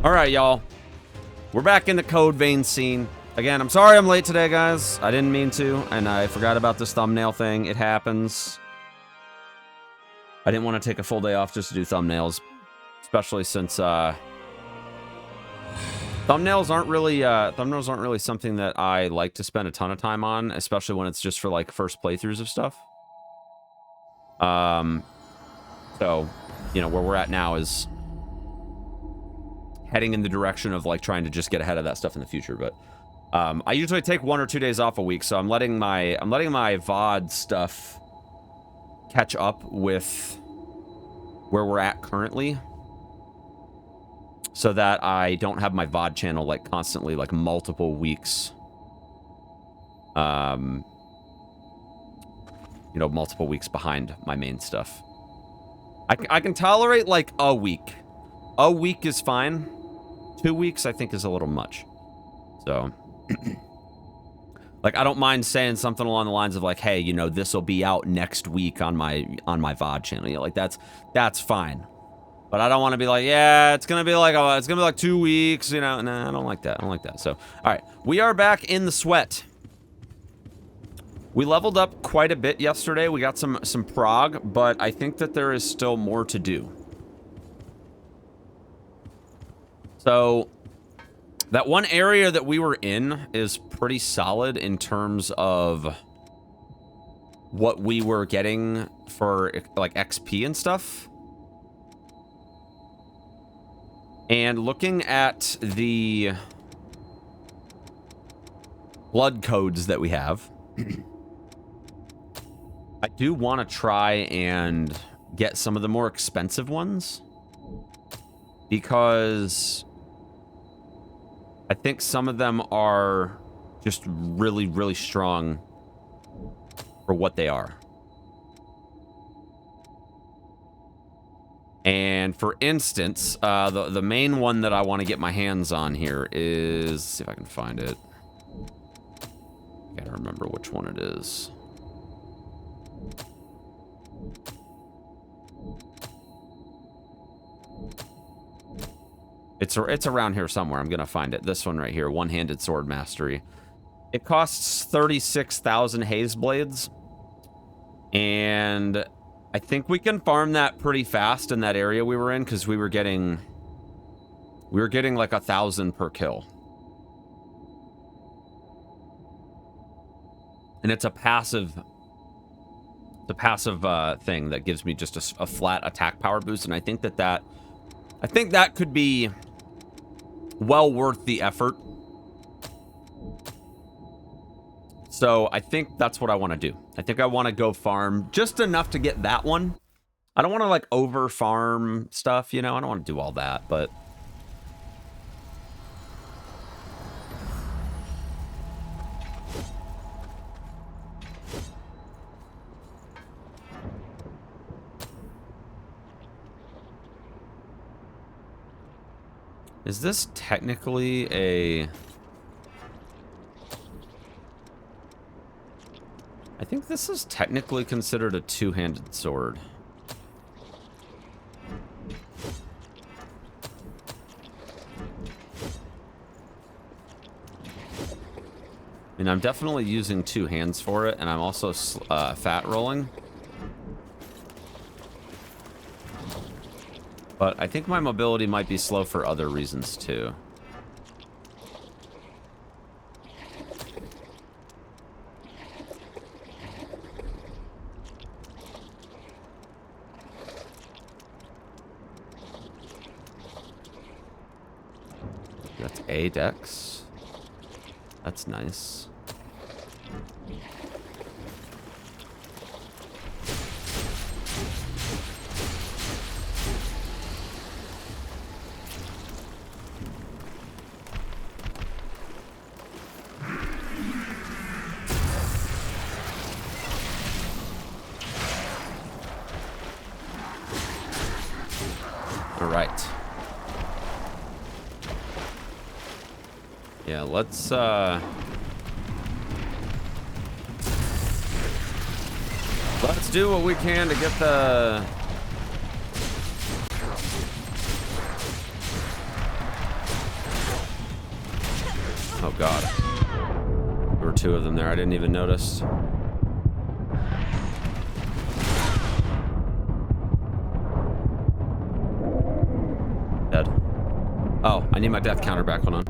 All right, y'all. We're back in the Code Vein scene. Again, I'm sorry I'm late today, guys. I didn't mean to, and I forgot about this thumbnail thing. It happens. I didn't want to take a full day off just to do thumbnails, especially since thumbnails aren't really something that I like to spend a ton of time on, especially when it's just for like first playthroughs of stuff. So, you know, where we're at now is heading in the direction of like trying to just get ahead of that stuff in the future. But I usually take 1 or 2 days off a week, so I'm letting my VOD stuff catch up with where we're at currently, so that I don't have my VOD channel like constantly like multiple weeks, you know, multiple weeks behind my main stuff. I can tolerate like a week. A week is fine. 2 weeks I think is a little much. So like I don't mind saying something along the lines of like, hey, you know, this will be out next week on my VOD channel. You know, like that's fine. But I don't want to be like, yeah, it's gonna be like 2 weeks, you know. Nah, I don't like that. I don't like that. So, all right, we are back in the sweat. We leveled up quite a bit yesterday. We got some prog, but I think that there is still more to do. So that one area that we were in is pretty solid in terms of what we were getting for like XP and stuff. And looking at the blood codes that we have, I do want to try and get some of the more expensive ones, because I think some of them are just really, really strong for what they are. And for instance, the main one that I want to get my hands on here is, let's see if I can find it. Gotta remember which one it is. It's around here somewhere. I'm gonna find it. This one right here, One-Handed Sword Mastery. It costs 36,000 haze blades, and I think we can farm that pretty fast in that area we were in, because we were getting like 1,000 per kill. And it's a passive thing that gives me just a flat attack power boost, and I think that could be well worth the effort. So I think that's what I want to do. I think I want to go farm just enough to get that one. I don't want to like over farm stuff, you know. I don't want to do all that, but is this technically a... I think this is technically considered a two-handed sword. I mean, I'm definitely using 2 hands for it, and I'm also fat rolling. But I think my mobility might be slow for other reasons, too. That's A dex. That's nice. All right. Yeah, let's do what we can to get Oh god. There were two of them there. I didn't even notice. Dead. Oh, I need my death counter back. Hold on.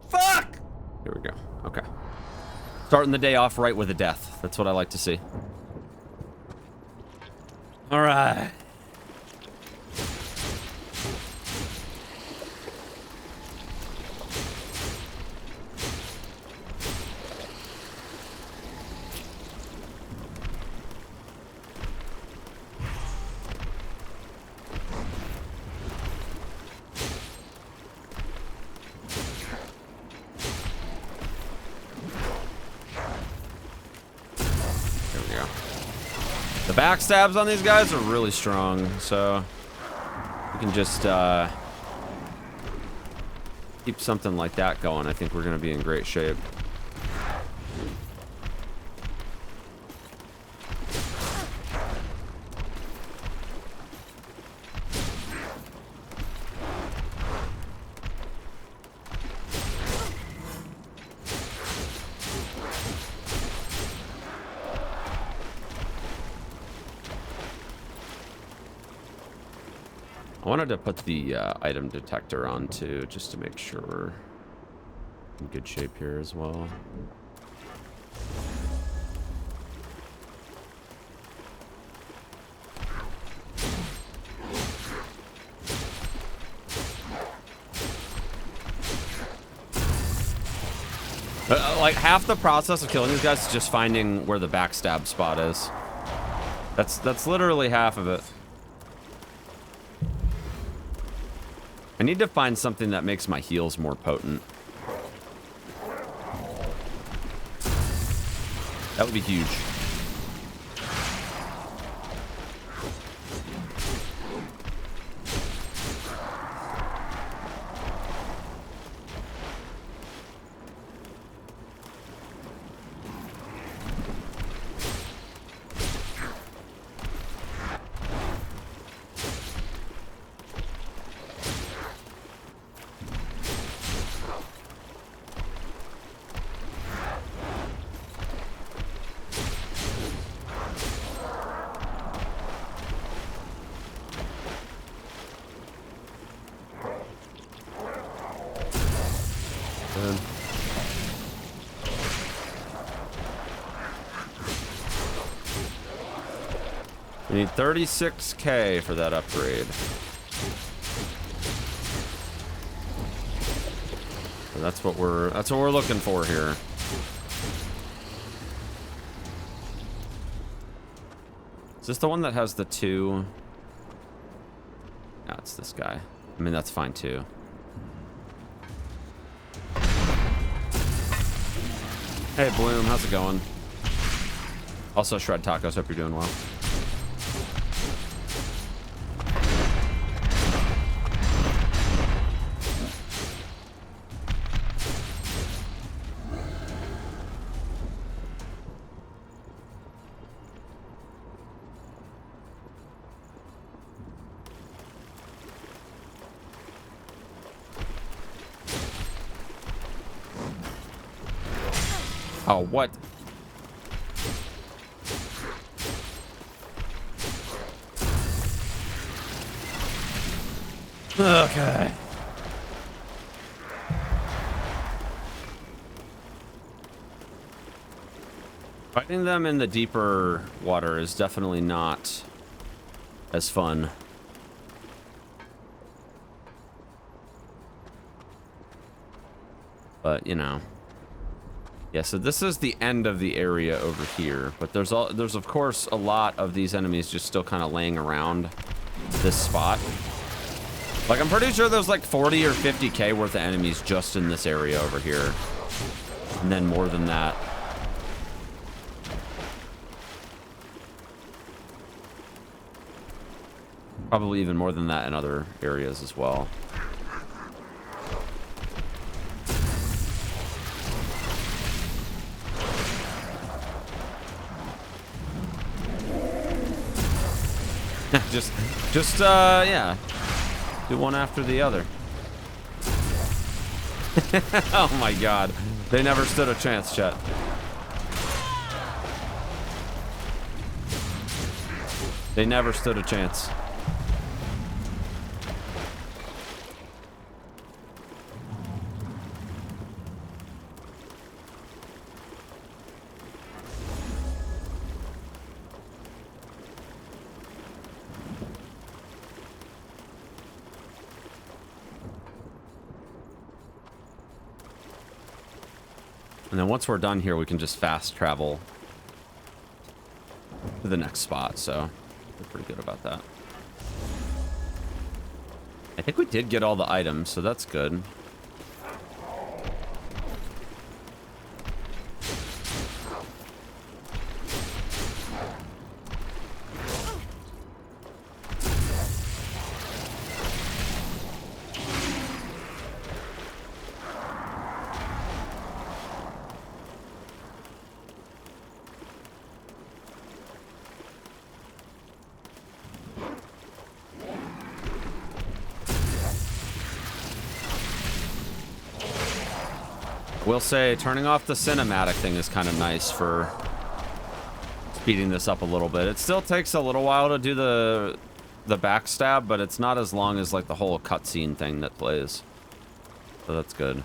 Fuck! Here we go. Okay. Starting the day off right with a death. That's what I like to see. All right. Backstabs on these guys are really strong, so we can just keep something like that going. I think we're gonna be in great shape. I wanted to put the item detector on too, just to make sure we're in good shape here as well. Like half the process of killing these guys is just finding where the backstab spot is. That's literally half of it. I need to find something that makes my heals more potent. That would be huge. We need 36K for that upgrade. So that's what we're looking for here. Is this the one that has the two? No, it's this guy. I mean, that's fine too. Hey Bloom, how's it going? Also Shred Tacos, hope you're doing well. Oh, what? Okay. Fighting them in the deeper water is definitely not as fun. But, you know. Yeah, so this is the end of the area over here, but there's of course a lot of these enemies just still kind of laying around this spot. Like, I'm pretty sure there's like 40 or 50K worth of enemies just in this area over here. And then more than that. Probably even more than that in other areas as well. Yeah. Do one after the other. Oh my god. They never stood a chance, chat. They never stood a chance. And then once we're done here, we can just fast travel to the next spot, so we're pretty good about that. I think we did get all the items, so that's good. Will say turning off the cinematic thing is kind of nice for speeding this up a little bit. It still takes a little while to do the backstab, but it's not as long as like the whole cutscene thing that plays. So that's good.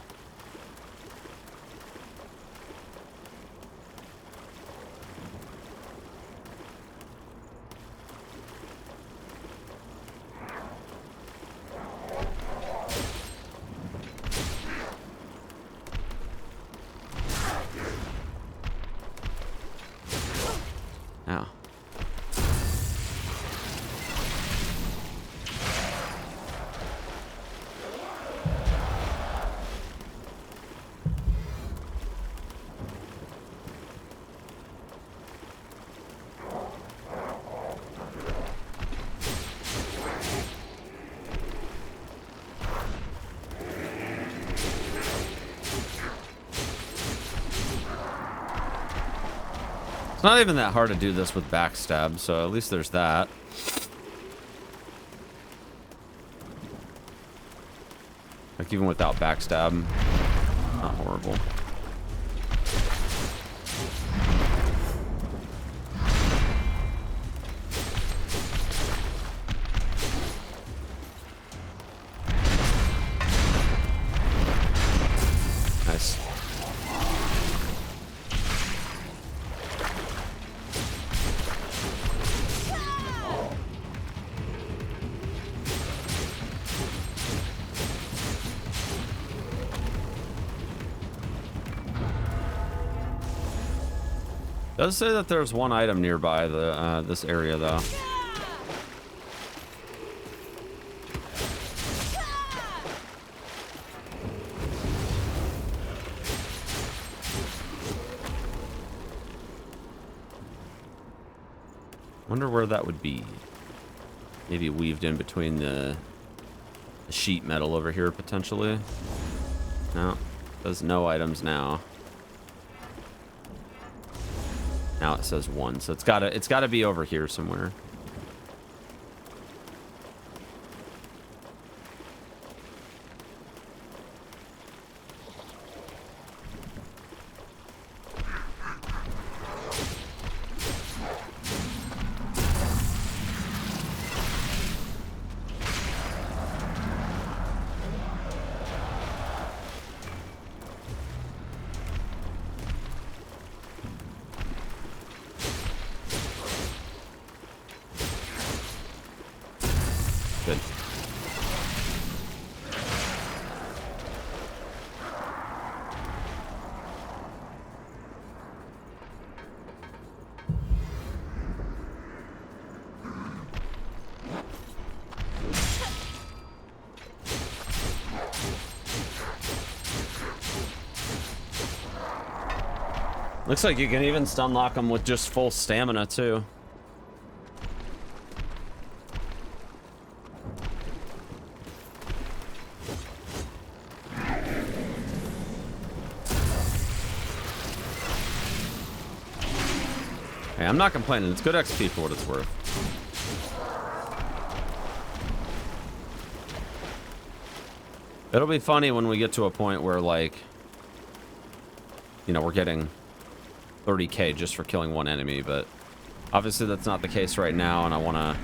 It's not even that hard to do this with backstab, so at least there's that. Like, even without backstab, not horrible. Nice. It does say that there's one item nearby the this area, though. Wonder where that would be. Maybe weaved in between the sheet metal over here, potentially. No, there's no items now. Now it says one, so it's gotta be over here somewhere. Good. Looks like you can even stun lock them with just full stamina too. Hey, I'm not complaining. It's good XP for what it's worth. It'll be funny when we get to a point where, like, you know, we're getting 30k just for killing one enemy, but obviously that's not the case right now, and I want to...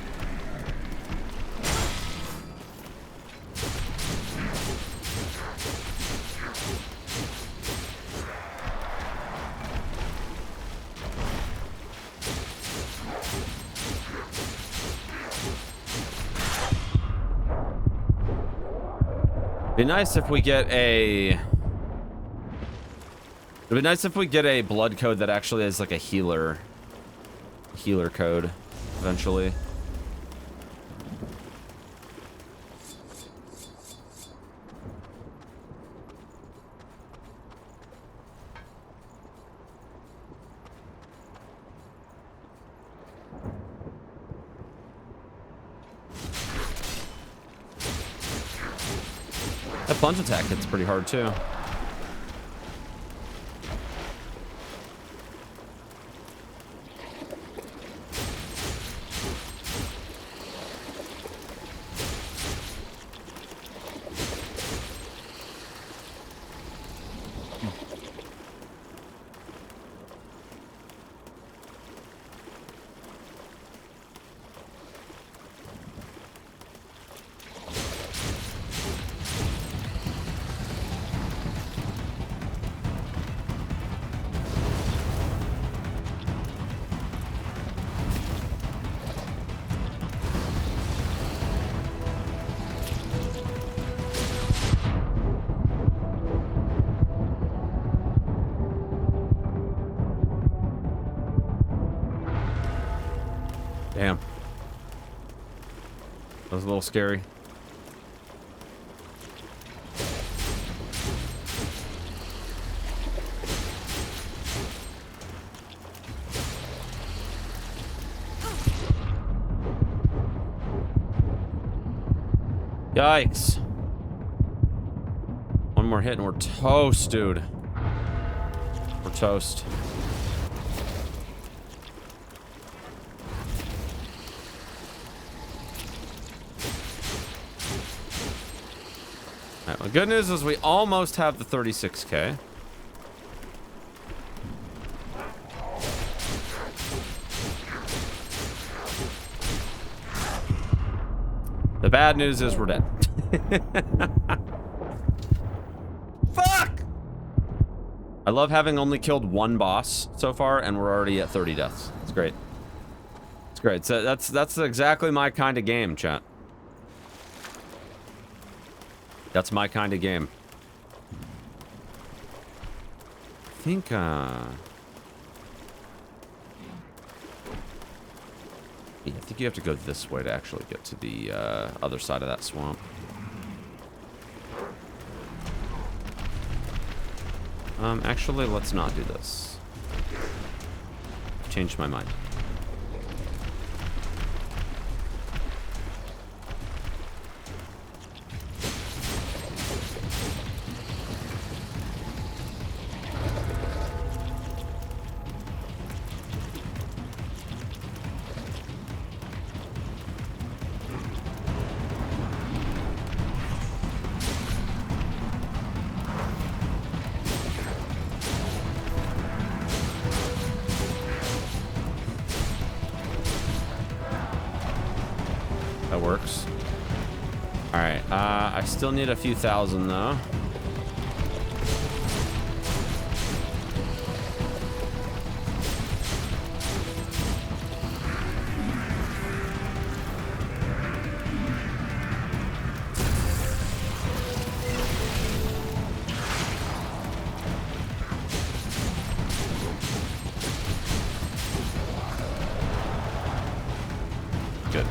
Be nice if we get a... It'd be nice if we get a blood code that actually is like a healer code eventually. That plunge attack hits pretty hard too. Damn. That was a little scary. Yikes. One more hit and we're toast, dude. We're toast. Alright, well, good news is we almost have the 36k. The bad news is we're dead. Fuck! I love having only killed one boss so far, and we're already at 30 deaths. It's great. It's great. So that's exactly my kind of game, chat. That's my kind of game. I think, yeah, I think you have to go this way to actually get to the other side of that swamp. Actually, let's not do this. Changed my mind. That works. Alright, I still need a few thousand though. Good.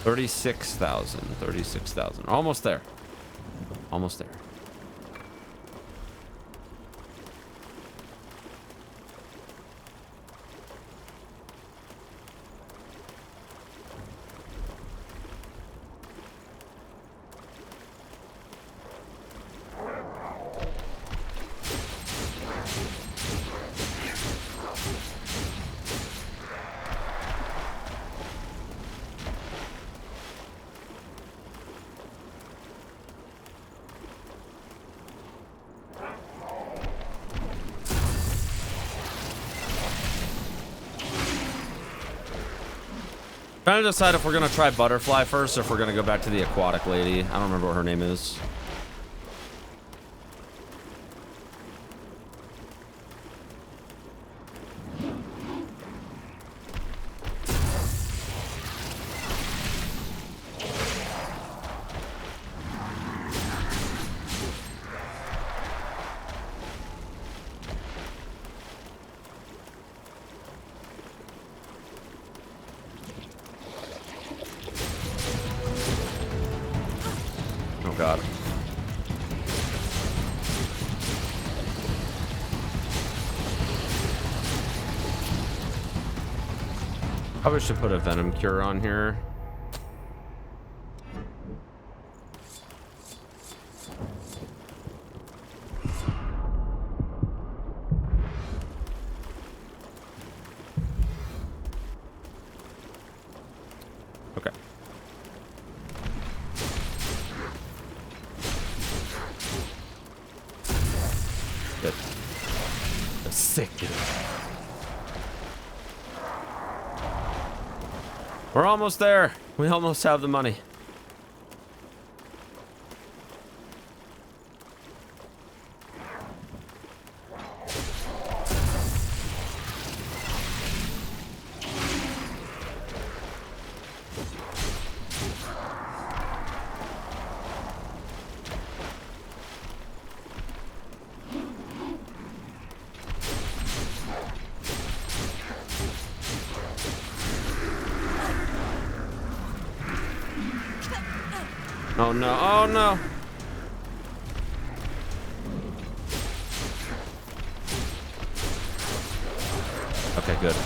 36,000. Almost there. Almost there. Trying to decide if we're gonna try Butterfly first or if we're gonna go back to the aquatic lady. I don't remember what her name is. Oh god. Probably should put a venom cure on here. Okay. Good. Sick. We're almost there. We almost have the money. Oh no, oh no. Okay, good.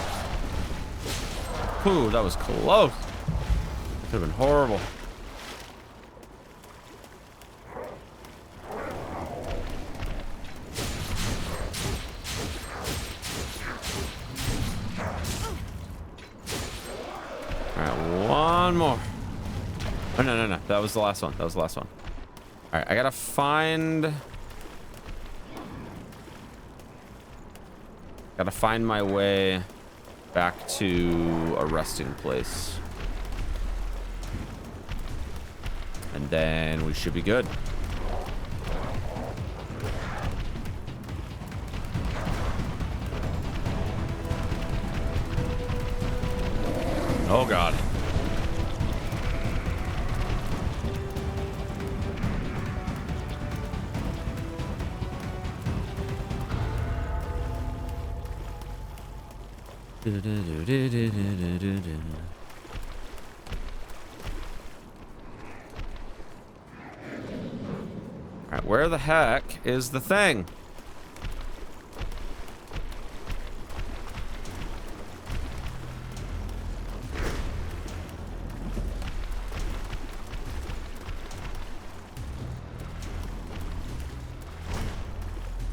Ooh, that was close. Could have been horrible. Alright, one more. Oh, no. That was the last one. That was the last one. All right, I gotta find my way back to a resting place. And then we should be good. Oh, God. Alright, where the heck is the thing?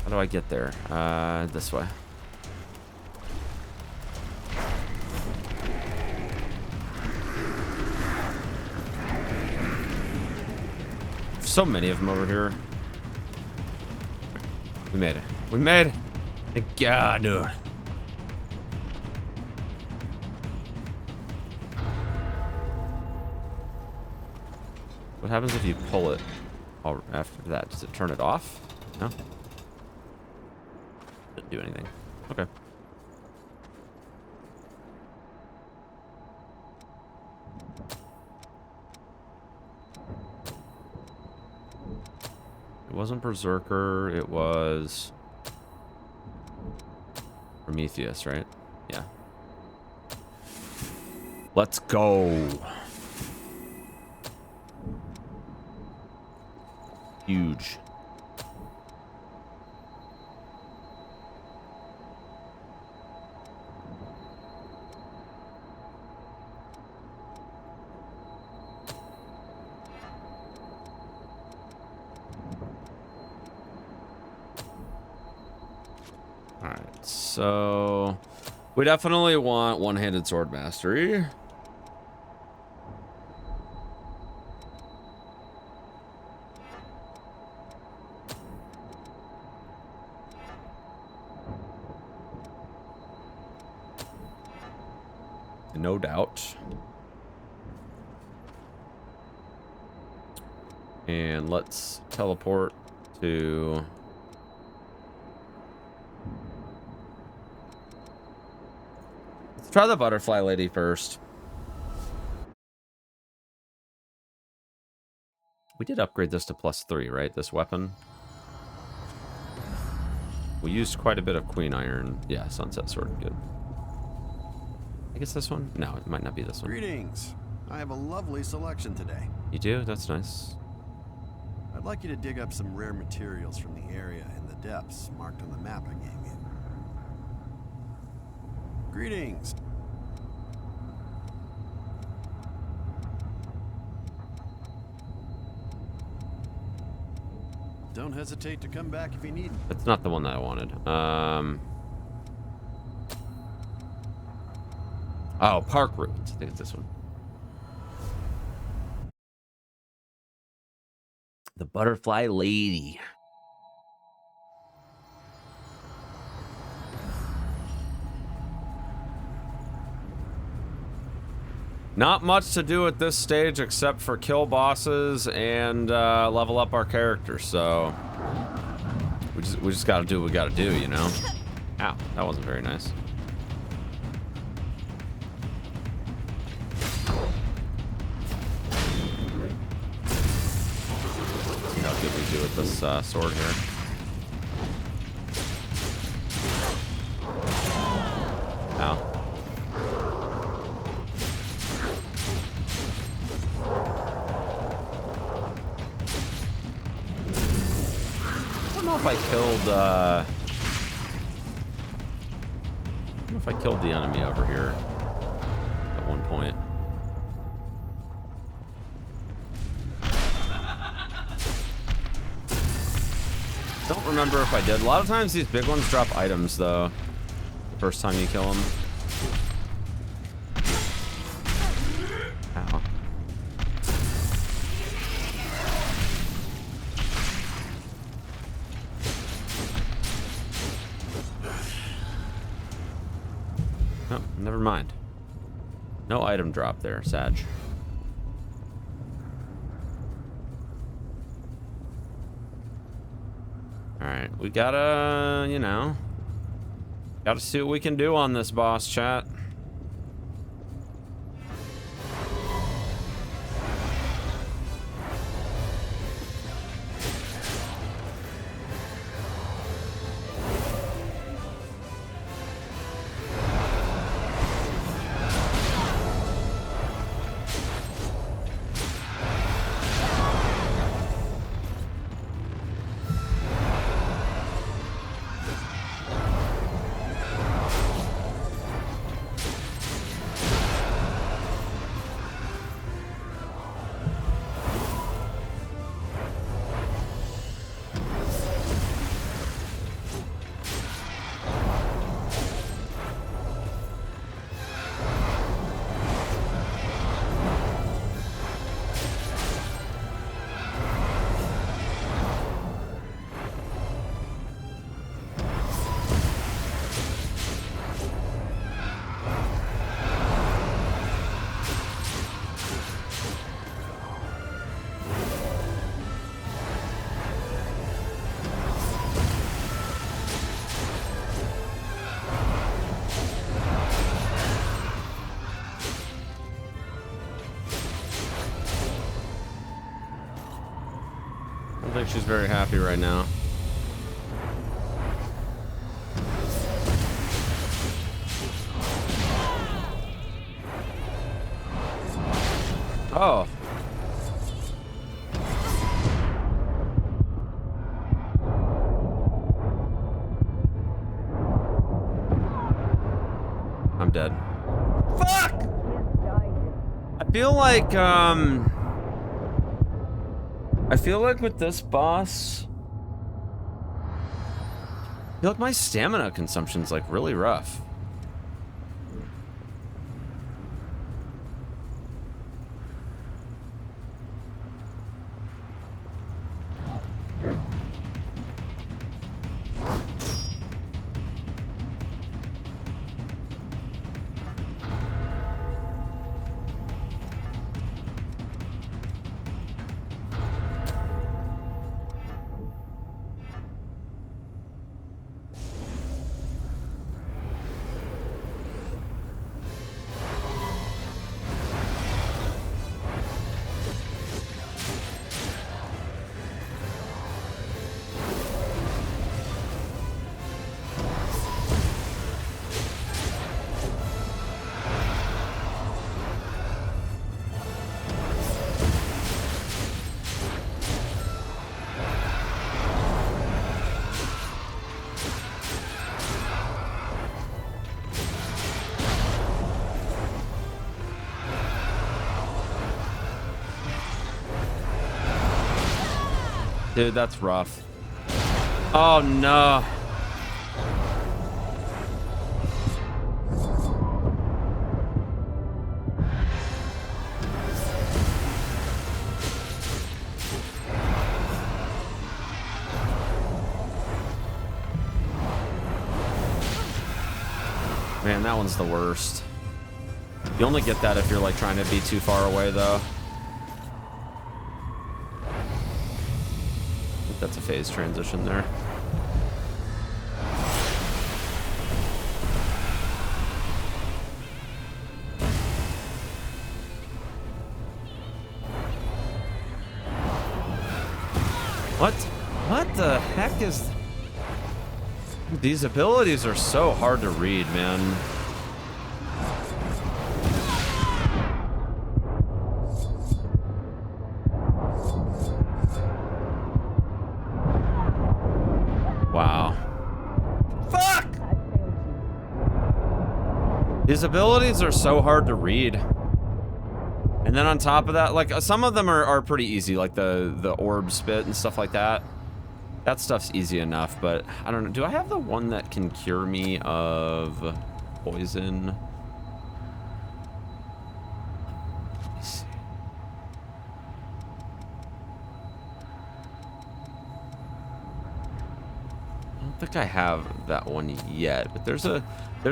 How do I get there? This way. So many of them over here. We made it. We made it. Thank God, dude. What happens if you pull it after that? Does it turn it off? No? Didn't do anything. Okay. It wasn't Berserker, it was Prometheus, right? Yeah. Let's go. Huge. Alright, so we definitely want one-handed sword mastery. No doubt. And let's teleport to... Let's try the butterfly lady first. We did upgrade this to +3, right? This weapon. We used quite a bit of Queen Iron. Yeah, Sunset Sword, good. I guess this one? No, it might not be this one. Greetings. I have a lovely selection today. You do? That's nice. I'd like you to dig up some rare materials from the area in the depths marked on the map I gave you. Greetings. Don't hesitate to come back if you need. That's not the one that I wanted. Oh, Park Ruins. I think it's this one. The Butterfly Lady. Not much to do at this stage except for kill bosses and level up our characters, so we just gotta do what we gotta do, you know? Ow, that wasn't very nice. See how good we do with this sword here. Ow. I don't know if I killed the enemy over here at one point. Don't remember if I did. A lot of times these big ones drop items though, the first time you kill them. Ow. Oh, never mind. No item drop there, Sag. Alright, we gotta, you know, gotta see what we can do on this boss, chat. I think she's very happy right now. Oh. I'm dead. Fuck! I feel like with this boss, I feel like my stamina consumption's like really rough. Dude, that's rough. Oh, no. Man, that one's the worst. You only get that if you're like trying to be too far away, though. I think that's a phase transition there. What the heck is... These abilities are so hard to read, man. Wow. Fuck! These abilities are so hard to read. And then on top of that, like, some of them are pretty easy, like the orb spit and stuff like that. That stuff's easy enough, but I don't know. Do I have the one that can cure me of poison? Let me see. I don't think I have that one yet, but there's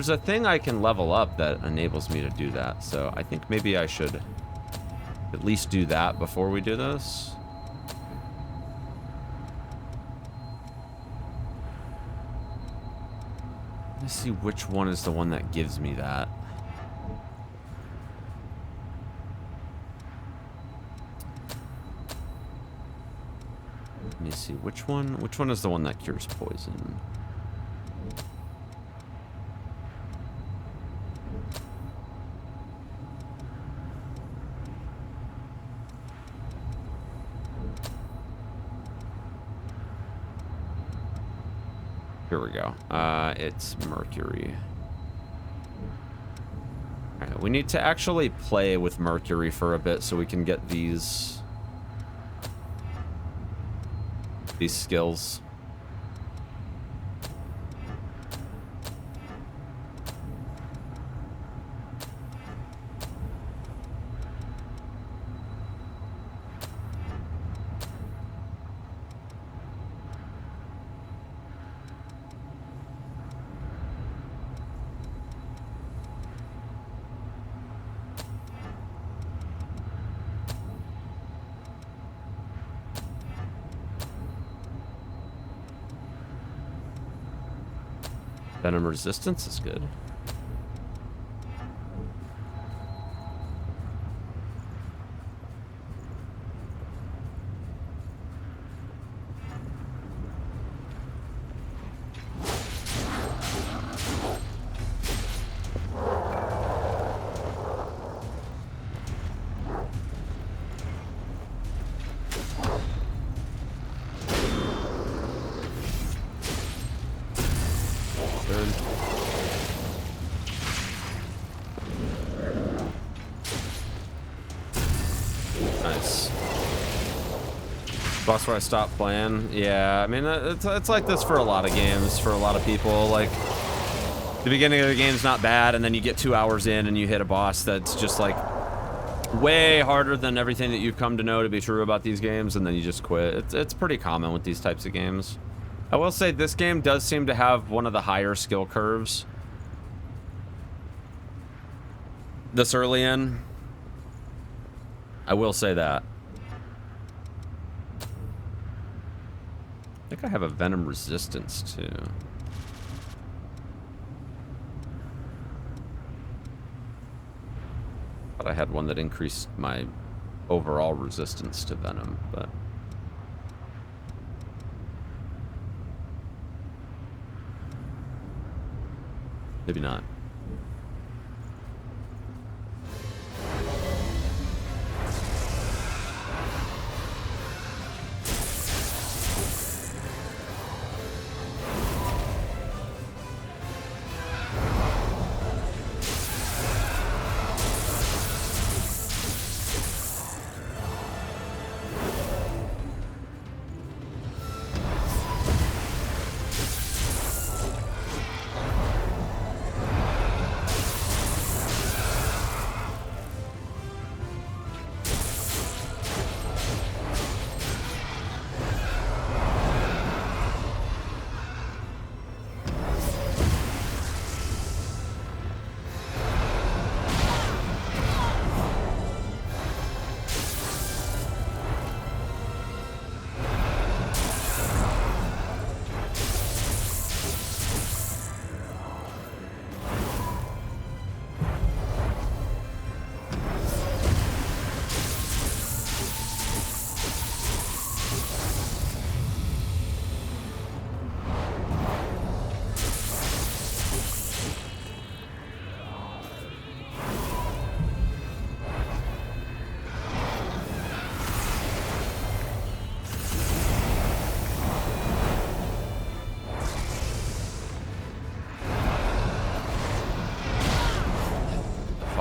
a thing I can level up that enables me to do that. So I think maybe I should at least do that before we do this. Let's see which one is the one that gives me that. Let me see which one is the one that cures poison. Here we go. It's Mercury. All right, we need to actually play with Mercury for a bit so we can get these skills. Venom resistance is good. Nice. Boss where I stopped playing. Yeah, I mean, it's like this for a lot of games, for a lot of people. Like, the beginning of the game's not bad, and then you get 2 hours in and you hit a boss that's just like way harder than everything that you've come to know to be true about these games, and then you just quit. It's pretty common with these types of games. I will say this game does seem to have one of the higher skill curves this early in. I will say that. I think I have a venom resistance too. But I had one that increased my overall resistance to venom, but maybe not.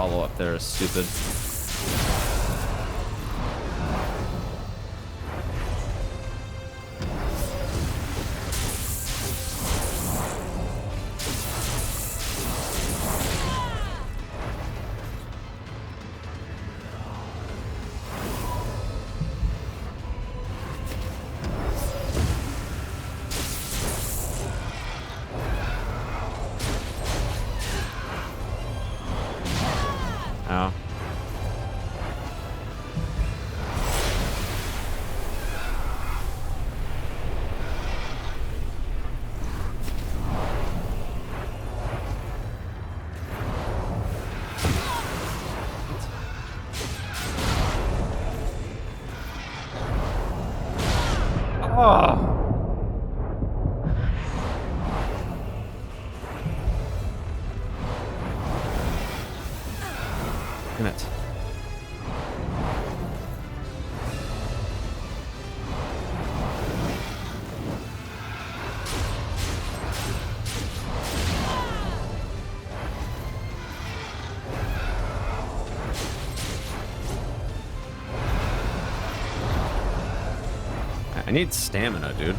follow-up there is stupid. Oh. Oh. Damn it. I need stamina, dude.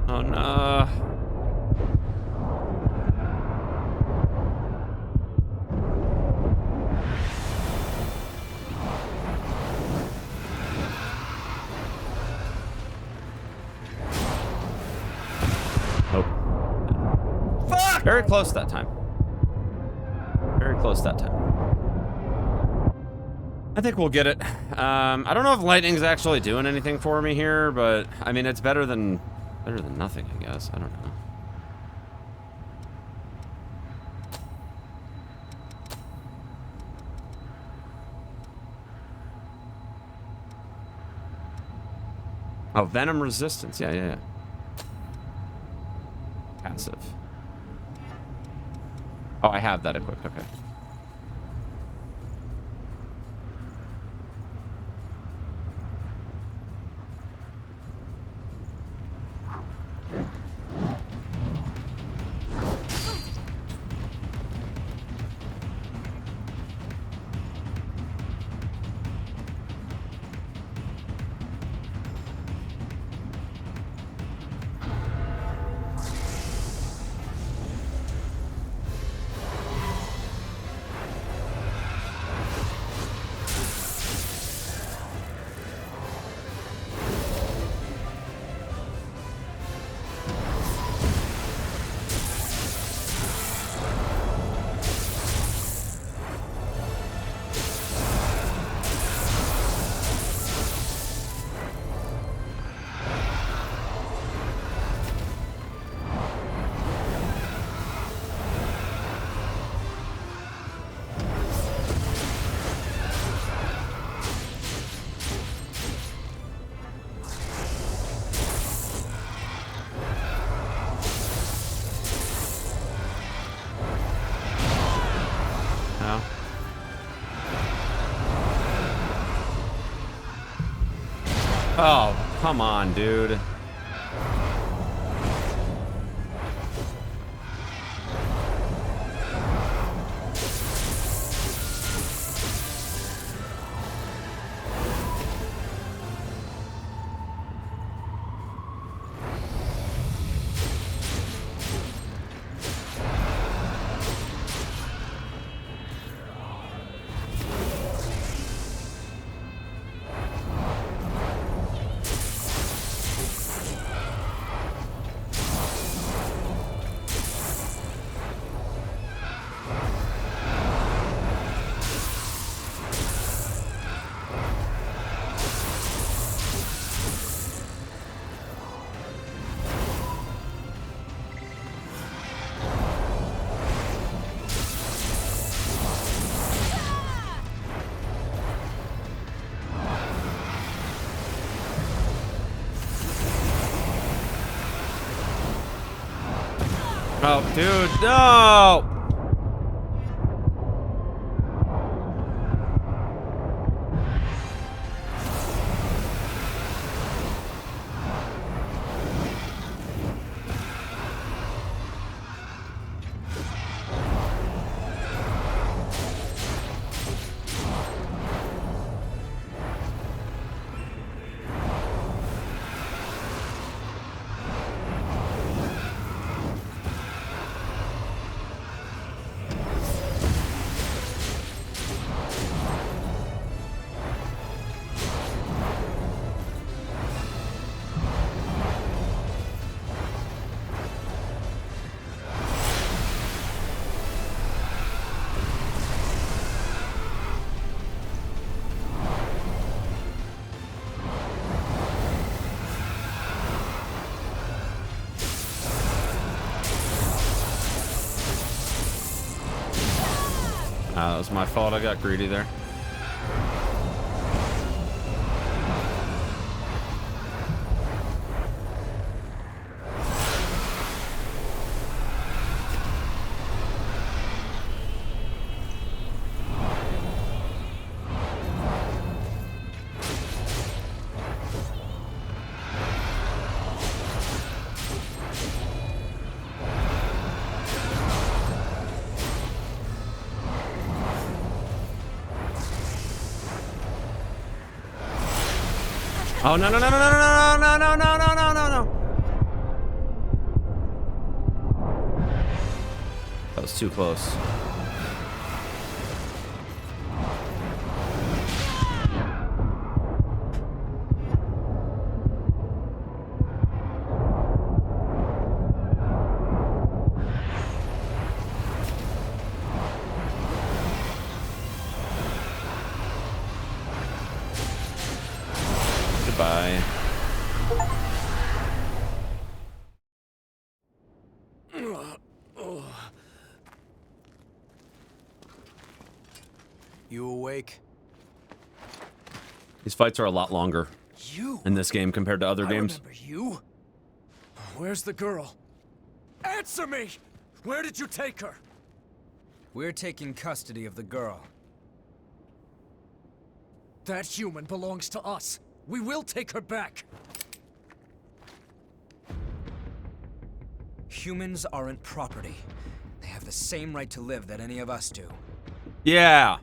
Oh no. Nope. Fuck! Very close that time. Very close that time. I think we'll get it. I don't know if lightning's actually doing anything for me here, but I mean it's better than nothing, I guess. I don't know. Oh, venom resistance. Yeah. Passive. Oh, I have that equipped. Okay. Oh, come on, dude. Oh, dude, no! That was my fault. I got greedy there. Oh, no, no, no, no, no, no, no, no, no, no, no, no, no. That was too close. Goodbye. You awake? These fights are a lot longer You? in this game compared to other games. I remember you. Where's the girl? Answer me! Where did you take her? We're taking custody of the girl. That human belongs to us. We will take her back. Humans aren't property. They have the same right to live that any of us do. Yeah.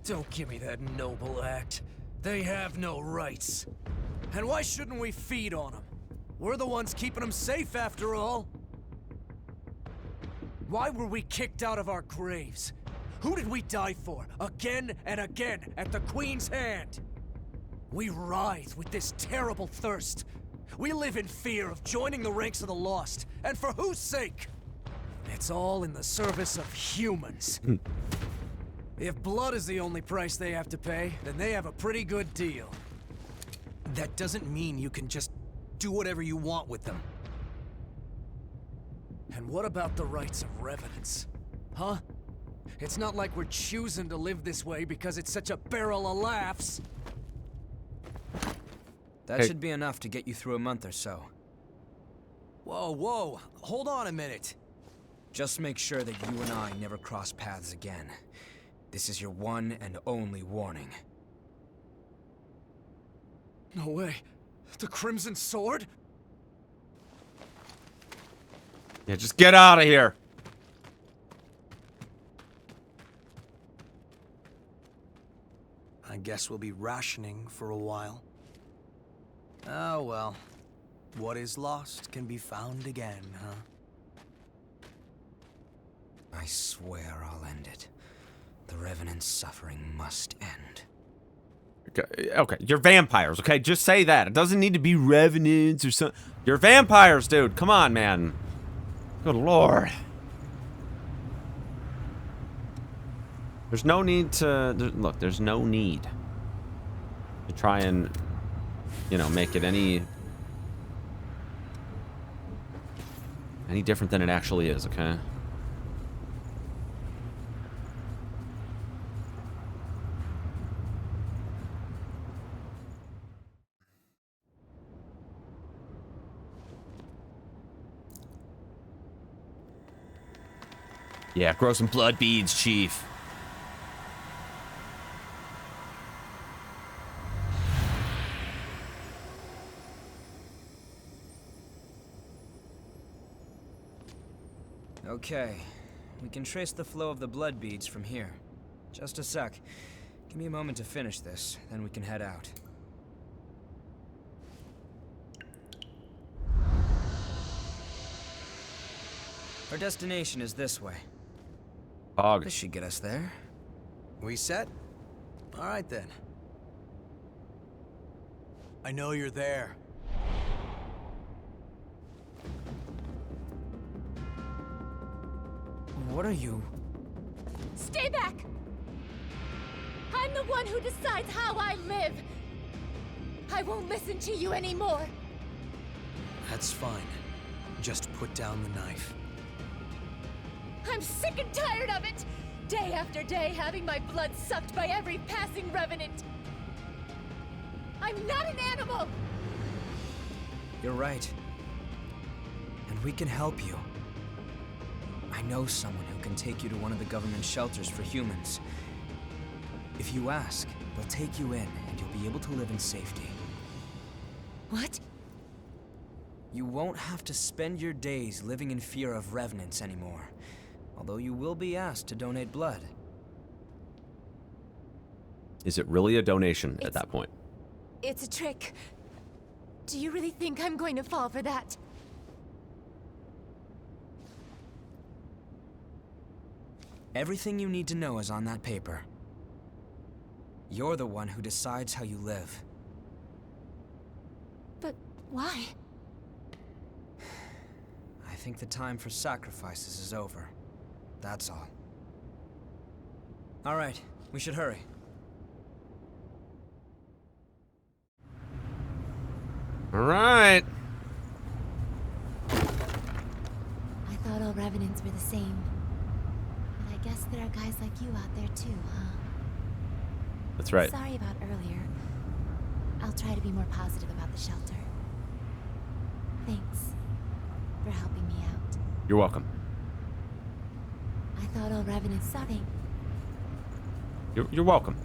Don't give me that noble act. They have no rights. And why shouldn't we feed on them? We're the ones keeping them safe after all. Why were we kicked out of our graves? Who did we die for? Again and again at the Queen's hand. We writhe with this terrible thirst. We live in fear of joining the ranks of the lost. And for whose sake? It's all in the service of humans. If blood is the only price they have to pay, then they have a pretty good deal. That doesn't mean you can just do whatever you want with them. And what about the rights of revenants? Huh? It's not like we're choosing to live this way because it's such a barrel of laughs. That should be enough to get you through a month or so. Whoa, whoa, hold on a minute. Just make sure that you and I never cross paths again. This is your one and only warning. No way. The Crimson Sword? Yeah, just get out of here. I guess we'll be rationing for a while. Oh well. What is lost can be found again, huh? I swear I'll end it. The Revenant's suffering must end. Okay, you're vampires, okay? Just say that. It doesn't need to be revenants or something. You're vampires, dude. Come on, man. Good lord. There's no need to... Look, there's no need to try and, you know, make it any different than it actually is, okay? Yeah, grow some blood beads, Chief. Okay, we can trace the flow of the blood beads from here. Just a sec. Give me a moment to finish this, then we can head out. Our destination is this way. Hog. This should get us there. We set? All right then. I know you're there. What are you? Stay back! I'm the one who decides how I live. I won't listen to you anymore. That's fine. Just put down the knife. I'm sick and tired of it! Day after day having my blood sucked by every passing revenant. I'm not an animal! You're right. And we can help you. I know someone who can take you to one of the government shelters for humans. If you ask, they'll take you in, and you'll be able to live in safety. What? You won't have to spend your days living in fear of revenants anymore. Although you will be asked to donate blood. Is it really a donation at that point? It's a trick. Do you really think I'm going to fall for that? Everything you need to know is on that paper. You're the one who decides how you live. But why? I think the time for sacrifices is over. That's all. All right, we should hurry. All right. I thought all revenants were the same. But I guess there are guys like you out there too, huh? That's right. Sorry about earlier. I'll try to be more positive about the shelter. Thanks for helping me out. You're welcome. I thought all revenants sucking. You're welcome.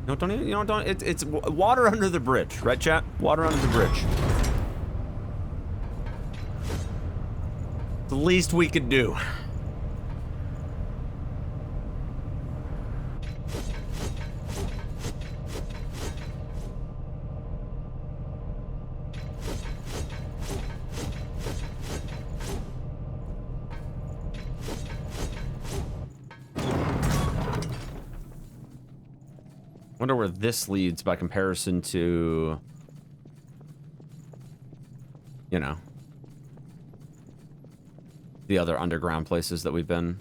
No, don't even, don't. It's water under the bridge, right, chat? Water under the bridge. The least we could do. Wonder where this leads by comparison to, you know, the other underground places that we've been.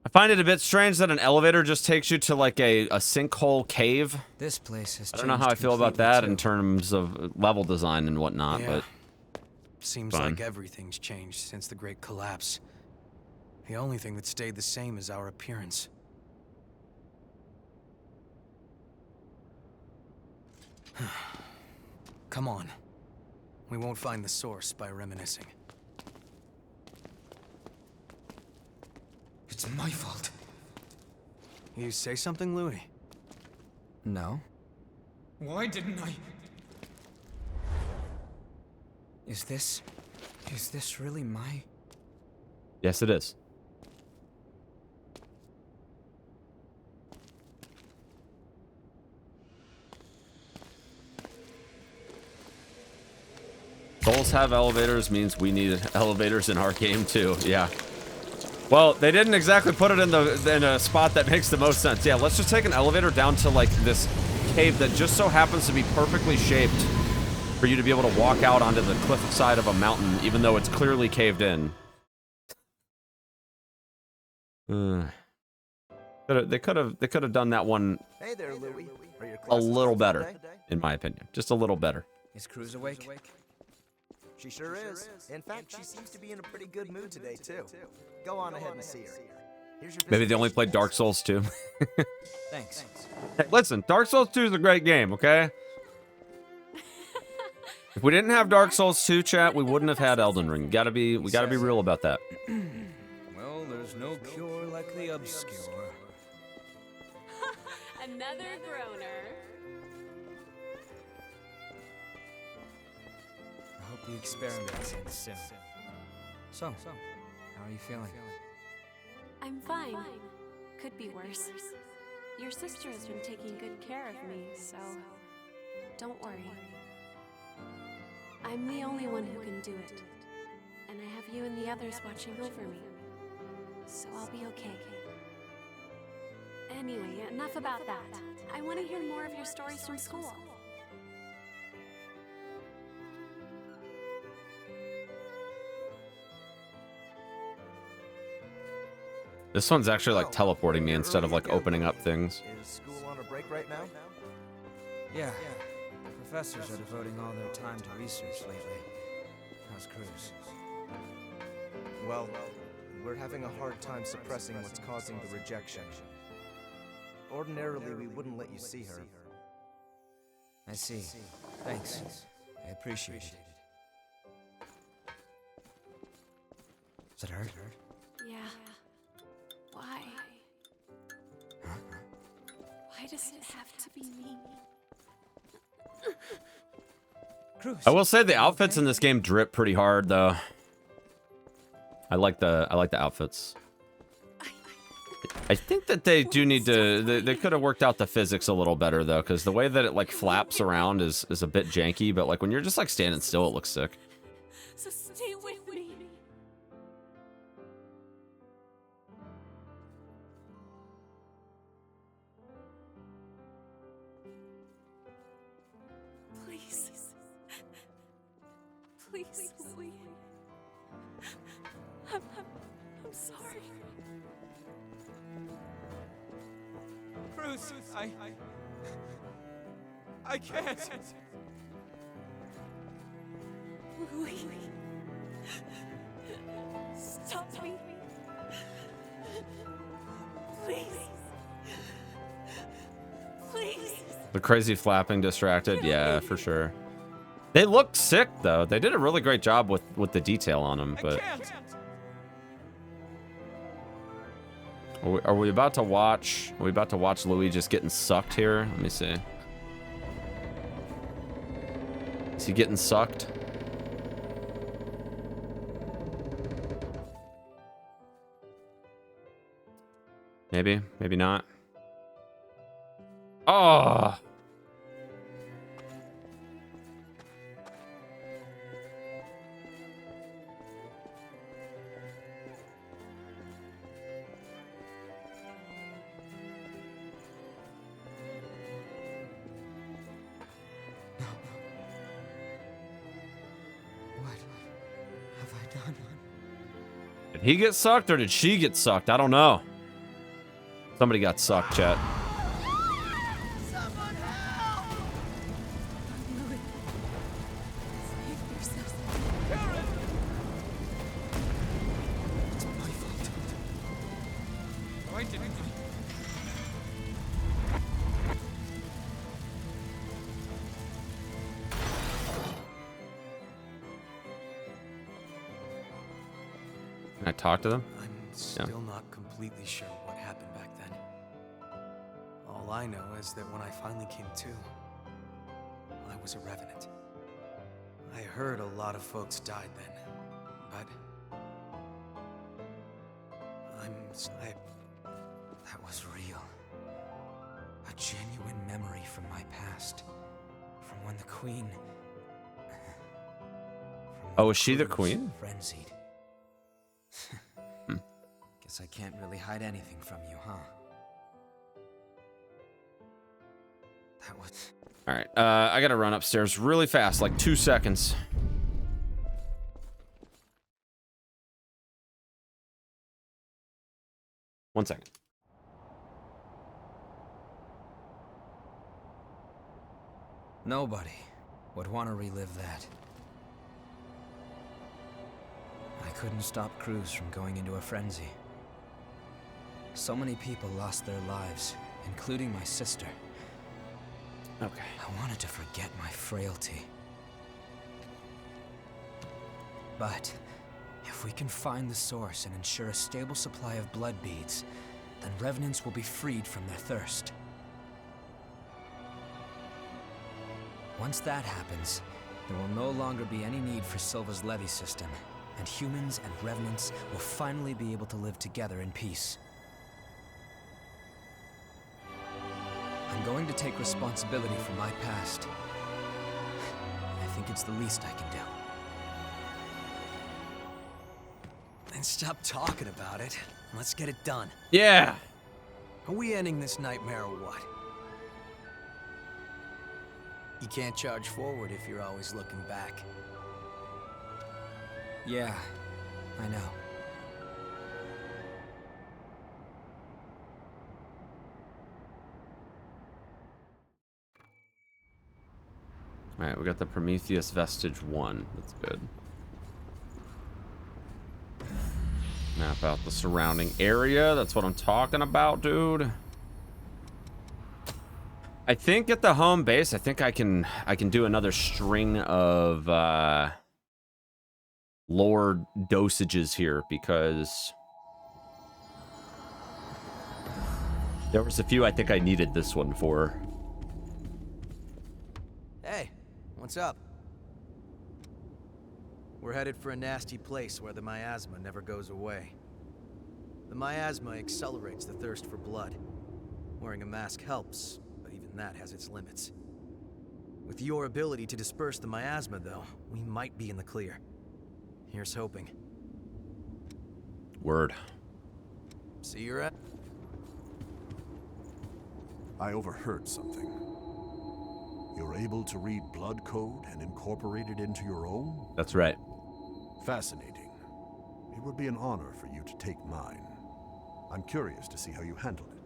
I find it a bit strange that an elevator just takes you to like a sinkhole cave. This place has I don't know how I feel about that in terms of level design and whatnot, but seems fine. like everything's changed since the Great Collapse. The only thing that stayed the same is our appearance. Come on. We won't find the source by reminiscing. It's my fault. You say something, Louis? No. Why didn't I? Is this really my... yes, it is. Souls have elevators means we need elevators in our game too. Yeah. Well, they didn't exactly put it in a spot that makes the most sense. Yeah, let's just take an elevator down to like this cave that just so happens to be perfectly shaped for you to be able to walk out onto the cliffside of a mountain, even though it's clearly caved in. They could have done that one Hey there, Louis. a little better, in my opinion. Just a little better. Is Cruz awake? She sure is. In fact, she seems to be in a pretty good mood today, too. Go on ahead and see her. Here's your Maybe they only visitation played Dark pass. Souls 2. Thanks. Hey, listen, Dark Souls 2 is a great game, okay? If we didn't have Dark Souls 2, chat, we wouldn't have had Elden Ring. We gotta be real about that. Well, there's no cure like the obscure. Another groaner. I hope the experiment ends soon. So, how are you feeling? I'm fine. Could be worse. Your sister has been taking good care of me, so don't worry. I'm the only one who can do it. And I have you and the others watching over me. So I'll be okay. Anyway, enough about that. I want to hear more of your stories from school. This one's actually like teleporting me instead of like opening up things. Is school on a break right now? Yeah. Professors are devoting all their time to research lately. How's Cruz? Well, we're having a hard time suppressing what's causing the rejection. Ordinarily, we wouldn't let you see her. I see. Thanks. I appreciate it. Does it hurt? Yeah. Why? Why does it have to be me? Cruz. I will say the outfits in this game drip pretty hard though. I like the outfits. I think that they do need to they could have worked out the physics a little better though, because the way that it like flaps around is a bit janky, but like when you're just like standing still it looks sick. So stay with me. Please. Please, Louis. I'm sorry. Cruz, I can't. Louis. Stop me. Please. Please. The crazy flapping distracted, yeah, for sure. They look sick though. They did a really great job with the detail on them, but are we about to watch? Are we about to watch Louis just getting sucked here? Let me see. Is he getting sucked? Maybe, maybe not. Oh. What have I done? Did he get sucked or did she get sucked? I don't know. Somebody got sucked, chat. Someone help! Louis. Save yourself. It's my fault. Why didn't I? Can I talk to them? I'm still not completely sure what happened back then. All I know is that when I finally came to, I was a revenant. I heard a lot of folks died then, but That was real. A genuine memory from my past. From when the Queen... from Oh, when is she the Cruz Queen? Frenzied. Guess I can't really hide anything from you, huh? That was... All right, I gotta run upstairs really fast, like 2 seconds. One second. Nobody would want to relive that. couldn't stop Cruz from going into a frenzy. So many people lost their lives, including my sister. Okay. I wanted to forget my frailty. But if we can find the source and ensure a stable supply of blood beads, then revenants will be freed from their thirst. Once that happens, there will no longer be any need for Silva's levy system, and humans and revenants will finally be able to live together in peace. I'm going to take responsibility for my past. I think it's the least I can do. Then stop talking about it. Let's get it done. Yeah. Are we ending this nightmare or what? You can't charge forward if you're always looking back. Yeah, I know. Alright, we got the Prometheus Vestige 1. That's good. Map out the surrounding area. That's what I'm talking about, dude. I think at the home base, I think I can do another string of lore dosages here, because there was a few I think I needed this one for. Hey, what's up? We're headed for a nasty place where the miasma never goes away. The miasma accelerates the thirst for blood. Wearing a mask helps, but even that has its limits. With your ability to disperse the miasma, though, we might be in the clear. Here's hoping. Word. See you at. I overheard something. You're able to read blood code and incorporate it into your own? That's right. Fascinating. It would be an honor for you to take mine. I'm curious to see how you handle it.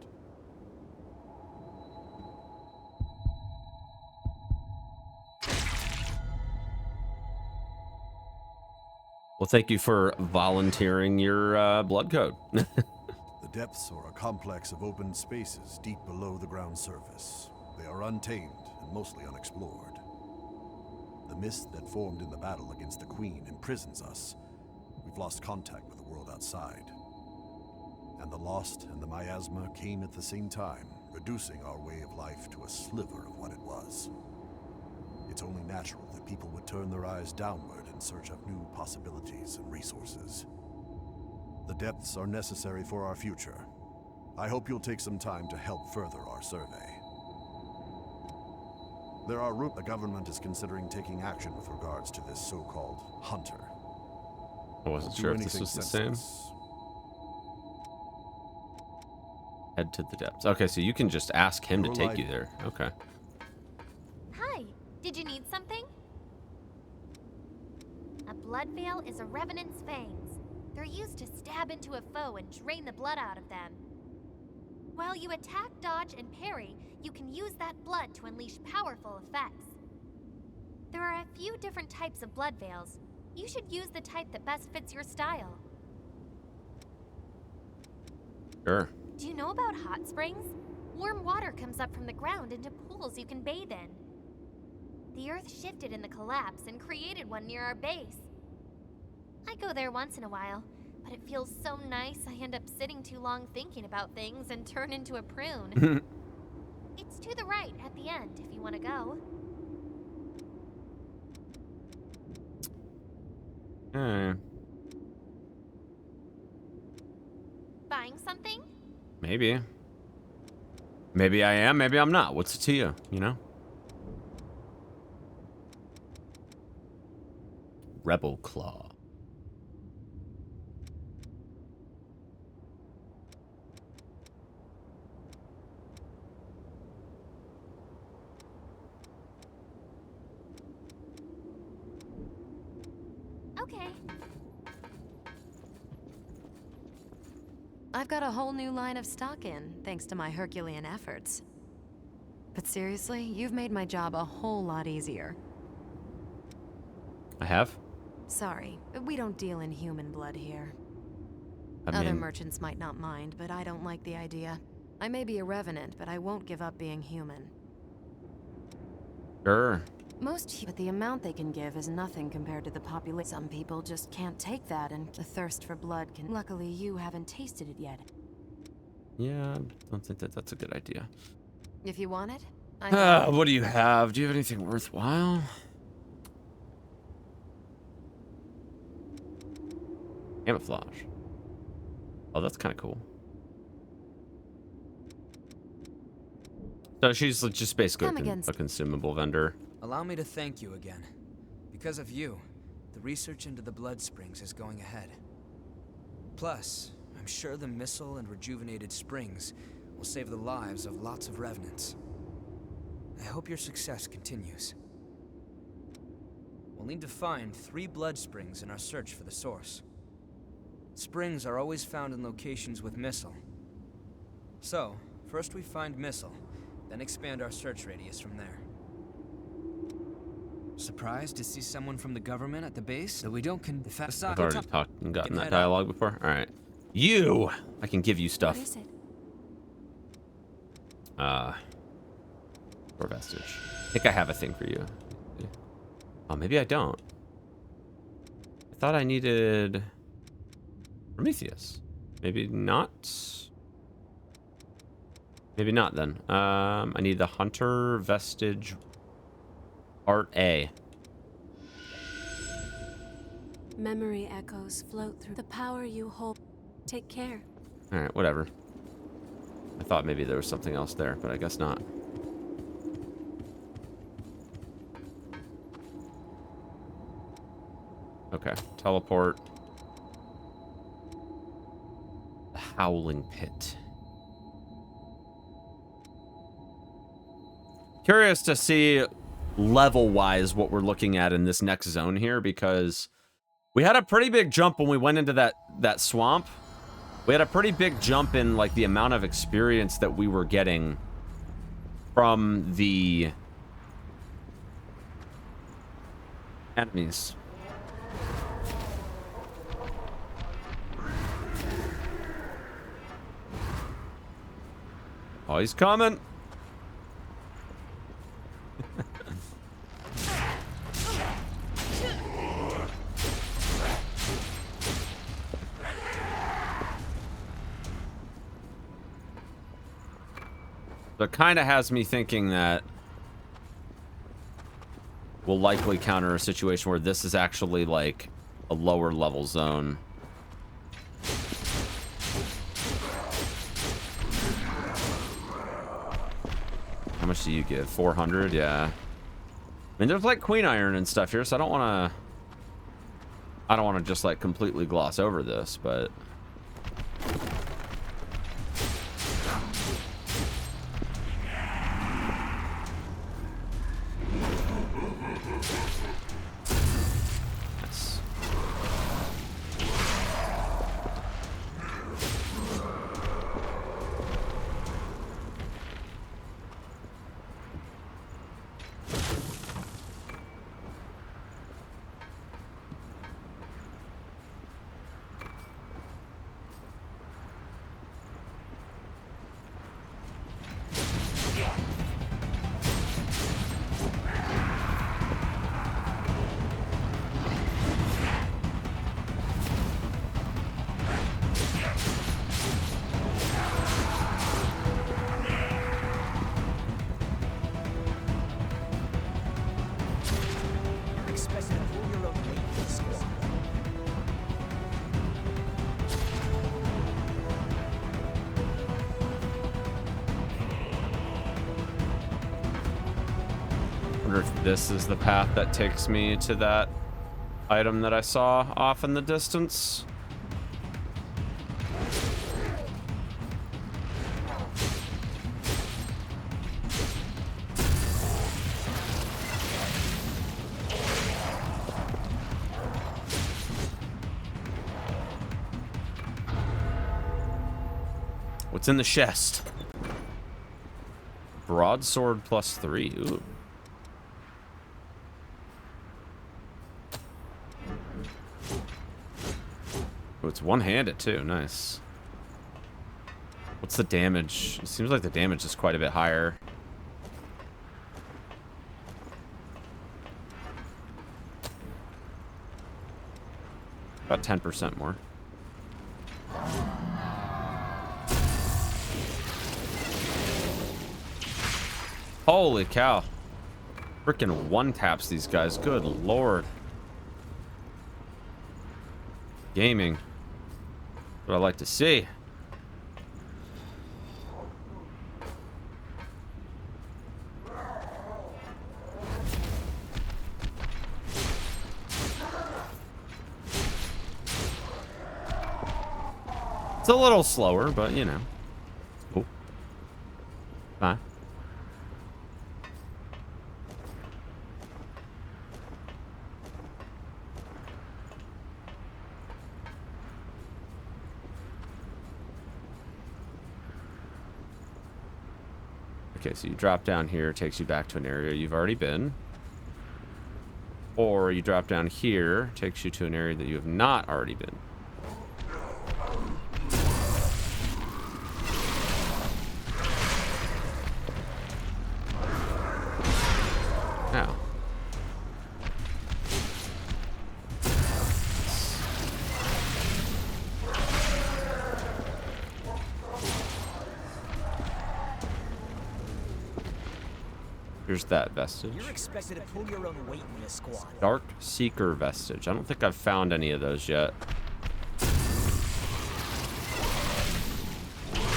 Well, thank you for volunteering your blood code. The depths are a complex of open spaces deep below the ground surface. They are untamed and mostly unexplored. The mist that formed in the battle against the Queen imprisons us. We've lost contact with the world outside. And the Lost and the miasma came at the same time, reducing our way of life to a sliver of what it was. It's only natural that people would turn their eyes downward in search of new possibilities and resources. The depths are necessary for our future. I hope you'll take some time to help further our survey. There are the government is considering taking action with regards to this so-called hunter. I wasn't Won't do sure if this anything was the same. senseless. Head to the depths. Okay, so you can just ask him to Your take life- you there. Okay. Hi, did you need something? A blood veil is a revenant's fangs. They're used to stab into a foe and drain the blood out of them. While you attack, dodge, and parry, you can use that blood to unleash powerful effects. There are a few different types of blood veils. You should use the type that best fits your style. Sure. Do you know about hot springs? Warm water comes up from the ground into pools you can bathe in. The Earth shifted in the collapse and created one near our base. I go there once in a while, but it feels so nice I end up sitting too long thinking about things and turn into a prune. It's to the right at the end if you want to go. Buying something? Maybe. Maybe I am, maybe I'm not. What's it to you, you know? Rebel Claw. Okay. I've got a whole new line of stock in, thanks to my Herculean efforts. But seriously, you've made my job a whole lot easier. I have? Sorry, we don't deal in human blood here. I Other mean, merchants might not mind, but I don't like the idea. I may be a revenant, but I won't give up being human. sure. But the amount they can give is nothing compared to the population. Some people just can't take that, and the thirst for blood can. Luckily, you haven't tasted it yet. Yeah, I don't think that that's a good idea. If you want it, I got it. What do you have? Do you have anything worthwhile? Camouflage. Oh, that's kind of cool. So she's just basically a consumable vendor. Allow me to thank you again. Because of you, the research into the blood springs is going ahead. Plus, I'm sure the missile and rejuvenated springs will save the lives of lots of revenants. I hope your success continues. We'll need to find 3 blood springs in our search for the source. Springs are always found in locations with missile. So, first we find missile, then expand our search radius from there. Surprised to see someone from the government at the base? Though we don't I've already talked and gotten that dialogue before. All right. You! I can give you stuff. What is it? For vestige. I think I have a thing for you. Oh, maybe I don't. I thought I needed Prometheus. Maybe not. Maybe not then. I need the Hunter Vestige Art A. Memory echoes float through the power you hold. Take care. All right, whatever. I thought maybe there was something else there, but I guess not. Okay, teleport. The Howling Pit. Curious to see level-wise what we're looking at in this next zone here, because we had a pretty big jump when we went into that swamp. We had a pretty big jump in like the amount of experience that we were getting from the enemies. Oh, he's coming. So it kind of has me thinking that we'll likely counter a situation where this is actually like a lower level zone. How much do you give? 400? Yeah. I mean, there's like Queen Iron and stuff here, so I don't want to just like completely gloss over this, but if this is the path that takes me to that item that I saw off in the distance. What's in the chest? Broadsword +3. Ooh. Oh, it's one-handed too. Nice. What's the damage? It seems like the damage is quite a bit higher. About 10% more. Holy cow. Freaking one-taps these guys. Good lord. Gaming. What I like to see. It's a little slower, but you know. Oh. Fine. Okay, so you drop down here, it takes you back to an area you've already been. Or you drop down here, takes you to an area that you have not already been. Now. Here's that vestige. You're expected to pull your own weight in this squad. Dark Seeker vestige. I don't think I've found any of those yet.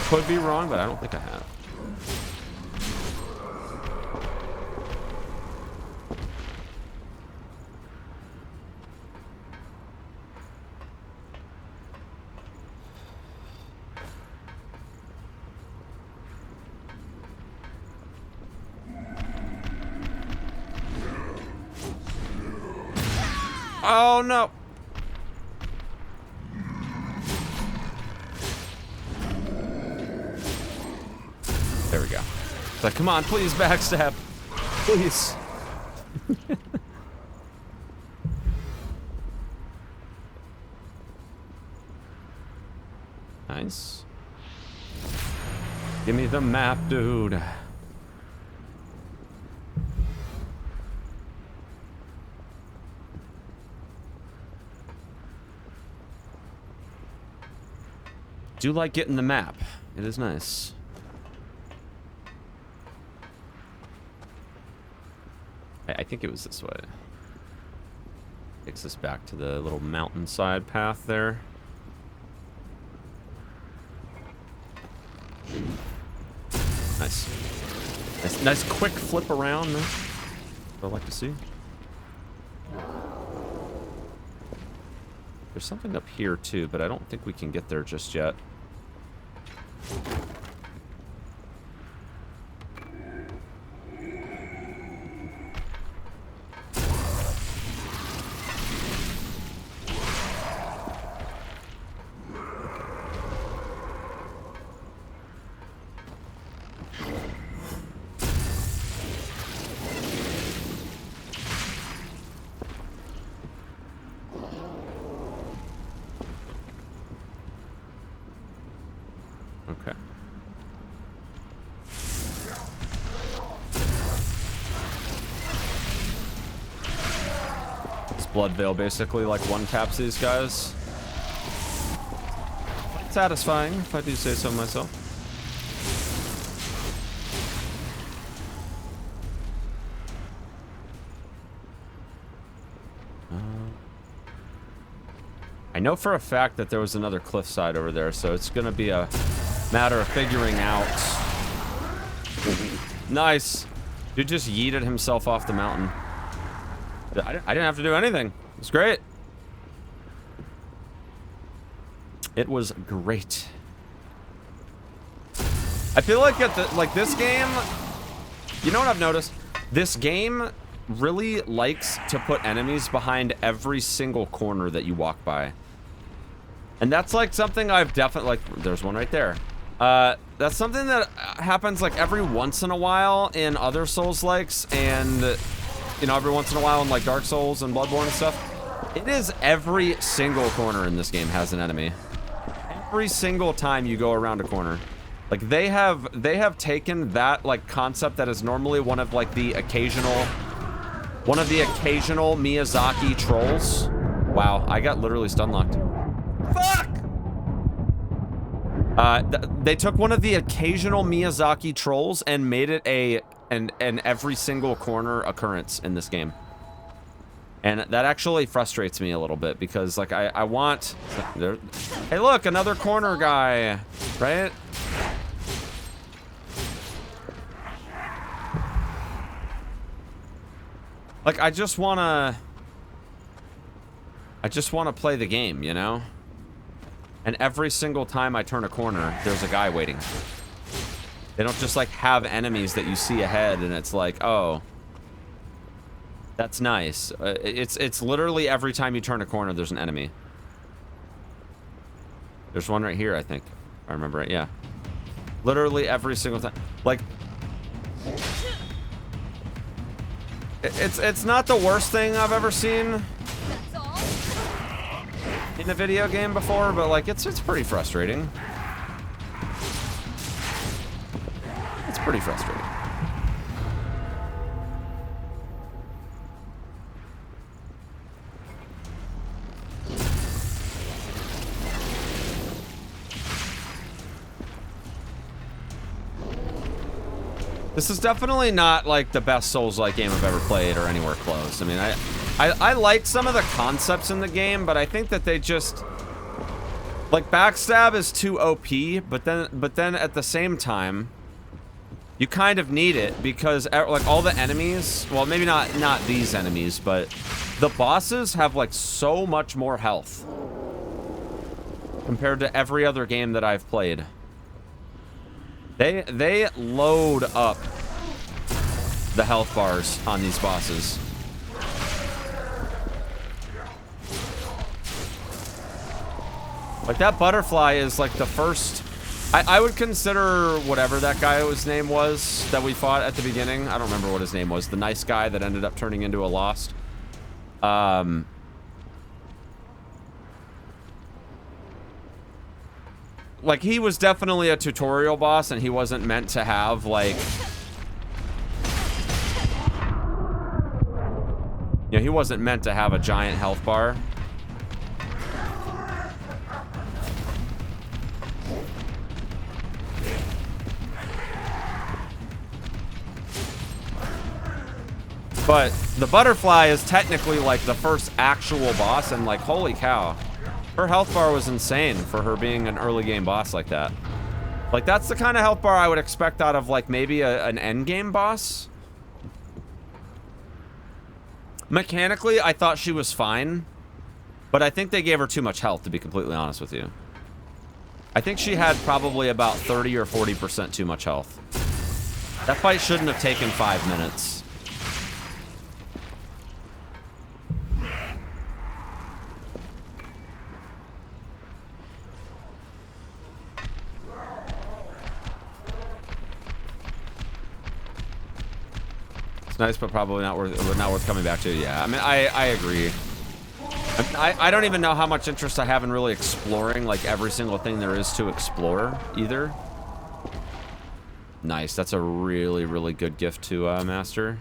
Could be wrong, but I don't think I have. Oh no. There we go. It's like, come on, please backstab. Please. Nice. Give me the map, dude. Do like getting the map. It is nice. I think it was this way. Takes us back to the little mountainside path there. Nice. Nice quick flip around. I'd like to see. There's something up here too, but I don't think we can get there just yet. Okay. This blood veil basically like one taps these guys. Quite satisfying, if I do say so myself. I know for a fact that there was another cliffside over there, so it's gonna be a matter of figuring out. Nice. Dude just yeeted himself off the mountain. I didn't have to do anything. It was great. It was great. I feel like this game, you know what I've noticed? This game really likes to put enemies behind every single corner that you walk by. And that's like something I've definitely, like, there's one right there. That's something that happens like every once in a while in other Souls-likes, and you know, every once in a while in like Dark Souls and Bloodborne and stuff. It is every single corner in this game has an enemy. Every single time you go around a corner. Like they have taken that like concept that is normally one of the occasional Miyazaki trolls. Wow, I got literally stun locked. Fuck! They took one of the occasional Miyazaki trolls and made it an every single corner occurrence in this game. And that actually frustrates me a little bit because like I want hey look, another corner guy, right? Like I just wanna play the game, you know? And every single time I turn a corner, there's a guy waiting. They don't just like have enemies that you see ahead and it's like, oh, that's nice. It's literally every time you turn a corner, there's an enemy. There's one right here, I think. If I remember it, yeah. Literally every single time. Like, it's not the worst thing I've ever seen in a video game before, but like it's pretty frustrating. It's pretty frustrating. This is definitely not like the best Souls-like game I've ever played or anywhere close. I mean, I like some of the concepts in the game, but I think that they just like backstab is too OP, but then at the same time you kind of need it because like all the enemies, well maybe not these enemies, but the bosses have like so much more health compared to every other game that I've played. They load up the health bars on these bosses. Like that butterfly is like the first. I would consider whatever that guy's name was that we fought at the beginning. I don't remember what his name was. The nice guy that ended up turning into a Lost. Like he was definitely a tutorial boss and he wasn't meant to have like, you know, he wasn't meant to have a giant health bar. But the butterfly is technically like the first actual boss and like holy cow. Her health bar was insane for her being an early game boss like that. Like, that's the kind of health bar I would expect out of, like, maybe an end game boss. Mechanically, I thought she was fine. But I think they gave her too much health, to be completely honest with you. I think she had probably about 30 or 40% too much health. That fight shouldn't have taken 5 minutes. Nice, but probably not worth coming back to. Yeah, I mean, I agree. I don't even know how much interest I have in really exploring like every single thing there is to explore either. Nice, that's a really, really good gift to Master.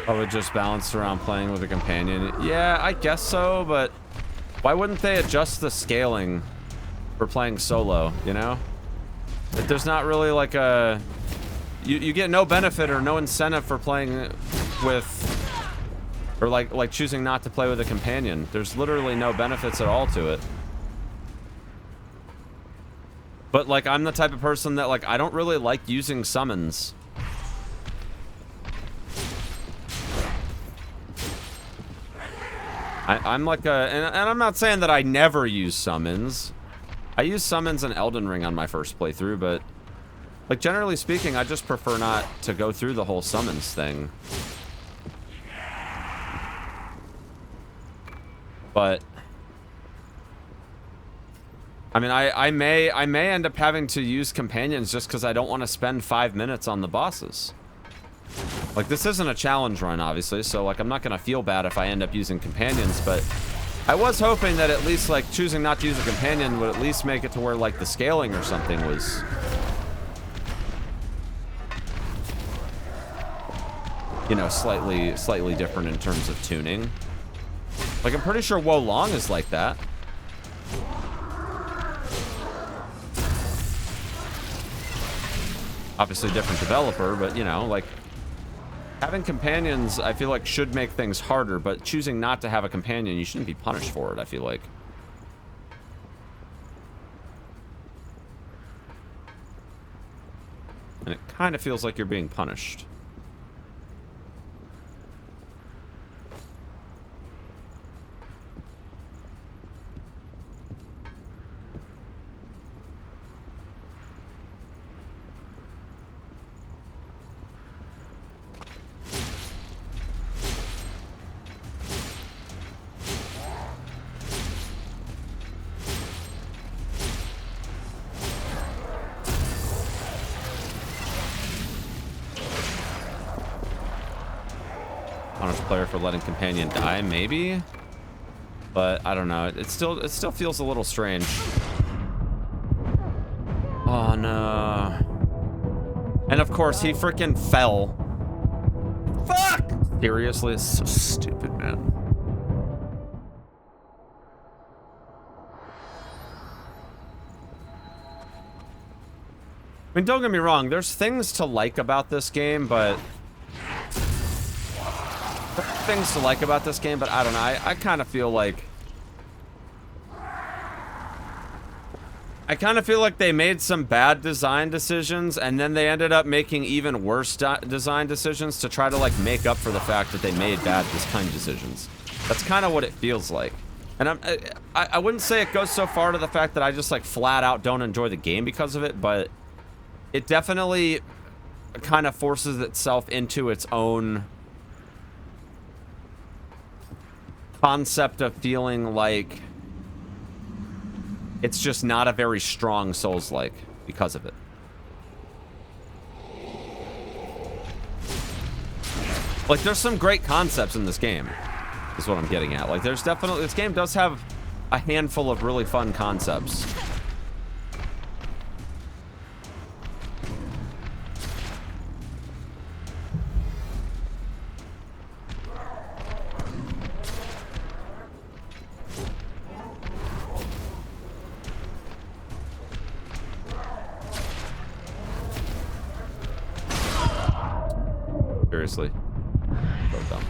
Probably just balanced around playing with a companion. Yeah, I guess so, but why wouldn't they adjust the scaling for playing solo, you know? If there's not really like a... You get no benefit or no incentive for playing with Or like choosing not to play with a companion. There's literally no benefits at all to it. But like, I'm the type of person that like, I don't really like using summons. I'm like and I'm not saying that I never use summons. I use summons in Elden Ring on my first playthrough, but like generally speaking, I just prefer not to go through the whole summons thing. But I mean, I may end up having to use companions just because I don't want to spend 5 minutes on the bosses. Like, this isn't a challenge run, obviously, so like I'm not gonna feel bad if I end up using companions, but I was hoping that at least like choosing not to use a companion would at least make it to where like the scaling or something was, you know, slightly different in terms of tuning. Like, I'm pretty sure Wo Long is like that. Obviously different developer, but you know, like having companions I feel like should make things harder, but choosing not to have a companion, you shouldn't be punished for it, I feel like. And it kind of feels like you're being punished. Player for letting companion die, maybe, but I don't know. It still feels a little strange. Oh no! And of course he freaking fell. Fuck! Seriously, it's so stupid, man. I mean, don't get me wrong. There's things to like about this game, but things to like about this game, but I don't know. I kind of feel like they made some bad design decisions, and then they ended up making even worse design decisions to try to like make up for the fact that they made bad design decisions. That's kind of what it feels like. And I wouldn't say it goes so far to the fact that I just like flat out don't enjoy the game because of it, but it definitely kind of forces itself into its own concept of feeling like it's just not a very strong Souls-like because of it. Like, there's some great concepts in this game, is what I'm getting at. Like, there's definitely, this game does have a handful of really fun concepts. Seriously. So dumb.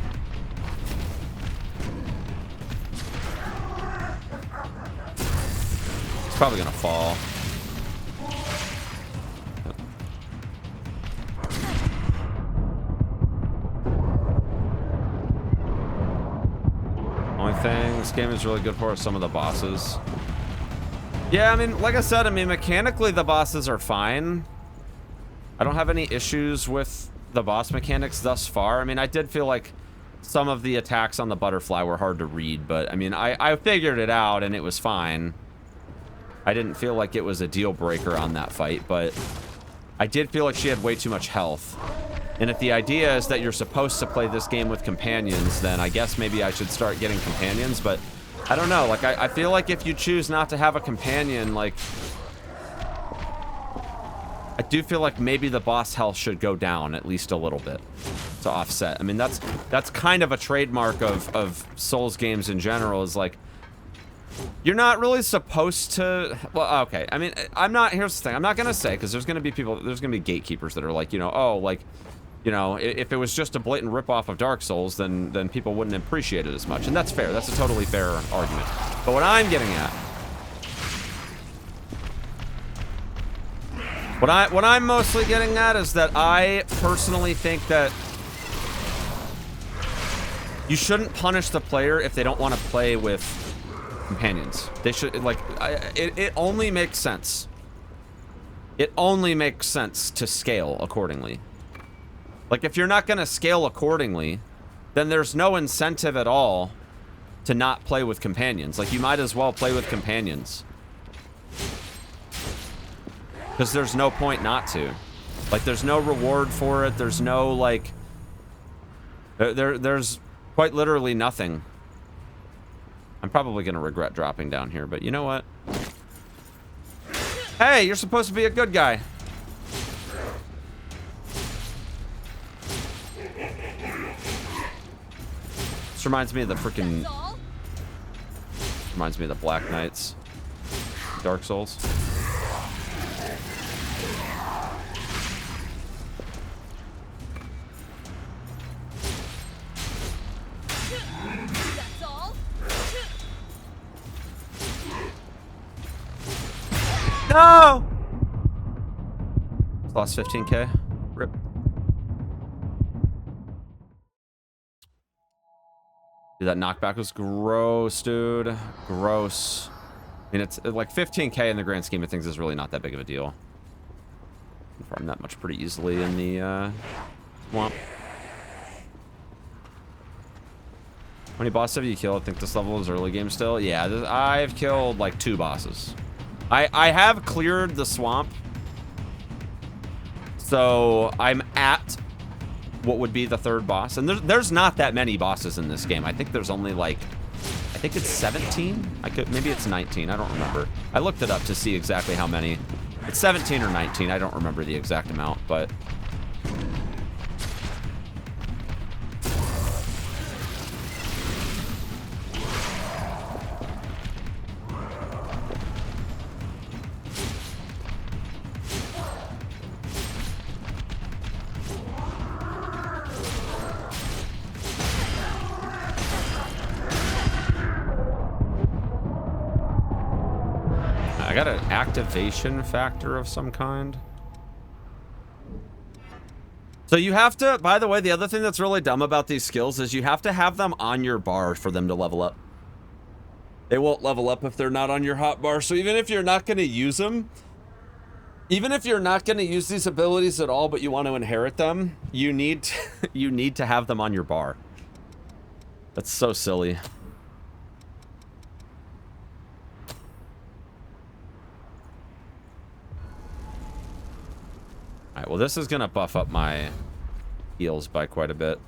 It's probably gonna fall. Only thing this game is really good for are some of the bosses. Yeah, I mean, like I said, I mean, mechanically the bosses are fine. I don't have any issues with the boss mechanics thus far. I mean, I did feel like some of the attacks on the butterfly were hard to read, but I mean, I figured it out and it was fine. I didn't feel like it was a deal breaker on that fight, but I did feel like she had way too much health. And if the idea is that you're supposed to play this game with companions, then I guess maybe I should start getting companions, but I don't know. Like, I feel like if you choose not to have a companion, like, I do feel like maybe the boss health should go down at least a little bit to offset. I mean, that's kind of a trademark of Souls games in general, is like, you're not really supposed to, well, okay. I mean, here's the thing. I'm not going to say, because there's going to be people, there's going to be gatekeepers that are like, you know, oh, like, You know, if it was just a blatant ripoff of Dark Souls, then people wouldn't appreciate it as much. And that's fair. That's a totally fair argument. But what I'm getting at, what I'm mostly getting at is that I personally think that you shouldn't punish the player if they don't want to play with companions. They should, like, it only makes sense. It only makes sense to scale accordingly. Like, if you're not going to scale accordingly, then there's no incentive at all to not play with companions. Like, you might as well play with companions. Because there's no point not to. Like, there's no reward for it. There's no, like... There's quite literally nothing. I'm probably going to regret dropping down here, but you know what? Hey, you're supposed to be a good guy. This reminds me of the freaking... Reminds me of the Black Knights. Dark Souls. No! Lost 15k. Rip. Dude, that knockback was gross, dude. Gross. I mean, it's like 15k in the grand scheme of things is really not that big of a deal. You can farm that much pretty easily in the swamp. How many bosses have you killed? I think this level is early game still. Yeah, I've killed like 2 bosses. I have cleared the swamp. So I'm at what would be the 3rd boss. And there's not that many bosses in this game. I think there's only like, I think it's 17. Maybe it's 19. I don't remember. I looked it up to see exactly how many. It's 17 or 19. I don't remember the exact amount, but... I got an activation factor of some kind. So you have to, by the way, the other thing that's really dumb about these skills is you have to have them on your bar for them to level up. They won't level up if they're not on your hotbar. So even if you're not going to use them, even if you're not going to use these abilities at all, but you want to inherit them, you need to have them on your bar. That's so silly. Alright, well this is gonna buff up my heals by quite a bit.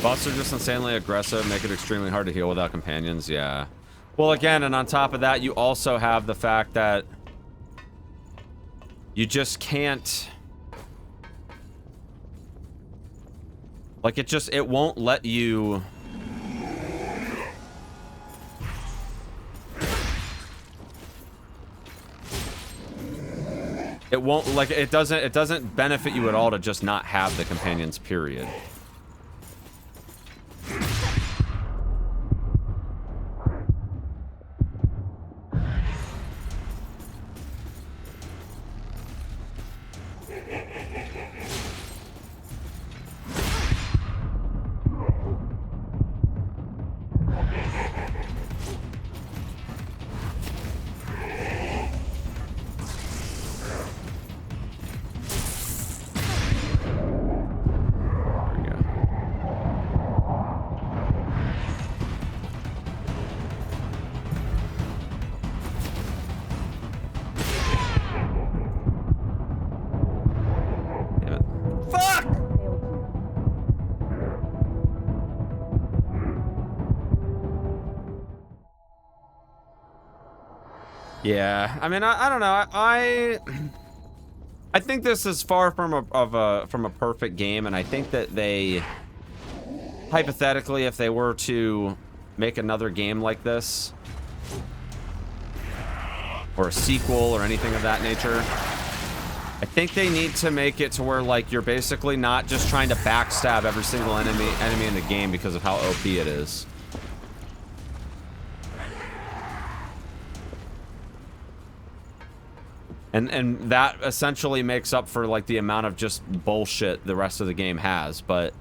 Bosses are just insanely aggressive, make it extremely hard to heal without companions, yeah. Well, again, and on top of that, you also have the fact that you just can't... Like, it won't let you... It won't, like, it doesn't benefit you at all to just not have the companions, period. Yeah, I mean, I don't know. I think this is far from a perfect game, and I think that they, hypothetically, if they were to make another game like this, or a sequel or anything of that nature, I think they need to make it to where, like, you're basically not just trying to backstab every single enemy in the game because of how OP it is. And that essentially makes up for, like, the amount of just bullshit the rest of the game has, but...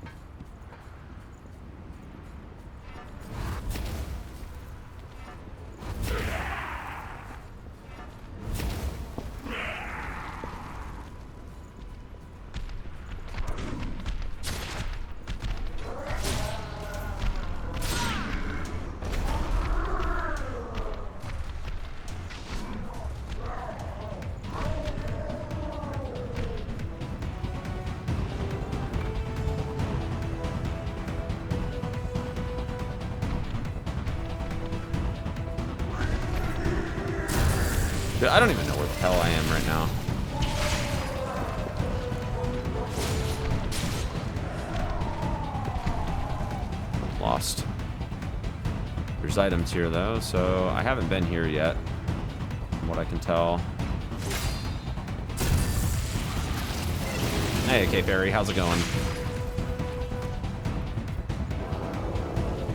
Dude, I don't even know where the hell I am right now. Lost. There's items here, though, so I haven't been here yet, from what I can tell. Hey, K Fairy, how's it going?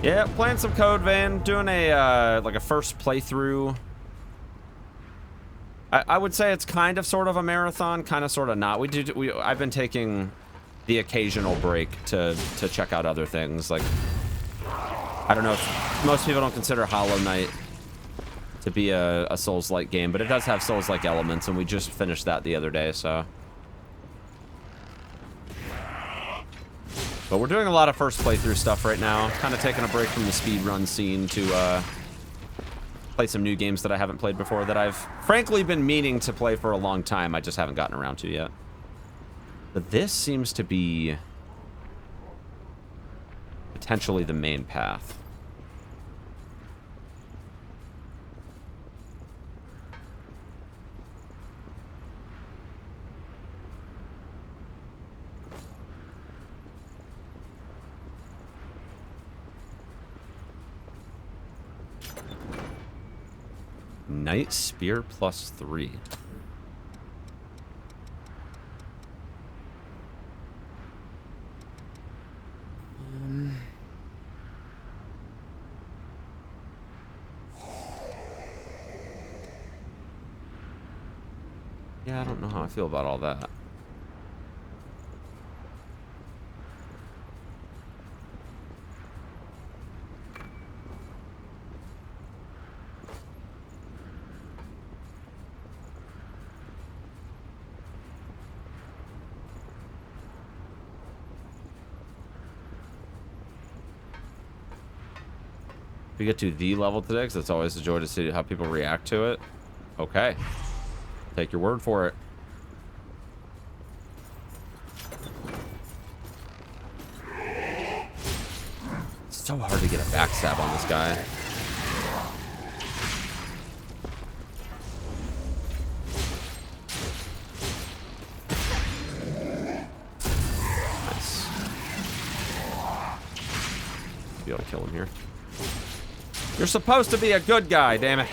Yeah, playing some Code Vein, doing a like a first playthrough. I would say it's kind of sort of a marathon, kind of sort of not. I've been taking the occasional break to check out other things. Like, I don't know if most people don't consider Hollow Knight to be a Souls-like game, but it does have Souls-like elements, and we just finished that the other day, so. But we're doing a lot of first playthrough stuff right now. Kind of taking a break from the speedrun scene to play some new games that I haven't played before that I've frankly been meaning to play for a long time. I just haven't gotten around to yet. But this seems to be potentially the main path. Knight Spear +3. Yeah, I don't know how I feel about all that. We get to the level today, because it's always a joy to see how people react to it. Okay. Take your word for it. It's so hard to get a backstab on this guy. Nice. Be able to kill him here. You're supposed to be a good guy, damn it.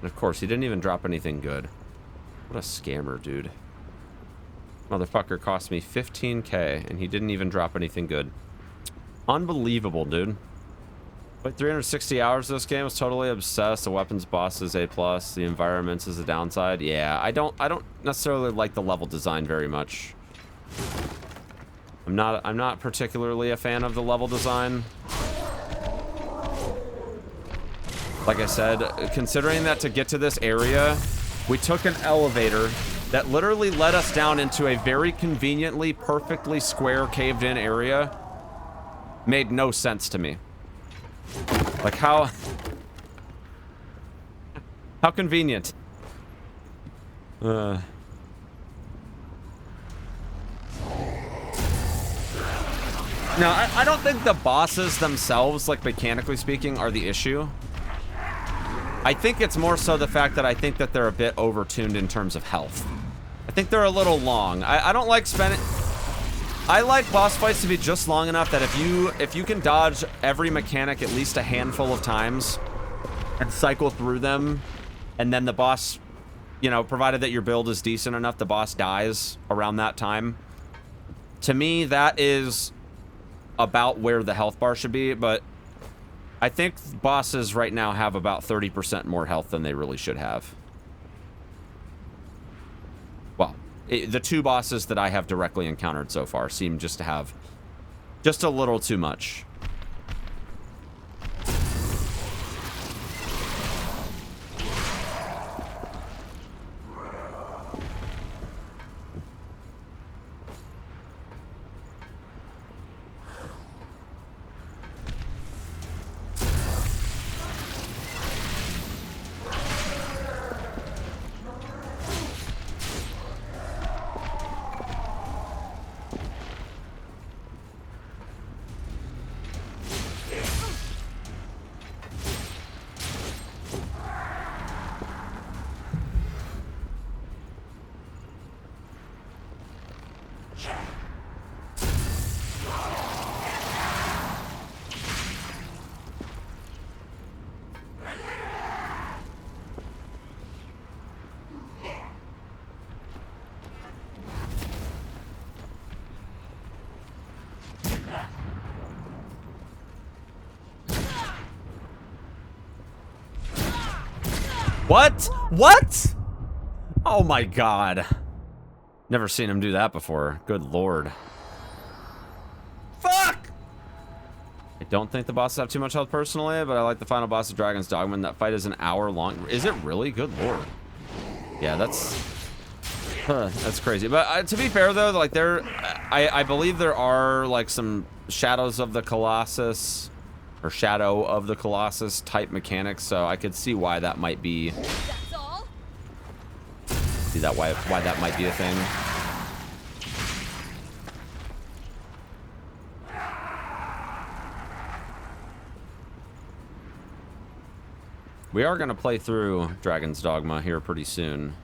And of course, he didn't even drop anything good. What a scammer, dude. Motherfucker cost me 15K, and he didn't even drop anything good. Unbelievable, dude. Played 360 hours of this game. Was totally obsessed. The weapons boss is A+. The environments is a downside. Yeah, I don't necessarily like the level design very much. I'm not particularly a fan of the level design. Like I said, considering that to get to this area, we took an elevator that literally led us down into a very conveniently, perfectly square, caved-in area. Made no sense to me. Like, how convenient. No, I don't think the bosses themselves, like mechanically speaking, are the issue. I think it's more so the fact that I think that they're a bit overtuned in terms of health. I think they're a little long. I don't like spending... I like boss fights to be just long enough that if you can dodge every mechanic at least a handful of times and cycle through them, and then the boss, you know, provided that your build is decent enough, the boss dies around that time. To me, that is about where the health bar should be, but I think bosses right now have about 30% more health than they really should have. Well, the two bosses that I have directly encountered so far seem just to have just a little too much. What? What? Oh my god. Never seen him do that before. Good lord. Fuck! I don't think the bosses have too much health personally, but I like the final boss of Dragon's Dogma. That fight is an hour long. Is it really? Good lord. Yeah, that's crazy. But to be fair though, like I believe there are like some Shadows of the Colossus or Shadow of the Colossus type mechanics, so I could see why that might be. That's all? See that why that might be a thing. We are gonna play through Dragon's Dogma here pretty soon.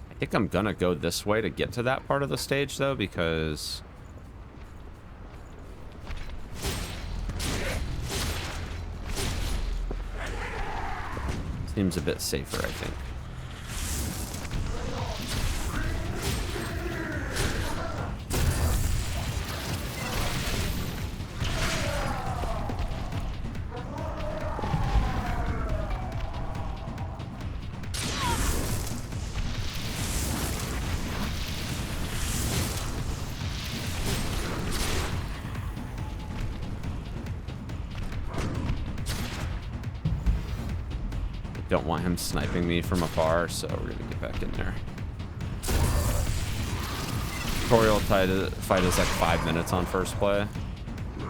I think I'm gonna go this way to get to that part of the stage though, because seems a bit safer, I think. Don't want him sniping me from afar, so we're gonna get back in there. Tutorial fight is like 5 minutes on first play. You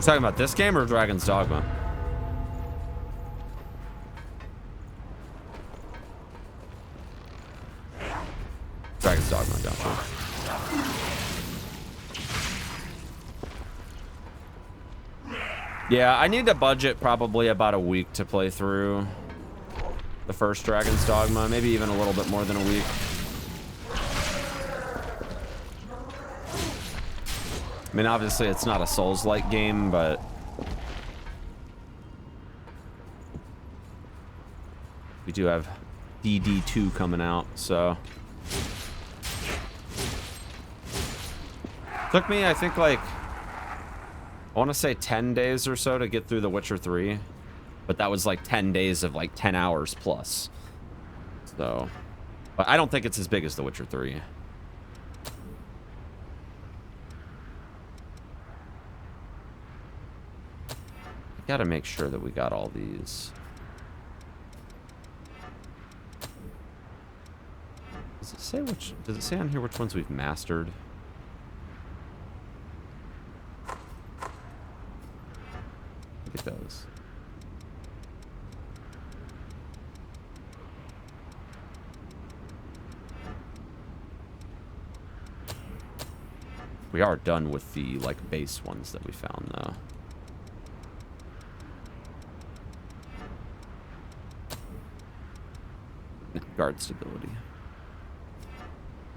talking about this game or Dragon's Dogma? Dragon's Dogma, gotcha. Yeah, I need to budget probably about a week to play through the first Dragon's Dogma, maybe even a little bit more than a week. I mean, obviously it's not a Souls-like game, but we do have DD2 coming out, so. Took me, I think, like, I want to say 10 days or so to get through The Witcher 3, but that was like 10 days of like 10 hours plus. So, but I don't think it's as big as The Witcher 3. I gotta make sure that we got all these. Does it say on here which ones we've mastered? It does. We are done with the, like, base ones that we found, though. Guard stability.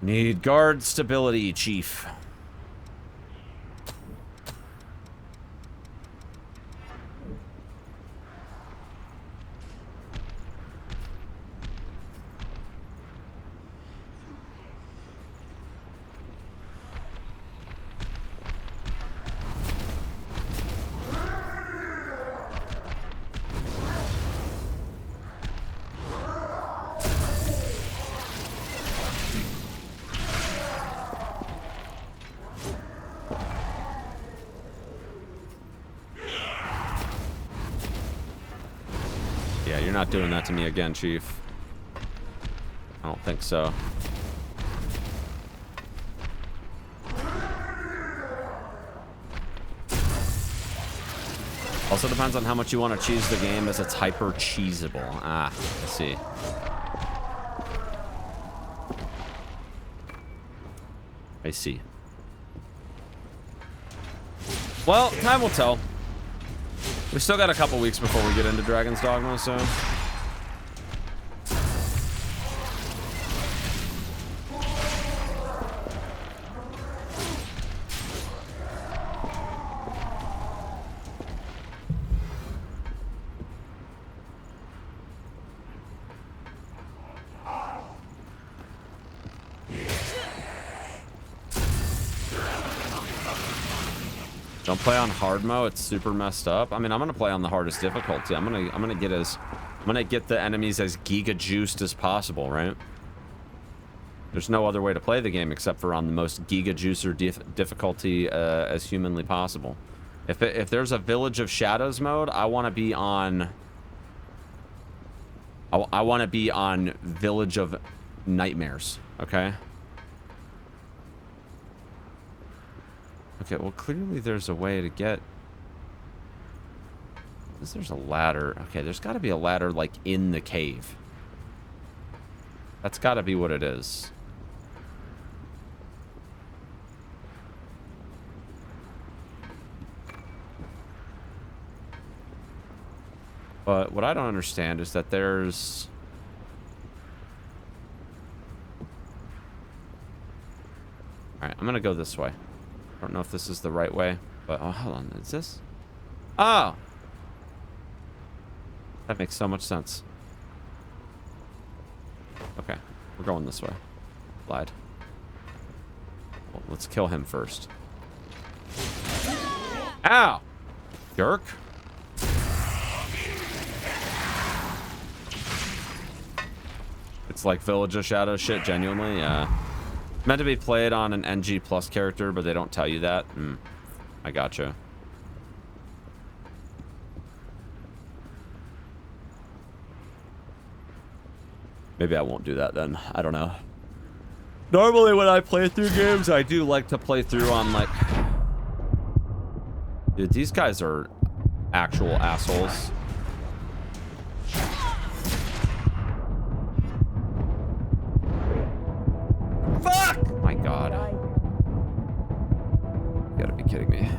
Need guard stability, Chief. Yeah, you're not doing that to me again, Chief. I don't think so. Also depends on how much you want to cheese the game, as it's hyper cheesable. Ah, I see. I see. Well, time will tell. We still got a couple weeks before we get into Dragon's Dogma, so... Don't play on hard mode, it's super messed up. I mean, I'm gonna play on the hardest difficulty. I'm gonna get the enemies as giga juiced as possible, right? There's no other way to play the game except for on the most giga juicer difficulty as humanly possible. If there's a Village of Shadows mode, I want to be on Village of Nightmares, okay? Okay, well, clearly there's a way to get... There's a ladder. Okay, there's got to be a ladder, like, in the cave. That's got to be what it is. But what I don't understand is that there's... Alright, I'm gonna go this way. I don't know if this is the right way, but oh, hold on, is this? Oh! That makes so much sense. Okay, we're going this way. Lied. Well, let's kill him first. Ow! Jerk. It's like Village of Shadow shit, genuinely, yeah. Meant to be played on an NG plus character, but they don't tell you that. I gotcha. Maybe I won't do that then. I don't know. Normally when I play through games, I do like to play through on, like... Dude, these guys are actual assholes. Fuck! My God. You gotta be kidding me.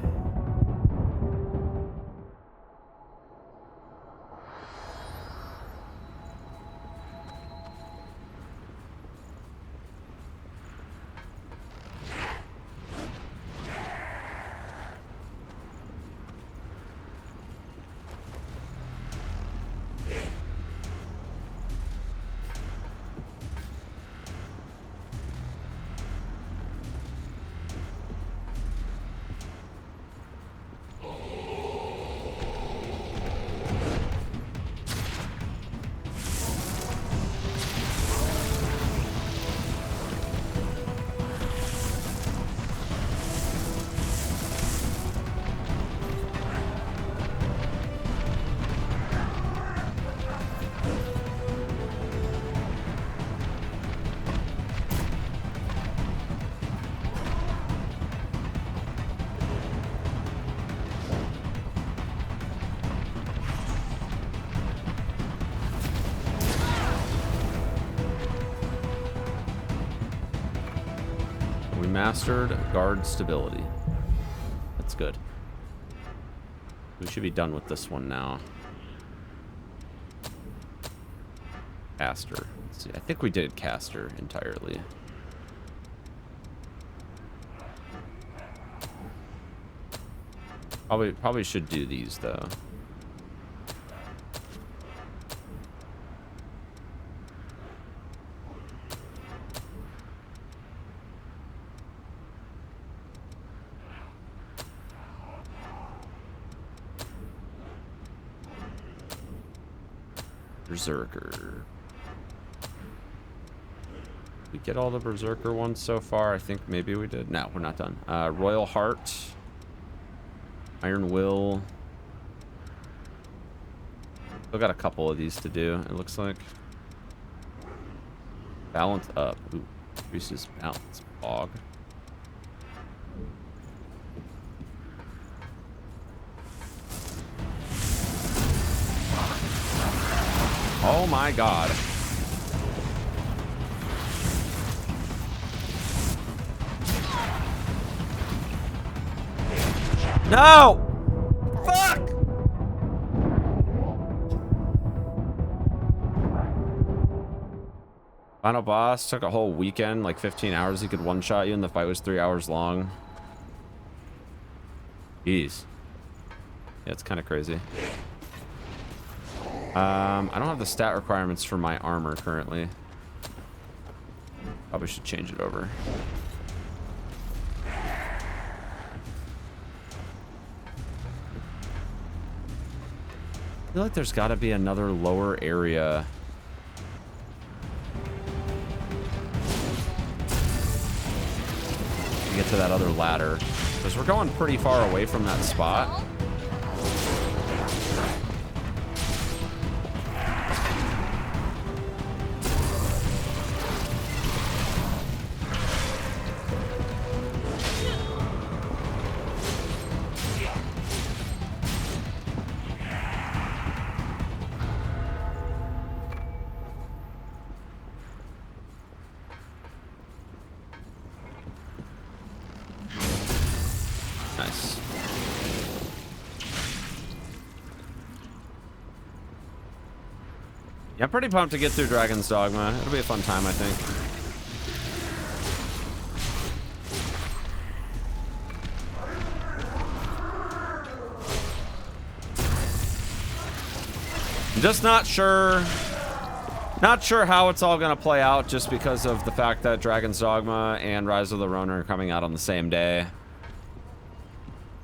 mastered guard stability. That's good. We should be done with this one now. Caster. Let's see. I think we did caster entirely. Probably should do these though. Berserker. We get all the Berserker ones so far? I think maybe we did. No, we're not done. Royal Heart. Iron Will. Still got a couple of these to do, it looks like. Balance up. Ooh, increases balance. Bog. Oh my god. No! Fuck! Final boss took a whole weekend, like 15 hours. He could one-shot you and the fight was 3 hours long. Jeez. Yeah, it's kind of crazy. I don't have the stat requirements for my armor currently. Probably should change it over. I feel like there's got to be another lower area. To get to that other ladder. Because we're going pretty far away from that spot. Nice. Yeah, I'm pretty pumped to get through Dragon's Dogma. It'll be a fun time, I think. I'm just not sure how it's all gonna play out, just because of the fact that Dragon's Dogma and Rise of the Ronin are coming out on the same day.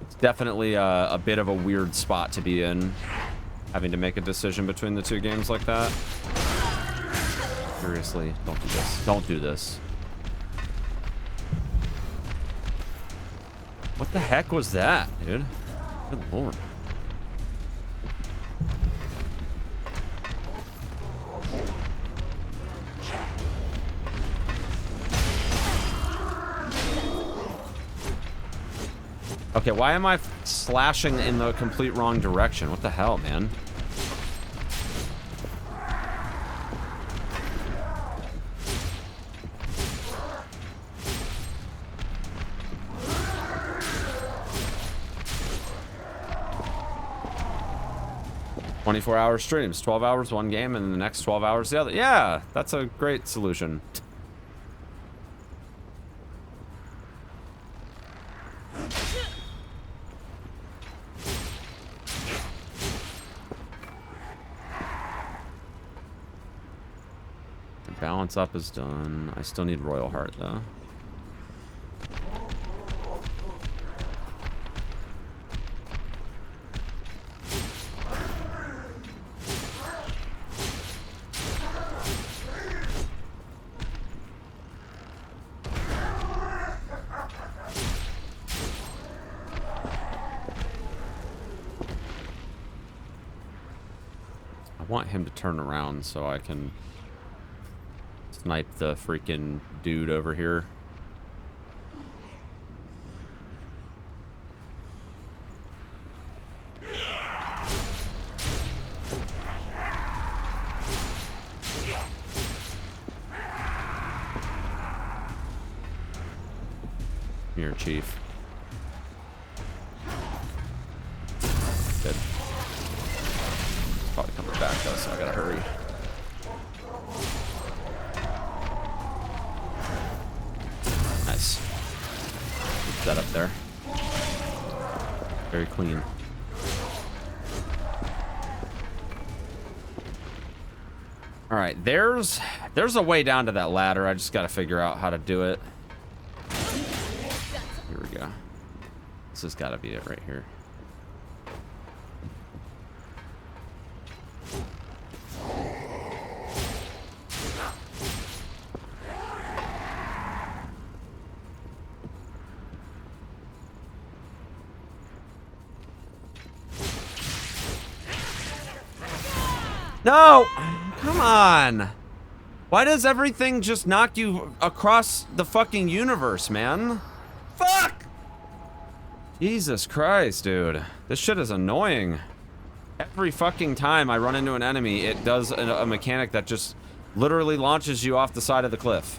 It's definitely a bit of a weird spot to be in, having to make a decision between the two games like that. Seriously, don't do this. Don't do this. What the heck was that, dude? Good lord. Okay, why am I slashing in the complete wrong direction? What the hell, man? "24-hour streams, 12 hours one game, and the next 12 hours the other." Yeah, that's a great solution. Balance up is done. I still need Royal Heart, though. I want him to turn around so I can snipe the freaking dude over here. here, Chief. Good. Probably coming back though, so I gotta hurry. Nice. Keep that up there. Very clean. All right, there's a way down to that ladder. I just got to figure out how to do it. Here we go. This has got to be it right here. No! Come on! Why does everything just knock you across the fucking universe, man? Fuck! Jesus Christ, dude. This shit is annoying. Every fucking time I run into an enemy, it does a mechanic that just literally launches you off the side of the cliff.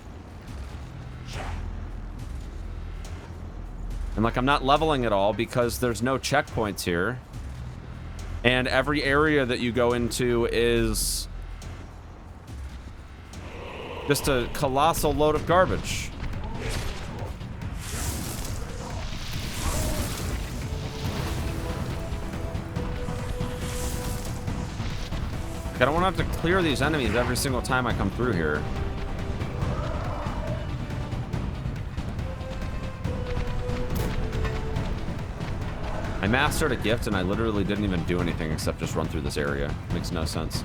And like, I'm not leveling at all because there's no checkpoints here. And every area that you go into is just a colossal load of garbage. Like, I don't want to have to clear these enemies every single time I come through here. I mastered a gift and I literally didn't even do anything except just run through this area. Makes no sense.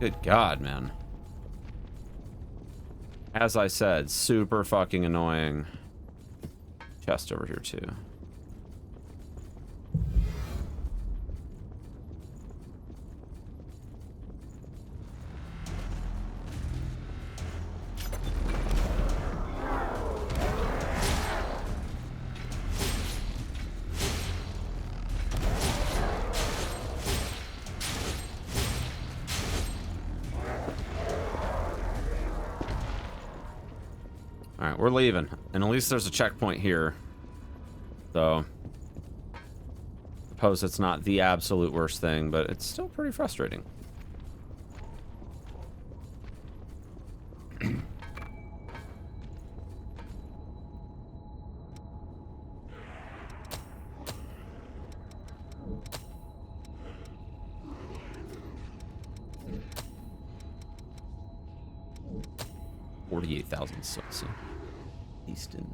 Good God, man. As I said, super fucking annoying. Chest over here, too. Alright, we're leaving. And at least there's a checkpoint here. So, I suppose it's not the absolute worst thing, but it's still pretty frustrating. $48,000 so Easton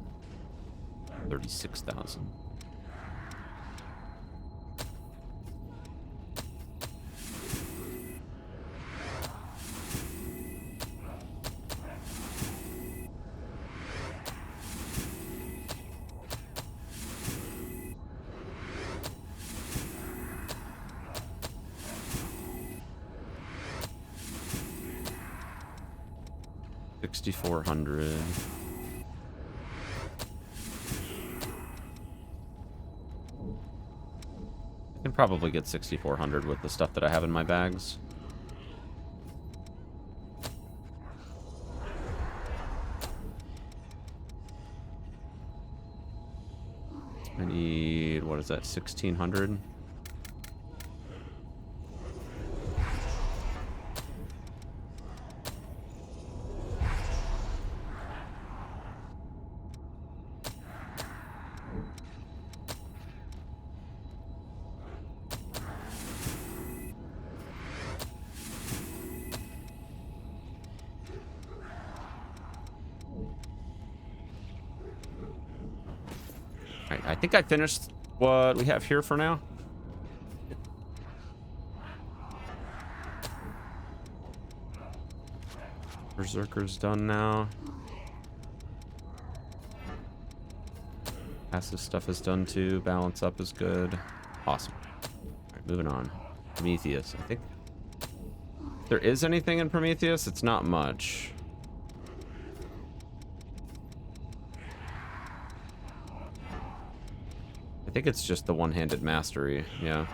36,000. $6,400. I can probably get 6,400 with the stuff that I have in my bags. I need, what is that, 1,600? I think I finished what we have here for now. Berserker's done now. Passive stuff is done too. Balance up is good. Awesome. Alright, moving on. Prometheus. I think if there is anything in Prometheus, it's not much. I think it's just the one-handed mastery, yeah.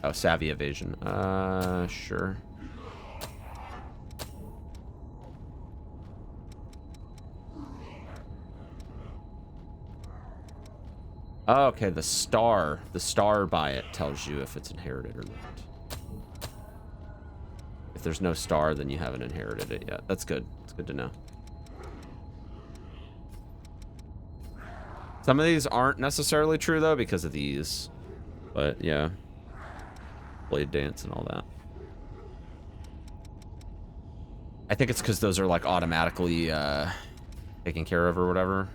Oh, savvy evasion. Sure. Oh, okay, the star by it tells you if it's inherited or not. If there's no star, then you haven't inherited it yet. That's good. It's good to know. Some of these aren't necessarily true, though, because of these. But, yeah. Blade dance and all that. I think it's because those are, like, automatically taken care of or whatever.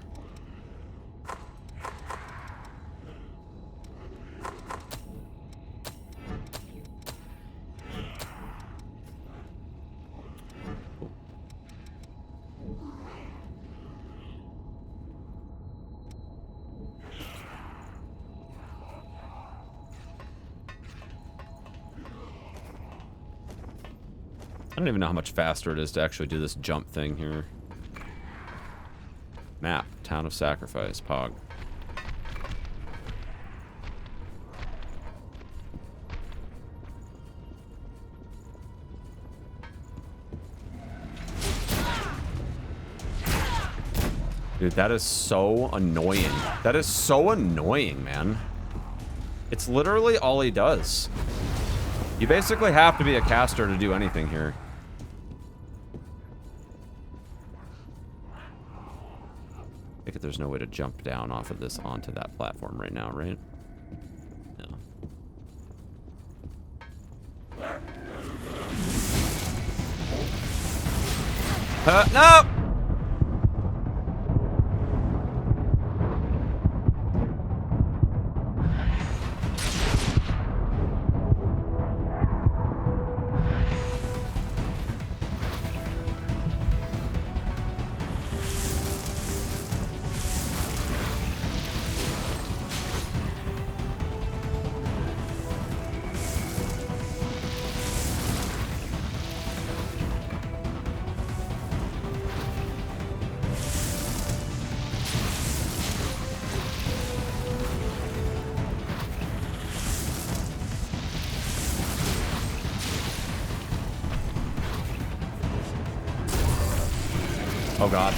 I don't even know how much faster it is to actually do this jump thing here. Map, Town of Sacrifice, Pog. Dude, that is so annoying. That is so annoying, man. It's literally all he does. You basically have to be a caster to do anything here. I think there's no way to jump down off of this onto that platform right now, right? No. No! Oh god.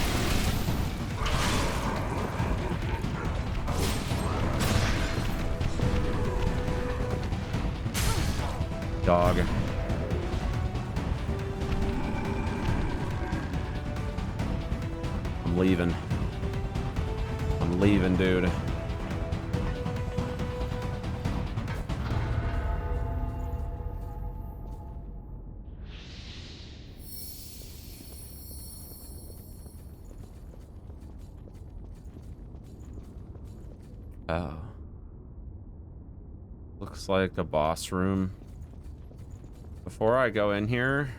Dog. I'm leaving. I'm leaving, dude. Oh. Looks like a boss room. Before I go in here,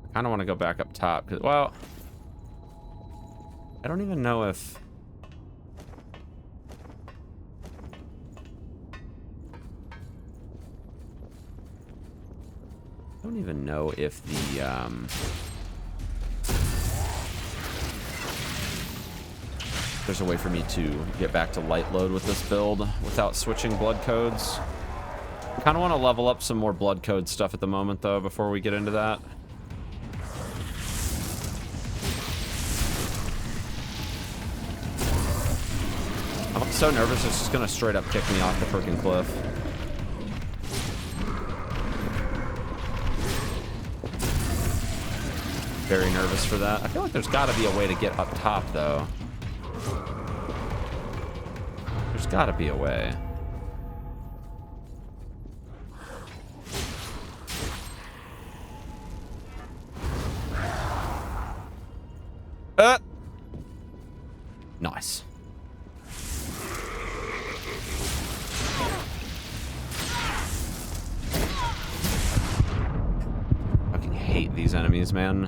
I kind of want to go back up top. Cause, well, I don't even know if... I don't even know if the... There's a way for me to get back to light load with this build without switching blood codes. I kind of want to level up some more blood code stuff at the moment, though, before we get into that. I'm so nervous it's just going to straight up kick me off the freaking cliff. Very nervous for that. I feel like there's got to be a way to get up top, though. There's got to be a way. Nice. hate these enemies, man.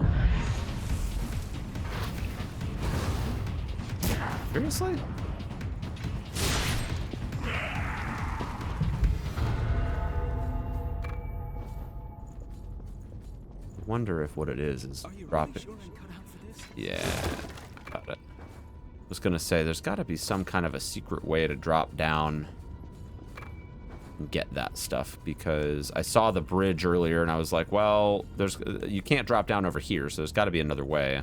Seriously? I wonder if what it is dropping. Yeah, got it. I was gonna say, there's gotta be some kind of a secret way to drop down and get that stuff, because I saw the bridge earlier and I was like, well, you can't drop down over here, so there's gotta be another way.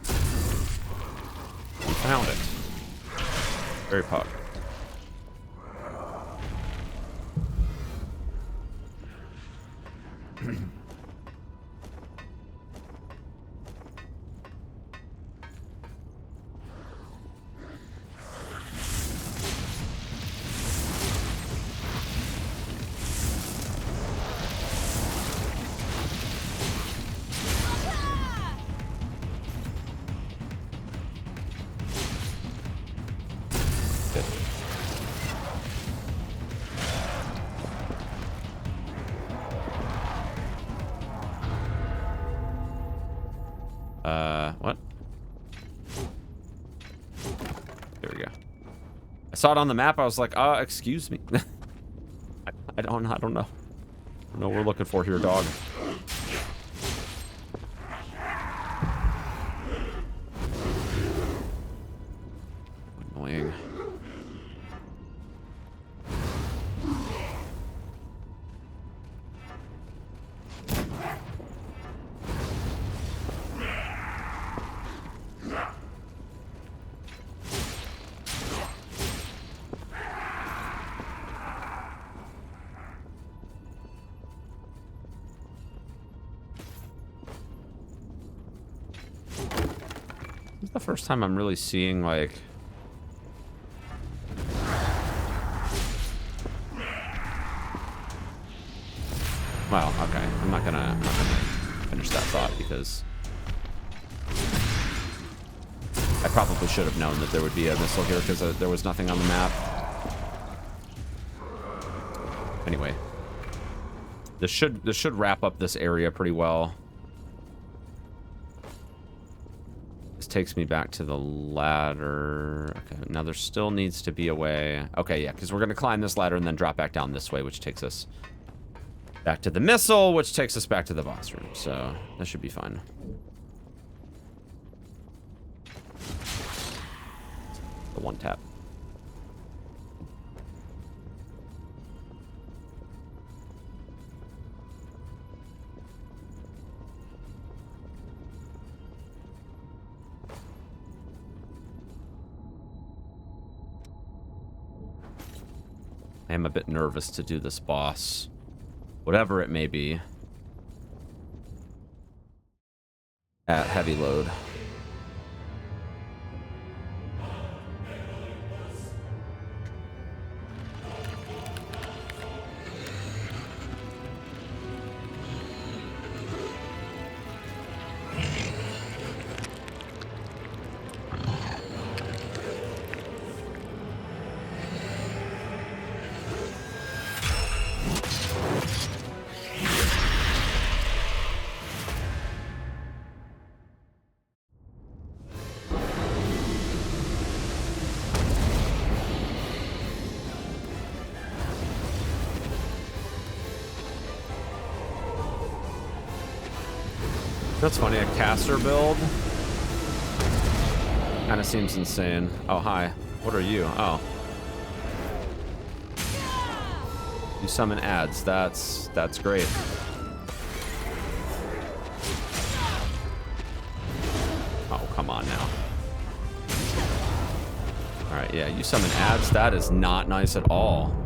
We found it. Very pog. What? There we go. I saw it on the map. I was like, excuse me. I don't know. I don't know what we're looking for here, dog. Annoying. This is the first time I'm really seeing, like... Well, okay. I'm not gonna finish that thought, because... I probably should have known that there would be a missile here, because there was nothing on the map. Anyway. This should wrap up this area pretty well. Takes me back to the ladder. Okay, now there still needs to be a way. Okay, yeah, because we're going to climb this ladder and then drop back down this way, which takes us back to the missile, which takes us back to the boss room. So that should be fine. The one tap. I am a bit nervous to do this boss, whatever it may be, at heavy load. That's funny, a caster build kind of seems insane. Oh, hi. What are you? Oh. You summon ads. That's great. Oh, come on now. Alright, yeah, you summon ads. That is not nice at all.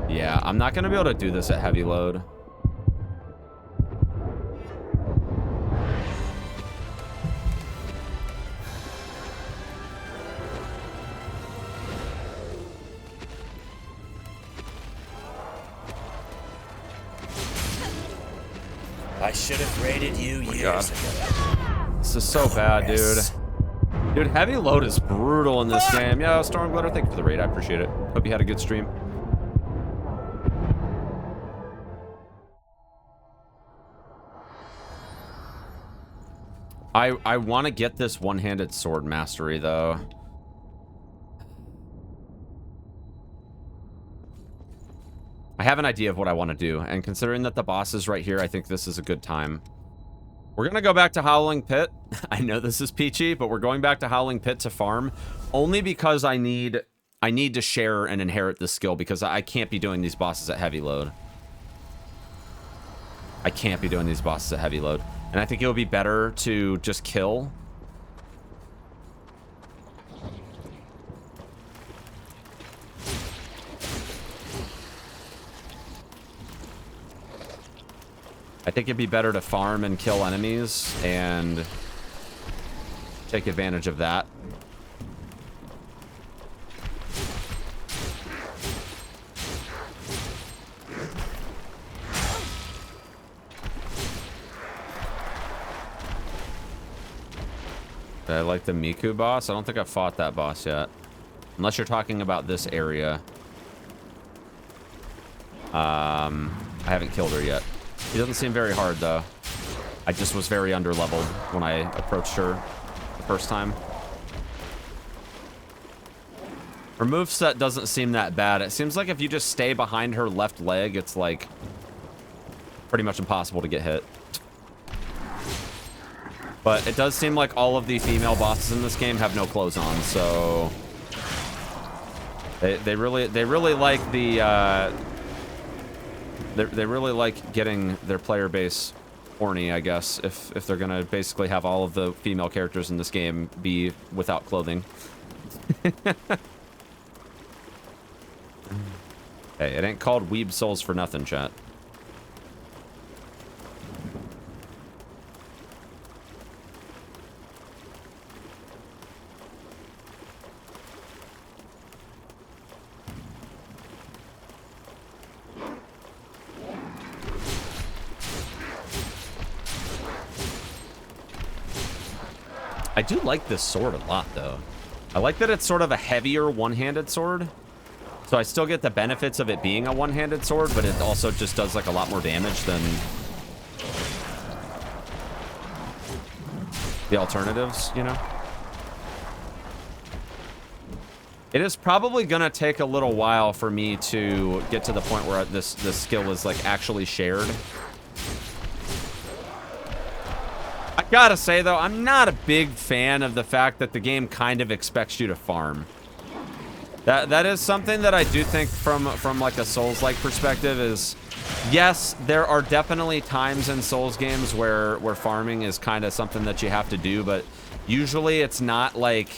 Yeah, I'm not going to be able to do this at heavy load. I should have raided you years ago. This is so bad, dude. Dude, heavy load is brutal in this game. Yeah, Stormglitter, thank you for the raid. I appreciate it. Hope you had a good stream. I want to get this one-handed sword mastery, though. I have an idea of what I want to do, and considering that the boss is right here, I think this is a good time. We're going to go back to Howling Pit. I know this is peachy, but we're going back to Howling Pit to farm, only because I need to share and inherit this skill, because I can't be doing these bosses at heavy load. I can't be doing these bosses at heavy load. And I think it would be better to just kill. I think it'd be better to farm and kill enemies and take advantage of that. I like the Miku boss. I don't think I've fought that boss yet. Unless you're talking about this area. I haven't killed her yet. She doesn't seem very hard, though. I just was very underleveled when I approached her the first time. Her moveset doesn't seem that bad. It seems like if you just stay behind her left leg, it's like pretty much impossible to get hit. But it does seem like all of the female bosses in this game have no clothes on, so they really like the they really like getting their player base horny, I guess, if they're gonna basically have all of the female characters in this game be without clothing. Hey, it ain't called Weeb Souls for nothing, chat. I do like this sword a lot, though. I like that it's sort of a heavier one-handed sword. So I still get the benefits of it being a one-handed sword, but it also just does, like, a lot more damage than the alternatives, you know? It is probably gonna take a little while for me to get to the point where this skill is, like, actually shared. I gotta say, though, I'm not a big fan of the fact that the game kind of expects you to farm. That is something that I do think from like a Souls-like perspective is, yes, there are definitely times in Souls games where farming is kind of something that you have to do, but usually it's not like...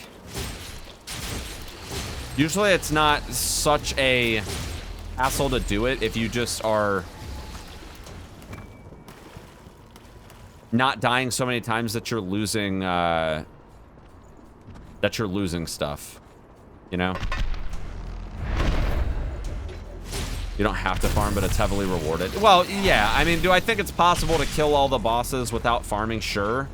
Usually it's not such a hassle to do it if you just are... not dying so many times that you're losing stuff, you know? You don't have to farm, but it's heavily rewarded. Well, yeah, I mean, do I think it's possible to kill all the bosses without farming? Sure.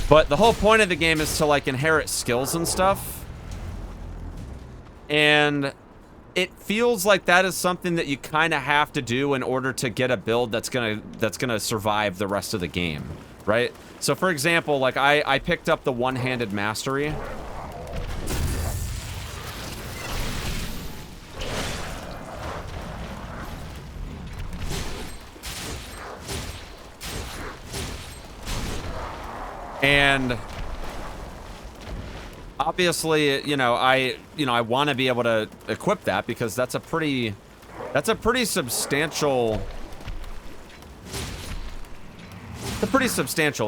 But the whole point of the game is to, like, inherit skills and stuff. And it feels like that is something that you kind of have to do in order to get a build that's gonna survive the rest of the game, right? So, for example, like, I picked up the one-handed mastery. And obviously, I want to be able to equip that because that's a pretty substantial,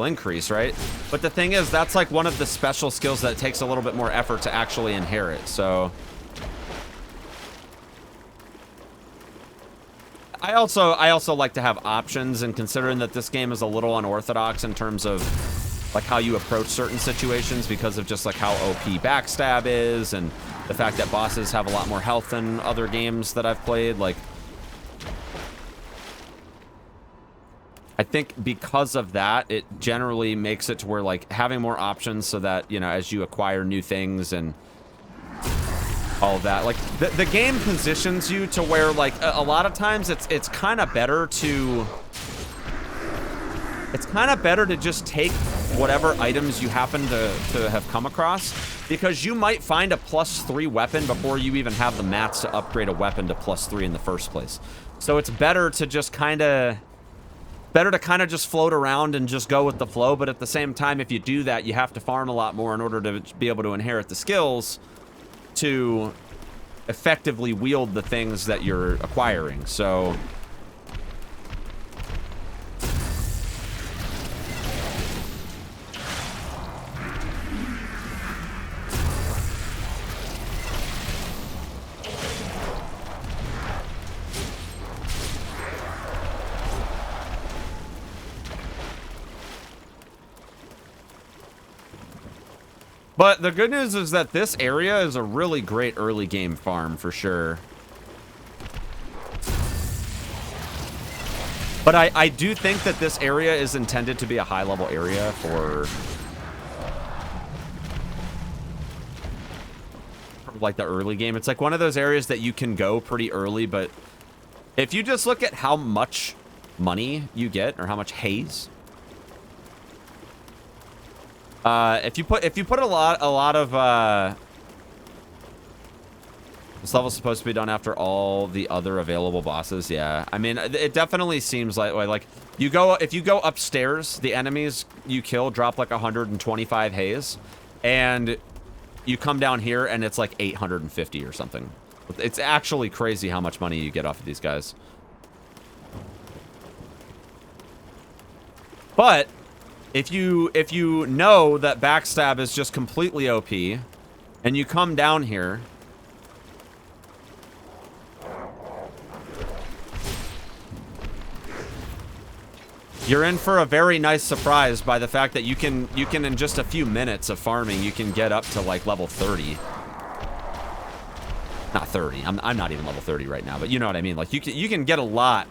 increase, right? But the thing is, that's like one of the special skills that takes a little bit more effort to actually inherit. So I also like to have options, and considering that this game is a little unorthodox in terms of like how you approach certain situations because of just like how OP backstab is and the fact that bosses have a lot more health than other games that I've played. Like, I think because of that, it generally makes it to where, like, having more options so that, you know, as you acquire new things and all of that, like, the game positions you to where, like, a lot of times it's kind of better to... It's kind of better to just take whatever items you happen to have come across, because you might find a +3 weapon before you even have the mats to upgrade a weapon to +3 in the first place. So it's better to just kind of... Better to kind of just float around and just go with the flow, but at the same time, if you do that, you have to farm a lot more in order to be able to inherit the skills to effectively wield the things that you're acquiring. So... But the good news is that this area is a really great early game farm for sure. But I do think that this area is intended to be a high level area for like the early game. It's like one of those areas that you can go pretty early, but if you just look at how much money you get or how much haze, if you put a lot of this level's supposed to be done after all the other available bosses. Yeah, I mean, it definitely seems like if you go upstairs, the enemies you kill drop like 125 haze, and you come down here and it's like 850 or something. It's actually crazy how much money you get off of these guys. But if you know that backstab is just completely OP, and you come down here, you're in for a very nice surprise by the fact that you can in just a few minutes of farming, you can get up to like level 30. Not 30. I'm not even level 30 right now, but you know what I mean. Like you can get a lot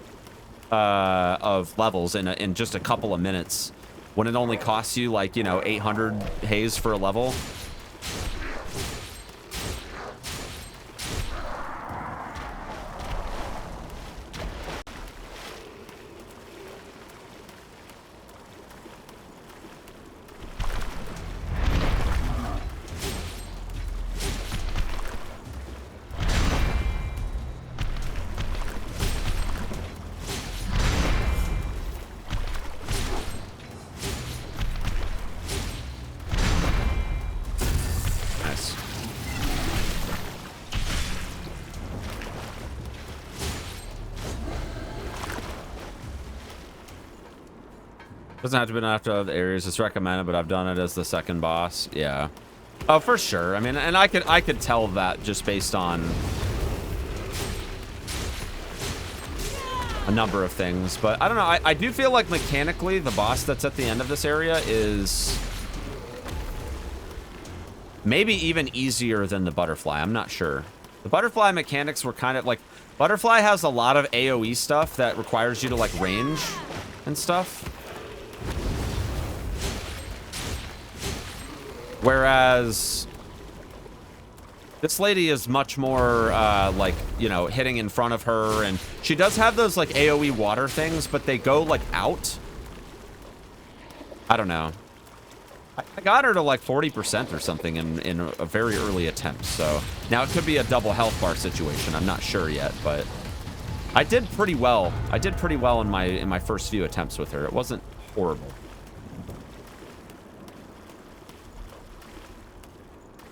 of levels in just a couple of minutes when it only costs you like, you know, 800 haze for a level. Doesn't have to be done after other areas. It's recommended, but I've done it as the second boss. Yeah. Oh, for sure. I mean, and I could tell that just based on a number of things. But I don't know. I do feel like mechanically the boss that's at the end of this area is maybe even easier than the butterfly. I'm not sure. The butterfly mechanics were kind of like... Butterfly has a lot of AoE stuff that requires you to like range and stuff. Whereas this lady is much more like, you know, hitting in front of her, and she does have those like AoE water things, but they go like out. I don't know. I got her to like 40% or something in a very early attempt, so now it could be a double health bar situation. I'm not sure yet, but I did pretty well. I did pretty well in my first few attempts with her. It wasn't horrible.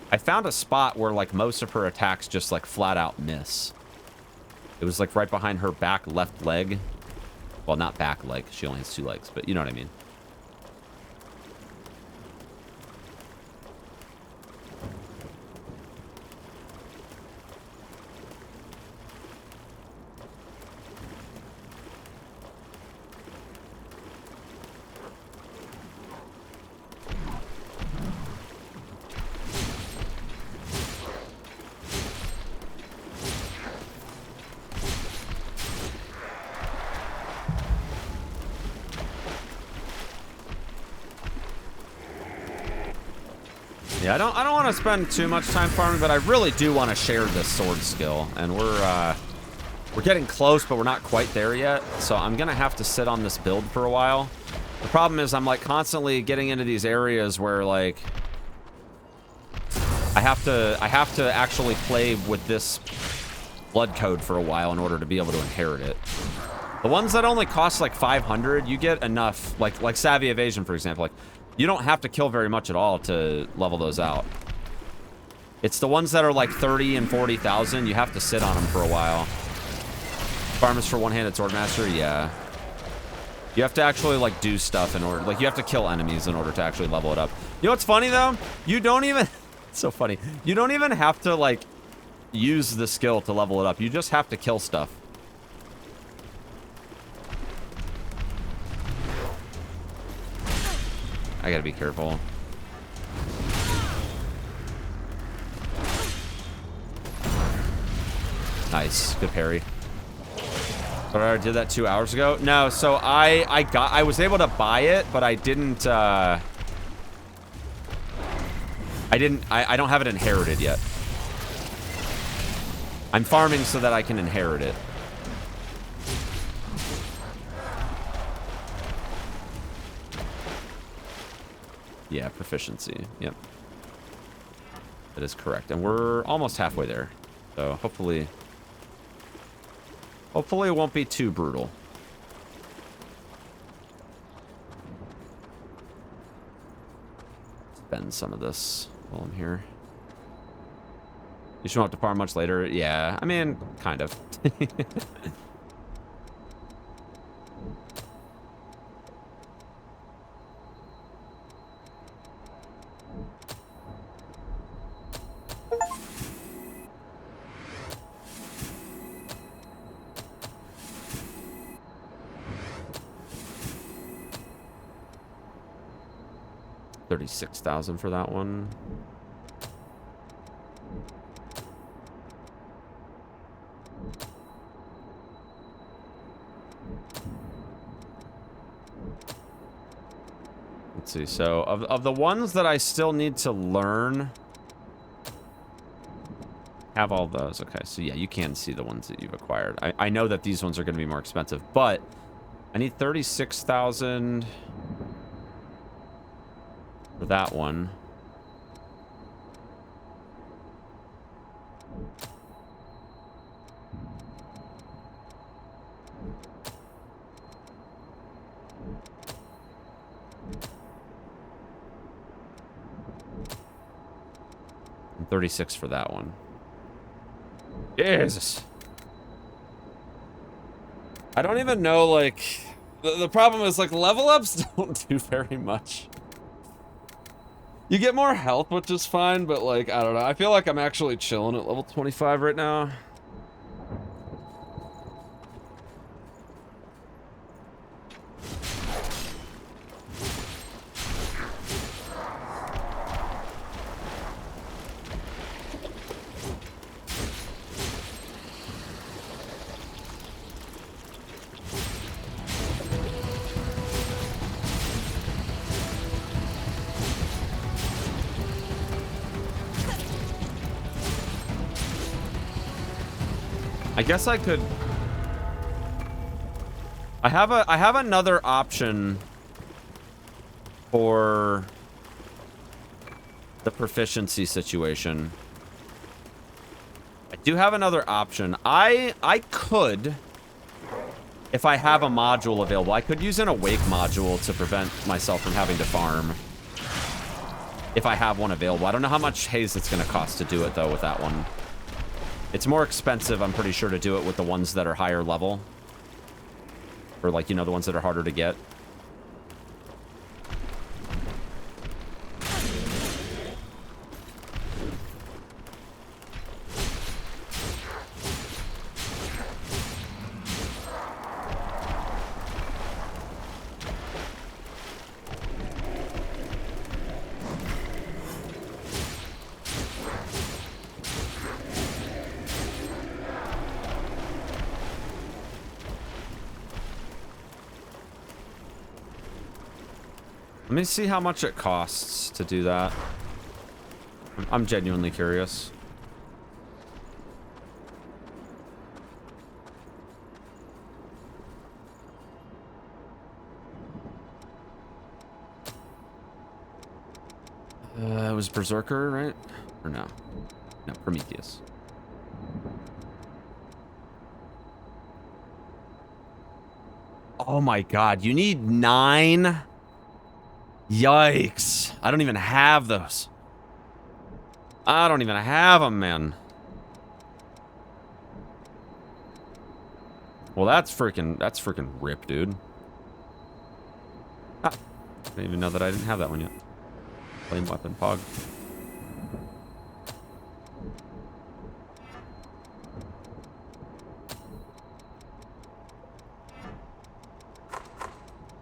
I found a spot where like most of her attacks just like flat out miss. It was like right behind her back left leg. Well, not back leg. She only has 2 legs, but you know what I mean. Yeah, I don't want to spend too much time farming, but I really do want to share this sword skill, and we're getting close, but we're not quite there yet. So I'm gonna have to sit on this build for a while. The problem is I'm like constantly getting into these areas where like I have to actually play with this blood code for a while in order to be able to inherit it. The ones that only cost like 500, you get enough, like Savvy Evasion, for example. Like, you don't have to kill very much at all to level those out. It's the ones that are like 30 and 40,000, you have to sit on them for a while. Farmers for one-handed swordmaster, yeah. You have to actually like do stuff in order, like you have to kill enemies in order to actually level it up. You know what's funny though? You don't even, it's so funny. You don't even have to like use the skill to level it up. You just have to kill stuff. I gotta be careful. Nice, good parry. But I did that 2 hours ago. No, so I was able to buy it, but I didn't. I don't have it inherited yet. I'm farming so that I can inherit it. Yeah, proficiency. Yep. That is correct. And we're almost halfway there. So hopefully it won't be too brutal. Spend some of this while I'm here. You shouldn't have to farm much later. Yeah, I mean, kind of. 36,000 for that one. Let's see. So of the ones that I still need to learn, have all those. Okay, so yeah, you can see the ones that you've acquired. I know that these ones are going to be more expensive, but I need 36,000 for that one. And 36 for that one. Jesus. I don't even know, like, the problem is, like, level ups don't do very much. You get more health, which is fine, but, like, I don't know. I feel like I'm actually chilling at level 25 right now. I guess I could. I have another option for the proficiency situation. I do have another option. I could, if I have a module available, I could use an awake module to prevent myself from having to farm. If I have one available. I don't know how much haze it's going to cost to do it though with that one. It's more expensive, I'm pretty sure, to do it with the ones that are higher level. Or, like, you know, the ones that are harder to get. Let me see how much it costs to do that. I'm genuinely curious. It was Berserker, right? Or no? No, Prometheus. Oh my god, you need 9? Yikes. I don't even have those. I don't even have them, man. Well, that's freaking rip, dude. Ah, I didn't even know that I didn't have that one yet. Flame weapon, Pog.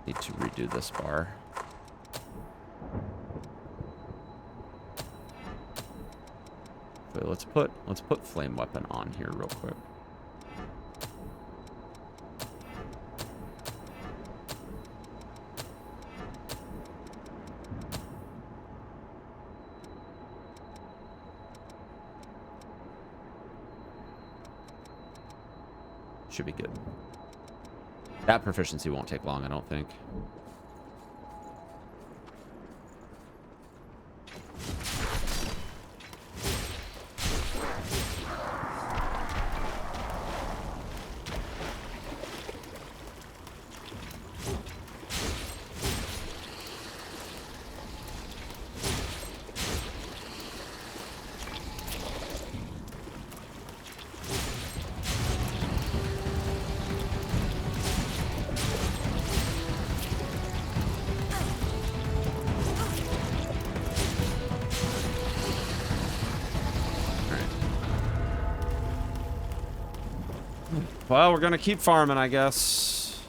Need to redo this bar. So let's put flame weapon on here real quick. Should be good. That proficiency won't take long, I don't think. Well, we're gonna keep farming, I guess.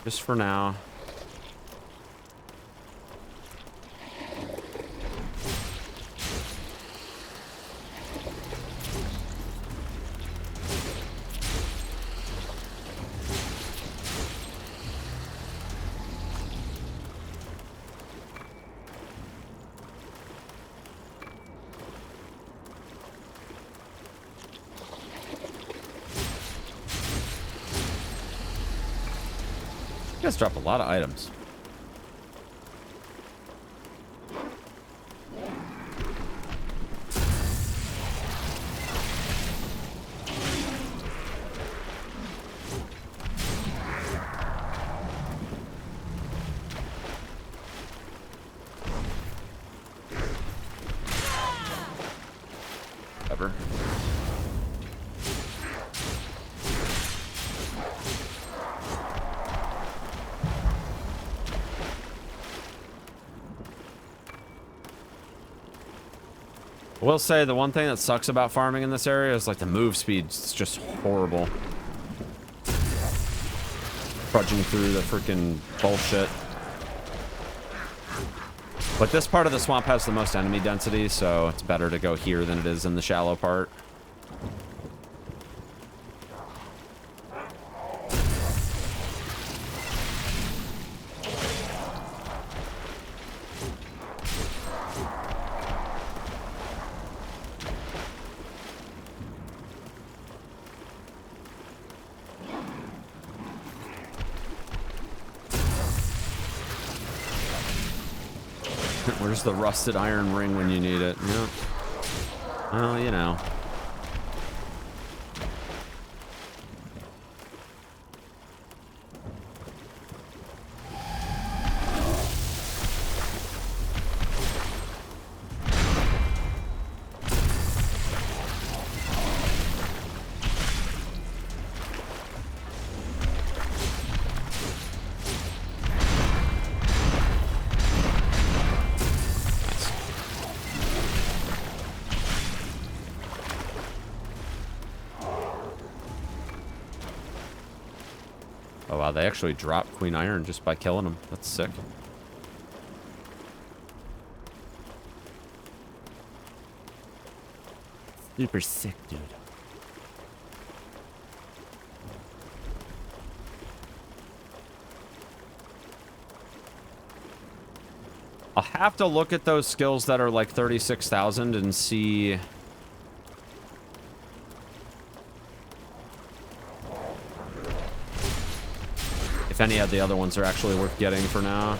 Just for now. You guys drop a lot of items. Ever. I will say the one thing that sucks about farming in this area is like the move speed is just horrible. Trudging through the freaking bullshit. But this part of the swamp has the most enemy density, so it's better to go here than it is in the shallow part. Where's the rusted iron ring when you need it? Yeah. Well, you know. Oh wow, they actually dropped Queen Iron just by killing them. That's sick. Super sick, dude. I'll have to look at those skills that are like 36,000 and see if any of the other ones are actually worth getting for now.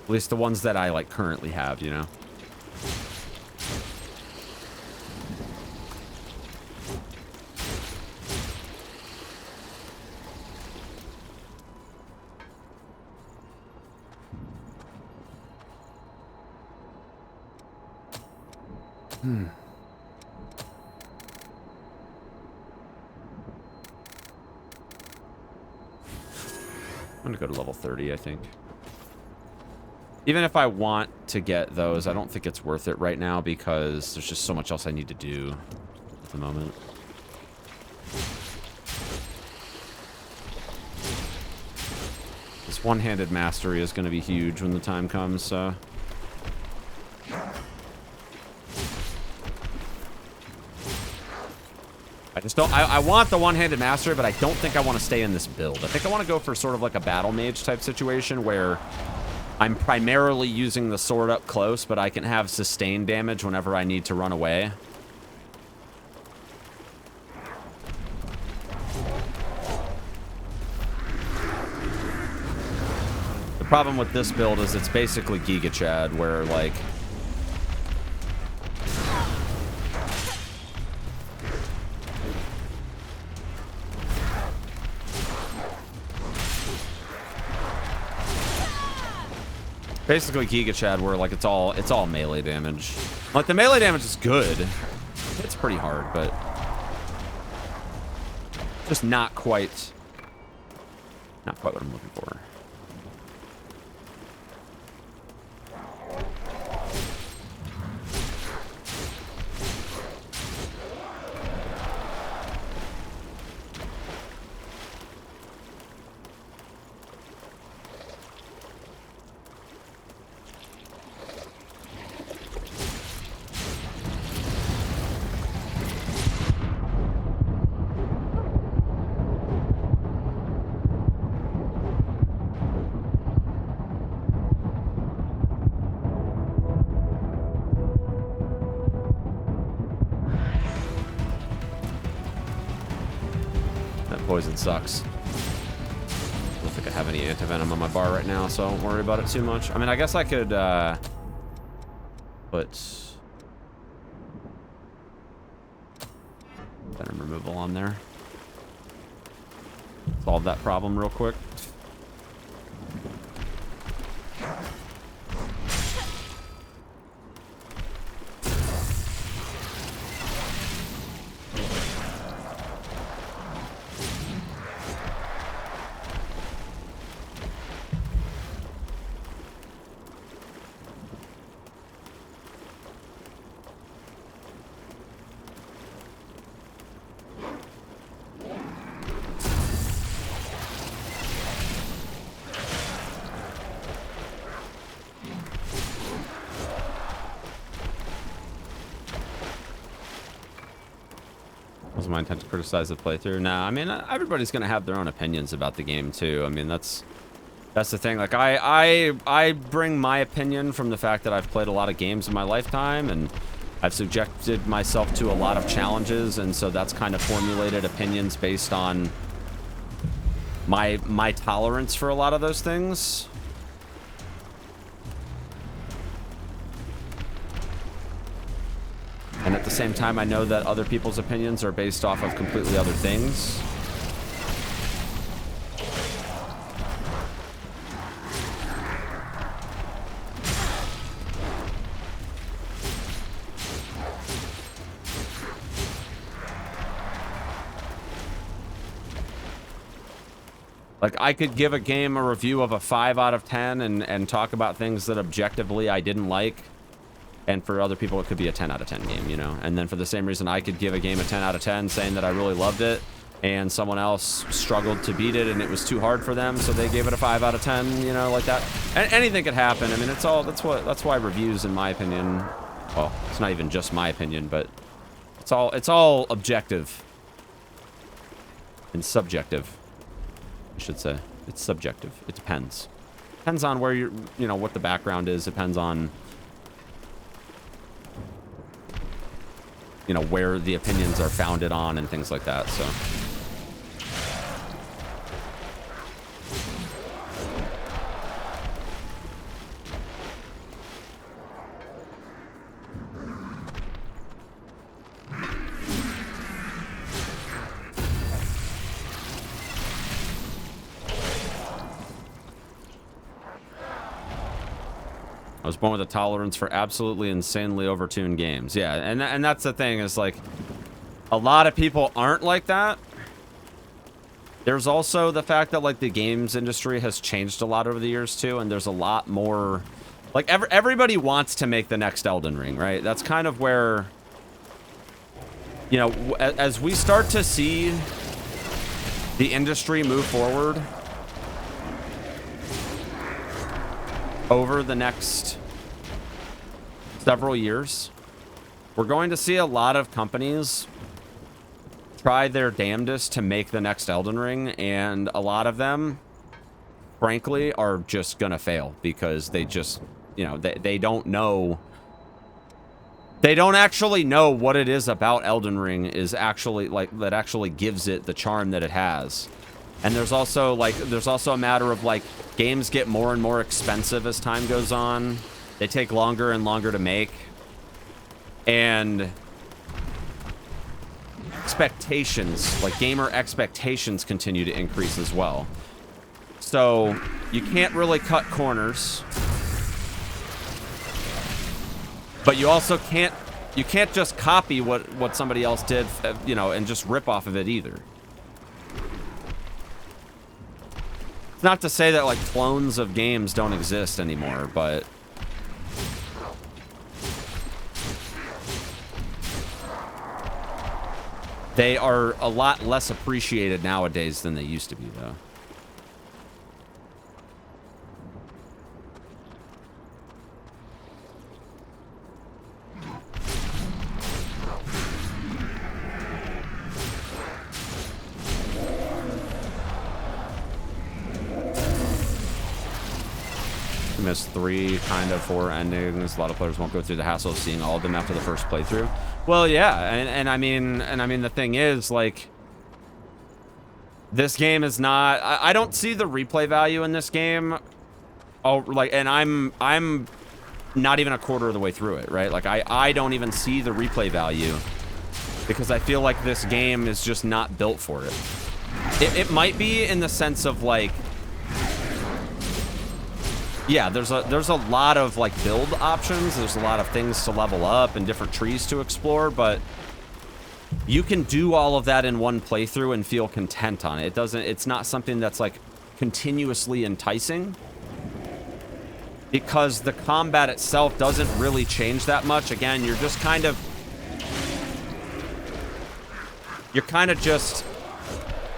At least the ones that I like currently have, you know. I'm gonna go to level 30, I think. Even if I want to get those, I don't think it's worth it right now because there's just so much else I need to do at the moment. This one-handed mastery is going to be huge when the time comes, so... I just don't... I want the one-handed mastery, but I don't think I want to stay in this build. I think I want to go for sort of like a battle mage type situation where I'm primarily using the sword up close, but I can have sustained damage whenever I need to run away. The problem with this build is it's basically Giga Chad, where like... Basically Giga Chad, where like it's all melee damage. Like the melee damage is good. It's pretty hard, but just not quite what I'm looking for. Poison sucks. I don't think I have any anti-venom on my bar right now, so I don't worry about it too much. I mean, I guess I could put venom removal on there. Solve that problem real quick. My intent to criticize the playthrough. Nah, I mean, everybody's gonna have their own opinions about the game too. I mean, that's the thing. Like, I bring my opinion from the fact that I've played a lot of games in my lifetime, and I've subjected myself to a lot of challenges, and so that's kind of formulated opinions based on my tolerance for a lot of those things. And at the same time, I know that other people's opinions are based off of completely other things. Like, I could give a game a review of a 5 out of 10 and talk about things that objectively I didn't like. And for other people, it could be a 10 out of 10 game, you know? And then for the same reason, I could give a game a 10 out of 10 saying that I really loved it. and someone else struggled to beat it and it was too hard for them, so they gave it a 5 out of 10, you know, like that. And anything could happen. I mean, that's why reviews, in my opinion, well, it's not even just my opinion, but it's all objective and subjective, I should say. It's subjective. It depends. Depends on where you know, what the background is. Depends on, you know, where the opinions are founded on and things like that, so. I was born with a tolerance for absolutely insanely overtuned games. Yeah, and that's the thing, is like, a lot of people aren't like that. There's also the fact that like the games industry has changed a lot over the years too, and there's a lot more, like everybody wants to make the next Elden Ring, right? That's kind of where, you know, as we start to see the industry move forward over the next several years, we're going to see a lot of companies try their damnedest to make the next Elden Ring, and a lot of them, frankly, are just gonna fail because they just, you know, they don't know. They don't actually know what it is about Elden Ring is actually, like, that actually gives it the charm that it has. And there's also a matter of, like, games get more and more expensive as time goes on. They take longer and longer to make. And expectations, like gamer expectations, continue to increase as well. So you can't really cut corners. But you also can't just copy what somebody else did, you know, and just rip off of it either. It's not to say that like clones of games don't exist anymore, but they are a lot less appreciated nowadays than they used to be, though. Missed 3, kind of 4 endings. A lot of players won't go through the hassle of seeing all of them after the first playthrough. Well, yeah, and I mean the thing is, like, this game is not. I don't see the replay value in this game. Oh, like, and I'm not even a quarter of the way through it, right? Like, I don't even see the replay value because I feel like this game is just not built for it. It might be in the sense of like. Yeah, there's a lot of like build options. There's a lot of things to level up and different trees to explore, but you can do all of that in one playthrough and feel content on it. It's not something that's like continuously enticing because the combat itself doesn't really change that much. Again, you're kind of just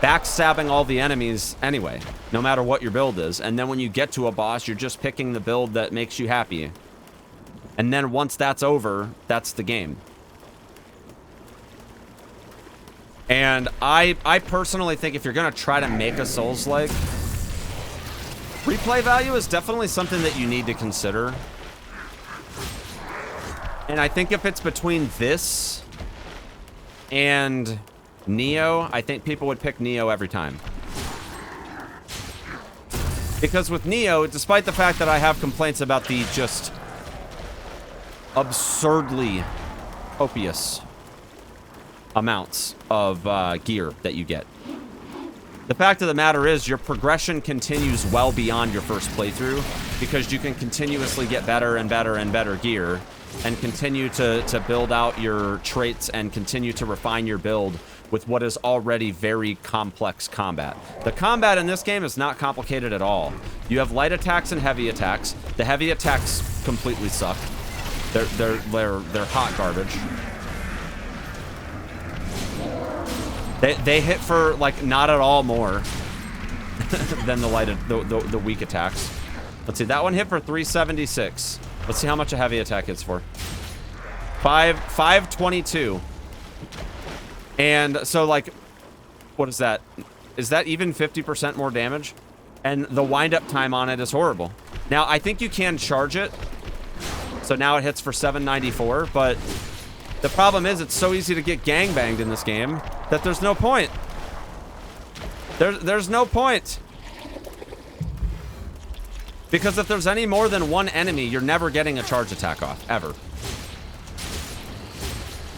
backstabbing all the enemies anyway, no matter what your build is. And then when you get to a boss, you're just picking the build that makes you happy. And then once that's over, that's the game. And I personally think if you're going to try to make a Souls-like, replay value is definitely something that you need to consider. And I think if it's between this and Neo, I think people would pick Neo every time. Because with Neo, despite the fact that I have complaints about the just absurdly copious amounts of gear that you get, the fact of the matter is your progression continues well beyond your first playthrough because you can continuously get better and better and better gear and continue to build out your traits and continue to refine your build with what is already very complex combat. The combat in this game is not complicated at all. You have light attacks and heavy attacks. The heavy attacks completely suck. They're hot garbage. They hit for like not at all more than the weak attacks. Let's see, that one hit for 376. Let's see how much a heavy attack hits for. 522. And so like, what is that? Is that even 50% more damage? And the wind-up time on it is horrible. Now, I think you can charge it. So now it hits for 794, but the problem is it's so easy to get gangbanged in this game that there's no point. There's no point. Because if there's any more than one enemy, you're never getting a charge attack off, ever.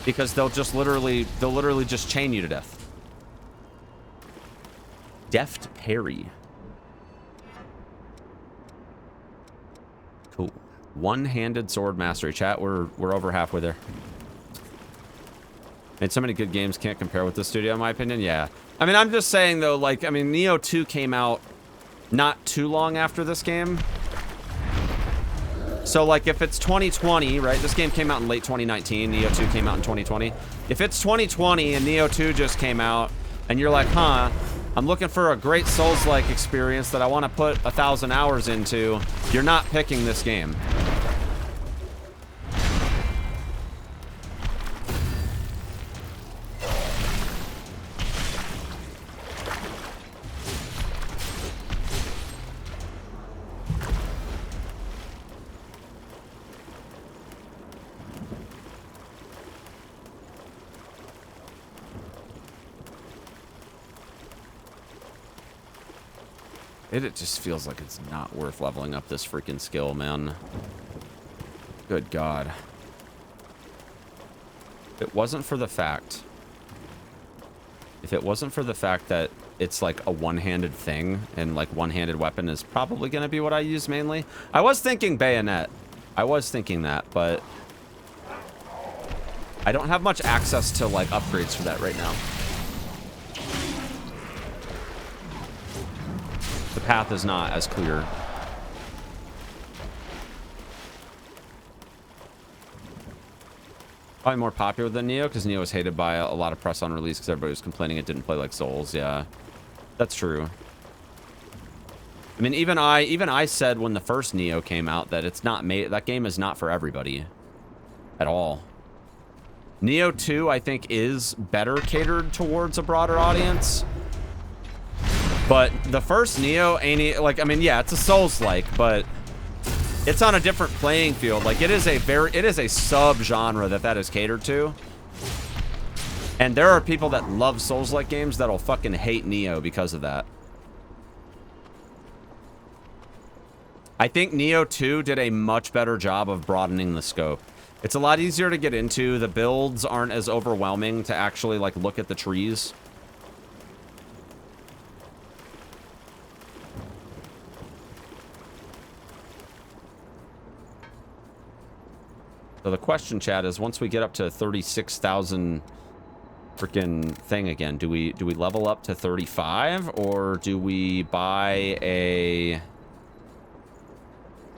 Because they'll literally just chain you to death. Deft parry. Cool. One-handed sword mastery. Chat, we're over halfway there. Made so many good games, can't compare with this studio, in my opinion. Yeah. I mean, I'm just saying, though, like, I mean, Nioh 2 came out not too long after this game. So, like, if it's 2020, right? This game came out in late 2019. Nioh 2 came out in 2020. If it's 2020 and Nioh 2 just came out, and you're like, huh, I'm looking for a great Souls-like experience that I want to put 1,000 hours into, you're not picking this game. It just feels like it's not worth leveling up this freaking skill, man. Good God. If it wasn't for the fact that it's like a one-handed thing and like one-handed weapon is probably going to be what I use mainly. I was thinking bayonet. I was thinking that, but I don't have much access to like upgrades for that right now. The path is not as clear. Probably more popular than Nioh because Nioh was hated by a lot of press on release because everybody was complaining it didn't play like Souls. Yeah, that's true. I mean, even I said when the first Nioh came out that it's not made. That game is not for everybody at all. Nioh 2, I think, is better catered towards a broader audience. But the first Nioh ain't like, I mean, yeah, it's a Souls-like, but it's on a different playing field. Like it is a sub-genre that is catered to. And there are people that love Souls-like games that'll fucking hate Nioh because of that. I think Nioh 2 did a much better job of broadening the scope. It's a lot easier to get into. The builds aren't as overwhelming to actually like look at the trees. So the question, chat, is once we get up to 36,000 freaking thing again, do we level up to 35 or do we buy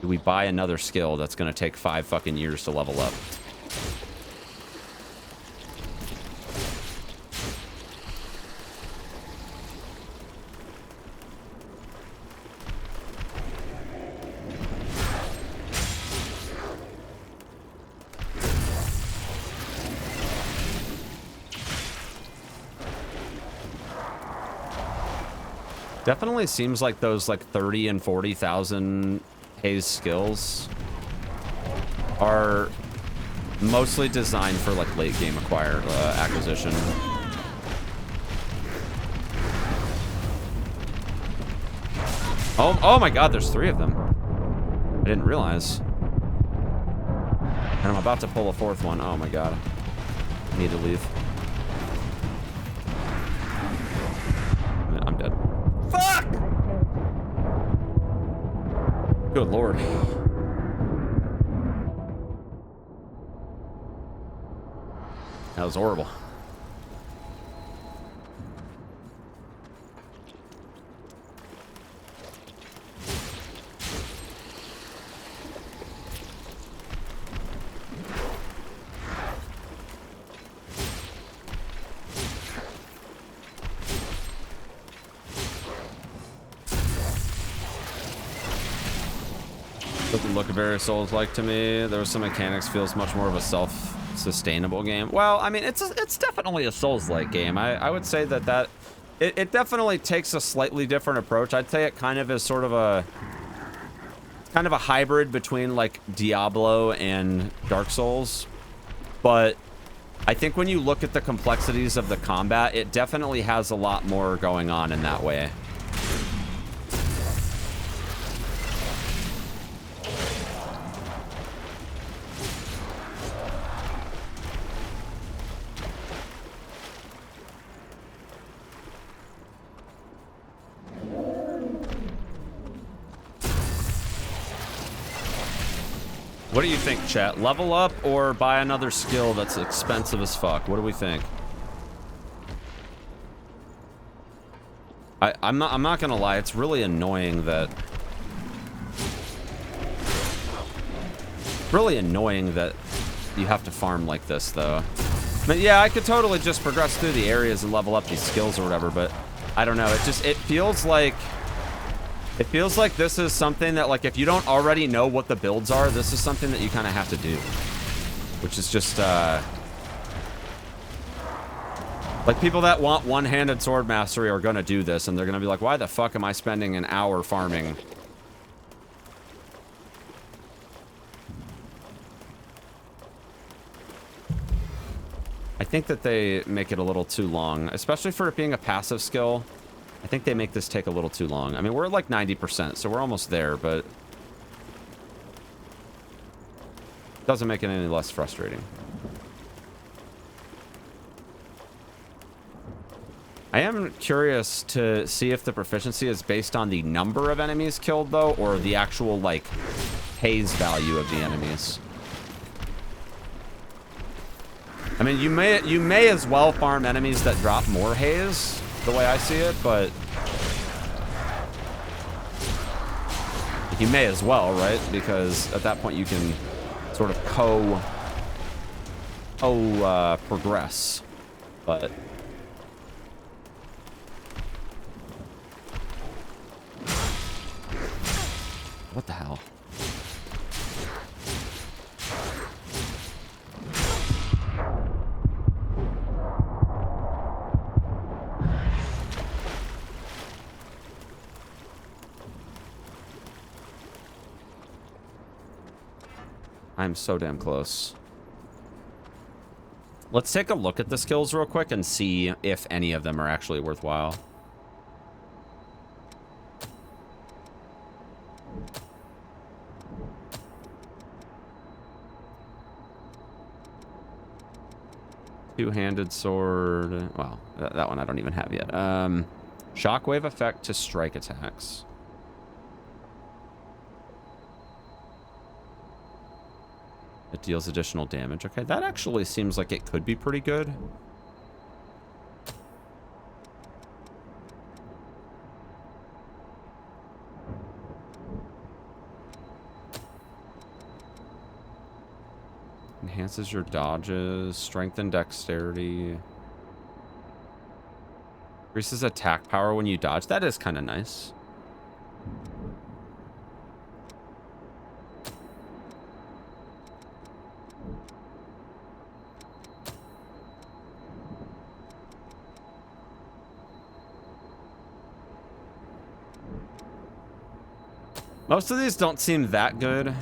another skill that's going to take 5 fucking years to level up? Definitely seems like those like 30 and 40,000 haze skills are mostly designed for like late game acquisition. Oh my God, there's 3 of them. I didn't realize. And I'm about to pull a 4th one. Oh my God. I need to leave. I'm dead. Fuck! Good Lord. That was horrible. Doesn't look very Souls-like to me. There was some mechanics, feels much more of a self-sustainable game. Well, I mean, it's definitely a Souls-like game. I would say that it definitely takes a slightly different approach. I'd say it kind of is sort of a hybrid between like Diablo and Dark Souls. But I think when you look at the complexities of the combat, it definitely has a lot more going on in that way. What do you think, chat? Level up or buy another skill that's expensive as fuck? What do we think? I'm not gonna lie, it's really annoying that you have to farm like this, though. But yeah, I could totally just progress through the areas and level up these skills or whatever, but I don't know. It feels like this is something that, like, if you don't already know what the builds are, this is something that you kind of have to do. Which is just, like, people that want one-handed sword mastery are gonna do this, and they're gonna be like, why the fuck am I spending an hour farming? I think that they make it a little too long, especially for it being a passive skill. I think they make this take a little too long. I mean, we're at like 90%, so we're almost there, but it doesn't make it any less frustrating. I am curious to see if the proficiency is based on the number of enemies killed, though, or the actual, like, haze value of the enemies. I mean, you may as well farm enemies that drop more haze, the way I see it, but you may as well, right? Because at that point you can sort of progress. But what the hell? I'm so damn close. Let's take a look at the skills real quick and see if any of them are actually worthwhile. Two-handed sword. Well, that one I don't even have yet. Shockwave effect to strike attacks. It deals additional damage. Okay, that actually seems like it could be pretty good. Enhances your dodges, strength and dexterity. Increases attack power when you dodge. That is kind of nice. Most of these don't seem that good.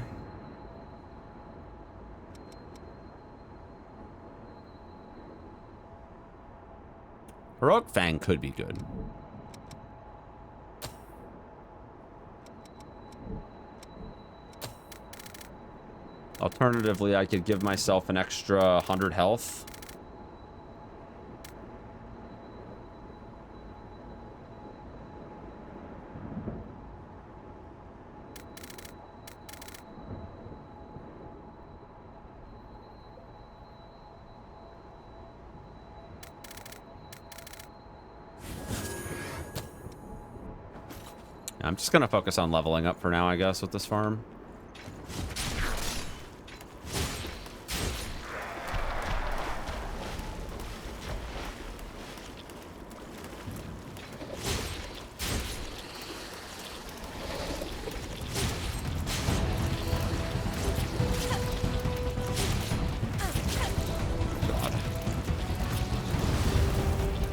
Heroic Fang could be good. Alternatively, I could give myself an extra 100 health. I'm just gonna focus on leveling up for now, I guess, with this farm.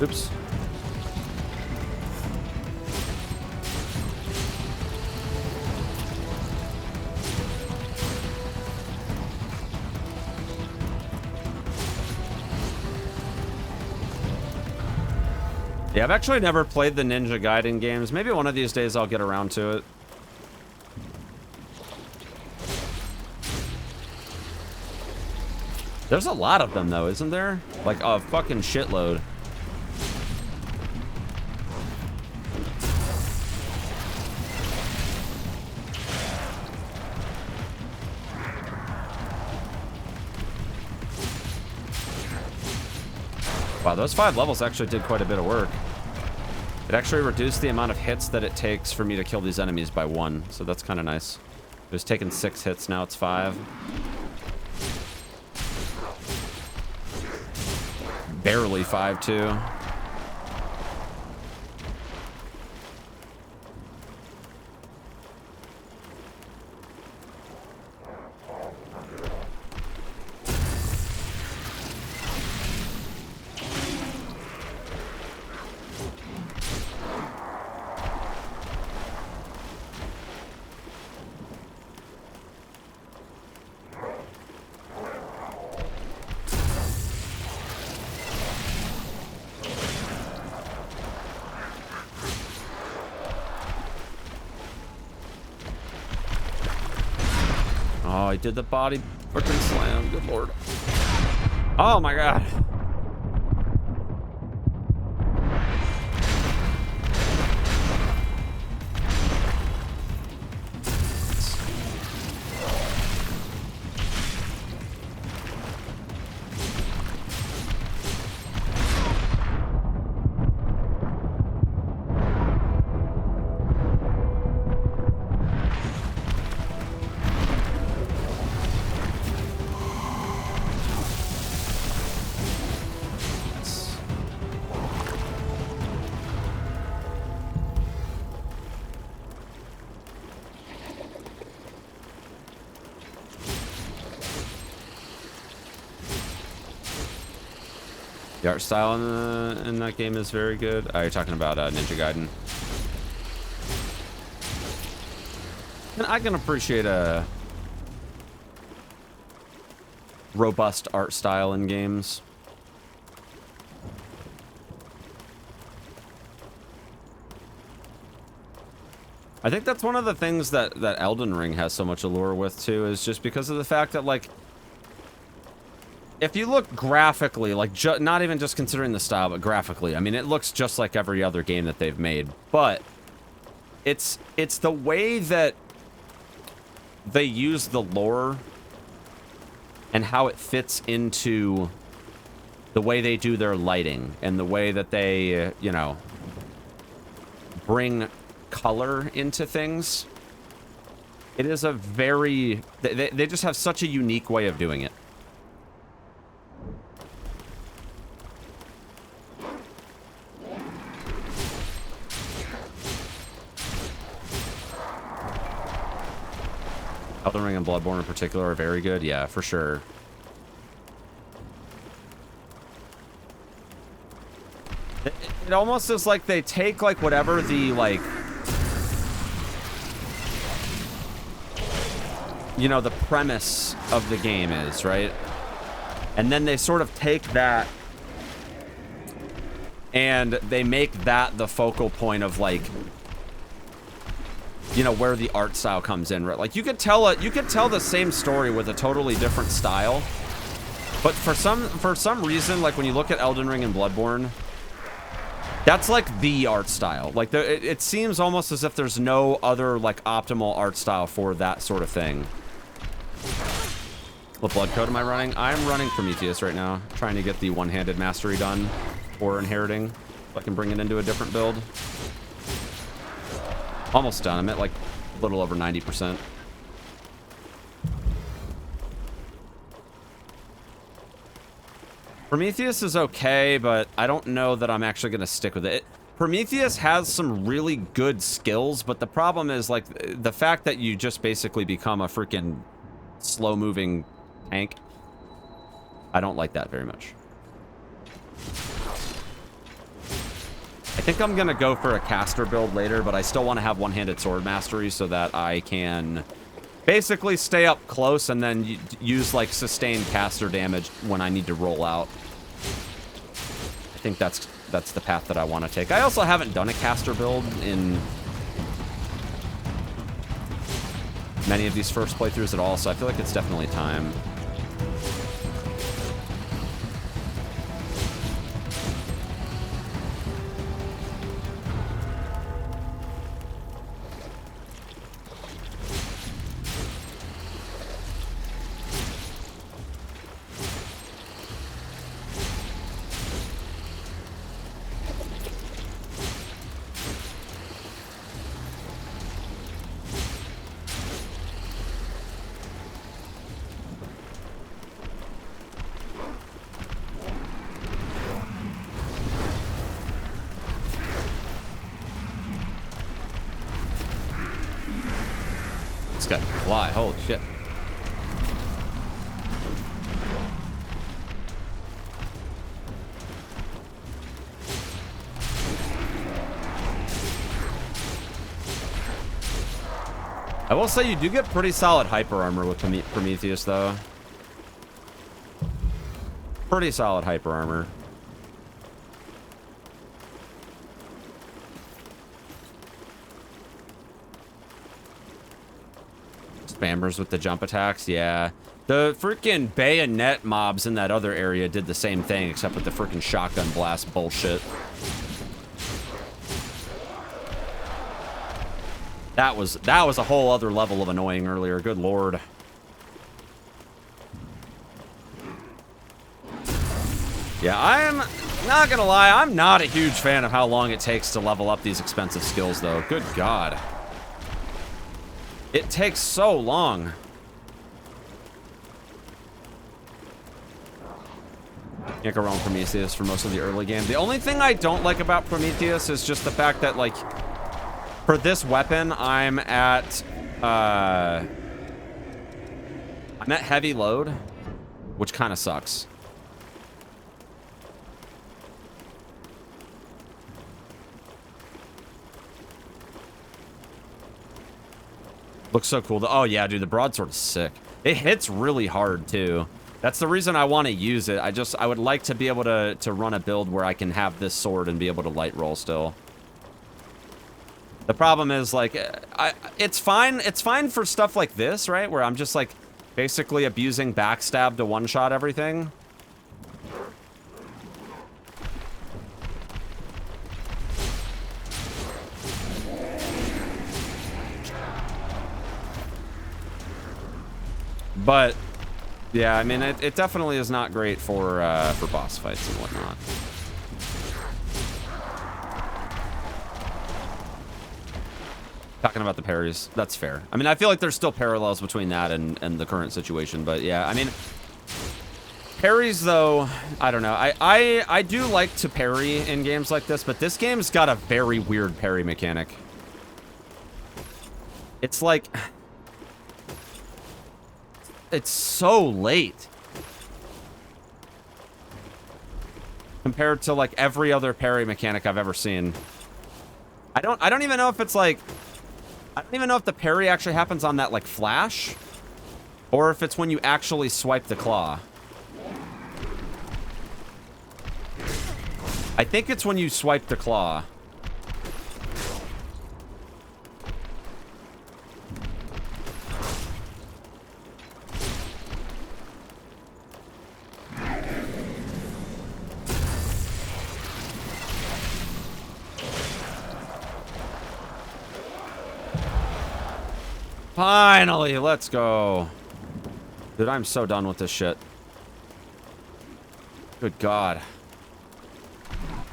Oops. Yeah, I've actually never played the Ninja Gaiden games. Maybe one of these days I'll get around to it. There's a lot of them, though, isn't there? Like, a fucking shitload. Wow, those 5 levels actually did quite a bit of work. It actually reduced the amount of hits that it takes for me to kill these enemies by 1, so that's kind of nice. It was taking 6 hits, now it's 5. Barely 5, too. Oh, he did the body freaking slam. Good lord. Oh my god. The art style in that game is very good. Oh, you're talking about Ninja Gaiden. And I can appreciate a robust art style in games. I think that's one of the things that Elden Ring has so much allure with too, is just because of the fact that, like, if you look graphically, like, not even just considering the style, but graphically, I mean, it looks just like every other game that they've made. But it's the way that they use the lore and how it fits into the way they do their lighting and the way that they, you know, bring color into things. It is a very... They just have such a unique way of doing it. Elden Ring and Bloodborne in particular are very good. Yeah, for sure. It almost is like they take, like, whatever the, like, you know, the premise of the game is, right? And then they sort of take that and they make that the focal point of, like, you know, where the art style comes in, right? Like, you could tell the same story with a totally different style, but for some reason, like, when you look at Elden Ring and Bloodborne, that's like the art style. Like, it seems almost as if there's no other, like, optimal art style for that sort of thing. What blood code am I running? I'm running Prometheus right now, trying to get the one-handed mastery done for inheriting, so I can bring it into a different build. Almost done. I'm at, like, a little over 90%. Prometheus is okay, but I don't know that I'm actually going to stick with it. Prometheus has some really good skills, but the problem is, like, the fact that you just basically become a freaking slow-moving tank. I don't like that very much. I think I'm gonna go for a caster build later, but I still want to have one-handed sword mastery so that I can basically stay up close and then use like sustained caster damage when I need to roll out. I think that's the path that I want to take. I also haven't done a caster build in many of these first playthroughs at all, so I feel like it's definitely time. This guy can fly. Holy shit. I will say you do get pretty solid hyper armor with Prometheus, though. Pretty solid hyper armor. Spammers with the jump attacks, yeah. The freaking bayonet mobs in that other area did the same thing, except with the freaking shotgun blast bullshit. That was a whole other level of annoying earlier. Good lord. Yeah, I'm not gonna lie, I'm not a huge fan of how long it takes to level up these expensive skills, though. Good god. It takes so long. Can't go wrong with Prometheus for most of the early game. The only thing I don't like about Prometheus is just the fact that, like, for this weapon, I'm at heavy load, which kind of sucks. Looks so cool. Oh, yeah, dude, the broadsword is sick. It hits really hard, too. That's the reason I want to use it. I would like to be able to run a build where I can have this sword and be able to light roll still. The problem is, like, it's fine. It's fine for stuff like this, right? Where I'm just, like, basically abusing backstab to one-shot everything. But, yeah, I mean, it definitely is not great for boss fights and whatnot. Talking about the parries, that's fair. I mean, I feel like there's still parallels between that and the current situation, but yeah, I mean, parries, though, I don't know. I do like to parry in games like this, but this game's got a very weird parry mechanic. It's like... It's so late compared to like every other parry mechanic I've ever seen. I don't even know if it's like, I don't even know if the parry actually happens on that like flash or if it's when you actually swipe the claw. I think it's when you swipe the claw. Finally, let's go. Dude, I'm so done with this shit. Good God.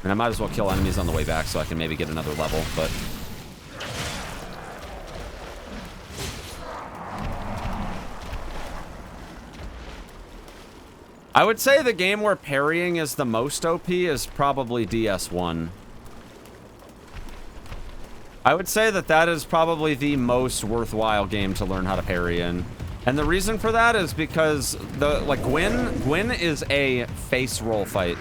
And I might as well kill enemies on the way back so I can maybe get another level, but... I would say the game where parrying is the most OP is probably DS1. I would say that is probably the most worthwhile game to learn how to parry in. And the reason for that is because Gwyn is a face roll fight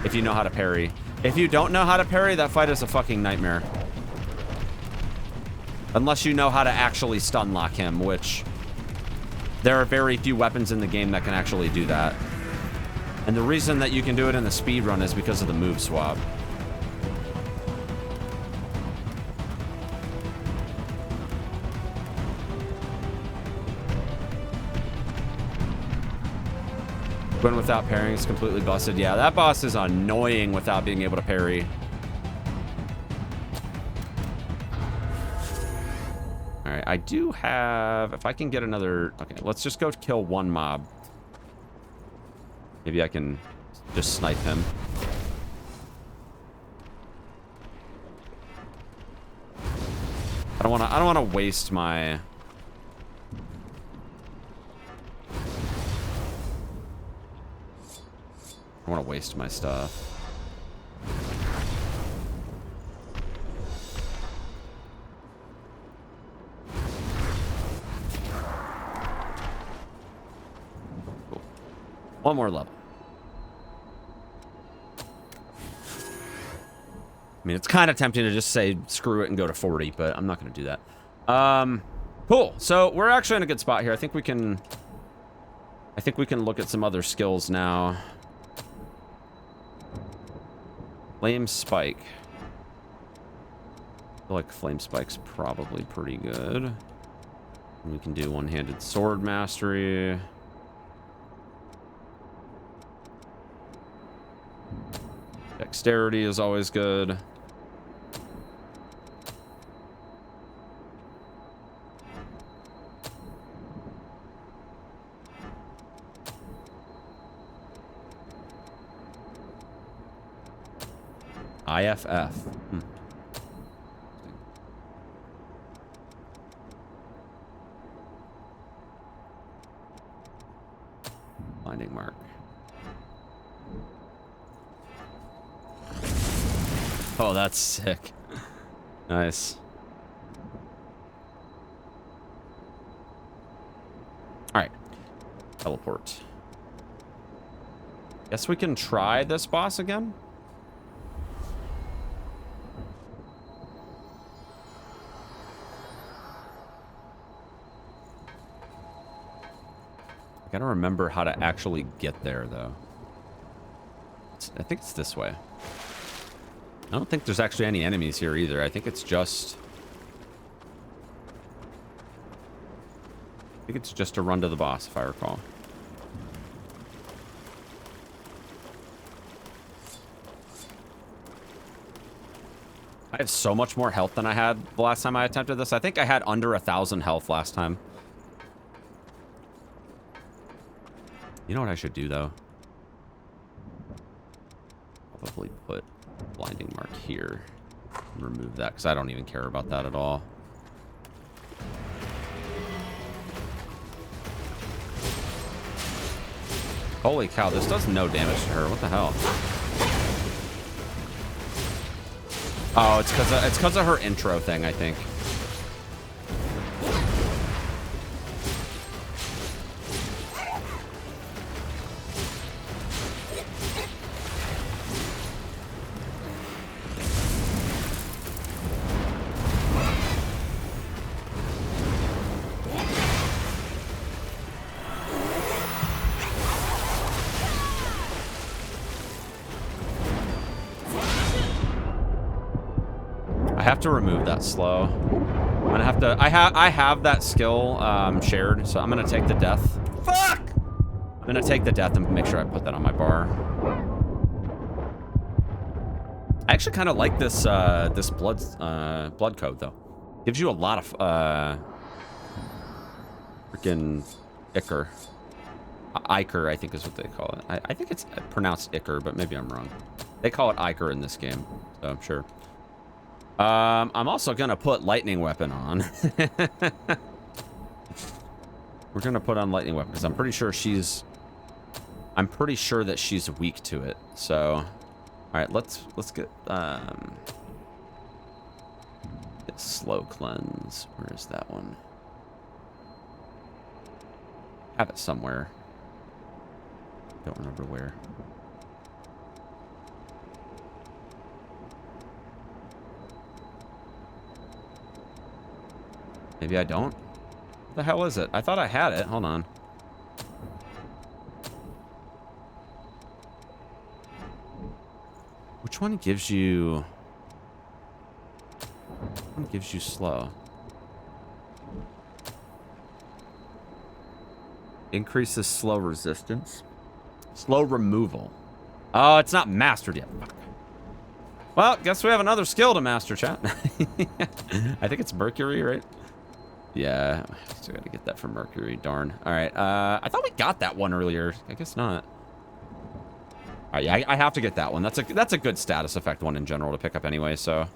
if you know how to parry. If you don't know how to parry, that fight is a fucking nightmare. Unless you know how to actually stun lock him, which there are very few weapons in the game that can actually do that. And the reason that you can do it in the speedrun is because of the move swap. Going without parrying is completely busted. Yeah, that boss is annoying without being able to parry. All right, I do have... If I can get another... Okay, let's just go kill one mob. Maybe I can just snipe him. I don't want to waste my... I want to waste my stuff. Cool. One more level. I mean, it's kind of tempting to just say screw it and go to 40, but I'm not going to do that. Cool. So we're actually in a good spot here. I think we can look at some other skills now. Flame Spike. I feel like Flame Spike's probably pretty good. We can do one-handed sword mastery. Dexterity is always good. IFF. Blinding mark. Oh, that's sick. Nice. All right. Teleport. Guess we can try this boss again. I gotta remember how to actually get there, though. I think it's this way. I don't think there's actually any enemies here either. I think it's just... I think it's just a run to the boss, if I recall. I have so much more health than I had the last time I attempted this. I think I had under 1,000 health last time. You know what I should do, though? Probably put blinding mark here. And remove that, because I don't even care about that at all. Holy cow, this does no damage to her. What the hell? Oh, it's because of her intro thing, I think. To remove that slow. I'm gonna have to. I have that skill shared, so I'm gonna take the death. Fuck! I'm gonna take the death and make sure I put that on my bar. I actually kind of like this this blood code though. Gives you a lot of freaking Ichor. Ichor, I think is what they call it. I think it's pronounced Ichor, but maybe I'm wrong. They call it Ichor in this game, so I'm sure. I'm also gonna put lightning weapon on. We're gonna put on lightning weapon because I'm pretty sure that she's weak to it. So, all right, let's get slow cleanse. Where is that one? Have it somewhere. Don't remember where. Maybe I don't. What the hell is it? I thought I had it. Hold on. Which one gives you... Which one gives you slow? Increases slow resistance. Slow removal. Oh, it's not mastered yet. Fuck. Well, guess we have another skill to master, chat. I think it's Mercury, right? Yeah, so I gotta get that from Mercury. Darn. All right. I thought we got that one earlier. I guess not. All right, yeah, I have to get that one. That's a good status effect one in general to pick up anyway. So.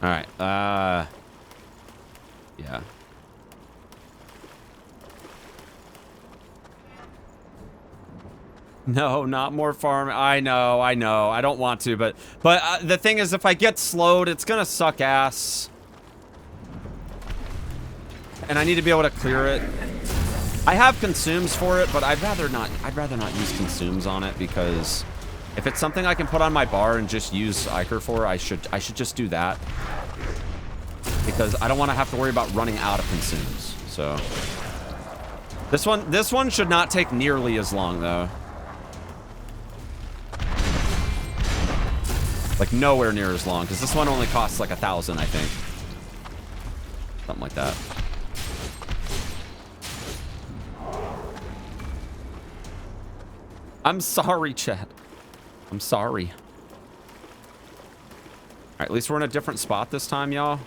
All right. Yeah. No, not more farm. I know. I don't want to, but the thing is, if I get slowed, it's gonna suck ass. And I need to be able to clear it. I have consumes for it, but I'd rather not use consumes on it, because if it's something I can put on my bar and just use Ichor for, I should just do that. Because I don't want to have to worry about running out of consumes. So this one should not take nearly as long though. Like nowhere near as long, because this one only costs like 1,000, I think. Something like that. I'm sorry, chat. I'm sorry. All right, at least we're in a different spot this time, y'all.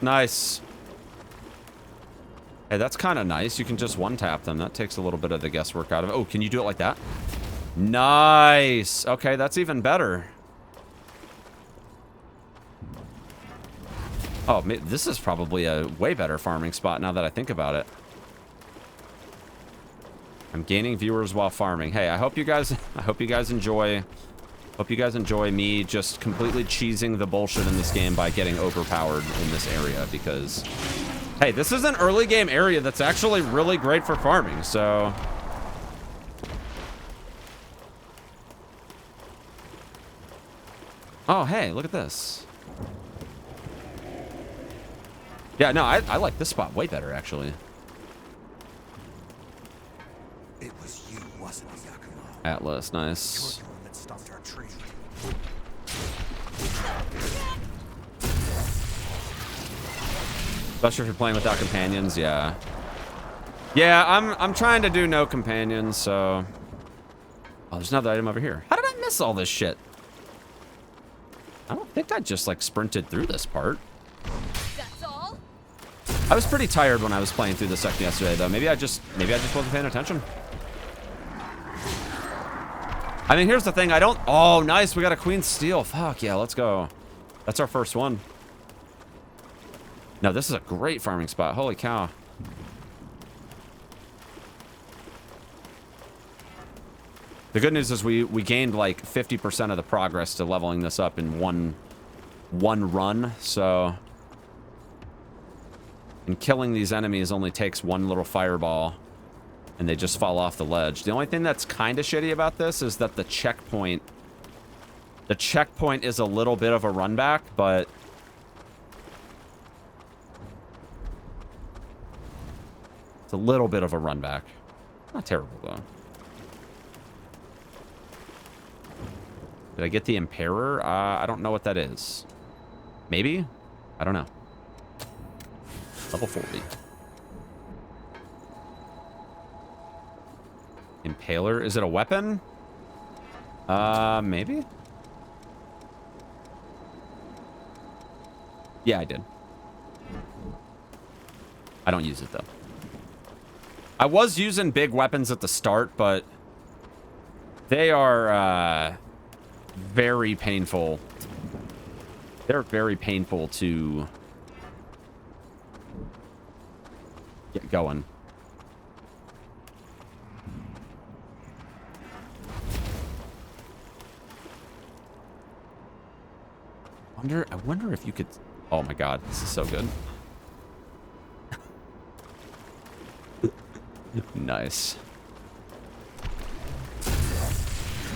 Nice. Hey, that's kind of nice. You can just one-tap them. That takes a little bit of the guesswork out of it. Oh, can you do it like that? Nice. Okay, that's even better. Oh, this is probably a way better farming spot now that I think about it. I'm gaining viewers while farming. Hey, I hope you guys enjoy. Hope you guys enjoy me just completely cheesing the bullshit in this game by getting overpowered in this area, because hey, this is an early game area that's actually really great for farming, so. Oh, hey, look at this. Yeah, no, I like this spot way better, actually. It was you, wasn't it, Yakumo? Atlas, nice. You're the one that stopped our trade. Especially if you're playing without companions, yeah. Yeah, I'm trying to do no companions, so. Oh, there's another item over here. How did I miss all this shit? I don't think I just like sprinted through this part. That's all? I was pretty tired when I was playing through this section yesterday, though. Maybe I just wasn't paying attention. I mean, here's the thing. I don't. Oh, nice. We got a Queen's Steel. Fuck yeah, let's go. That's our first one. No, this is a great farming spot. Holy cow. The good news is we gained like 50% of the progress to leveling this up in one run, so. And killing these enemies only takes one little fireball, and they just fall off the ledge. The only thing that's kind of shitty about this is that the checkpoint is a little bit of a run back, but it's a little bit of a run back. Not terrible though. Did I get the Emperor? I don't know what that is. Maybe? I don't know. Level 40. Impaler. Is it a weapon? Maybe? Yeah, I did. I don't use it, though. I was using big weapons at the start, but they are, very painful. They're very painful to get going. I wonder if you could... Oh my god, this is so good. Nice.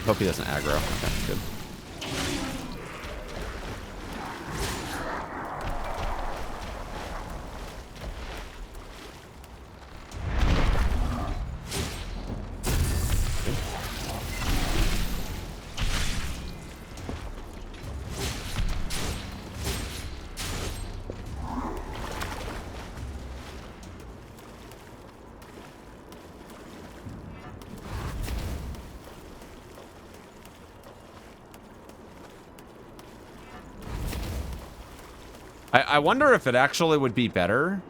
Hope he doesn't aggro. Okay, good. I wonder if it actually would be better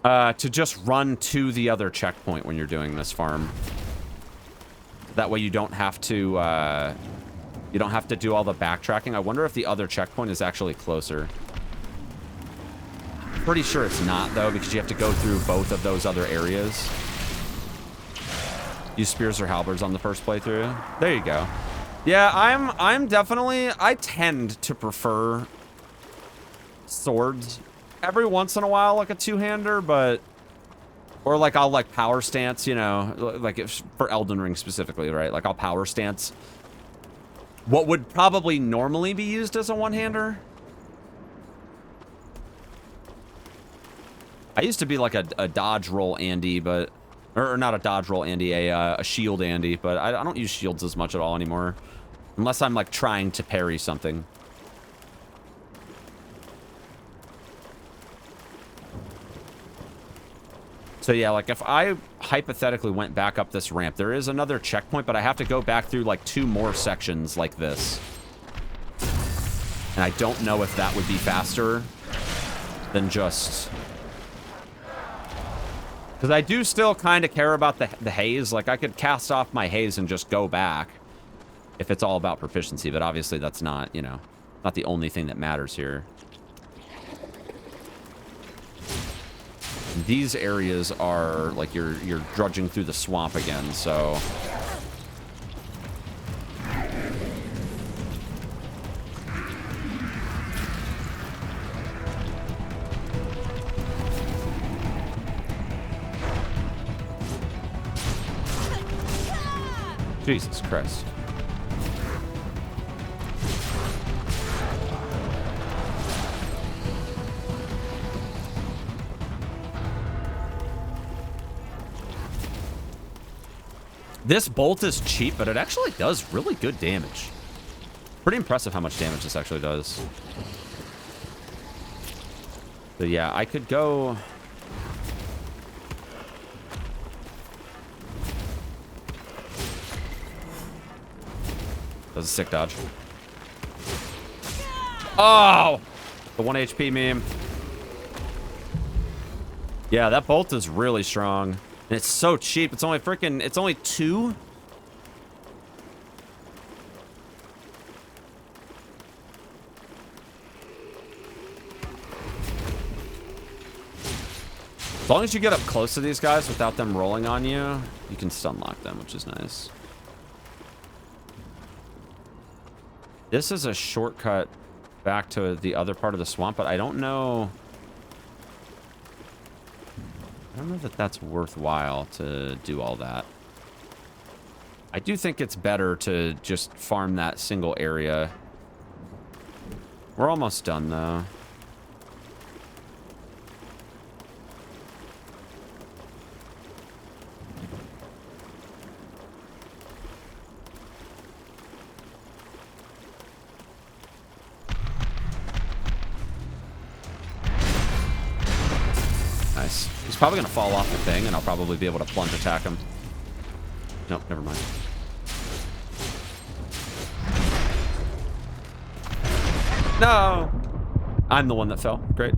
to just run to the other checkpoint when you're doing this farm. That way you don't have to do all the backtracking. I wonder if the other checkpoint is actually closer. Pretty sure it's not though, because you have to go through both of those other areas. Use spears or halberds on the first playthrough. There you go. Yeah, I'm definitely, I tend to prefer swords every once in a while, like a two-hander, but or like I'll like power stance, you know, like if, for Elden Ring specifically, right? Like I'll power stance what would probably normally be used as a one-hander. I used to be like a dodge roll Andy, but or not a dodge roll Andy, a shield Andy, but I don't use shields as much at all anymore, unless I'm like trying to parry something. So yeah, like if I hypothetically went back up this ramp, there is another checkpoint, but I have to go back through like 2 more sections like this. And I don't know if that would be faster than just... Because I do still kind of care about the haze. Like I could cast off my haze and just go back if it's all about proficiency, but obviously that's not, you know, not the only thing that matters here. These areas are like you're drudging through the swamp again, so Jesus Christ. This bolt is cheap, but it actually does really good damage. Pretty impressive how much damage this actually does. But yeah, I could go... That was a sick dodge. Oh! The 1 HP meme. Yeah, that bolt is really strong. And it's so cheap. It's only freaking... It's only 2? As long as you get up close to these guys without them rolling on you, you can stun lock them, which is nice. This is a shortcut back to the other part of the swamp, but I don't know... I don't know that that's worthwhile to do all that. I do think it's better to just farm that single area. We're almost done, though. Nice. He's probably going to fall off the thing, and I'll probably be able to plunge attack him. Nope, never mind. No! I'm the one that fell. Great.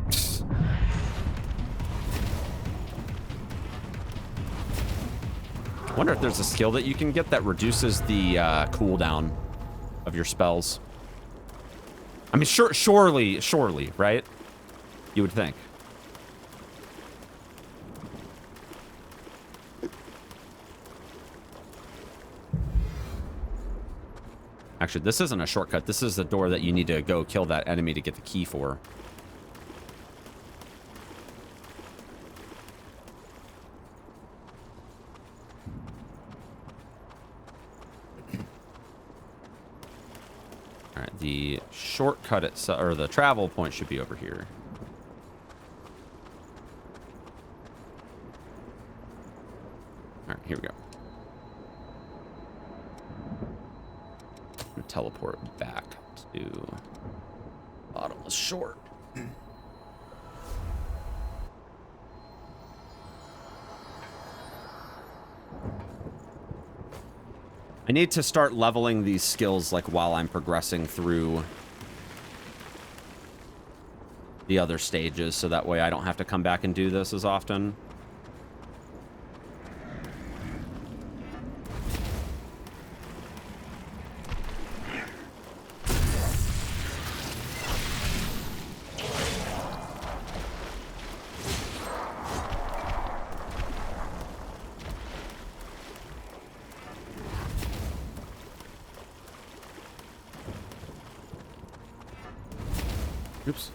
I wonder if there's a skill that you can get that reduces the cooldown of your spells. I mean, surely, right? You would think. Actually, this isn't a shortcut. This is the door that you need to go kill that enemy to get the key for. Alright, the shortcut itself, or the travel point should be over here. Alright, here we go. I'm gonna teleport back to bottomless short. I need to start leveling these skills like while I'm progressing through the other stages, so that way I don't have to come back and do this as often. Oops.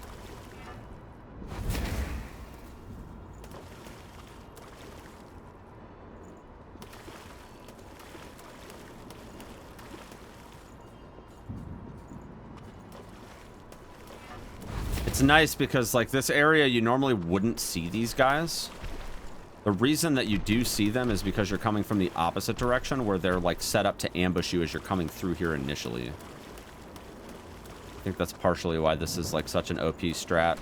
It's nice because, like, this area, you normally wouldn't see these guys. The reason that you do see them is because you're coming from the opposite direction, where they're, like, set up to ambush you as you're coming through here initially. I think that's partially why this is, like, such an OP strat.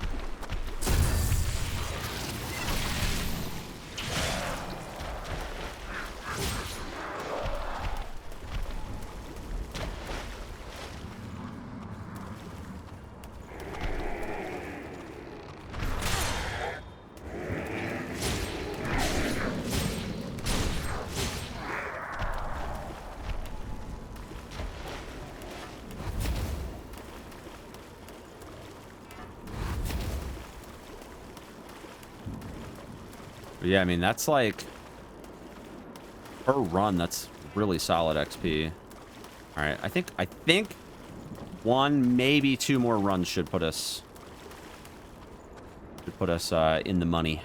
But yeah, I mean, that's like per run, that's really solid XP. All right, I think one, maybe two more runs should put us in the money.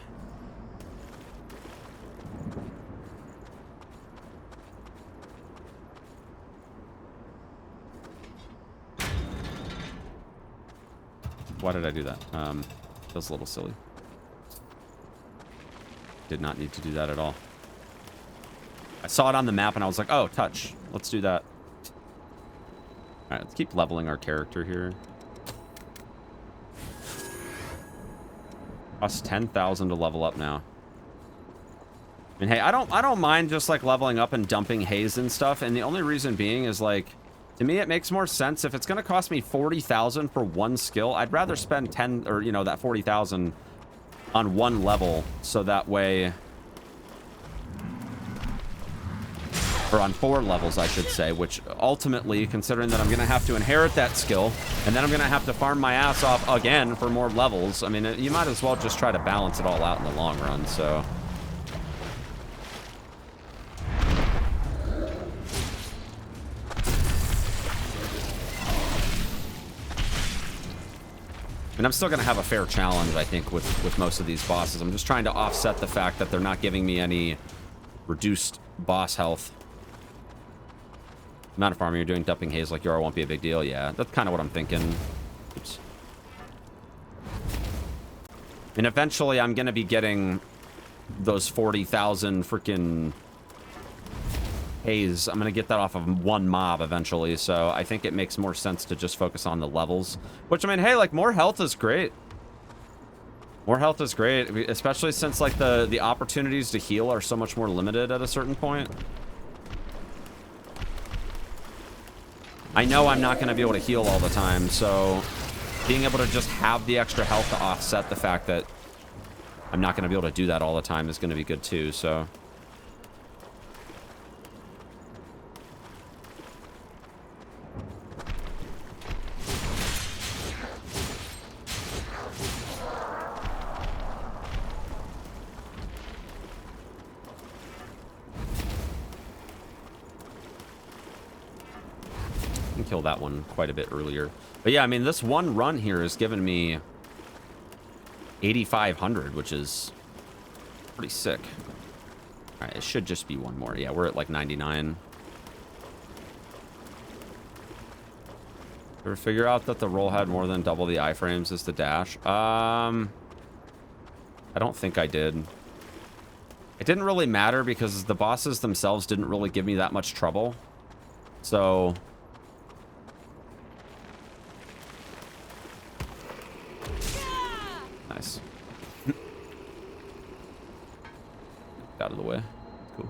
Why did I do that? Feels a little silly. Did not need to do that at all. I saw it on the map and I was like, oh, touch. Let's do that. All right, let's keep leveling our character here. Costs 10,000 to level up now. I mean, hey, I don't mind just like leveling up and dumping haze and stuff. And the only reason being is, like, to me, it makes more sense if it's going to cost me 40,000 for one skill. I'd rather spend 10 or, you know, that 40,000 on one level, so that way, or on 4 levels, I should say, which ultimately, considering that I'm going to have to inherit that skill, and then I'm going to have to farm my ass off again for more levels, I mean, you might as well just try to balance it all out in the long run, so. And I'm still going to have a fair challenge, I think, with most of these bosses. I'm just trying to offset the fact that they're not giving me any reduced boss health. Amount of farming you're doing, dumping haze like you are won't be a big deal. Yeah, that's kind of what I'm thinking. Oops. And eventually I'm going to be getting those 40,000 freaking haze. I'm going to get that off of one mob eventually, so I think it makes more sense to just focus on the levels. Which, I mean, hey, like, more health is great. More health is great, especially since, like, the opportunities to heal are so much more limited at a certain point. I know I'm not going to be able to heal all the time, so being able to just have the extra health to offset the fact that I'm not going to be able to do that all the time is going to be good too, so. kill that one quite a bit earlier. But yeah, I mean, this one run here has given me 8,500, which is pretty sick. All right, it should just be one more. Yeah, we're at like 99. Ever figure out that the roll had more than double the iframes as the dash? I don't think I did. It didn't really matter because the bosses themselves didn't really give me that much trouble. So... Nice. Out of the way. Cool.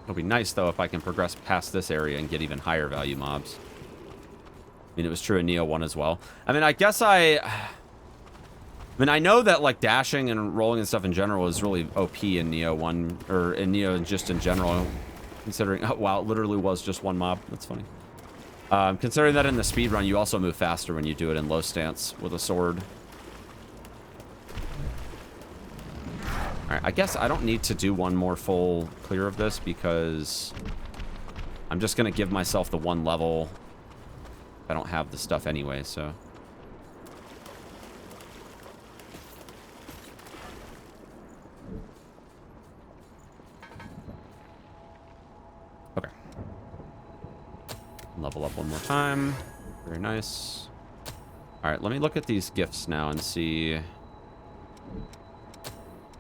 It'll be nice, though, if I can progress past this area and get even higher value mobs. I mean, it was true in Neo 1 as well. I mean, I guess I mean, I know that, like, dashing and rolling and stuff in general is really OP in Neo 1, or in Neo just in general, considering... Oh, wow, it literally was just one mob. That's funny. Considering that in the speedrun, you also move faster when you do it in low stance with a sword. Alright, I guess I don't need to do one more full clear of this because I'm just going to give myself the one level. I don't have the stuff anyway, so... Okay. Level up one more time. Very nice. Alright, let me look at these gifts now and see...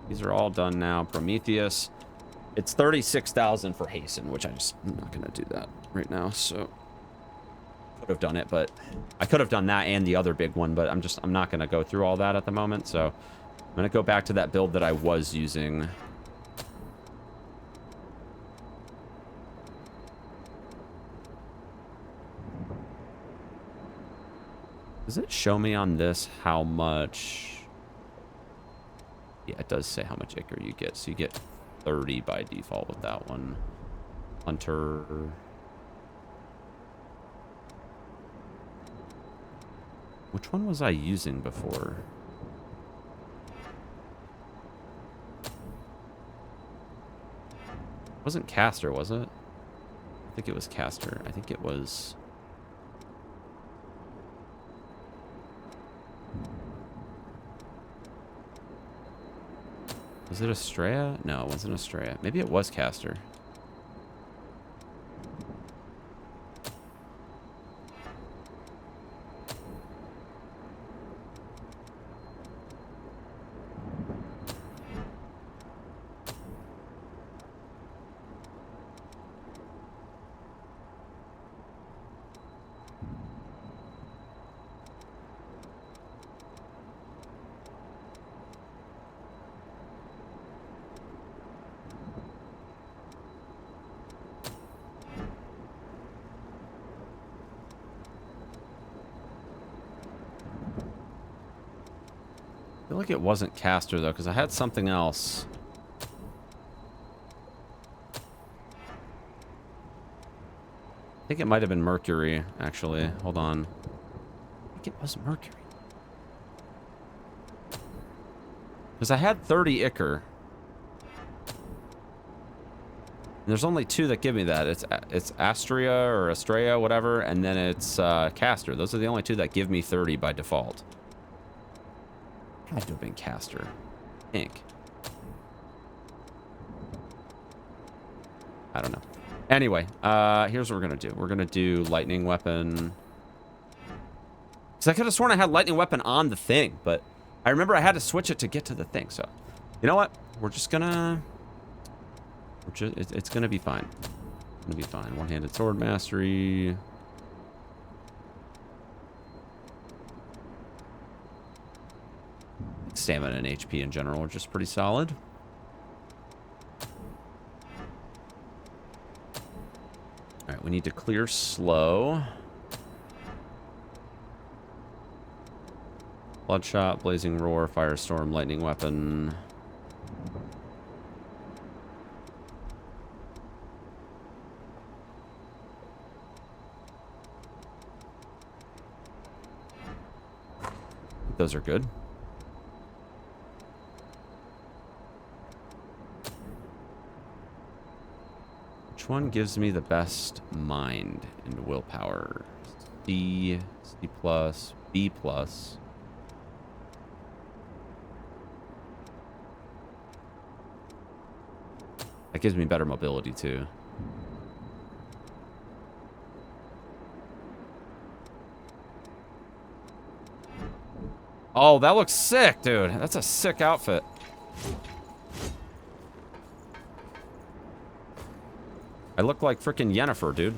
These are all done now. Prometheus. It's 36,000 for Hasten, which I'm not going to do that right now, so... Could have done it, but... I could have done that and the other big one, but I'm not going to go through all that at the moment, so... I'm going to go back to that build that I was using. Does it show me on this how much... Yeah, it does say how much Ichor you get. So you get 30 by default with that one. Hunter. Which one was I using before? It wasn't Caster, was it? I think it was Caster. I think it was... Was it Estrella? No, it wasn't Estrella. Maybe it was Caster. I feel like it wasn't Caster, though, because I had something else. I think it might have been Mercury, actually. Hold on. I think it was Mercury. Because I had 30 Ichor. And there's only two that give me that. It's Astria or Estrella, whatever, and then it's Caster. Those are the only two that give me 30 by default. Had to have been Caster. Ink. I don't know. Anyway, here's what we're gonna do. We're gonna do lightning weapon. Because I could have sworn I had lightning weapon on the thing, but I remember I had to switch it to get to the thing. So, you know what? We're just gonna... It's gonna be fine. It's gonna be fine. One-handed sword mastery. Stamina and HP in general are just pretty solid. Alright, we need to clear slow. Bloodshot, Blazing Roar, Firestorm, Lightning Weapon. Those are good. Which one gives me the best mind and willpower? C, C+, B+. That gives me better mobility, too. Oh, that looks sick, dude. That's a sick outfit. I look like freaking Yennefer, dude.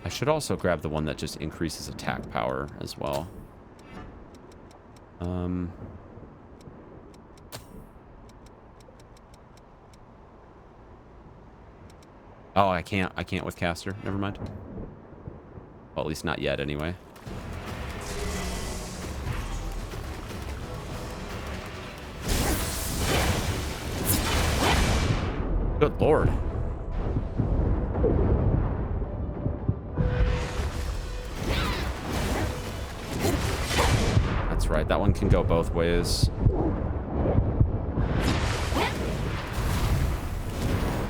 I should also grab the one that just increases attack power as well. Oh, I can't with caster. Never mind. Well, at least not yet, anyway. Good lord. That's right, that one can go both ways.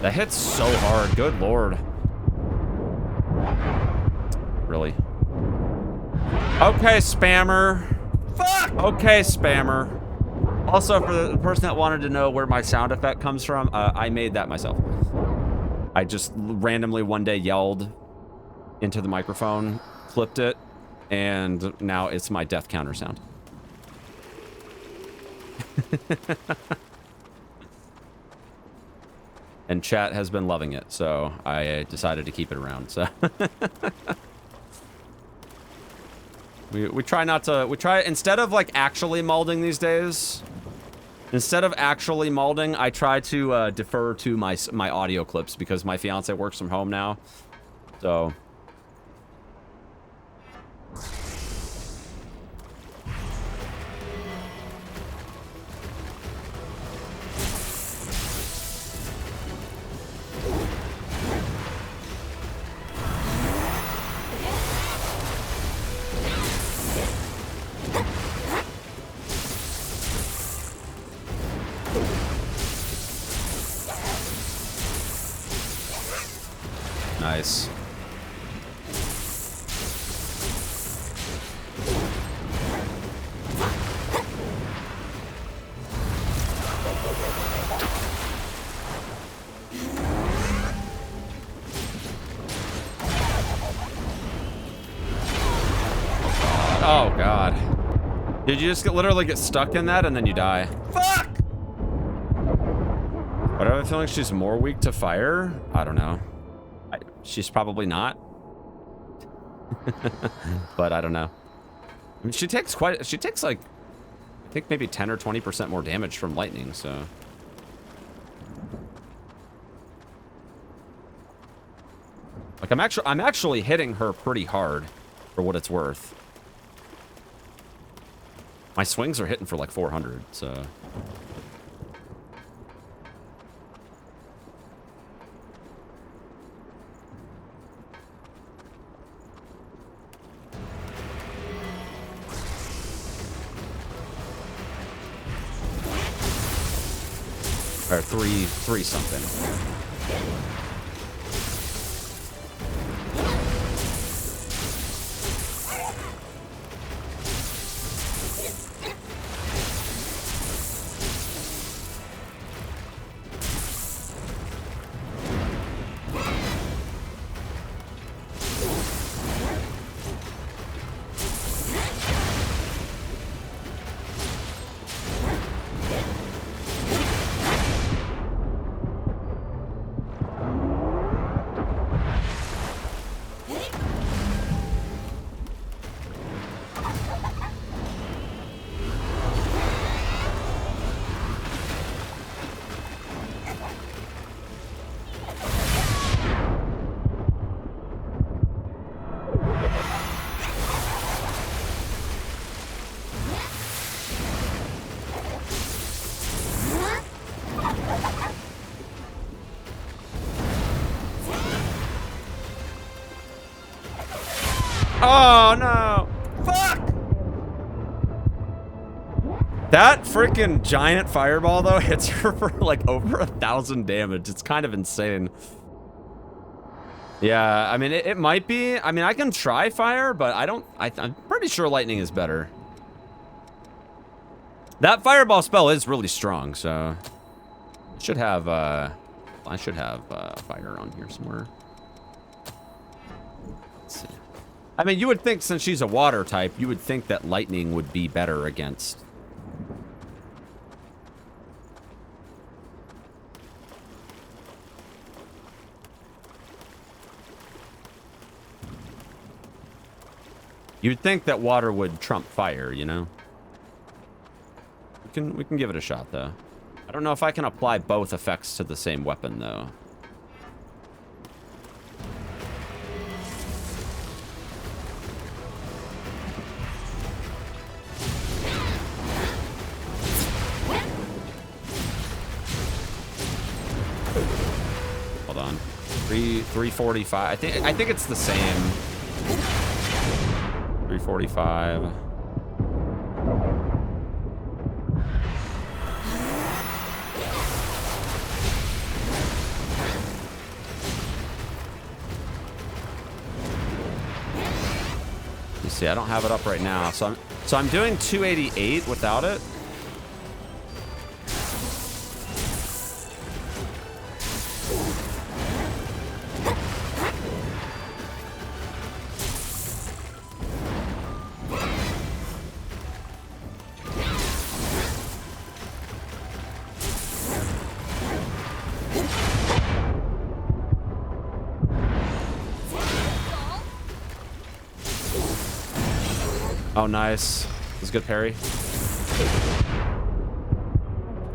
That hits so hard, good lord. Really? Okay, spammer. Fuck! Okay, spammer. Also, for the person that wanted to know where my sound effect comes from, I made that myself. I just randomly one day yelled into the microphone, clipped it, and now it's my death counter sound. And chat has been loving it, so I decided to keep it around. So we try not to, instead of like actually molding these days, instead of actually molding, I try to defer to my audio clips because my fiance works from home now. So nice. Oh god. Did you just literally get stuck in that and then you die? Fuck! But I have a feeling she's more weak to fire. I don't know. She's probably not. But I don't know. I mean, she takes like, I think maybe 10 or 20% more damage from lightning, so. Like, I'm actually hitting her pretty hard for what it's worth. My swings are hitting for like 400, so. Or three something. Oh, no. Fuck! That freaking giant fireball, though, hits her for like over 1,000 damage. It's kind of insane. Yeah, I mean, it might be. I mean, I can try fire, but I'm pretty sure lightning is better. That fireball spell is really strong, so I should have fire on here somewhere. Let's see. I mean, you would think since she's a water type, you would think that lightning would be better against. You'd think that water would trump fire, you know? We can give it a shot, though. I don't know if I can apply both effects to the same weapon, though. Hold on. 345. I think it's the same. 345. You see, I don't have it up right now, so I'm doing 288 without it. Oh, nice. That was a good parry.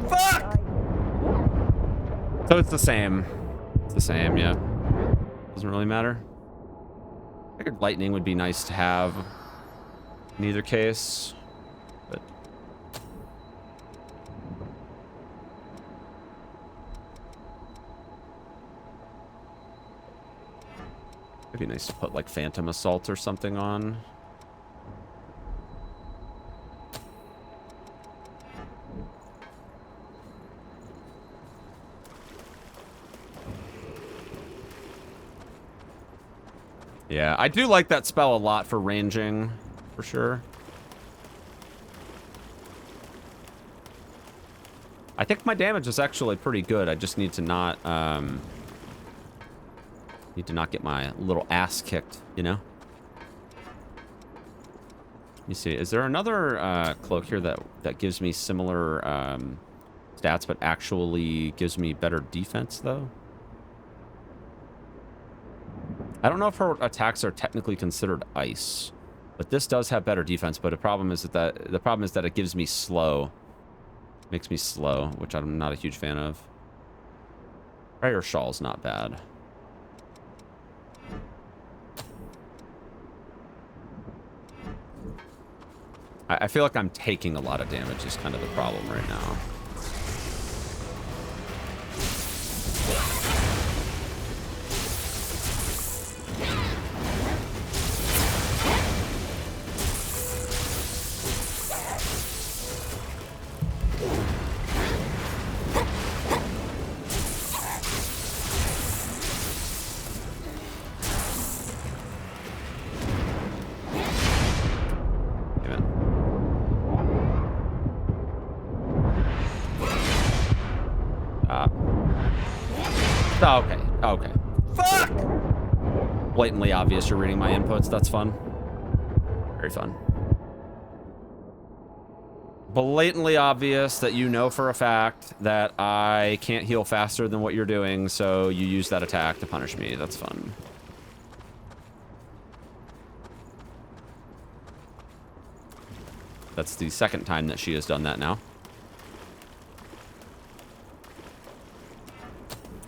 Fuck! So it's the same. It's the same, yeah. Doesn't really matter. I figured lightning would be nice to have in either case, but it'd be nice to put like Phantom Assault or something on. Yeah, I do like that spell a lot for ranging, for sure. I think my damage is actually pretty good. I just need to not get my little ass kicked, you know? Let me see. Is there another cloak here that gives me similar stats, but actually gives me better defense, though? I don't know if her attacks are technically considered ice, but this does have better defense. But the problem is that it gives me slow, makes me slow, which I'm not a huge fan of. Prayer Shawl's not bad. I feel like I'm taking a lot of damage is kind of the problem right now. Okay. Fuck! Blatantly obvious you're reading my inputs. That's fun. Very fun. Blatantly obvious that you know for a fact that I can't heal faster than what you're doing, so you use that attack to punish me. That's fun. That's the second time that she has done that now.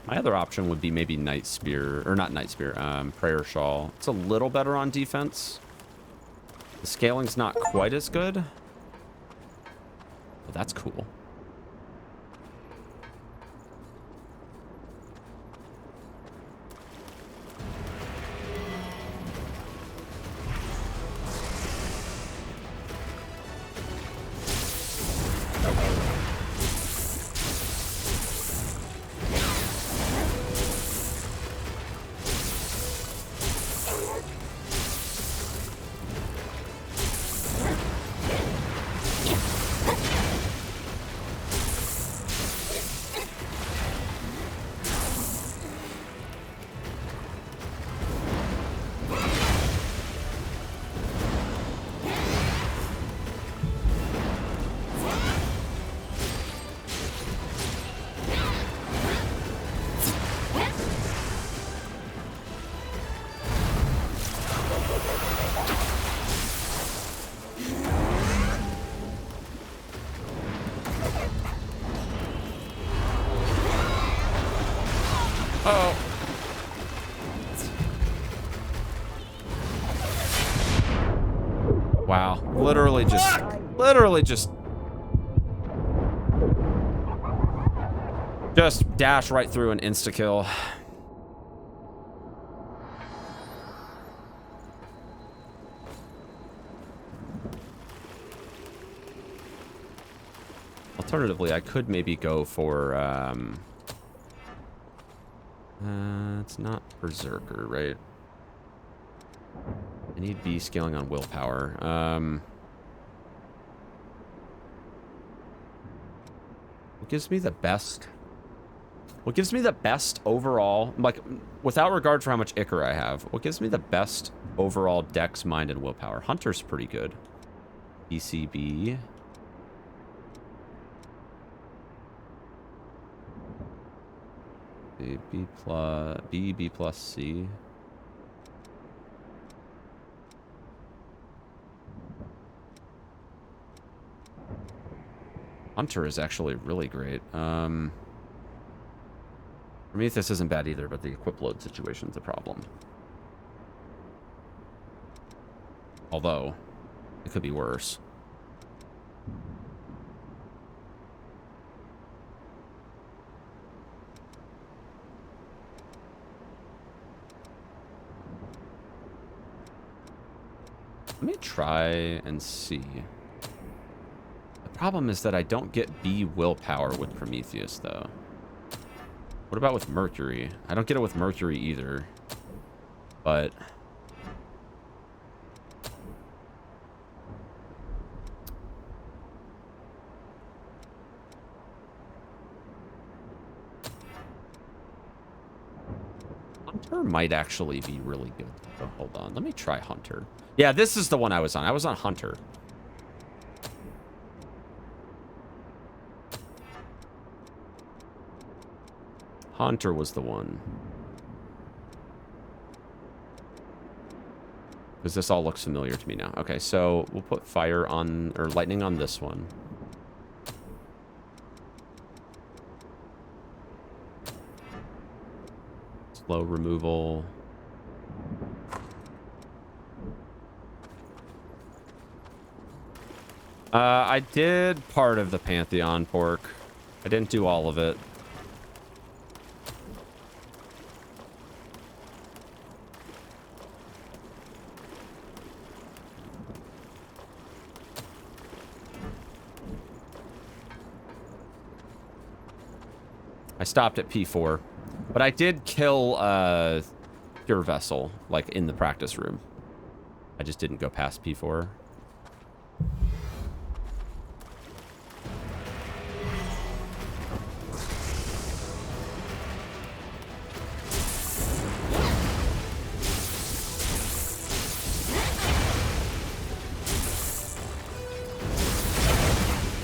My other option would be maybe Night Spear, or not Night Spear, Prayer Shawl. It's a little better on defense. The scaling's not quite as good. But that's cool. Wow. Literally just dash right through and insta-kill. Alternatively, I could maybe go for, it's not Berserker, right? I need B scaling on willpower. What gives me the best? What gives me the best overall, like, without regard for how much Ichor I have, what gives me the best overall dex, mind, and willpower? Hunter's pretty good. BCB. B plus B, B plus C. Hunter is actually really great. Prometheus isn't bad either, but the equip load situation's a problem. Although, it could be worse. Let me try and see. The problem is that I don't get B willpower with Prometheus, though. What about with Mercury? I don't get it with Mercury either. But... Hunter might actually be really good. Oh, hold on. Let me try Hunter. Yeah, this is the one I was on. I was on Hunter. Hunter was the one. Because this all looks familiar to me now. Okay, so we'll put fire on, or lightning on this one. Slow removal. I did part of the Pantheon pork. I didn't do all of it. I stopped at P4, but I did kill Pure Vessel, like in the practice room. I just didn't go past P4.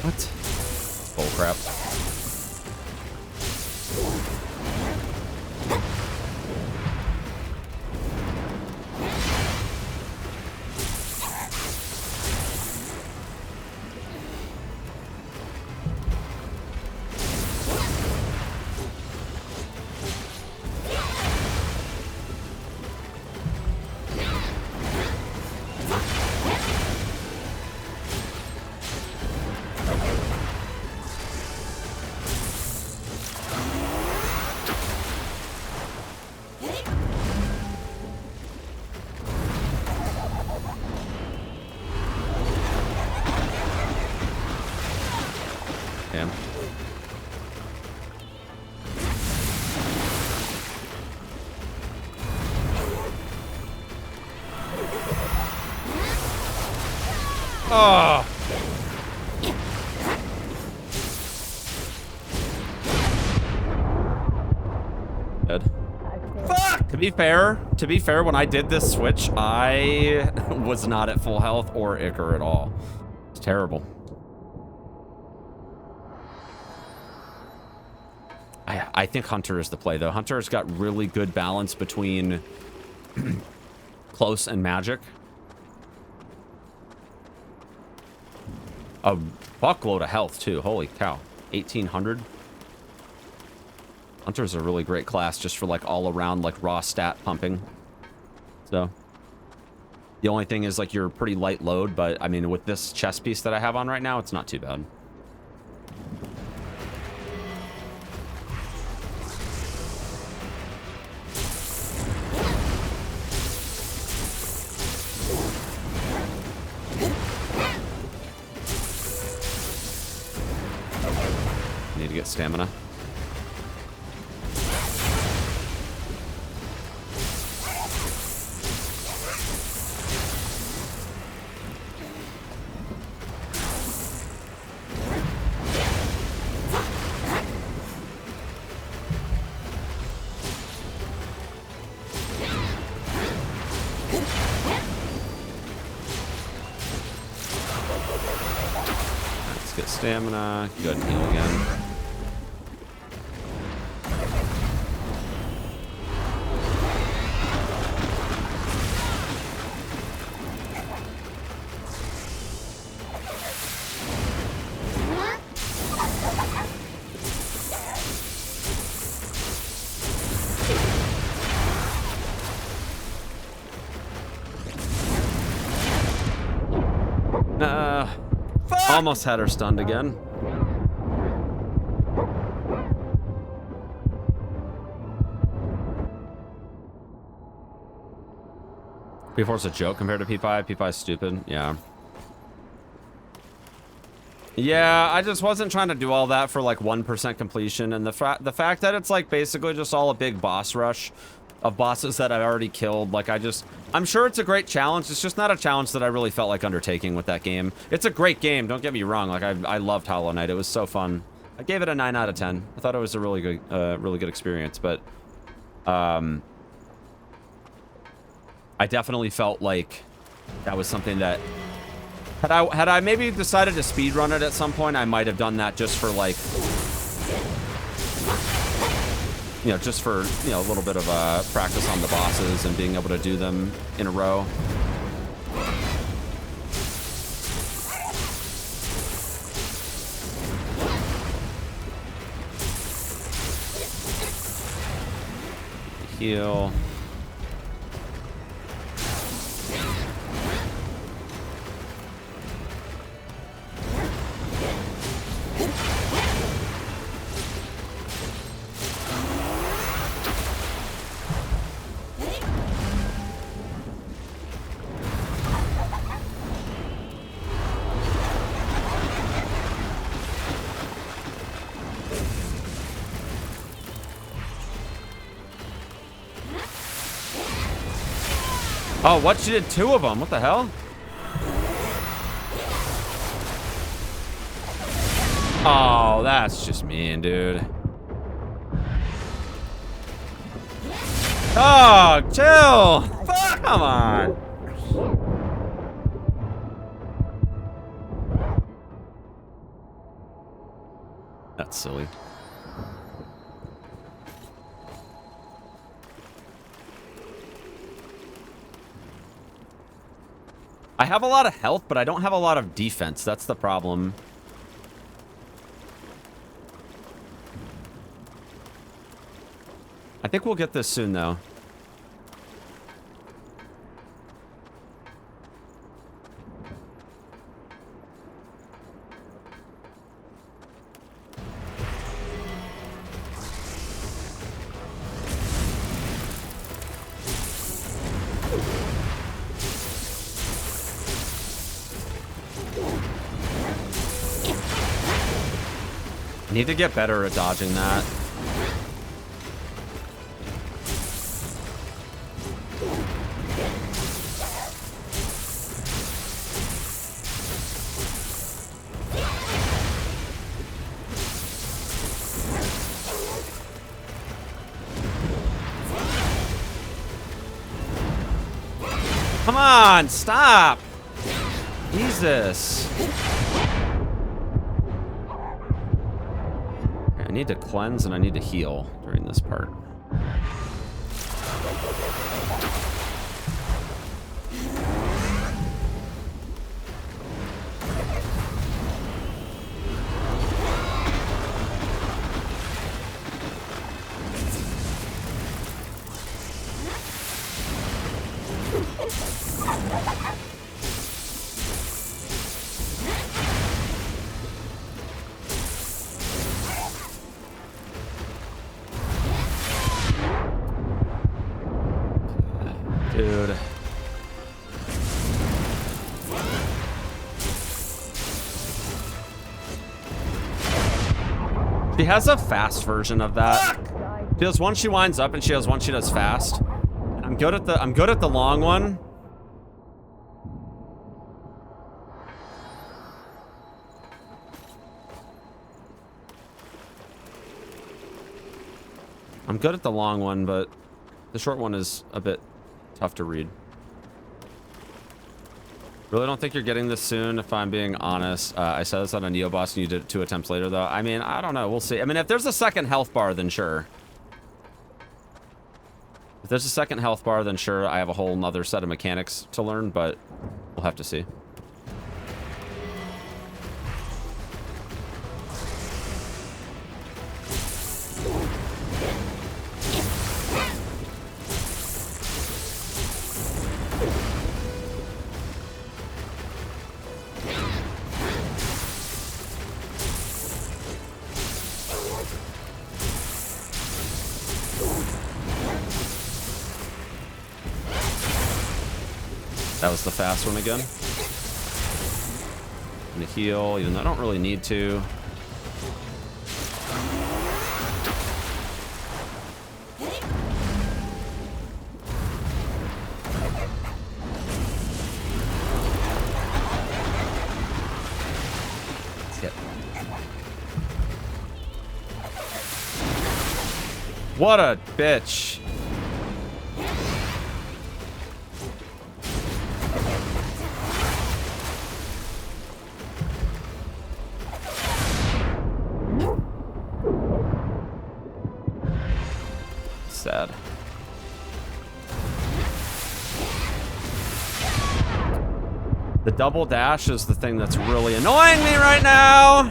What? Bull crap. Oh. Dead. Fuck! To be fair, when I did this switch, I was not at full health or Ichor at all. It's terrible. I think Hunter is the play, though. Hunter's got really good balance between close and magic. A fuckload of health, too. Holy cow. 1,800. Hunter's a really great class just for, like, all-around, like, raw stat pumping. So, The only thing is like you're pretty light load, but I mean with this chest piece that I have on right now, it's not too bad. Need to get stamina. Let's get stamina. Go ahead and heal again. Almost had her stunned again. P4's a joke compared to P5. P5's stupid. Yeah. Yeah, I just wasn't trying to do all that for like 1% completion, and the fact that it's like basically just all a big boss rush of bosses that I've already killed. Like I'm sure it's a great challenge. It's just not a challenge that I really felt like undertaking with that game. It's a great game, don't get me wrong. Like I loved Hollow Knight. It was so fun. I gave it a 9 out of 10. I thought it was a really good experience, but I definitely felt like that was something that had I maybe decided to speedrun it at some point, I might have done that just for like, you know, just for, you know, a little bit of practice on the bosses and being able to do them in a row. Heal. Oh, what? She did 2 of them. What the hell? Oh, that's just mean, dude. Oh, chill. Fuck, come on. That's silly. I have a lot of health, but I don't have a lot of defense. That's the problem. I think we'll get this soon, though. Need to get better at dodging that. Come on, stop. Jesus. I need to cleanse and I need to heal during this part. She has a fast version of that. She has one she winds up, and she has one she does fast. I'm good at the long one. I'm good at the long one, but the short one is a bit tough to read. Really don't think you're getting this soon, if I'm being honest. I said this on a Neo boss and you did it 2 attempts later, though. I mean, I don't know. We'll see. I mean, if there's a second health bar, then sure. If there's a second health bar, then sure, I have a whole nother set of mechanics to learn, but we'll have to see. That was the fast one again. I'm gonna heal, even though I don't really need to. Yep. What a bitch. Sad. The double dash is the thing that's really annoying me right now.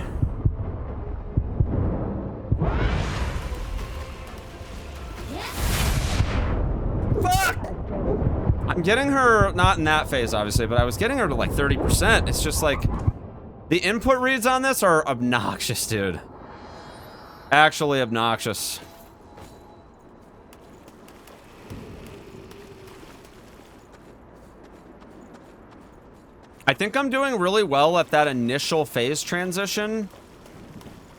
Fuck! I'm getting her, not in that phase, obviously, but I was getting her to like 30%. It's just like, the input reads on this are obnoxious, dude. Actually obnoxious. I think I'm doing really well at that initial phase transition,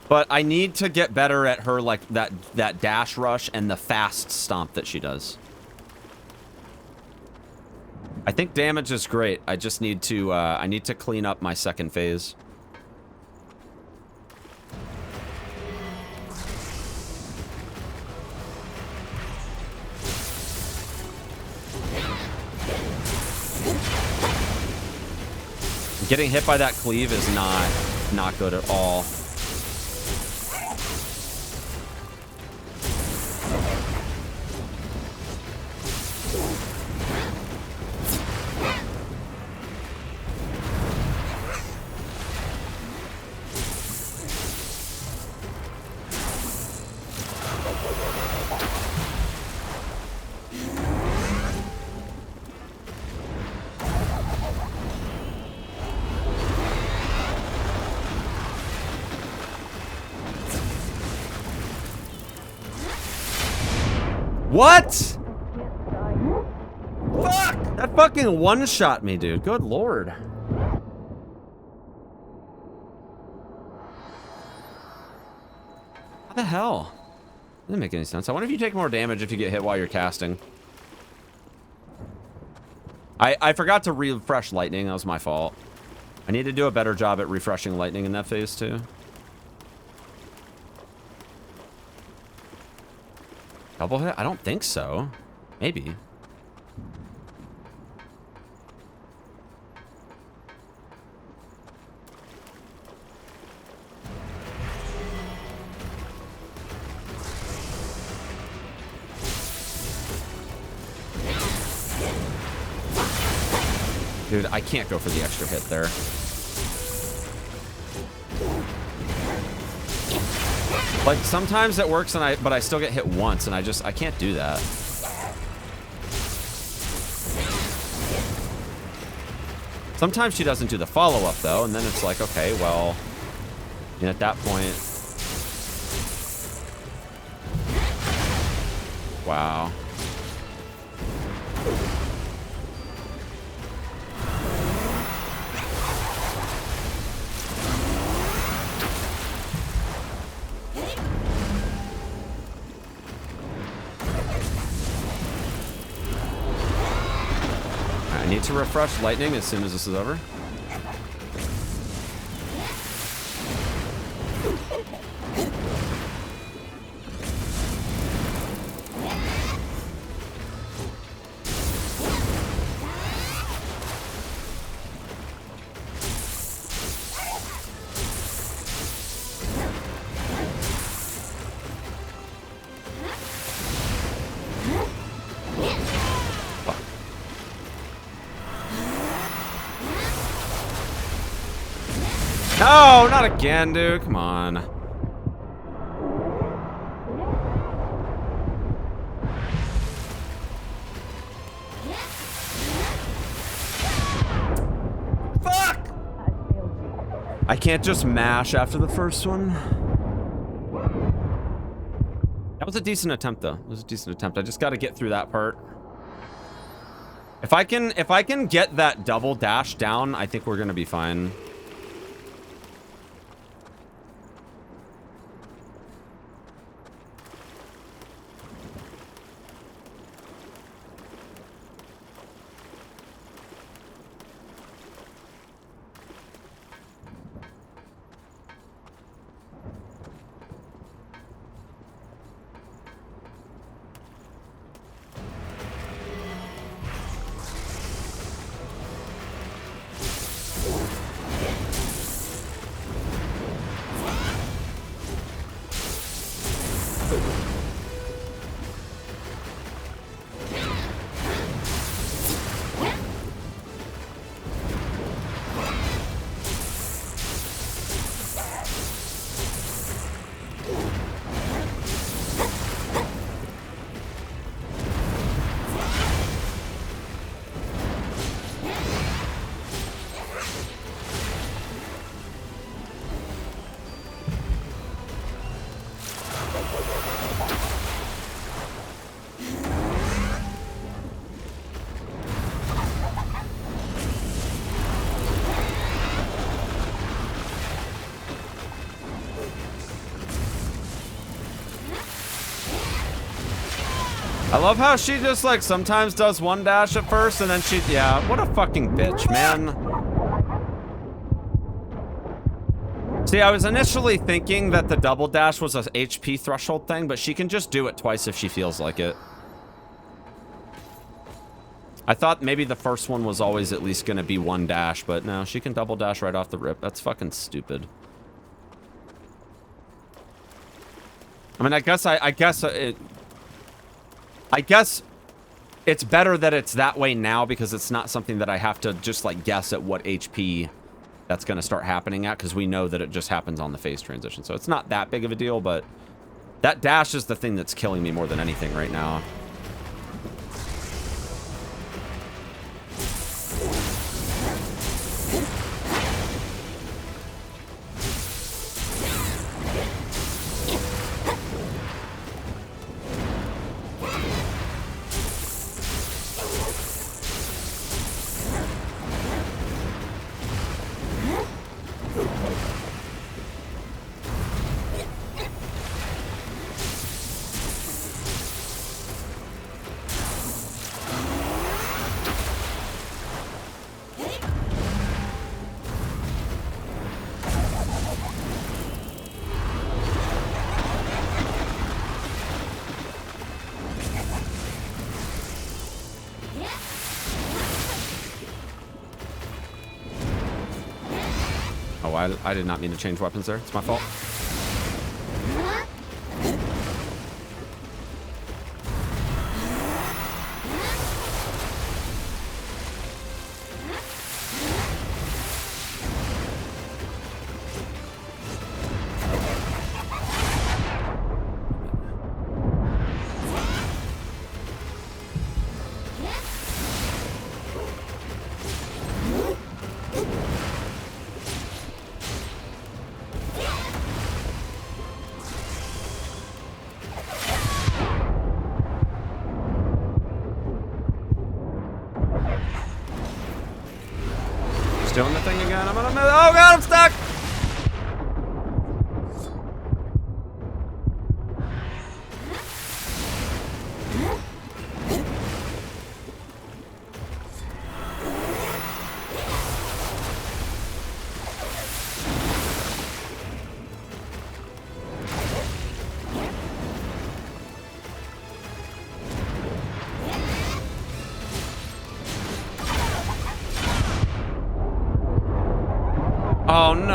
but I need to get better at her, like, that dash rush and the fast stomp that she does. I think damage is great. I just need to, I need to clean up my second phase. Getting hit by that cleave is not good at all. What? Fuck! That fucking one-shot me, dude. Good lord. How the hell? Doesn't make any sense. I wonder if you take more damage if you get hit while you're casting. I forgot to refresh lightning. That was my fault. I need to do a better job at refreshing lightning in that phase, too. Double hit? I don't think so. Maybe. Dude, I can't go for the extra hit there. Like, sometimes it works, but I still get hit once, and I can't do that. Sometimes she doesn't do the follow-up, though, and then it's like, okay, well, and at that point... Wow. to refresh lightning as soon as this is over. No, not again, dude. Come on. Fuck! I can't just mash after the first one. That was a decent attempt, though. It was a decent attempt. I just got to get through that part. If I can get that double dash down, I think we're gonna be fine. I love how she just like sometimes does one dash at first and then she, yeah, what a fucking bitch, man. See, I was initially thinking that the double dash was a HP threshold thing, but she can just do it twice if she feels like it. I thought maybe the first one was always at least gonna be one dash, but no, she can double dash right off the rip. That's fucking stupid. I mean, I guess it's better that it's that way now because it's not something that I have to just like guess at what HP that's going to start happening at, because we know that it just happens on the phase transition. So it's not that big of a deal, but that dash is the thing that's killing me more than anything right now. I did not mean to change weapons there. It's my fault. Doing the thing again. I'm gonna miss. Oh god, I'm stuck. Oh no.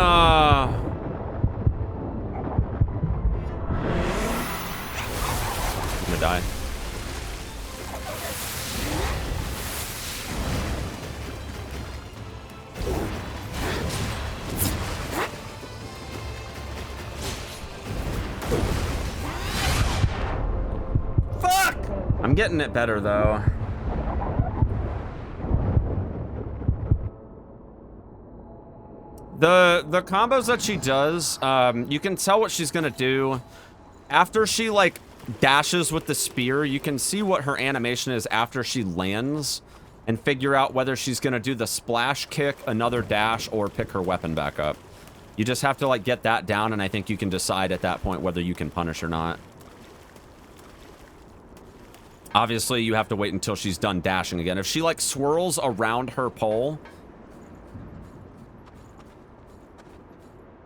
I'm gonna die. Fuck! I'm getting it better though. The combos that she does, you can tell what she's gonna do. After she, like, dashes with the spear, you can see what her animation is after she lands and figure out whether she's gonna do the splash kick, another dash, or pick her weapon back up. You just have to, like, get that down, and I think you can decide at that point whether you can punish or not. Obviously, you have to wait until she's done dashing again. If she, like, swirls around her pole...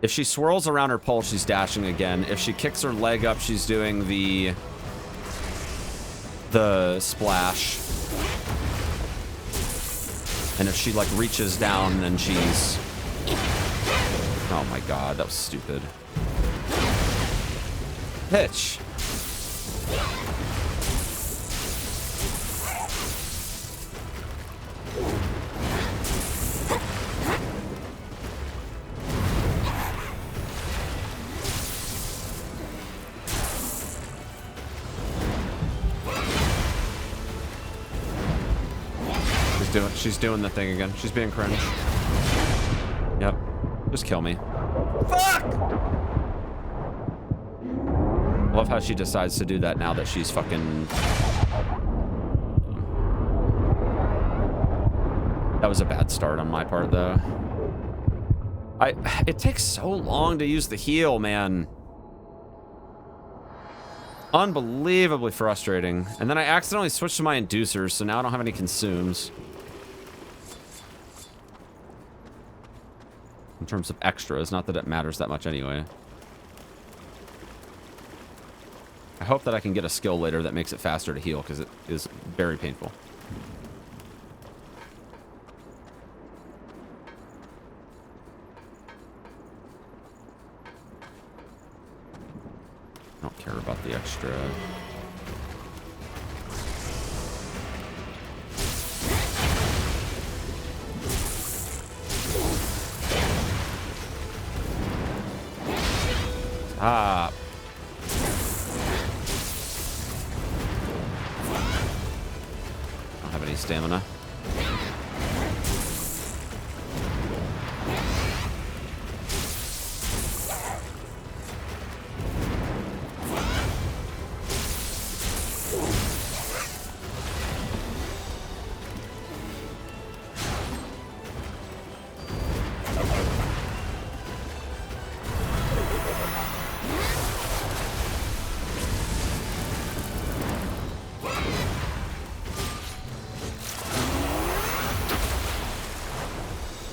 If she swirls around her pole, she's dashing again. If she kicks her leg up, she's doing the splash. And if she, like, reaches down, then she's... Oh my god, that was stupid. Pitch. She's doing the thing again. She's being cringe. Yep. Just kill me. Fuck! Love how she decides to do that now that she's fucking... That was a bad start on my part, though. It takes so long to use the heal, man. Unbelievably frustrating. And then I accidentally switched to my inducers, so now I don't have any consumes. In terms of extras, not that it matters that much anyway. I hope that I can get a skill later that makes it faster to heal, because it is very painful. I don't care about the extra. Ah. I don't have any stamina.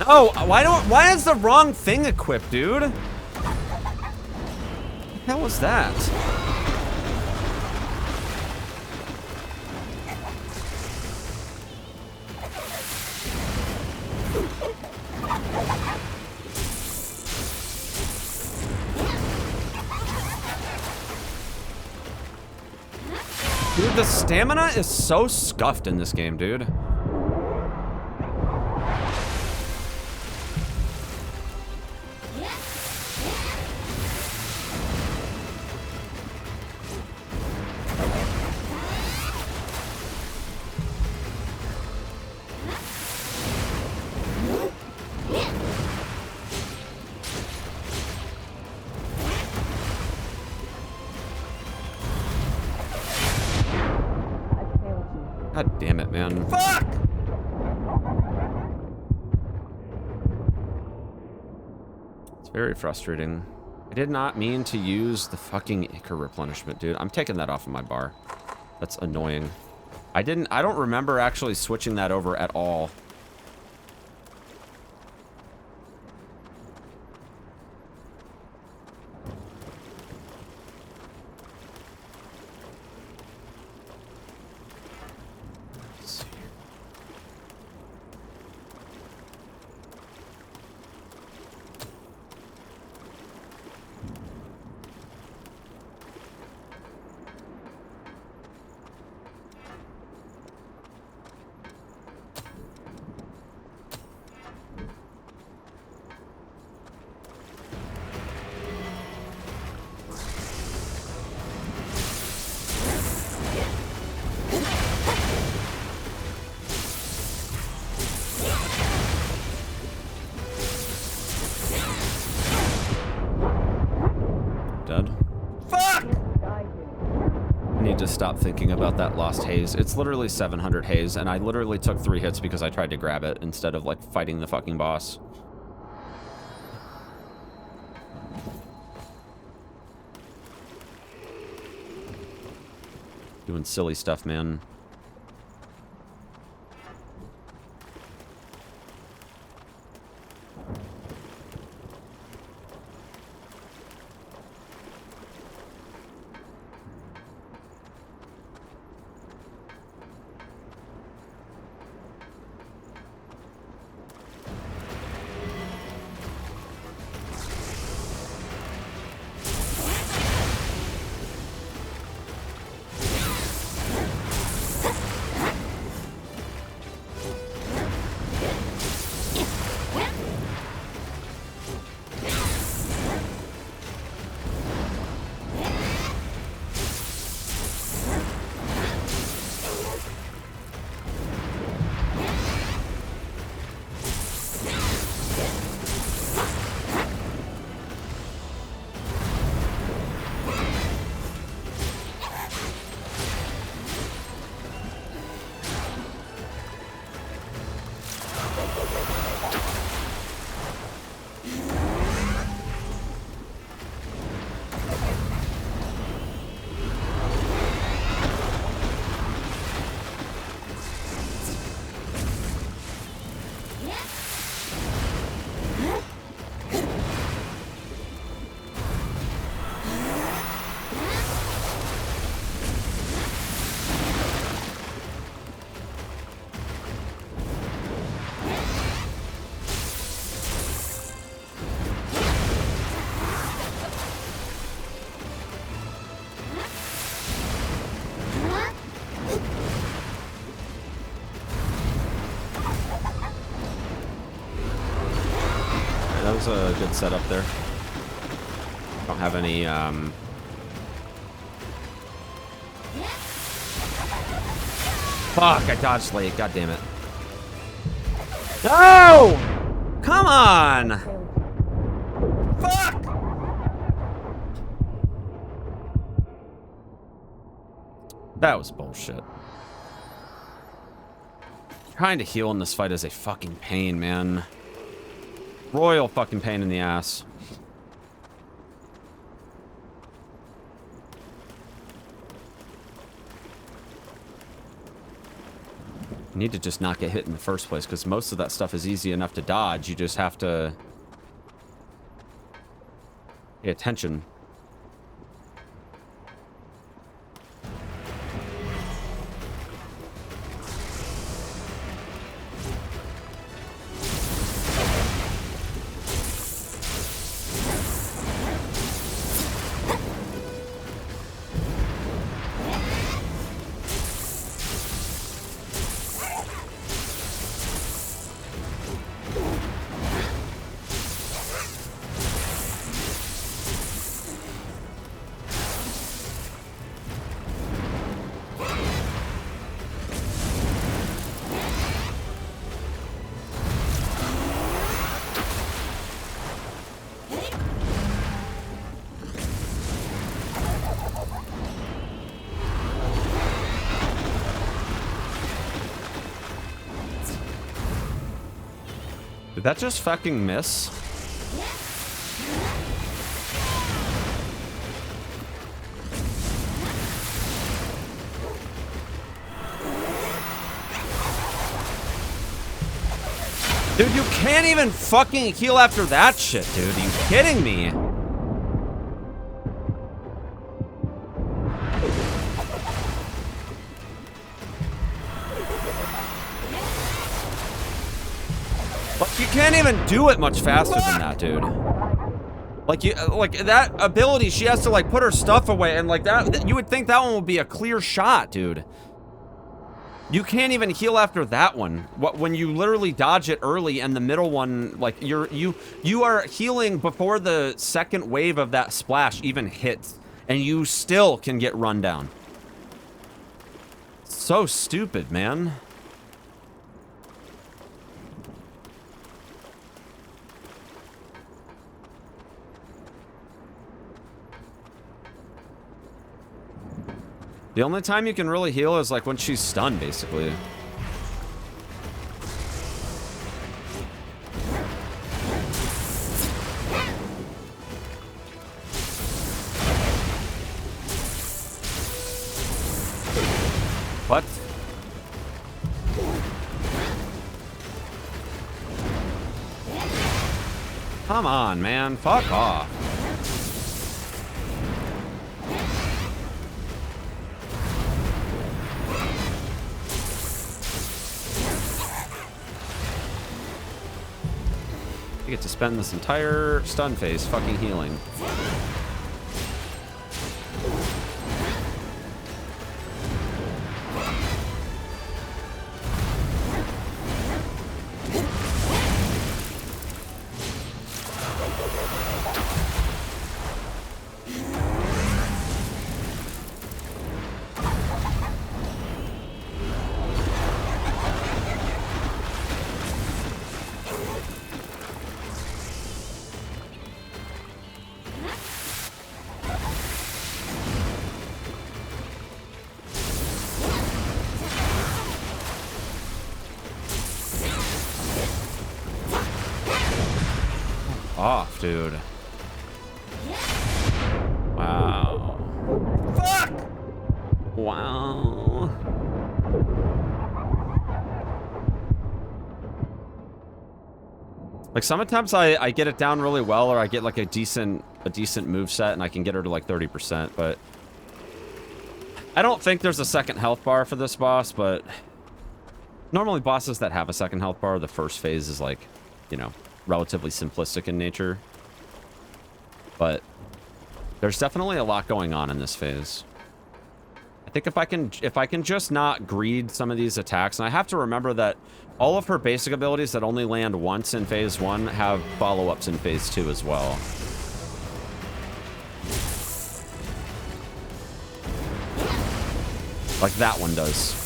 Oh, why is the wrong thing equipped, dude? What the hell was that? Dude, the stamina is so scuffed in this game, dude. God damn it, man. Fuck! It's very frustrating. I did not mean to use the fucking Ichor replenishment, dude. I'm taking that off of my bar. That's annoying. I don't remember actually switching that over at all. stop thinking about that lost haze. It's literally 700 haze, and I literally took 3 hits because I tried to grab it instead of, like, fighting the fucking boss. Doing silly stuff, man. That was a good setup there. Don't have any, Fuck, I dodged late. God damn it. No! Come on! Fuck! That was bullshit. Trying to heal in this fight is a fucking pain, man. Royal fucking pain in the ass. You need to just not get hit in the first place, because most of that stuff is easy enough to dodge. You just have to pay attention. Did that just fucking miss? Dude, you can't even fucking heal after that shit, dude. Are you kidding me? You can't even do it much faster than that, dude. Like that ability, she has to like put her stuff away, and like that, you would think that one would be a clear shot, dude. You can't even heal after that one. When you literally dodge it early, and the middle one, like you are healing before the second wave of that splash even hits, and you still can get run down. So stupid, man. The only time you can really heal is like when she's stunned, basically. What? Come on, man. Fuck off. You get to spend this entire stun phase fucking healing. Off, dude. Wow. Fuck! Wow. Like sometimes I get it down really well, or I get like a decent move set and I can get her to like 30%, but I don't think there's a second health bar for this boss, but normally bosses that have a second health bar, the first phase is like, you know, relatively simplistic in nature, but there's definitely a lot going on in this phase. I think if I can just not greed some of these attacks, and I have to remember that all of her basic abilities that only land once in phase 1 have follow-ups in phase 2 as well. Like that one does.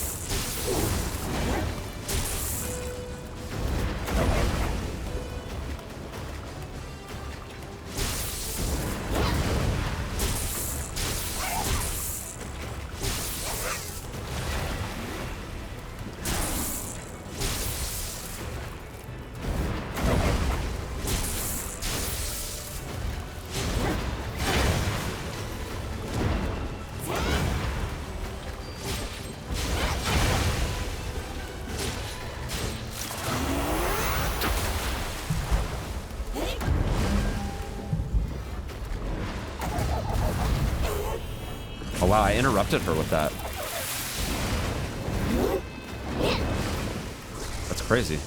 Oh wow, I interrupted her with that. That's crazy.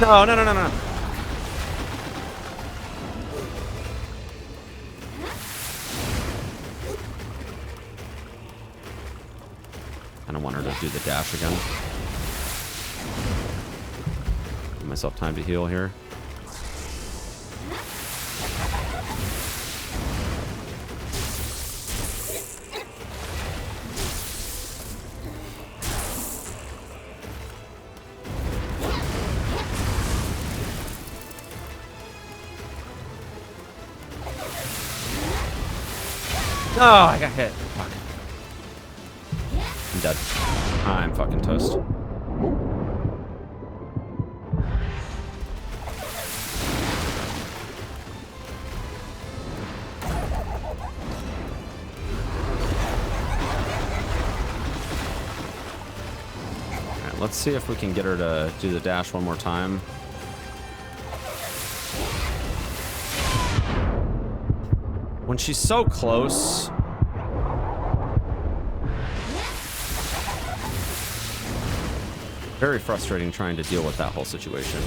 No, no, no, no, no. I don't want her to do the dash again. Give myself time to heal here. Oh, I got hit. Fuck. I'm dead. I'm fucking toast. Alright, let's see if we can get her to do the dash one more time. When she's so close. Very frustrating trying to deal with that whole situation.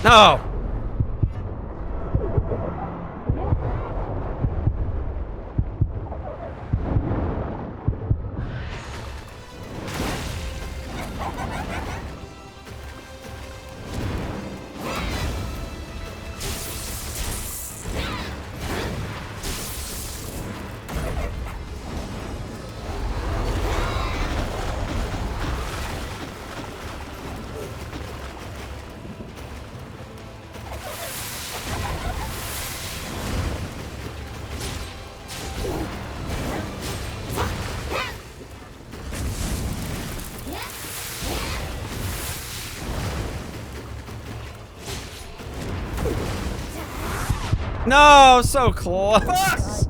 No! No, so close.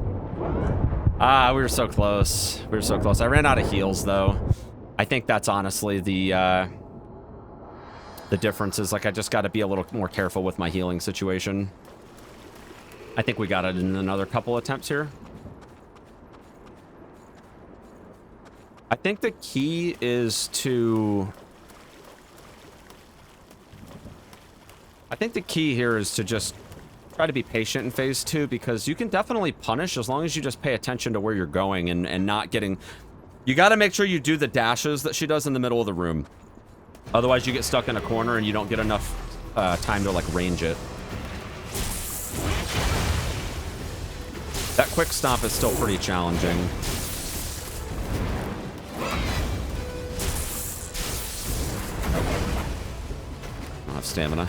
Ah, we were so close. We were so close. I ran out of heals, though. I think that's honestly the difference is, like, I just got to be a little more careful with my healing situation. I think we got it in another couple attempts here. I think the key is to... I think the key here is to just try to be patient in phase 2, because you can definitely punish as long as you just pay attention to where you're going and not getting... You got to make sure you do the dashes that she does in the middle of the room. Otherwise, you get stuck in a corner and you don't get enough time to, like, range it. That quick stomp is still pretty challenging. I don't have stamina.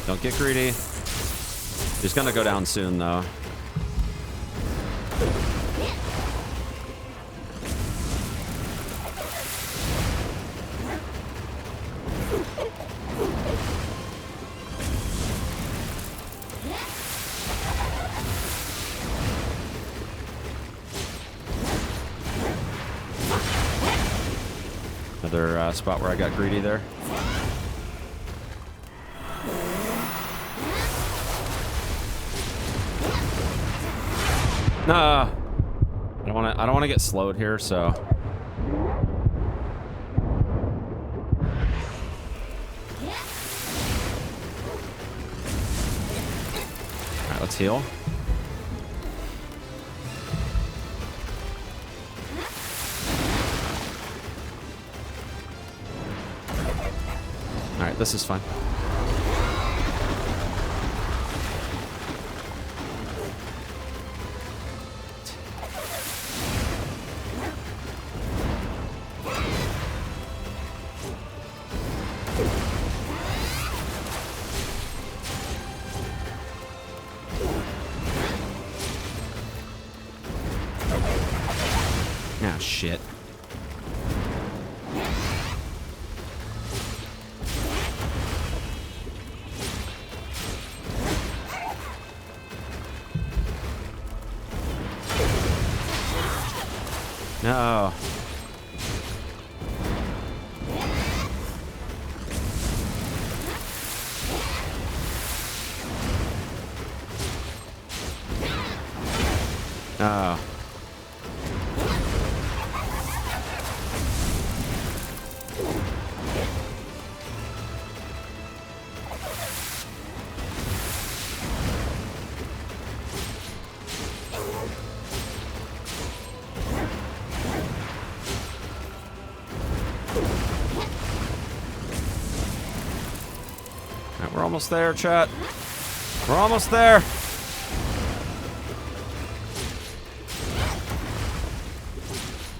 Don't get greedy. He's gonna go down soon, though. Another spot where I got greedy there. Nah, I don't want to get slowed here, so. All right, let's heal. All right, this is fine. Ah, shit. No. Oh. We're almost there, chat. We're almost there.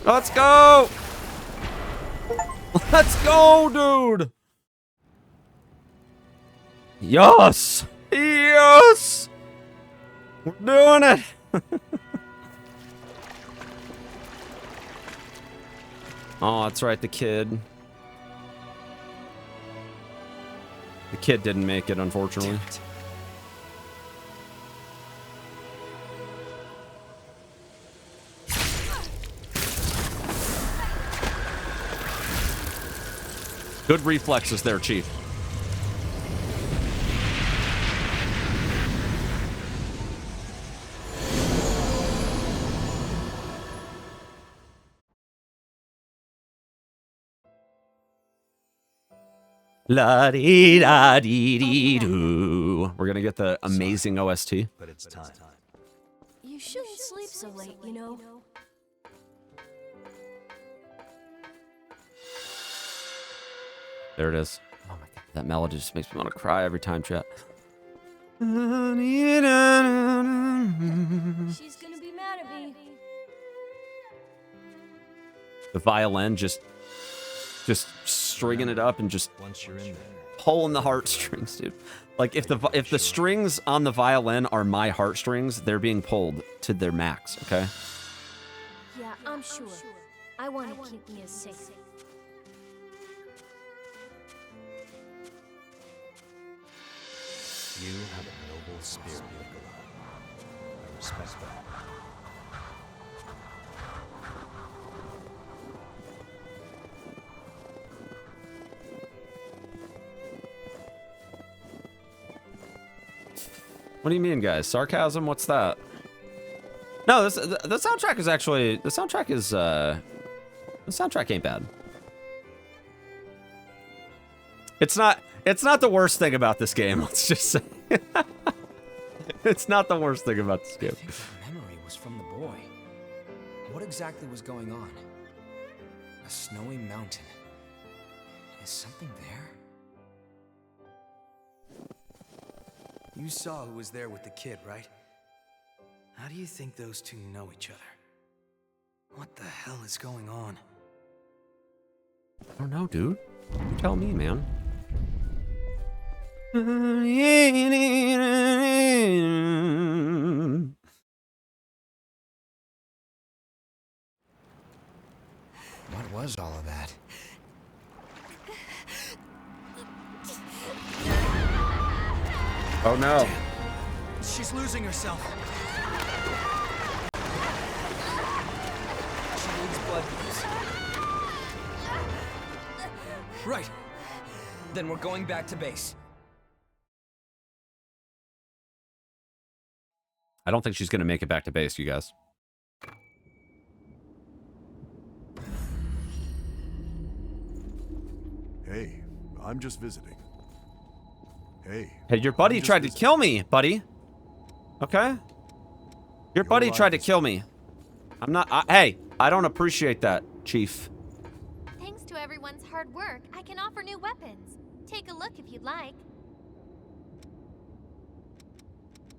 Let's go. Let's go, dude. Yes. Yes. We're doing it. Oh, that's right, the kid. The kid didn't make it, unfortunately. Good reflexes there, Chief. La dee da dee dee doo. We're gonna get the amazing OST. But it's time. You shouldn't sleep so late, you know. There it is. Oh my god, that melody just makes me want to cry every time, chat. She's gonna be mad at me. The violin just stringing it up and just Once you're in there, pulling the heartstrings, dude. Like if the strings on the violin are my heartstrings, they're being pulled to their max. Okay. Yeah, I'm sure. I want to keep me as safe. you have a noble spirit, Nikolai. I respect that. What do you mean, guys? Sarcasm? What's that? No, the soundtrack is actually the soundtrack ain't bad. It's not the worst thing about this game. Let's just say it's not the worst thing about this game. I think the memory was from the boy. What exactly was going on? A snowy mountain. Is something there? You saw who was there with the kid, right? How do you think those two know each other? What the hell is going on? I don't know, dude. You tell me, man. What was all of that? Oh no. She's losing herself. She needs blood. Right. Then we're going back to base. I don't think she's gonna make it back to base, you guys. Hey, I'm just visiting. Hey, Your buddy I'm just tried to visiting. kill me, buddy. Okay? Your buddy life tried to is- kill me. I'm not. Hey, I don't appreciate that, Chief. Thanks to everyone's hard work, I can offer new weapons. Take a look if you'd like.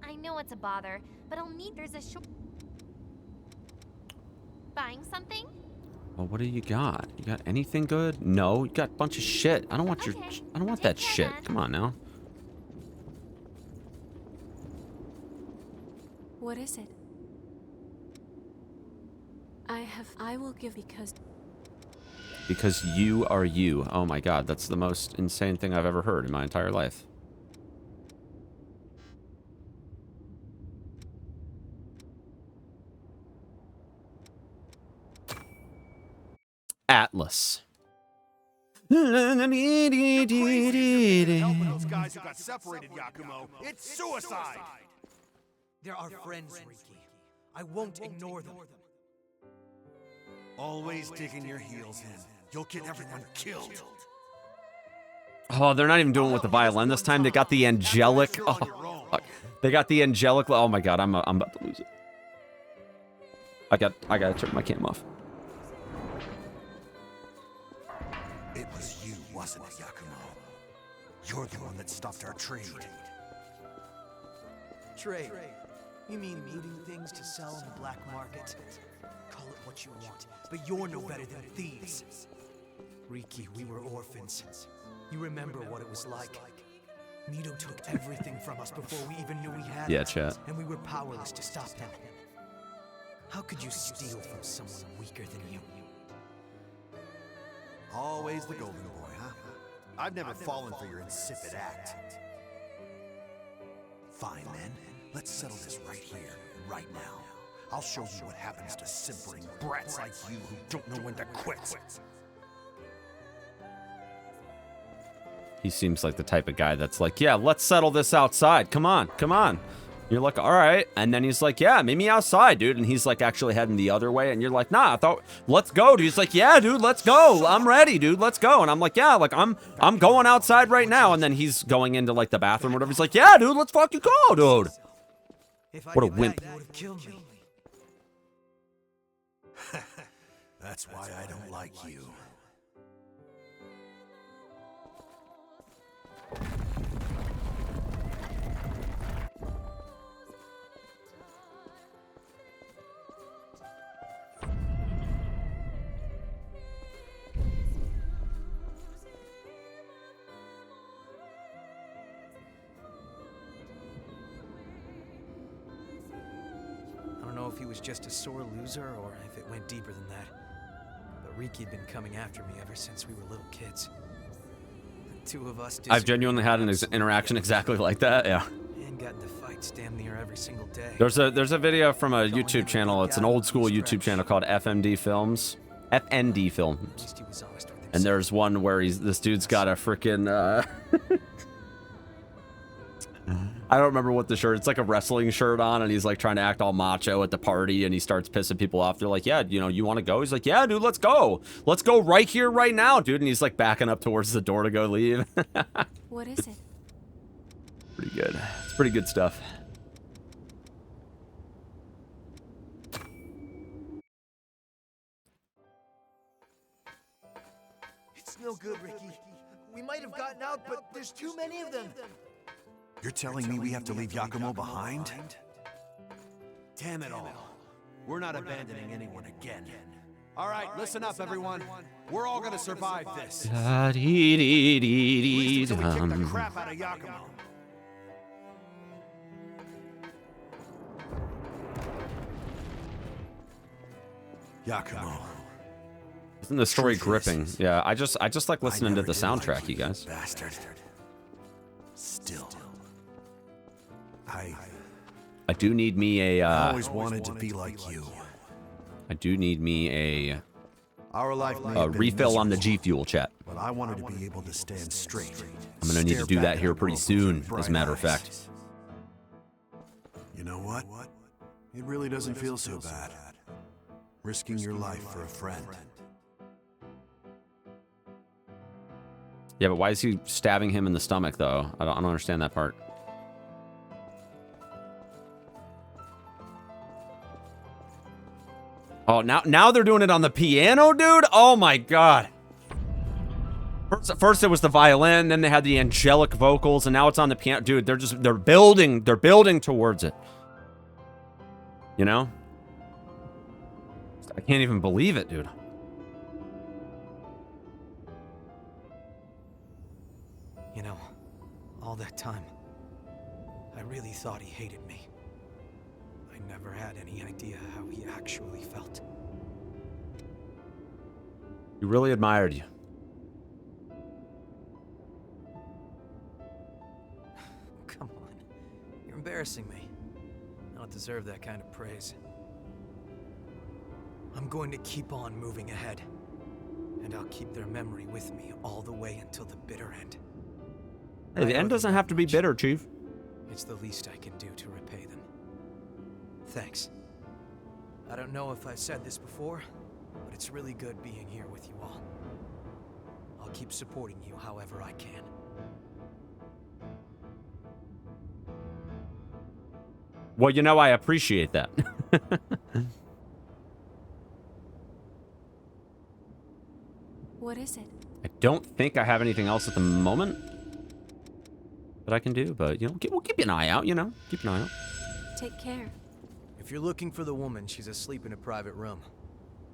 I know it's a bother, but I'll need there's a short. Buying something? Well, what do you got? You got anything good? No, you got a bunch of shit. I don't want your. Okay. I don't want Take that care, shit. then. Come on now. What is it? I will give Because you are you. Oh my god, that's the most insane thing I've ever heard in my entire life. Atlas. Helping those guys who got separated, Yakumo. It's suicide! They're our friends, Riki. I won't ignore them. Always digging your heels in. You'll get everyone killed. Oh, they're not even doing it with the violin this time. They got the angelic. Oh, fuck. They got the angelic. Oh my god, I'm about to lose it. I gotta turn my cam off. It was you, wasn't it, Yakumo? You're the one that stopped our trade. Trade? You mean looting things to sell on the black market? Call it what you want, but you're no better than thieves. Riki, we were orphans. You remember what it was like. Nito took everything from us before we even knew we had Yeah, it. chat. And we were powerless to stop him. How could you steal from someone weaker than you? Always the golden boy, huh? I've never fallen for your insipid act. Fine, then. Let's settle this right here, right now. I'll show you what happens to simpering brats like you who don't know when to quit. He seems like the type of guy that's like, yeah, let's settle this outside. Come on, come on. You're like, all right. And then he's like, yeah, meet me outside, dude. And he's like actually heading the other way. And you're like, nah, I thought, let's go, dude. He's like, yeah, dude, let's go. I'm ready, dude. Let's go. And I'm like, yeah, like I'm going outside right now. And then he's going into like the bathroom or whatever. He's like, yeah, dude, let's fucking go, dude. What a wimp. That's why I don't like you. I don't know if he was just a sore loser or if it went deeper than that. But Riki had been coming after me ever since we were little kids. The two of us I've genuinely had an interaction exactly like that. Yeah. and got into fights damn near every single day. There's a video from a YouTube channel. It's an old school YouTube channel called FMD Films. FND Films. And there's one where this dude's got a freaking I don't remember what the shirt. It's like a wrestling shirt on, and he's like trying to act all macho at the party, and he starts pissing people off. They're like, "Yeah, you know, you want to go?" He's like, "Yeah, dude, let's go. Let's go right here, right now, dude." And he's like backing up towards the door to go leave. What is it? Pretty good. It's pretty good stuff. It's no good, Riki. We might have gotten out, but there's too many of them. You're telling me we have to leave Yakumo behind? Damn it all. We're not abandoning anyone again. All right, listen up, everyone. We're all gonna survive this. At least until we kick the crap out of Yakumo. Yakumo. Isn't the story gripping? Yeah, I just like listening to the soundtrack, you guys. Bastard. Still. I do need me a I always wanted to be like you. I do need me Our life may a have been refill on the miserable, G Fuel, chat. but I wanted to be able to stand straight. I'm gonna need to do that here pretty soon, as a matter of fact. You know what? It really doesn't feel so bad. Risking your life for a friend. Yeah, but why is he stabbing him in the stomach, though? I don't understand that part. Oh, now they're doing it on the piano, dude? Oh my god. First it was the violin, then they had the angelic vocals, and now it's on the piano. Dude, they're building towards it. You know? I can't even believe it, dude. You know, all that time, I really thought he hated me. I never had any idea how he actually felt. He really admired you. Come on. You're embarrassing me. I don't deserve that kind of praise. I'm going to keep on moving ahead. And I'll keep their memory with me all the way until the bitter end. Hey, the end doesn't have to be bitter, Chief. It's the least I can do to repay them. Thanks. I don't know if I've said this before, but it's really good being here with you all. I'll keep supporting you however I can. Well, you know, I appreciate that. What is it? I don't think I have anything else at the moment. that I can do, but, you know, we'll keep an eye out, you know? Keep an eye out. Take care. If you're looking for the woman, she's asleep in a private room,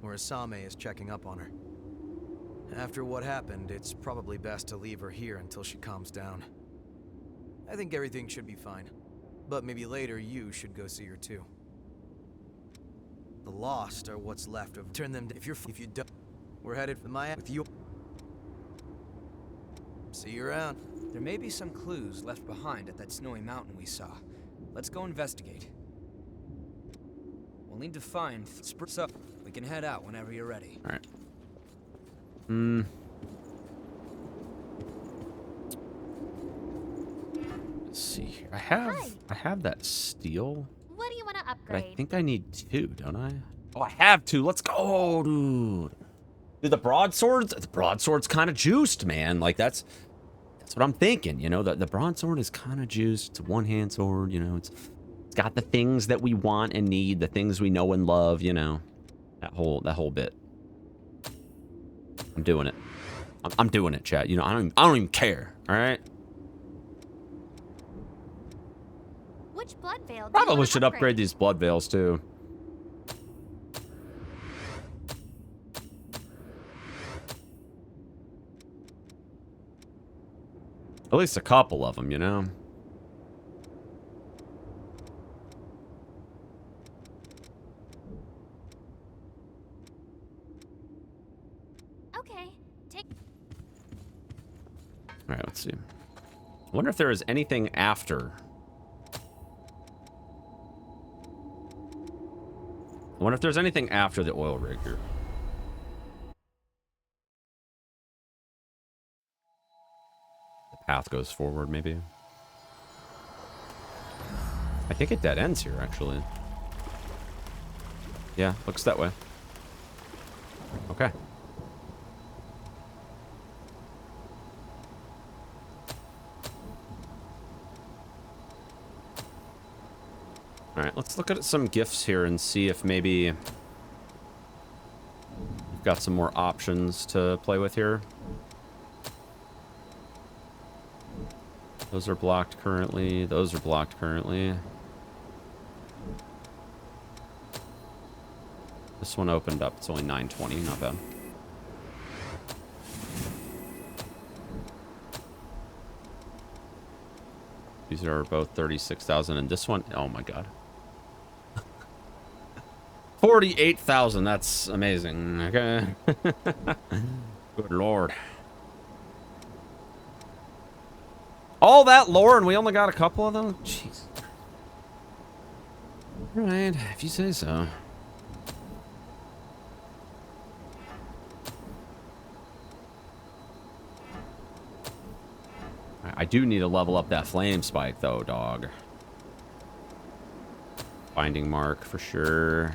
where Asame is checking up on her. After what happened, it's probably best to leave her here until she calms down. I think everything should be fine, but maybe later you should go see her too. The lost are what's left of. Turn them. If you don't, we're headed for Maya with you. See you around. There may be some clues left behind at that snowy mountain we saw. Let's go investigate. We'll need to find Spruce up. We can head out whenever you're ready. All right. Let's see here. I have that steel. What do you want to But upgrade? I think I need 2, don't I? Oh, I have 2. Let's go, dude. Dude, the broadswords. The broadsword's kind of juiced, man. Like that's what I'm thinking. You know, the broadsword is kind of juiced. It's a one-hand sword. You know, it's got the things that we want and need, the things we know and love. You know, that whole bit. I'm doing it. I'm doing it, chat. You know, I don't even care. All right. Which blood veil? Do you Probably wanna should upgrade these blood veils too. At least a couple of them, you know? Okay, take. Alright, let's see. I wonder if there is anything after. I wonder if there's anything after the oil rig here. The path goes forward, maybe. I think it dead ends here, actually. Yeah, looks that way. Okay. Alright, let's look at some gifts here and see if maybe we've got some more options to play with here. Those are blocked currently. Those are blocked currently. This one opened up. It's only 920. Not bad. These are both 36,000. And this one, oh my god. 48,000. That's amazing. Okay. Good lord. All that lore and we only got a couple of them? Jeez. Alright, if you say so. I do need to level up that flame spike though, dog. Binding mark for sure.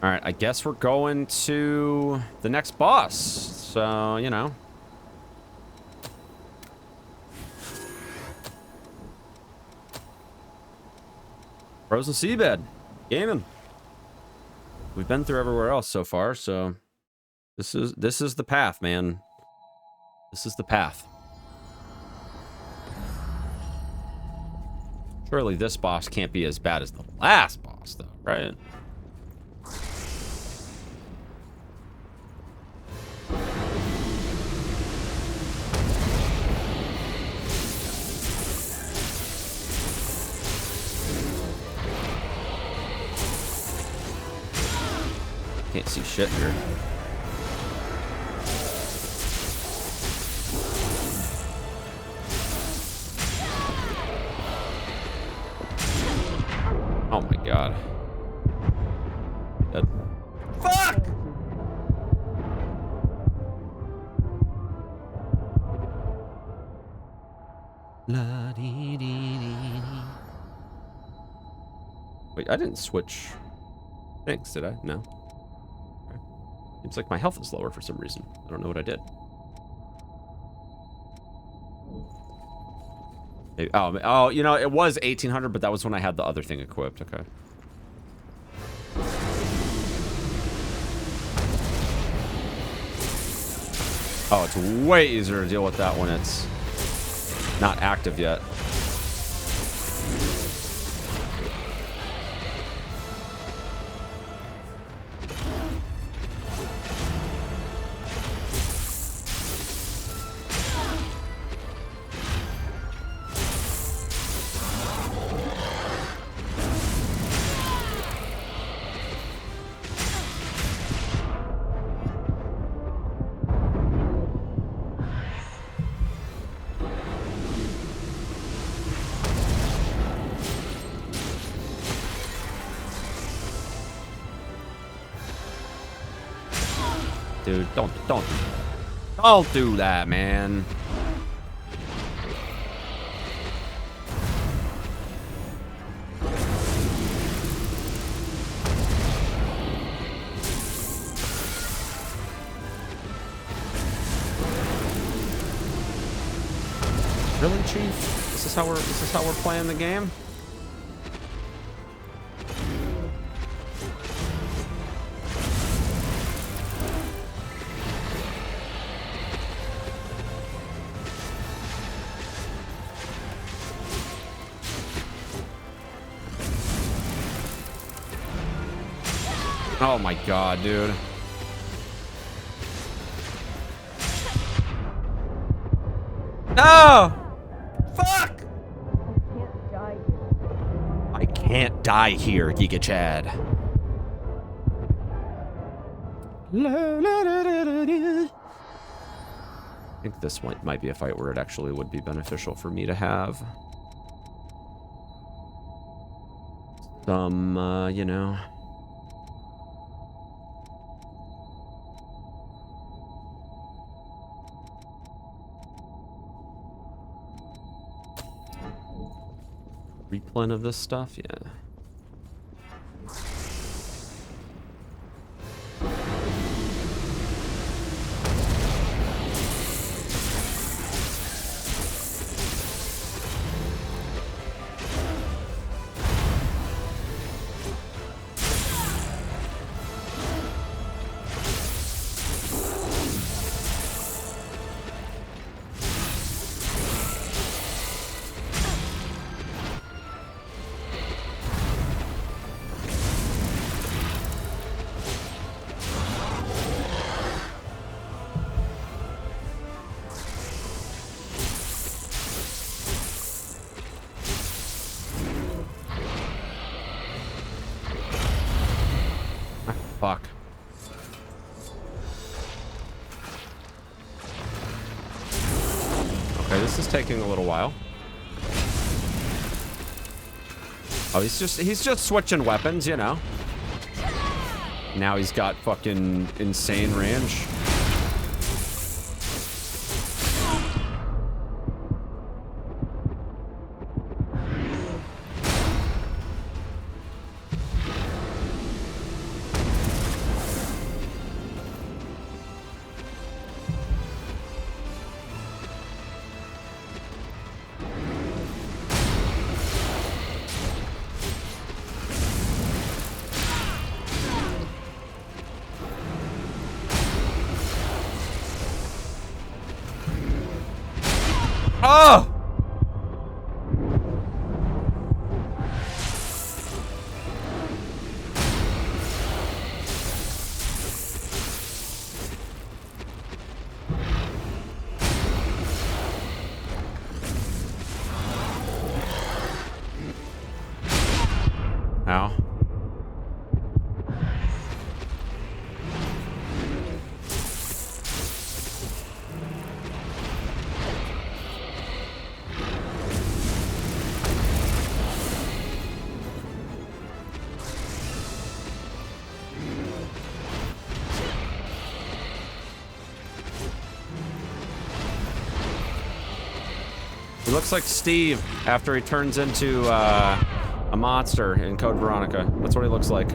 Alright, I guess we're going to the next boss. So, you know. Frozen seabed. Gaming. We've been through everywhere else so far, so this is the path, man. This is the path. Surely this boss can't be as bad as the last boss, though, right? Can't see shit here. Oh my god. Dead. Fuck! La dee dee dee dee. Wait, I didn't switch things, did I? No. Seems like my health is lower for some reason. I don't know what I did. Maybe, oh, you know, it was 1800, but that was when I had the other thing equipped. Okay. Oh, it's way easier to deal with that when it's not active yet. Dude, don't do that, man. Really, Chief? This is how we're playing the game? Oh my god, dude. No! Fuck! I can't die here, Giga Chad. I think this might be a fight where it actually would be beneficial for me to have some, you know. Replen of this stuff, yeah. Fuck. Okay, this is taking a little while. Oh, he's just switching weapons, you know. Now he's got fucking insane range. Oh! Ow. He looks like Steve after he turns into a monster in Code Veronica. That's what he looks like.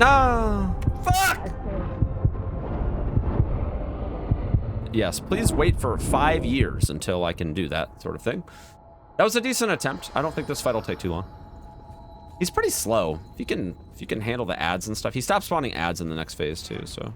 No! Fuck! Yes, please wait for 5 years until I can do that sort of thing. That was a decent attempt. I don't think this fight will take too long. He's pretty slow. If you can handle the ads and stuff. He stopped spawning ads in the next phase too, so.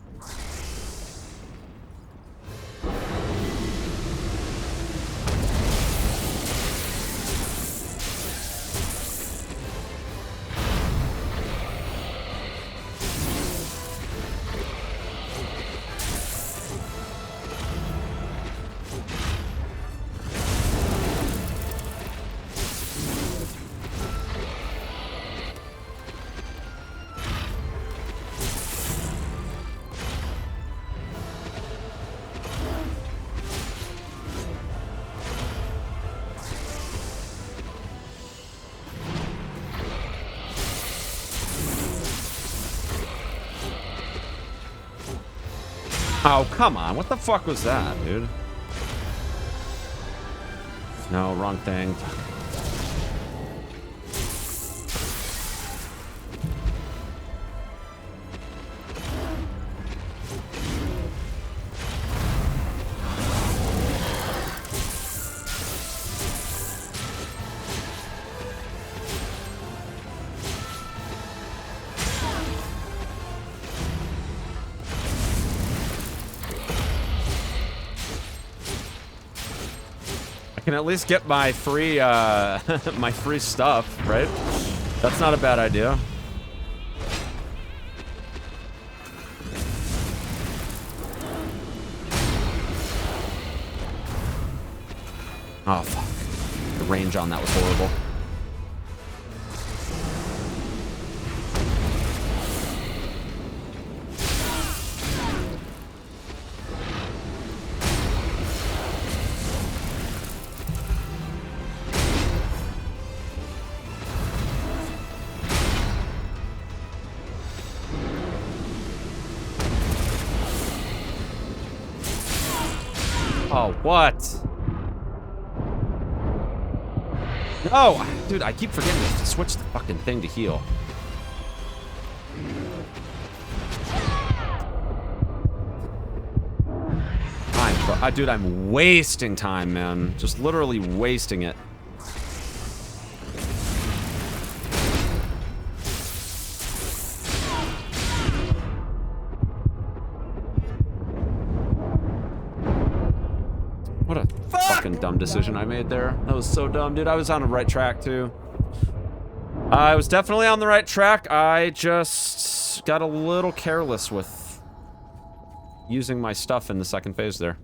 Oh, come on. What the fuck was that, dude? No, wrong thing. Can at least get my free my free stuff, right? That's not a bad idea. Oh fuck. The range on that was horrible. Oh, what? No! Dude, I keep forgetting to switch the fucking thing to heal. Dude, I'm wasting time, man. Just literally wasting it. What a fucking dumb decision I made there. That was so dumb, dude. I was on the right track, too. I was definitely on the right track. I just got a little careless with using my stuff in the second phase there.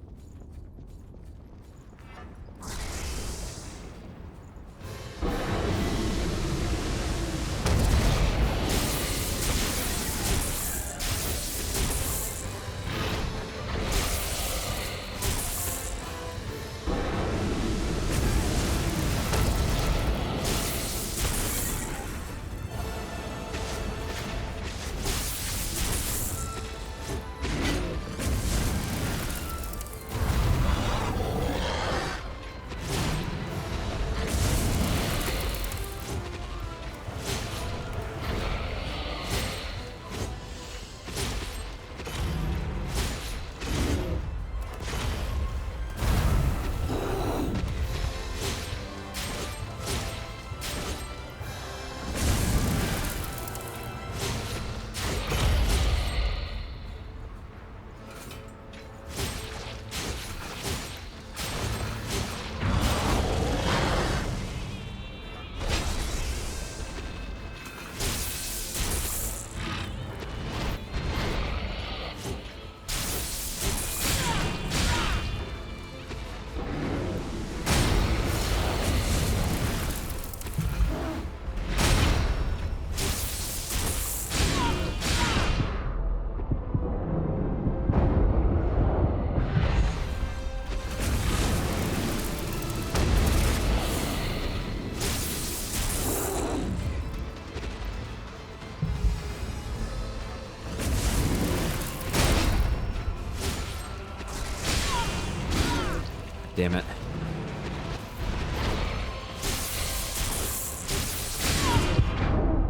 Damn it.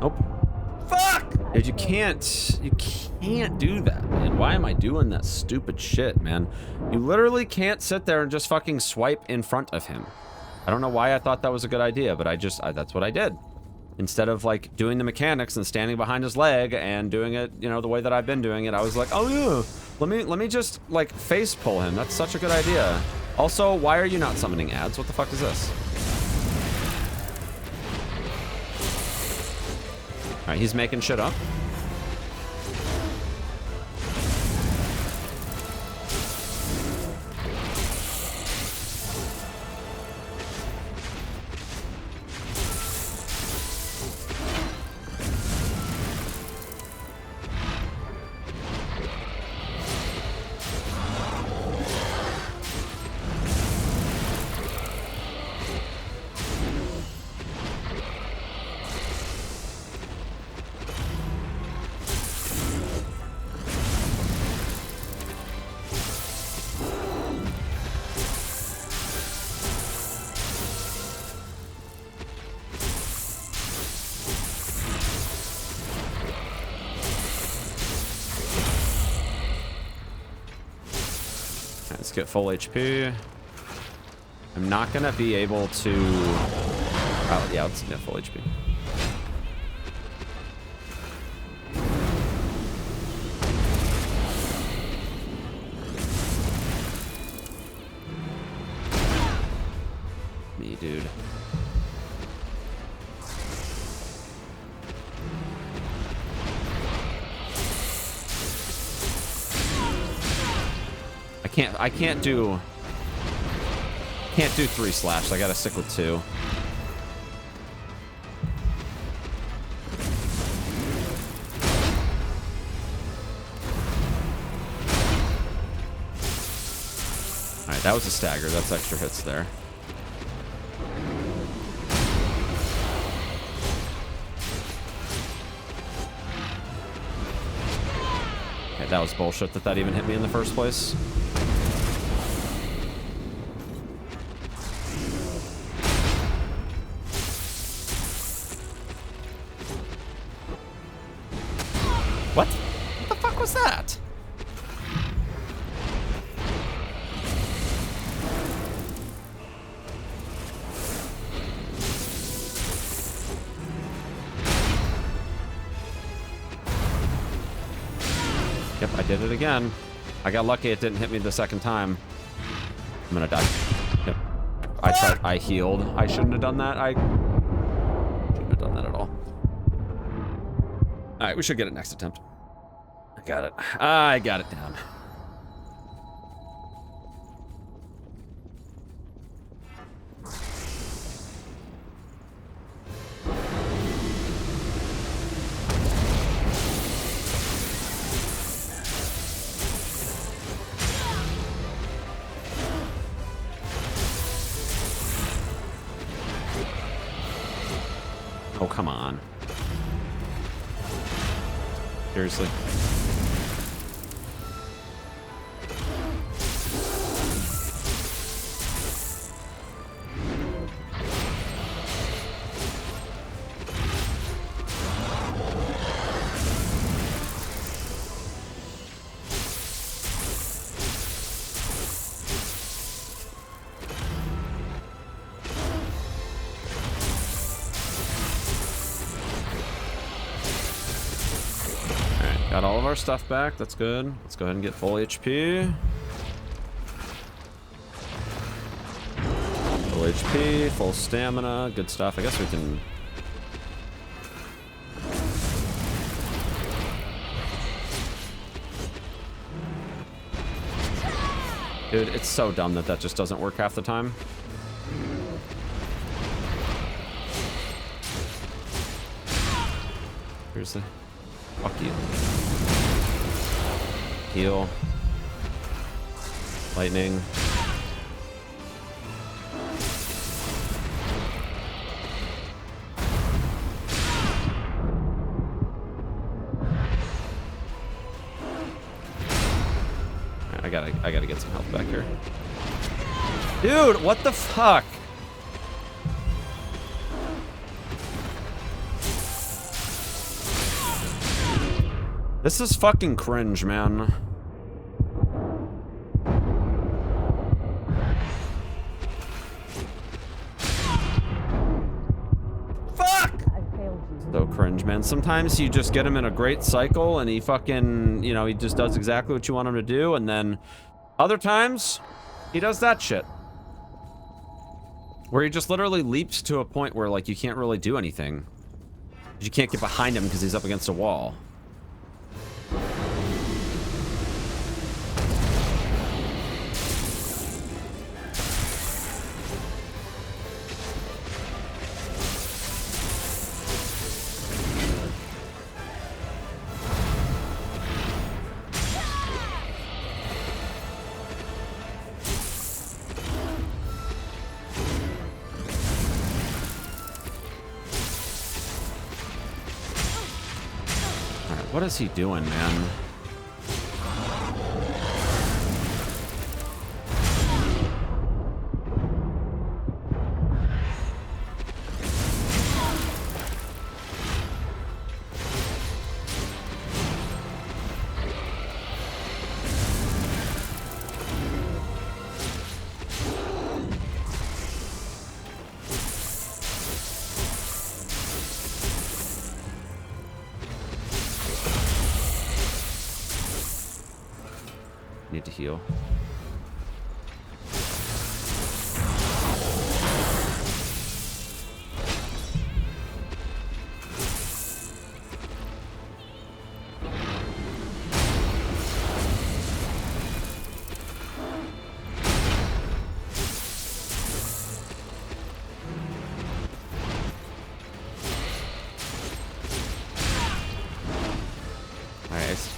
Nope. Fuck! Dude, you can't do that, man. Why am I doing that stupid shit, man? You literally can't sit there and just fucking swipe in front of him. I don't know why I thought that was a good idea, but that's what I did. Instead of like doing the mechanics and standing behind his leg and doing it, you know, the way that I've been doing it, I was like, oh yeah, let me just like face pull him. That's such a good idea. Also, why are you not summoning ads? What the fuck is this? All right, he's making shit up. Let's get full HP. I'm not gonna be able to... Oh, yeah, let's get full HP. Me, dude. I can't do 3 slash. I gotta stick with 2. Alright, that was a stagger. That's extra hits there. Okay, that was bullshit that even hit me in the first place. What? What the fuck was that? Yep, I did it again. I got lucky it didn't hit me the second time. I'm gonna die. Yep. I healed. I shouldn't have done that. I shouldn't have done that at all. Alright, we should get it next attempt. I got it. I got it down. Oh, come on. Seriously. Got all of our stuff back. That's good. Let's go ahead and get full HP. Full HP, full stamina. Good stuff. I guess we can... Dude, it's so dumb that just doesn't work half the time. Seriously. Fuck you. Heal. Lightning. I gotta get some health back here. Dude, what the fuck? This is fucking cringe, man. Fuck! man. Sometimes you just get him in a great cycle and he fucking, you know, he just does exactly what you want him to do, and then other times he does that shit. Where he just literally leaps to a point where, like, you can't really do anything. You can't get behind him because he's up against a wall. What is he doing, man? Need to heal.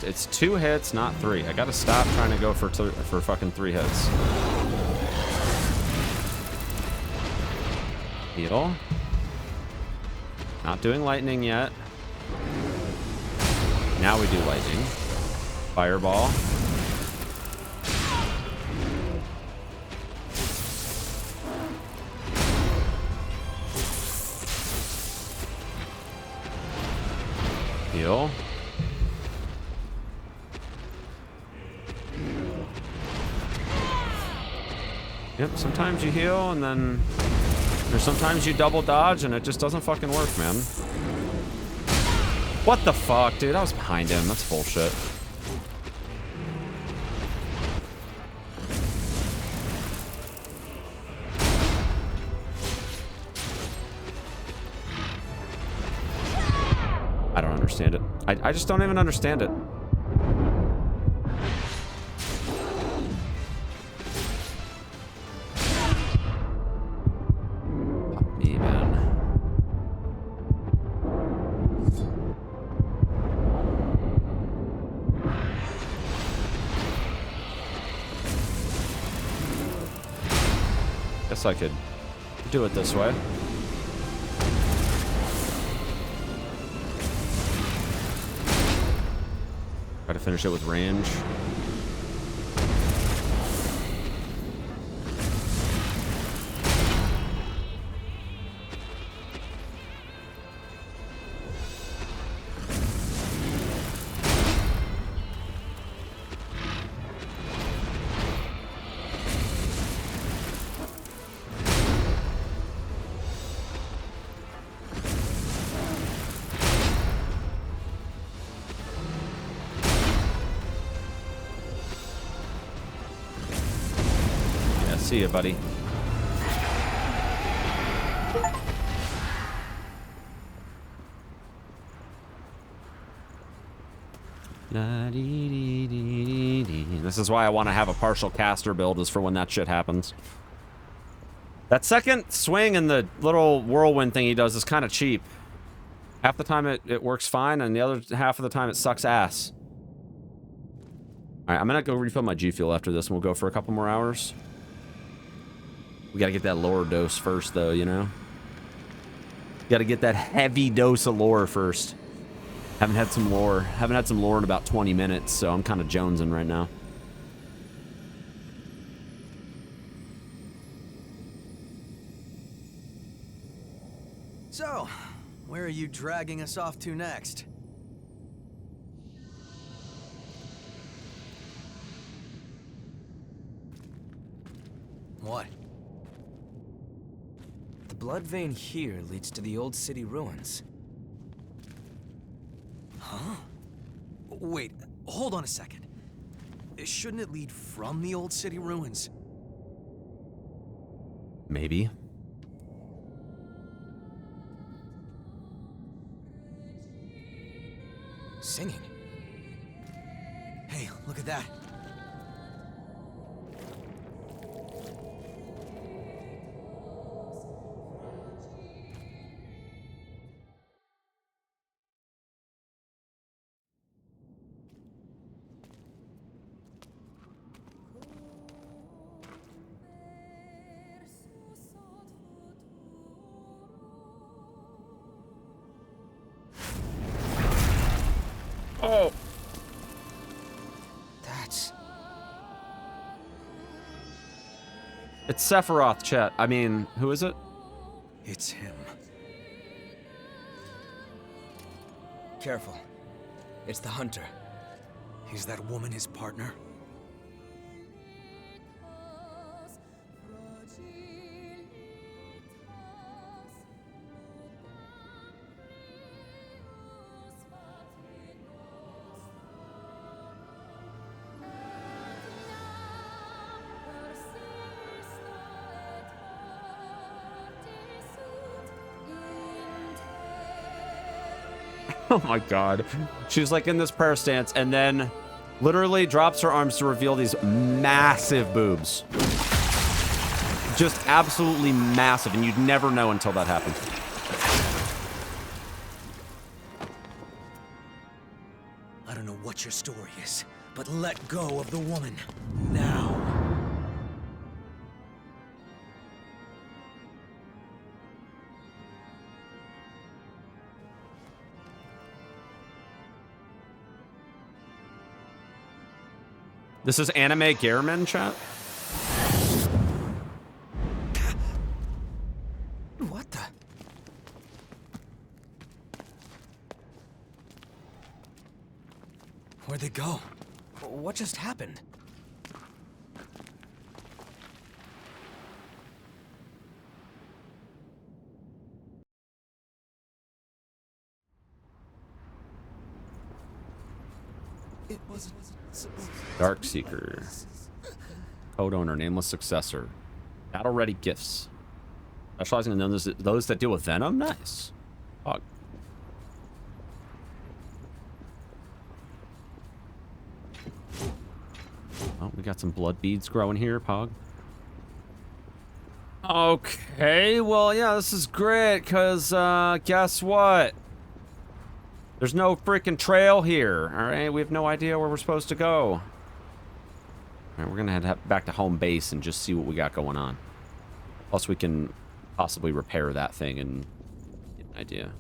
It's 2 hits, not 3. I gotta stop trying to go for fucking 3 hits. Heal. Not doing lightning yet. Now we do lightning. Fireball. Heal. Yep, sometimes you heal and then or sometimes you double dodge and it just doesn't fucking work, man. What the fuck, dude? I was behind him. That's bullshit. I don't understand it. I just don't even understand it. I could do it this way. Try to finish it with range. See you, buddy. This is why I want to have a partial caster build, is for when that shit happens. That second swing and the little whirlwind thing he does is kind of cheap. Half the time it works fine, and the other half of the time it sucks ass. Alright, I'm gonna go refill my G Fuel after this, and we'll go for a couple more hours. We gotta get that lower dose first, though, you know? Gotta get that heavy dose of lore first. Haven't had some lore in about 20 minutes, so I'm kind of jonesing right now. So, where are you dragging us off to next? What? The blood vein here leads to the old city ruins. Wait, hold on a second. Shouldn't it lead from the old city ruins? Maybe. Singing. Hey, look at that. Oh. That's... It's Sephiroth, chat. I mean, who is it? It's him. Careful. It's the hunter. Is that woman his partner? Oh my god. She's like in this prayer stance and then literally drops her arms to reveal these massive boobs. Just absolutely massive, and you'd never know until that happened. I don't know what your story is, but let go of the woman. Now. This is anime Gehrman, chat? What the? Where'd they go? What just happened? It wasn't supposed to. Darkseeker. Code owner, nameless successor. Battle ready gifts. Specializing in those that deal with venom? Nice. Fuck. Oh, we got some blood beads growing here, Pog. Okay, well, yeah, this is great, because, guess what? There's no freaking trail here, alright? We have no idea where we're supposed to go. Alright, we're gonna head back to home base and just see what we got going on. Plus, we can possibly repair that thing and get an idea.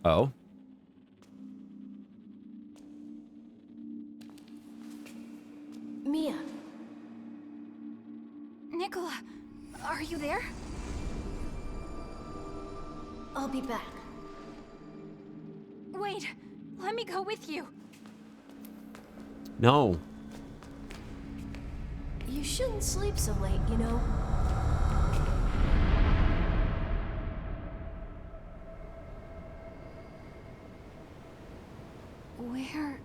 Oh. Mia. Nicola, are you there? I'll be back. Wait, let me go with you. No. You shouldn't sleep so late, you know? Where?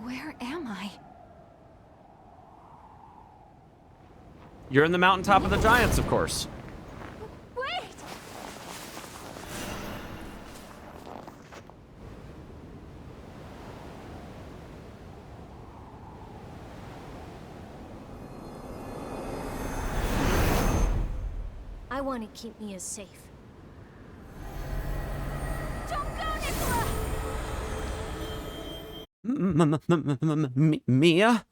Where am I? You're in the mountaintop of the giants, of course. Wait! I want to keep Mia safe. Don't go, Nicola! Mia?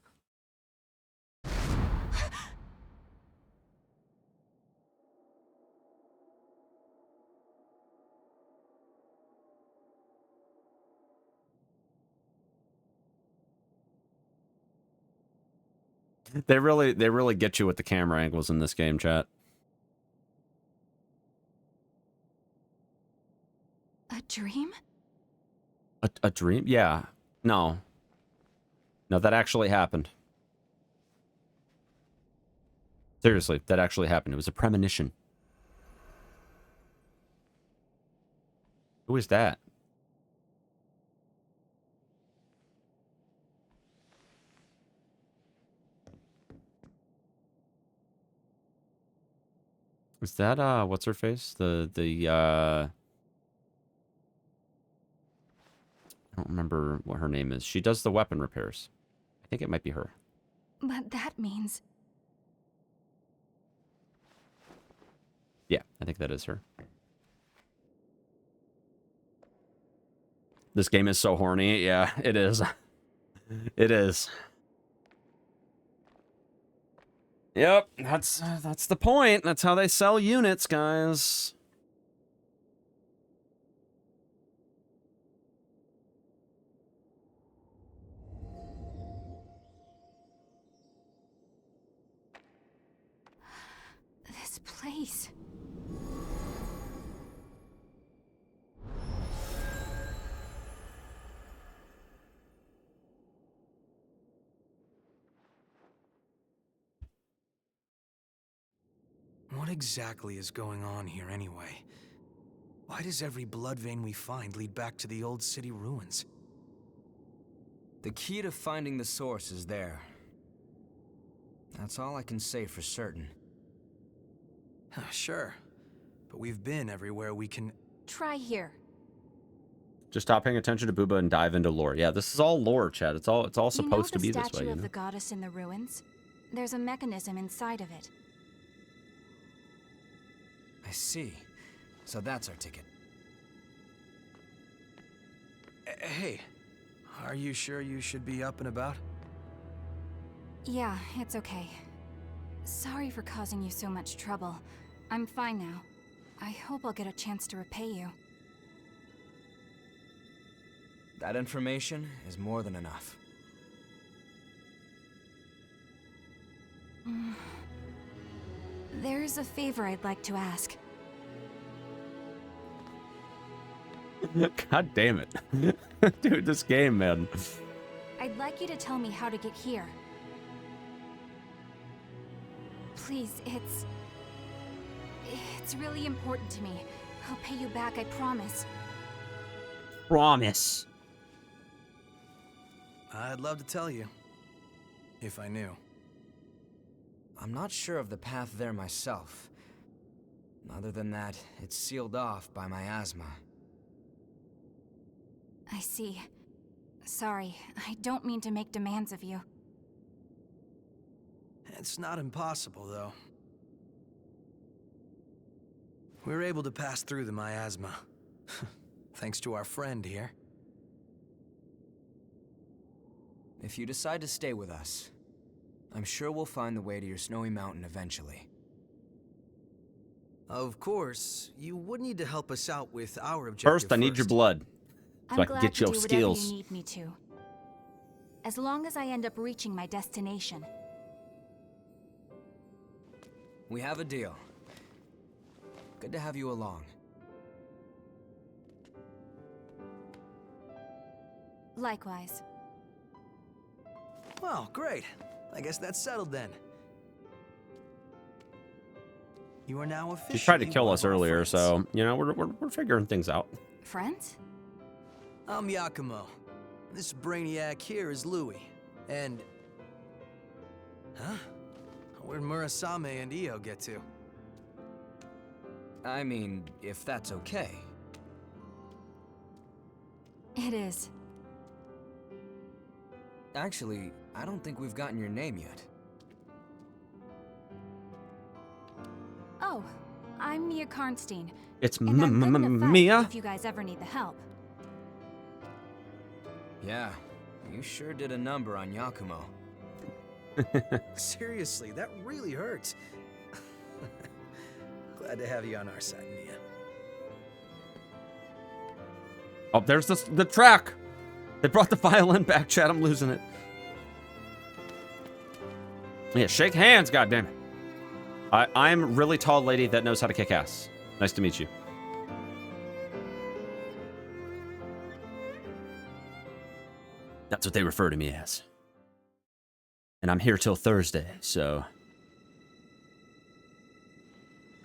They really get you with the camera angles in this game, chat. A dream? A dream? Yeah. No. No, that actually happened. Seriously, that actually happened. It was a premonition. Who is that? Is that what's her face? I don't remember what her name is. She does the weapon repairs. I think it might be her. But that means... Yeah, I think that is her. This game is so horny. Yeah, it is. It is. Yep, that's the point. That's how they sell units, guys. This place... What exactly is going on here anyway? Why does every blood vein we find lead back to the old city ruins? The key to finding the source is there. That's all I can say for certain. Sure, but we've been everywhere we can... Try here. Just stop paying attention to Booba and dive into lore. Yeah, this is all lore, Chad. It's all supposed to be this way, You know the statue you of know? the goddess in the ruins? There's a mechanism inside of it. I see. So that's our ticket. Hey, are you sure you should be up and about? Yeah, it's okay. Sorry for causing you so much trouble. I'm fine now. I hope I'll get a chance to repay you. That information is more than enough. There's a favor I'd like to ask. God damn it. Dude, this game, man. I'd like you to tell me how to get here. Please, it's really important to me. I'll pay you back, I promise. Promise. I'd love to tell you, if I knew. I'm not sure of the path there myself. Other than that, it's sealed off by miasma. I see. Sorry, I don't mean to make demands of you. It's not impossible, though. We were able to pass through the miasma. Thanks to our friend here. If you decide to stay with us, I'm sure we'll find the way to your snowy mountain eventually. Of course, you would need to help us out with our objective First, I need your blood. So I'm I can glad get to your do skills. whatever you need me to. As long as I end up reaching my destination. We have a deal. Good to have you along. Likewise. Well, great. I guess that's settled then. You are now officially She tried to kill one us of our earlier, friends. so, you know, we're figuring things out. Friends? I'm Yakumo. This brainiac here is Louis. And... Huh? Where'd Murasame and Io get to? I mean, if that's okay. It is. Actually, I don't think we've gotten your name yet. Oh, I'm Mia Karnstein. It's And I'm good in a fight Mia. if you guys ever need the help. Yeah, you sure did a number on Yakumo. Seriously, that really hurts. Glad to have you on our side, Mia. Oh, there's the track. They brought the violin back, Chad. I'm losing it. Yeah, shake hands, goddammit. I'm really tall lady that knows how to kick ass. Nice to meet you. That's what they refer to me as. And I'm here till Thursday, so...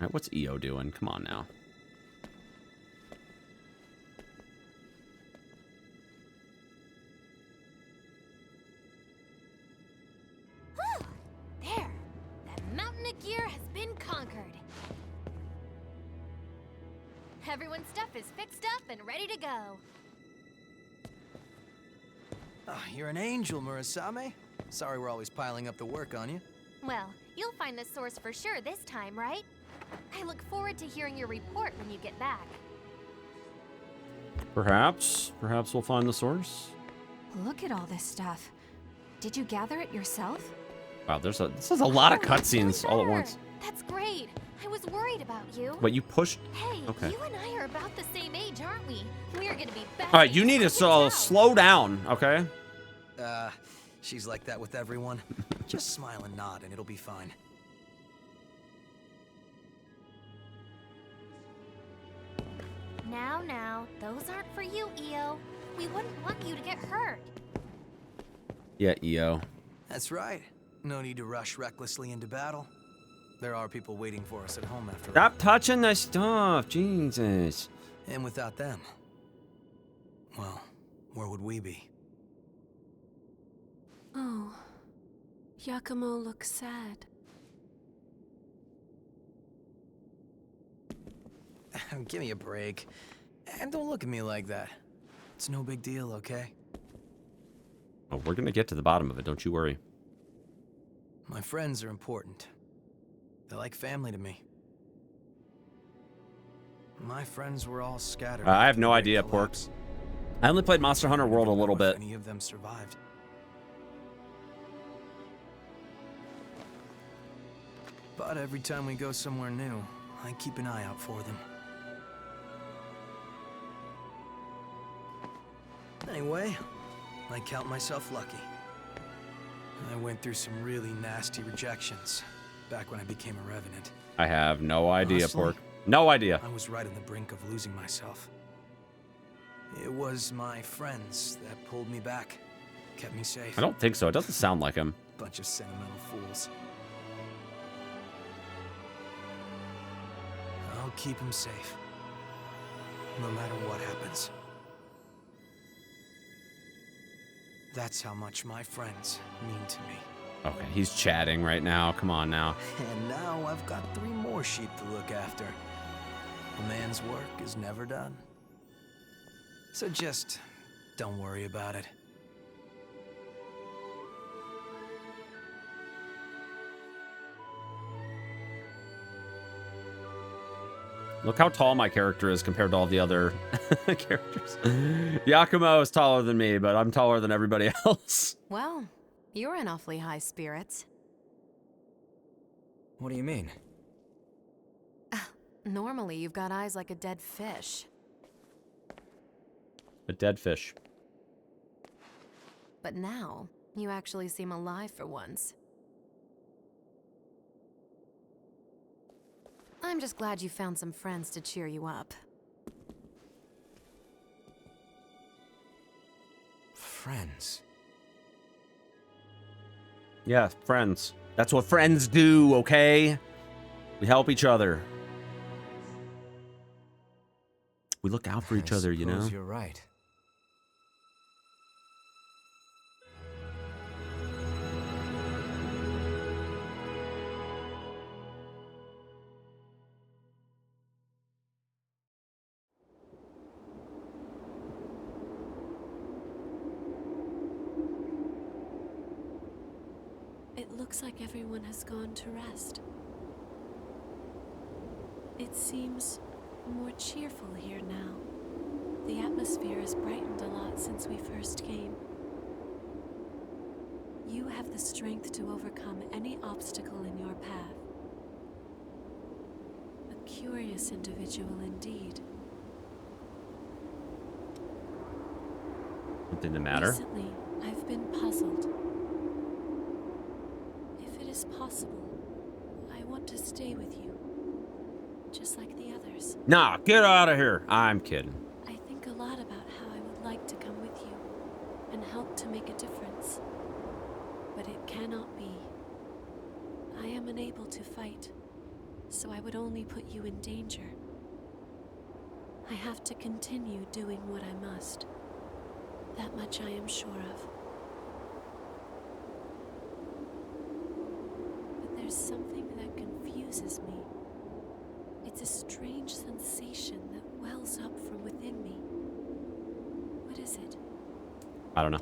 All right, what's EO doing? Come on now. Whew! There! That mountain of gear has been conquered. Everyone's stuff is fixed up and ready to go. Oh, you're an angel, Murasame. Sorry we're always piling up the work on you. Well, you'll find the source for sure this time, right? I look forward to hearing your report when you get back. Perhaps we'll find the source. Look at all this stuff. Did you gather it yourself? Wow, this is a lot of cutscenes all at once. That's great. I was worried about you. But you pushed... Hey, Okay. you and I are about the same age, aren't we? We're gonna be best. All right, you need to slow down, okay? She's like that with everyone. Just smile and nod and it'll be fine. Now, those aren't for you, EO. We wouldn't want you to get hurt. Yeah, EO. That's right. No need to rush recklessly into battle. There are people waiting for us at home after all. Stop touching the stuff, Jesus. And without them, well, where would we be? Oh, Yakumo looks sad. Give me a break. And don't look at me like that. It's no big deal, okay? Oh, we're gonna get to the bottom of it, don't you worry. My friends are important. They're like family to me. My friends were all scattered. I have after no the idea, great collapse. Porks. I only played Monster Hunter World a little bit. If any of them survived. But every time we go somewhere new, I keep an eye out for them. Anyway, I count myself lucky. I went through some really nasty rejections back when I became a revenant. I have no idea, Honestly, Pork. No idea. I was right on the brink of losing myself. It was my friends that pulled me back, kept me safe. I don't think so. It doesn't sound like him. Bunch of sentimental fools. I'll keep him safe, no matter what happens. That's how much my friends mean to me. Okay, he's chatting right now. Come on now. And now I've got 3 more sheep to look after. A man's work is never done. So just don't worry about it. Look how tall my character is compared to all the other characters. Yakumo is taller than me, but I'm taller than everybody else. Well, you're in awfully high spirits. What do you mean? Normally, you've got eyes like a dead fish. A dead fish. But now, you actually seem alive for once. I'm just glad you found some friends to cheer you up. Friends? Yeah, friends. That's what friends do, okay? We help each other. We look out for each other, you know? You're right. It looks like everyone has gone to rest. It seems more cheerful here now. The atmosphere has brightened a lot since we first came. You have the strength to overcome any obstacle in your path. A curious individual indeed. It didn't matter. Recently, I've been puzzled. If it is possible. I want to stay with you, just like the others. Nah, get out of here. I'm kidding. I think a lot about how I would like to come with you and help to make a difference. But it cannot be. I am unable to fight, so I would only put you in danger. I have to continue doing what I must. That much I am sure of. But there's something that confuses me. It's a strange sensation that wells up from within me. What is it? I don't know.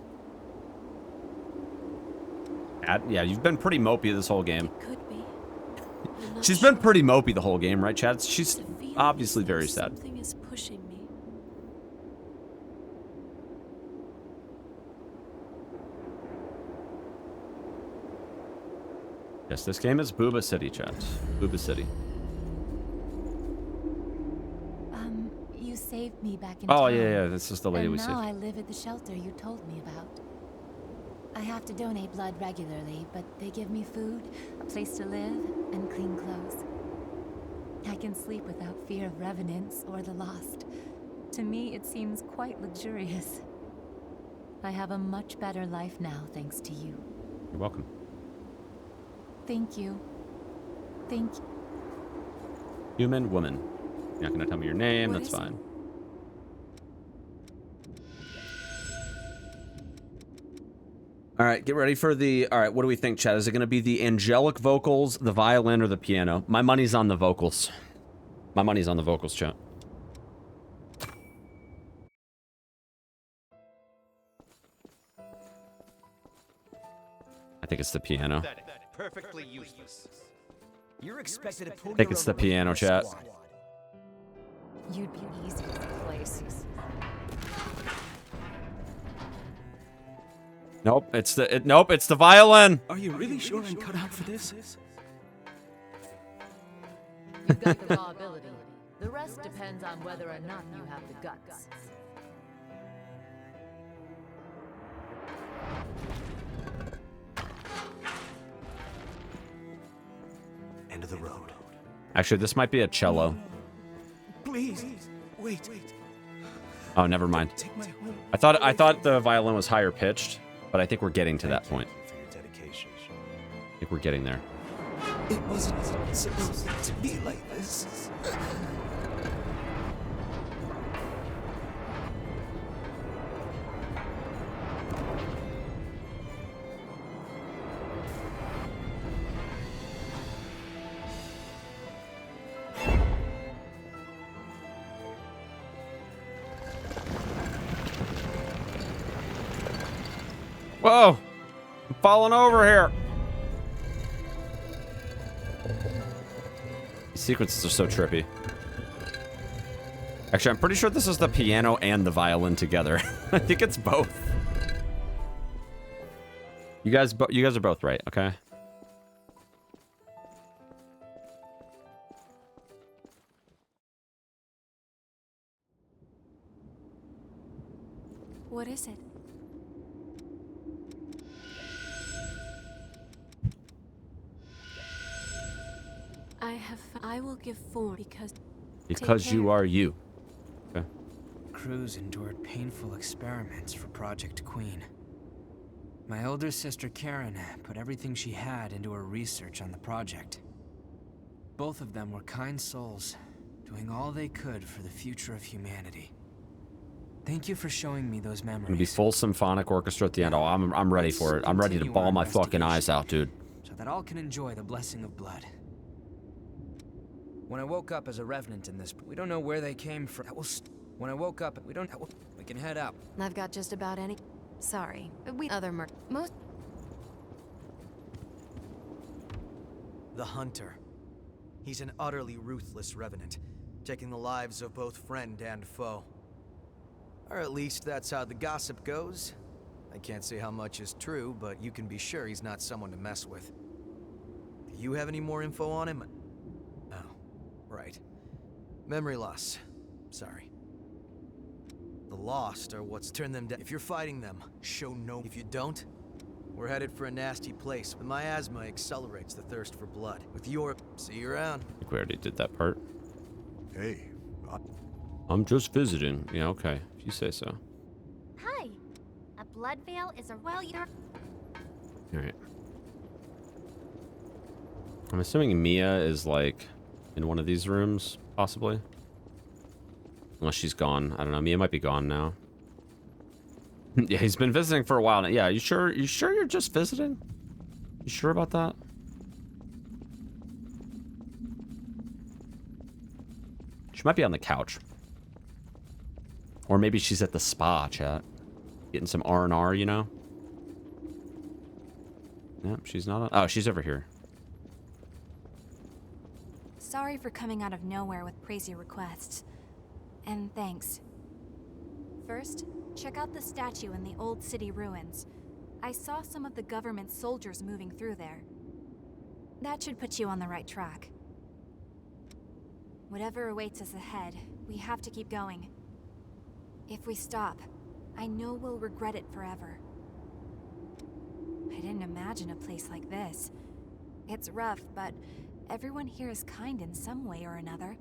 Yeah, you've been pretty mopey this whole game. It could be. I'm not She's sure. been pretty mopey the whole game, right, Chad? She's It's a feeling obviously as though very sad. Something is pushing me. Yes, this game is Booba City, Chad. Booba City. You saved me back in Oh, town. yeah, this is the lady and we now saved. I live at the shelter you told me about. I have to donate blood regularly, but they give me food, a place to live, and clean clothes. I can sleep without fear of revenants or the lost. To me, it seems quite luxurious. I have a much better life now, thanks to you. You're welcome. Thank you. Thank you. Human woman. You're not gonna tell me your name, What that's is it? fine. All right, get ready for the... All right, what do we think, Chad? Is it gonna be the angelic vocals, the violin, or the piano? My money's on the vocals. My money's on the vocals, Chad. I think it's the piano. Perfectly useless. You're expected to pull I think it's the piano, chat. You'd be easy to replace. Nope, it's the nope, it's the violin. Are you really sure I'm cut out for this? You've got the raw ability. The rest depends on whether or not you have the guts. End of the road. Actually, this might be a cello. Please, wait. Oh, never mind. Take my home. I thought the violin was higher pitched, but I think we're getting to that point. For your dedication. I think we're getting there. It wasn't supposed to be like this. Whoa! I'm falling over here. These sequences are so trippy. Actually, I'm pretty sure this is the piano and the violin together. I think it's both. You guys are both right, okay? What is it? I will give form because You are you. Okay. Crews endured painful experiments for Project Queen. My older sister Karen put everything she had into her research on the project. Both of them were kind souls, doing all they could for the future of humanity. Thank you for showing me those memories. Gonna be full symphonic orchestra at the end. Oh, I'm ready for it. I'm ready to Continue bawl our my fucking eyes investigation, out, dude. So that all can enjoy the blessing of blood. When I woke up as a revenant in this, we don't know where they came from. When I woke up, we can head out. I've got just about any. Sorry, most. The Hunter. He's an utterly ruthless revenant, taking the lives of both friend and foe. Or at least that's how the gossip goes. I can't say how much is true, but you can be sure he's not someone to mess with. Do you have any more info on him? Oh, right. Memory loss. Sorry. The Lost are what's turned them down. If you're fighting them, show no. If you don't, We're headed for a nasty place. The miasma accelerates the thirst for blood. With your... See you around. I think we already did that part. Hey, I'm just visiting. Yeah, okay. If you say so. Hi. A blood veil is a you're... Alright. I'm assuming Mia is, like, in one of these rooms, possibly. Unless she's gone. I don't know. Mia might be gone now. Yeah, he's been visiting for a while now. Yeah, you sure you're just visiting? You sure about that? She might be on the couch. Or maybe she's at the spa, chat. Getting some R&R, you know? Yep, she's not on... Oh, she's over here. Sorry for coming out of nowhere with crazy requests. And thanks. First, check out the statue in the old city ruins. I saw some of the government soldiers moving through there. That should put you on the right track. Whatever awaits us ahead, we have to keep going. If we stop, I know we'll regret it forever. I didn't imagine a place like this. It's rough, but everyone here is kind in some way or another.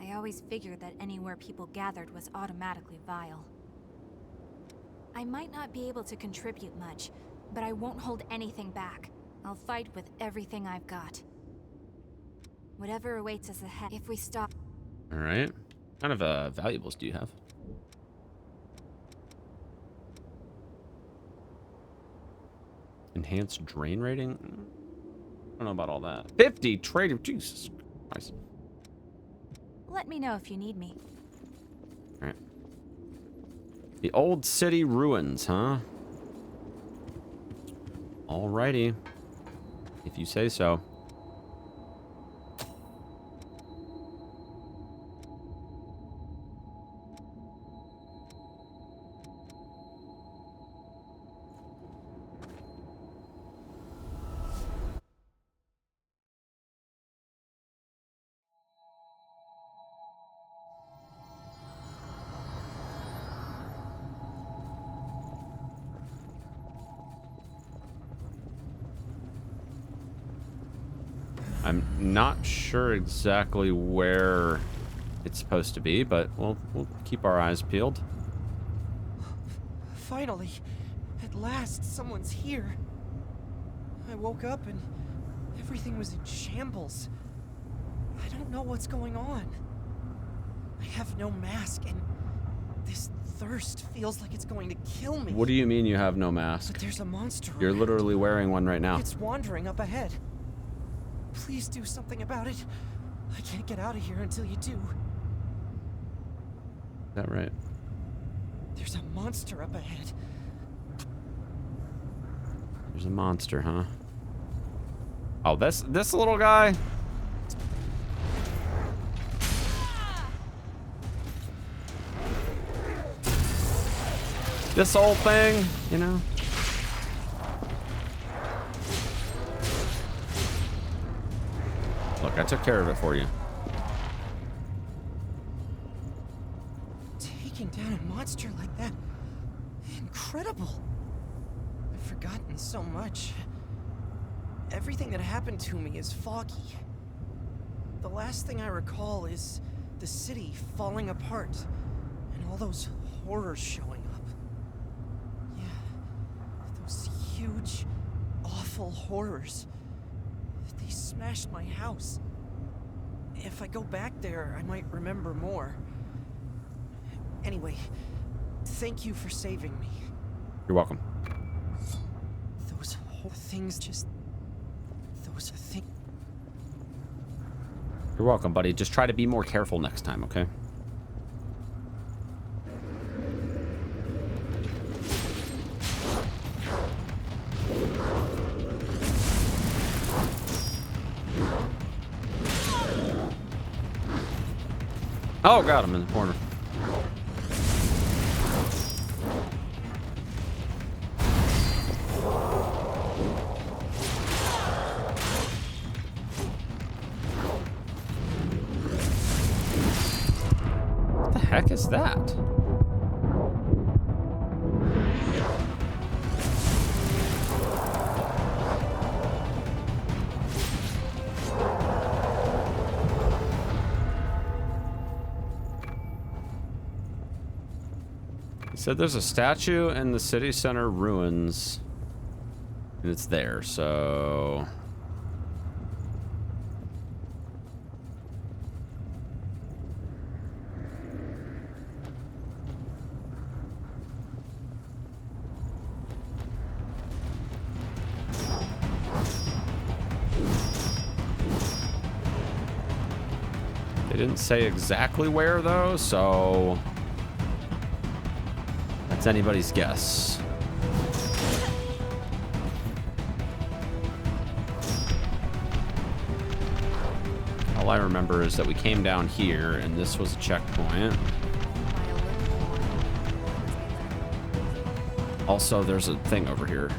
I always figured that anywhere people gathered was automatically vile. I might not be able to contribute much, but I won't hold anything back. I'll fight with everything I've got. Whatever awaits us ahead, if we stop... Alright. What kind of valuables do you have? Enhanced drain rating? I don't know about all that. 50 trading. Jesus Christ. Let me know if you need me. Alright. The old city ruins, huh? Alrighty. If you say so. I'm not sure exactly where it's supposed to be, but we'll keep our eyes peeled. Finally, at last, someone's here. I woke up and everything was in shambles. I don't know what's going on. I have no mask and this thirst feels like it's going to kill me. What do you mean you have no mask? But there's a monster You're around. literally wearing one right now. It's wandering up ahead. Please do something about it. I can't get out of here until you do. Is that right? There's a monster up ahead. There's a monster, huh? Oh, this little guy? This old thing, you know? Look, I took care of it for you. Taking down a monster like that. Incredible. I've forgotten so much. Everything that happened to me is foggy. The last thing I recall is the city falling apart and all those horrors showing up. Yeah, those huge, awful horrors. They smashed my house. If I go back there, I might remember more. Anyway, thank you for saving me. You're welcome. Those things just... Those things... You're welcome, buddy. Just try to be more careful next time, okay? Oh god, I'm in the corner. What the heck is that? Said there's a statue in the city center ruins. And it's there, so... They didn't say exactly where, though, so... That's anybody's guess. All I remember is that we came down here, and this was a checkpoint. Also, there's a thing over here.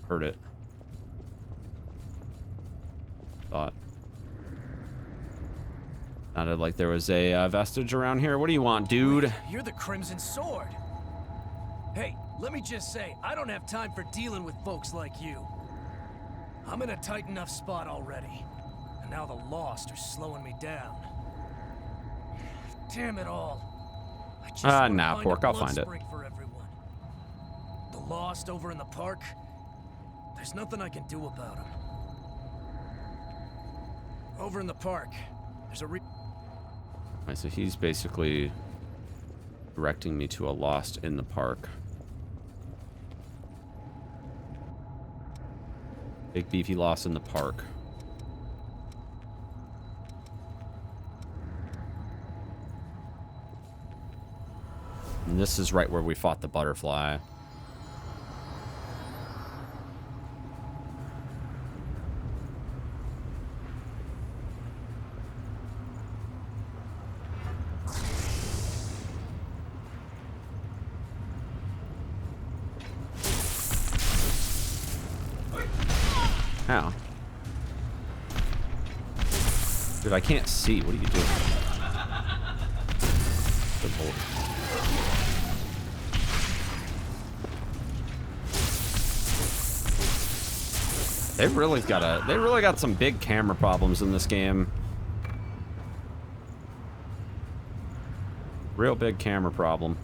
Heard it. Thought. Sounded like there was a vestige around here. What do you want, dude? Wait, you're the Crimson Sword. Hey, let me just say, I don't have time for dealing with folks like you. I'm in a tight enough spot already. And now the Lost are slowing me down. Damn it all. I just wanna nah, find Pork, a I'll blood find it. spring for everyone. The Lost over in the park, there's nothing I can do about them. Over in the park, there's a Alright, so he's basically directing me to a Lost in the park. Big beefy Lost in the park. And this is right where we fought the butterfly. How? Dude, I can't see. What are you doing? Good lord. They really got some big camera problems in this game. Real big camera problem.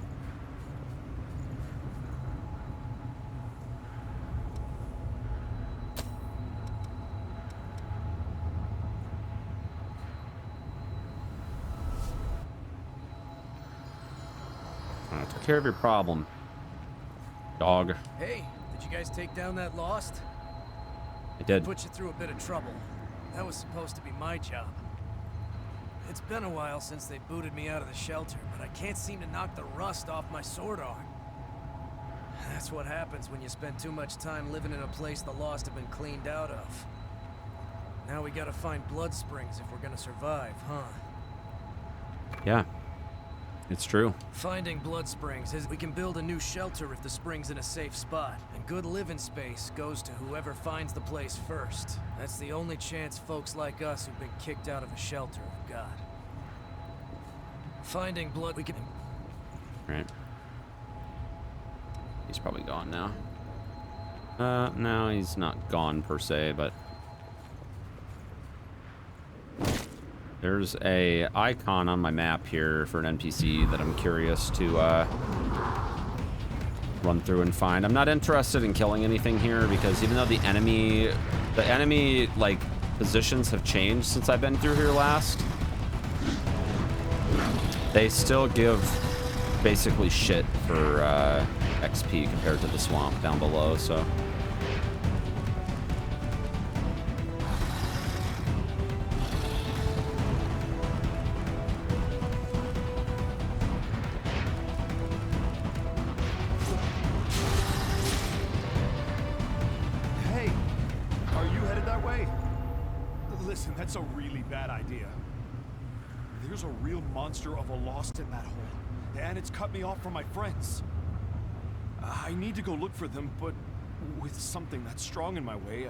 Take care of your problem, dog. Hey, did you guys take down that Lost? I did. Put you through a bit of trouble. That was supposed to be my job. It's been a while since they booted me out of the shelter, but I can't seem to knock the rust off my sword arm. That's what happens when you spend too much time living in a place the Lost have been cleaned out of. Now we gotta find blood springs if we're gonna survive, huh? Yeah, it's true. Finding blood springs is we can build a new shelter if the spring's in a safe spot, and good living space goes to whoever finds the place first. That's the only chance folks like us who've been kicked out of a shelter have got. Finding blood, we can... Right. He's probably gone now. No, he's not gone per se, but... There's a icon on my map here for an NPC that I'm curious to run through and find. I'm not interested in killing anything here because even though the enemy like positions have changed since I've been through here last, they still give basically shit for XP compared to the swamp down below, so. Listen, that's a really bad idea. There's a real monster of a Lost in that hole, and it's cut me off from my friends. I need to go look for them, but with something that's strong in my way,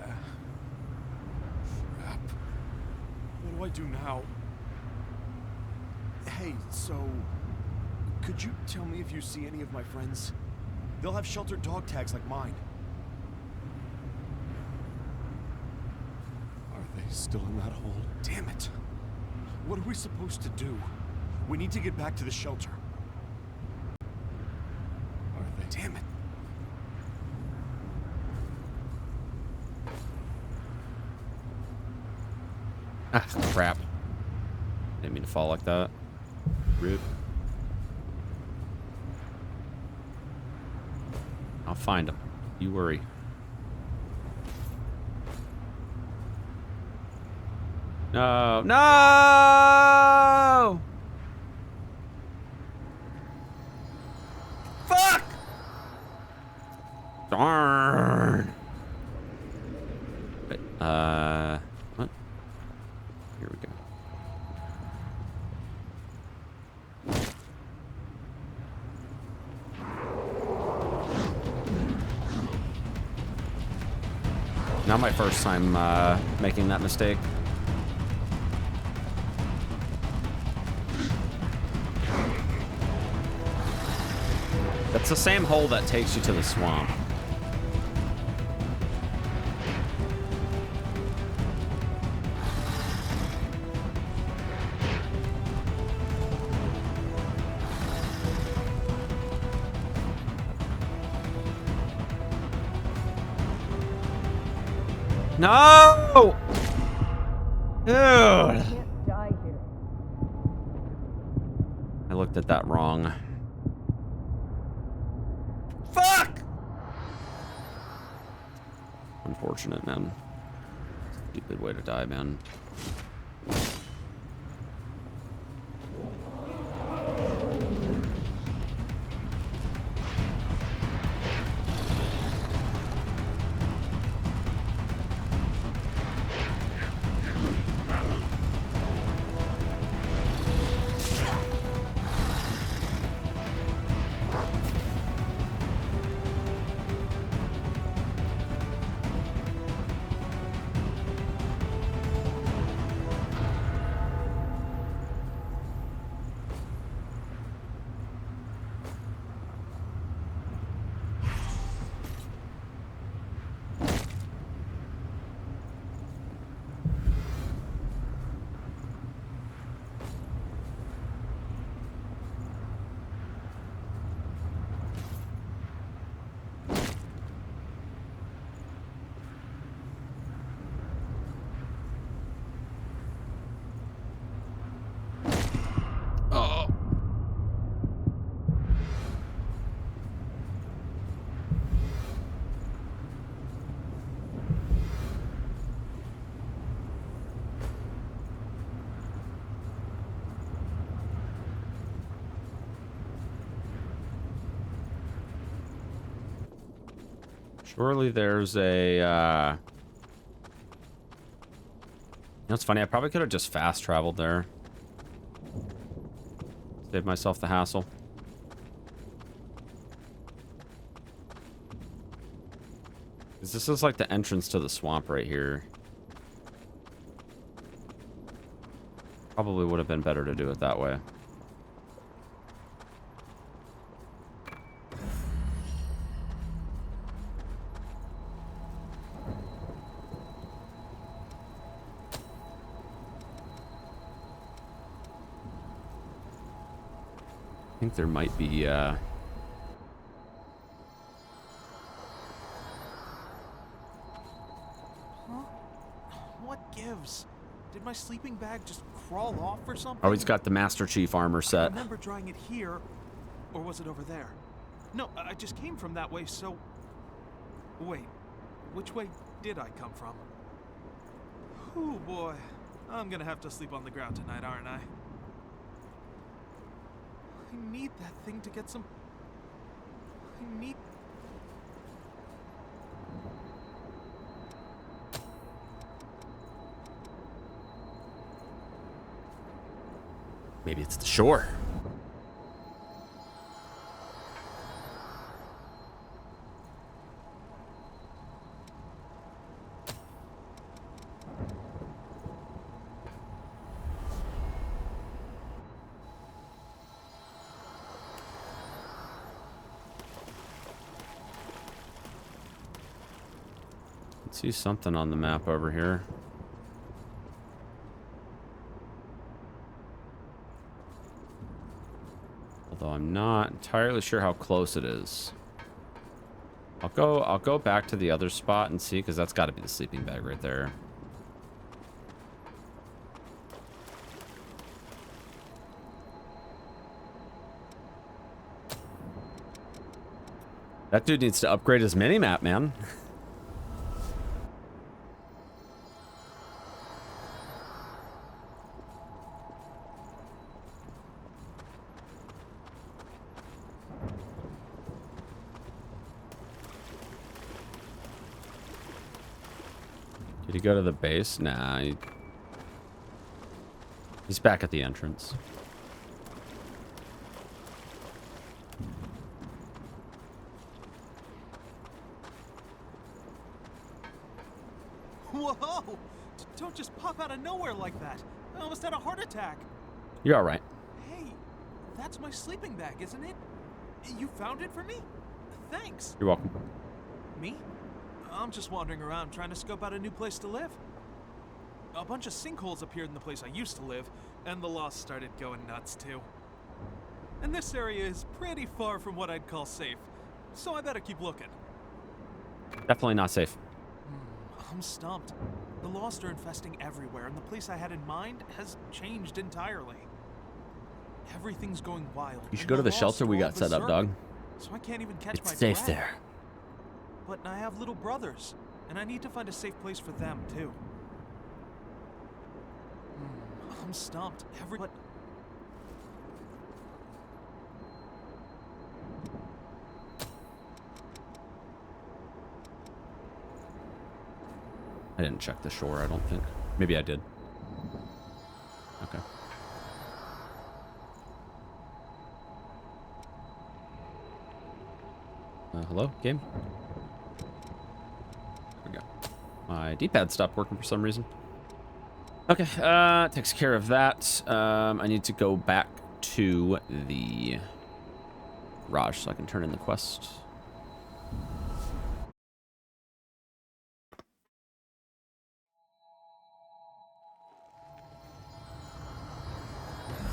crap. What do I do now? Hey, so, could you tell me if you see any of my friends? They'll have sheltered dog tags like mine. Are they still in that hole? Damn it. What are we supposed to do? We need to get back to the shelter. Are they? Damn it. Ah, crap. Didn't mean to fall like that. Rip. I'll find him. You worry. No. No! Fuck! Darn. Wait, what? Here we go. Not my first time making that mistake. That's the same hole that takes you to the swamp. No! Dude! I can't die here. I looked at that wrong. Fuck! Unfortunate, man. Stupid way to die, man. Surely there's a, you know, it's funny, I probably could have just fast traveled there. Save myself the hassle. This is like the entrance to the swamp right here. Probably would have been better to do it that way. I think there might be, Huh? What gives? Did my sleeping bag just crawl off or something? oh, he's got the Master Chief armor I set. remember drying it here, or was it over there? No, I just came from that way, so... Wait, which way did I come from? Oh boy, I'm gonna have to sleep on the ground tonight, aren't I? I need that thing to get some... I need... Maybe it's the shore. See something on the map over here. Although I'm not entirely sure how close it is. I'll go back to the other spot and see, because that's got to be the sleeping bag right there. That dude needs to upgrade his mini-map, man. Did he go to the base? Nah. He's back at the entrance. Whoa! Don't just pop out of nowhere like that. I almost had a heart attack. You're all right. Hey, that's my sleeping bag, isn't it? You found it for me? Thanks. You're welcome. Me? I'm just wandering around trying to scope out a new place to live. A bunch of sinkholes appeared in the place I used to live, and the Lost started going nuts too. And this area is pretty far from what I'd call safe, so I better keep looking. Definitely not safe. I'm stumped. The Lost are infesting everywhere, and the place I had in mind has changed entirely. Everything's going wild. You should go to the shelter we got set up, dog. So I can't even catch my It's safe breath. there. But I have little brothers, and I need to find a safe place for them too. I'm stumped. But I didn't check the shore, I don't think. Maybe I did. Okay. Hello, game? There we go. My D-pad stopped working for some reason. Okay, takes care of that. I need to go back to the garage so I can turn in the quest.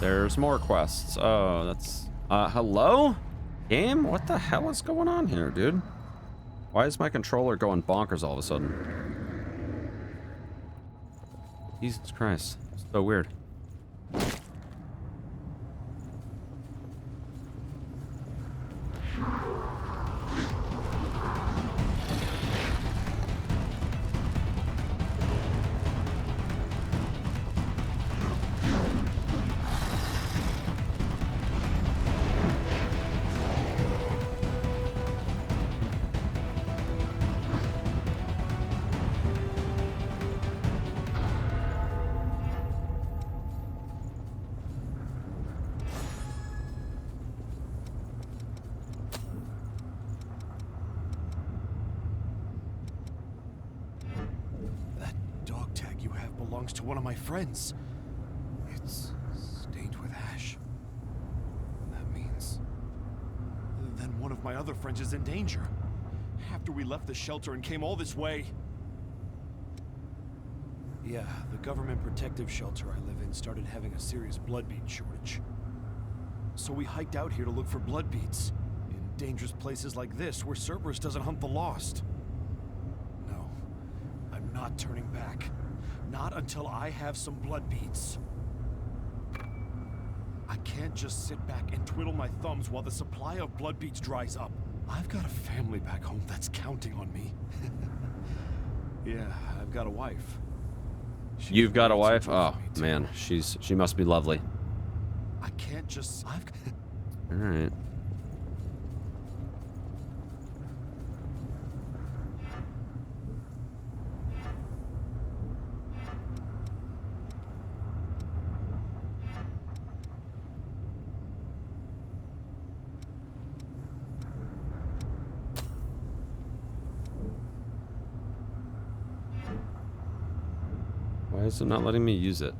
There's more quests. Oh, that's... hello? Game? What the hell is going on here, dude? Why is my controller going bonkers all of a sudden? Jesus Christ. So weird. belongs to one of my friends. It's stained with ash. That means... then one of my other friends is in danger. After we left the shelter and came all this way... Yeah, the government protective shelter I live in started having a serious blood bead shortage. So we hiked out here to look for blood beads. In dangerous places like this, where Cerberus doesn't hunt the lost. No, I'm not turning back. Not until I have some blood beads. I can't just sit back and twiddle my thumbs while the supply of blood beads dries up. I've got a family back home that's counting on me. Yeah, I've got a wife. You've got a wife? Oh, man. She must be lovely. I can't just... All right. Why is it not letting me use it?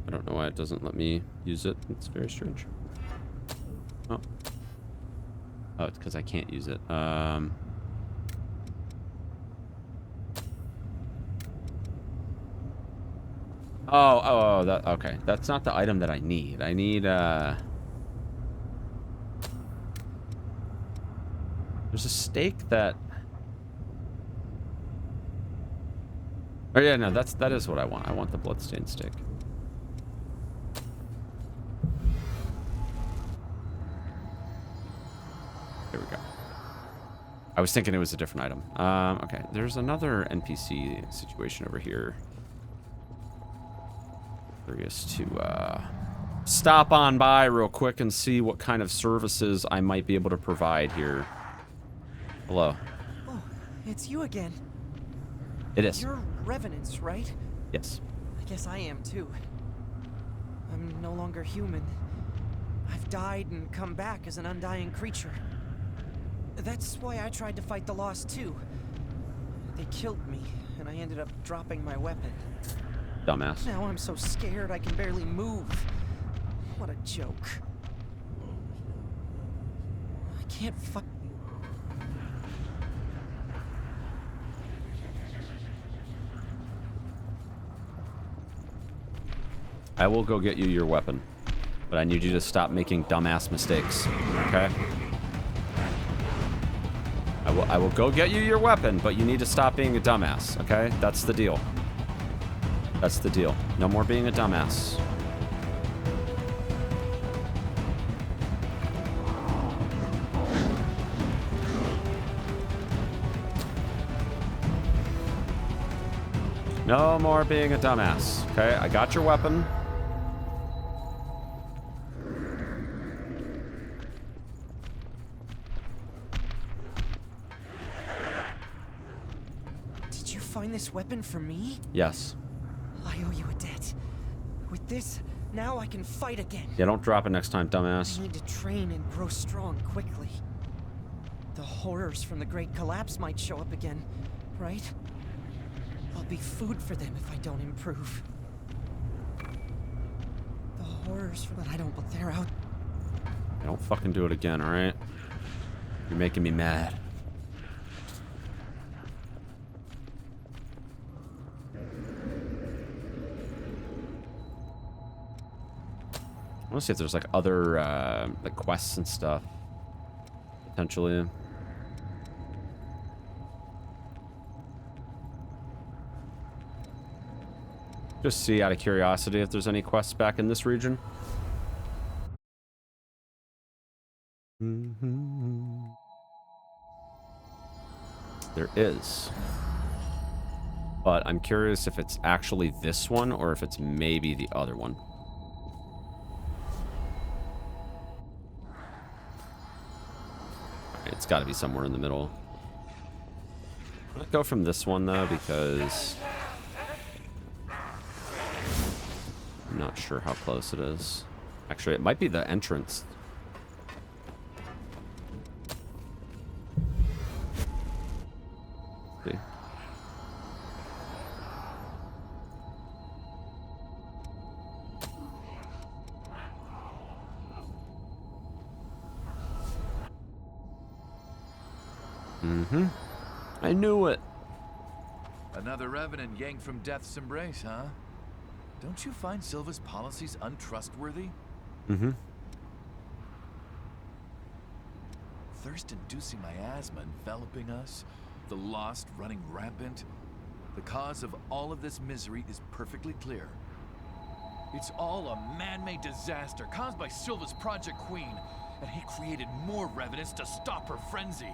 I don't know why it doesn't let me use it. It's very strange. Oh. Oh, it's because I can't use it. Oh, that, okay. That's not the item that I need. I need, there's a steak that... Oh, yeah, no, that is what I want. I want the bloodstained steak. There we go. I was thinking it was a different item. Okay, there's another NPC situation over here. Curious to stop on by real quick and see what kind of services I might be able to provide here. Hello. Oh, it's you again. It is. You're revenants, right? Yes. I guess I am too. I'm no longer human. I've died and come back as an undying creature. That's why I tried to fight the Lost too. They killed me, and I ended up dropping my weapon. Dumbass. Now I'm so scared I can barely move. What a joke. I can't fight. I will go get you your weapon, but I need you to stop making dumbass mistakes, okay? I will go get you your weapon, but you need to stop being a dumbass, okay? That's the deal. That's the deal. No more being a dumbass. No more being a dumbass, okay? I got your weapon. Did you find this weapon for me? Yes. I owe you a debt. With this, now I can fight again. Yeah, don't drop it next time, dumbass. I need to train and grow strong quickly. The horrors from the Great Collapse might show up again, right? I'll be food for them if I don't improve. The horrors from... But I don't... But they're out... Don't fucking do it again, alright? You're making me mad. I want to see if there's like other like quests and stuff potentially. Just see out of curiosity if there's any quests back in this region. There is. But I'm curious if it's actually this one or if it's maybe the other one. It's got to be somewhere in the middle. Let's go from this one, though, because I'm not sure how close it is. Actually, it might be the entrance. Let's see. Mm-hmm. I knew it. Another revenant yanked from Death's embrace, huh? Don't you find Silva's policies untrustworthy? Mm-hmm. Thirst-inducing miasma enveloping us, the lost running rampant. The cause of all of this misery is perfectly clear. It's all a man-made disaster caused by Silva's Project Queen, and he created more revenants to stop her frenzy.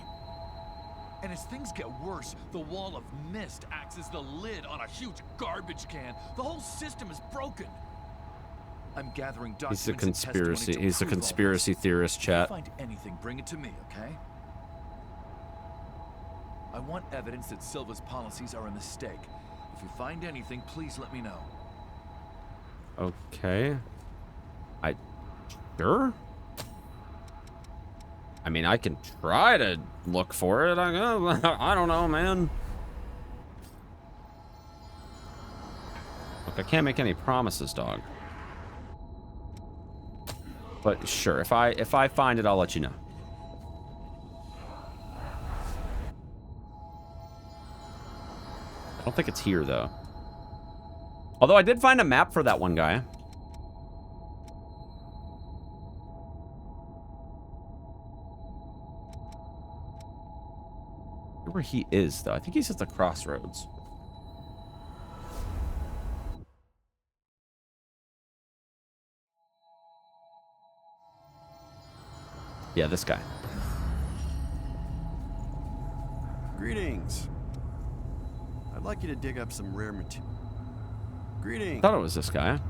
And as things get worse, the wall of mist acts as the lid on a huge garbage can. The whole system is broken. I'm gathering documents. He's a conspiracy. He's a conspiracy theorist, chat. If you find anything, bring it to me, okay? I want evidence that Silva's policies are a mistake. If you find anything, please let me know. Okay. Sure? I mean, I can try to look for it. I don't know, man. Look, I can't make any promises, dog. But sure, if I find it, I'll let you know. I don't think it's here, though. Although I did find a map for that one guy. Where he is, though. I think he's at the crossroads. Yeah, this guy. Greetings. I'd like you to dig up some rare material. Greetings. I thought it was this guy.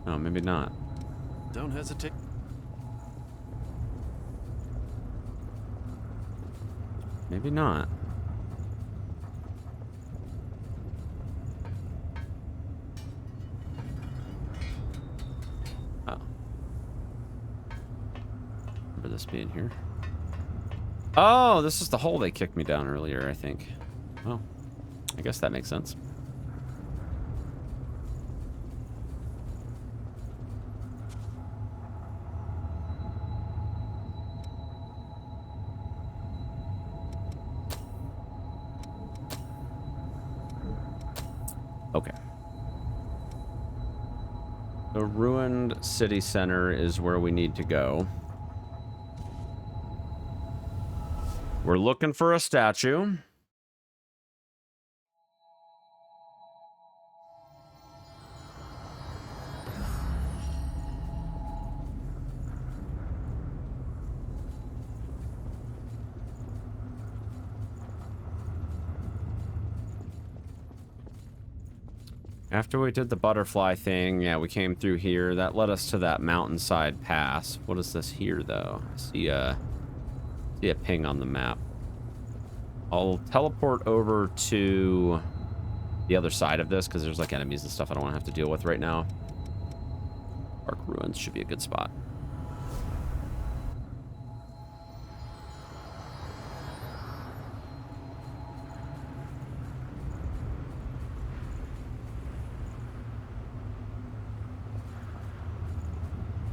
Oh, maybe not. Don't hesitate. Maybe not. Oh. Remember this being here? Oh, this is the hole they kicked me down earlier, I think. Well, I guess that makes sense. Okay. The ruined city center is where we need to go. We're looking for a statue. After we did the butterfly thing, yeah, we came through here. That led us to that mountainside pass. What is this here, though? I see a ping on the map. I'll teleport over to the other side of this because there's like enemies and stuff I don't want to have to deal with right now. Dark Ruins should be a good spot.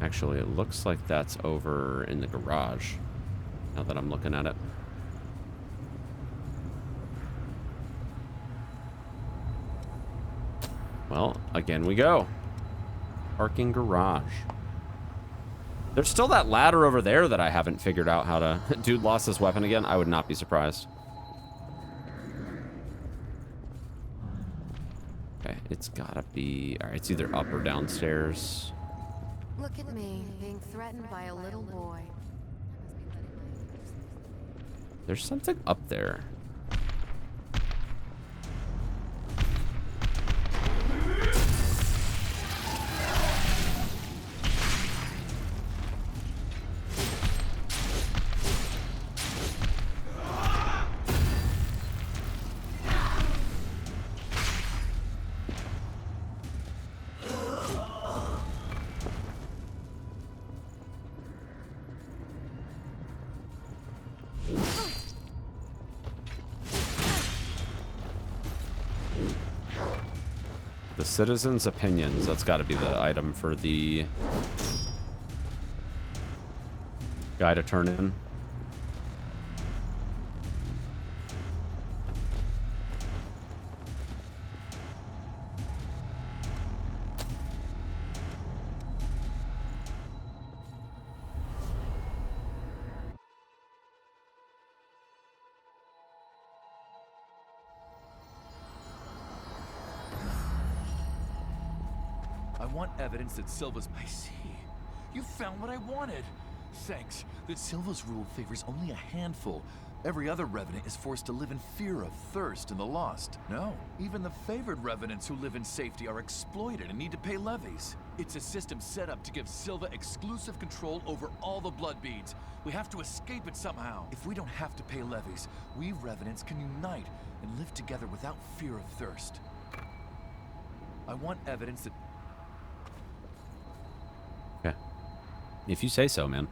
Actually, it looks like that's over in the garage, now that I'm looking at it. Well, again we go. Parking garage. There's still that ladder over there that I haven't figured out how to... Dude lost his weapon again? I would not be surprised. Okay, it's gotta be... Alright, it's either up or downstairs. Look at me, being threatened by a little boy. There's something up there. The citizens' opinions. That's got to be the item for the guy to turn in. Evidence that Silva's... I see. You found what I wanted. Thanks. That Silva's rule favors only a handful. Every other revenant is forced to live in fear of thirst and the lost. No, even the favored revenants who live in safety are exploited and need to pay levies. It's a system set up to give Silva exclusive control over all the blood beads. We have to escape it somehow. If we don't have to pay levies, we revenants can unite and live together without fear of thirst. I want evidence that... Okay. If you say so, man.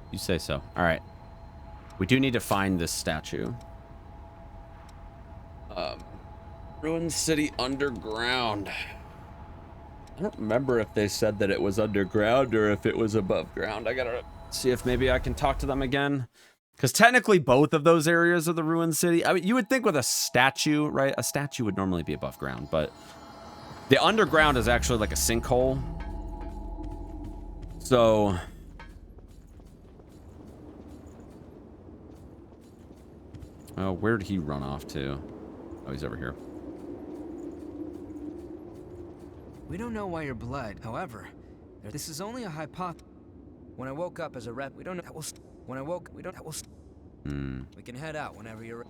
You say so. All right. We do need to find this statue. Ruin City underground. I don't remember if they said that it was underground or if it was above ground. I gotta see if maybe I can talk to them again. Because technically both of those areas of the Ruin City, I mean, you would think with a statue, right? A statue would normally be above ground, but the underground is actually like a sinkhole. So... oh, where did he run off to? Oh, he's over here. We don't know why your blood, however, this is only a hypothesis. When I woke up as a rep, we don't know that will. When I woke, we don't. That will. We can head out whenever you're.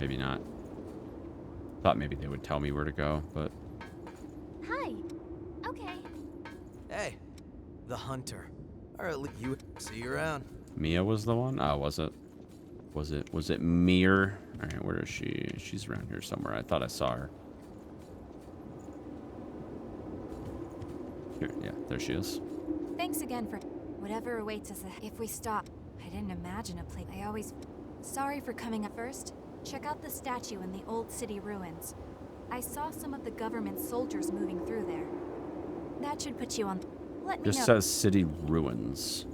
Maybe not. Thought maybe they would tell me where to go, but. Hi. Okay. Hey, the hunter. Or at least you see you around. Mia was the one? Oh, was it? Was it Mir? All right, where is she? She's around here somewhere. I thought I saw her. Here, yeah, there she is. Thanks again for whatever awaits us if we stop. I didn't imagine a place. I always... Sorry for coming up first. Check out the statue in the old city ruins. I saw some of the government soldiers moving through there. That should put you on... Let me know. Just says city ruins.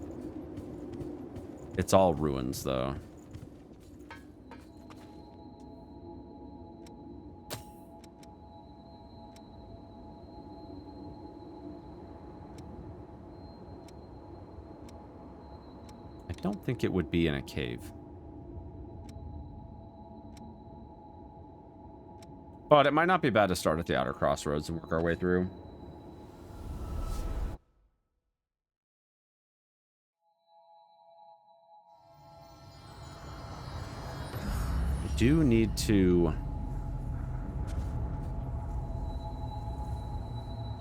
It's all ruins, though. I don't think it would be in a cave. But it might not be bad to start at the outer crossroads and work our way through. I do need to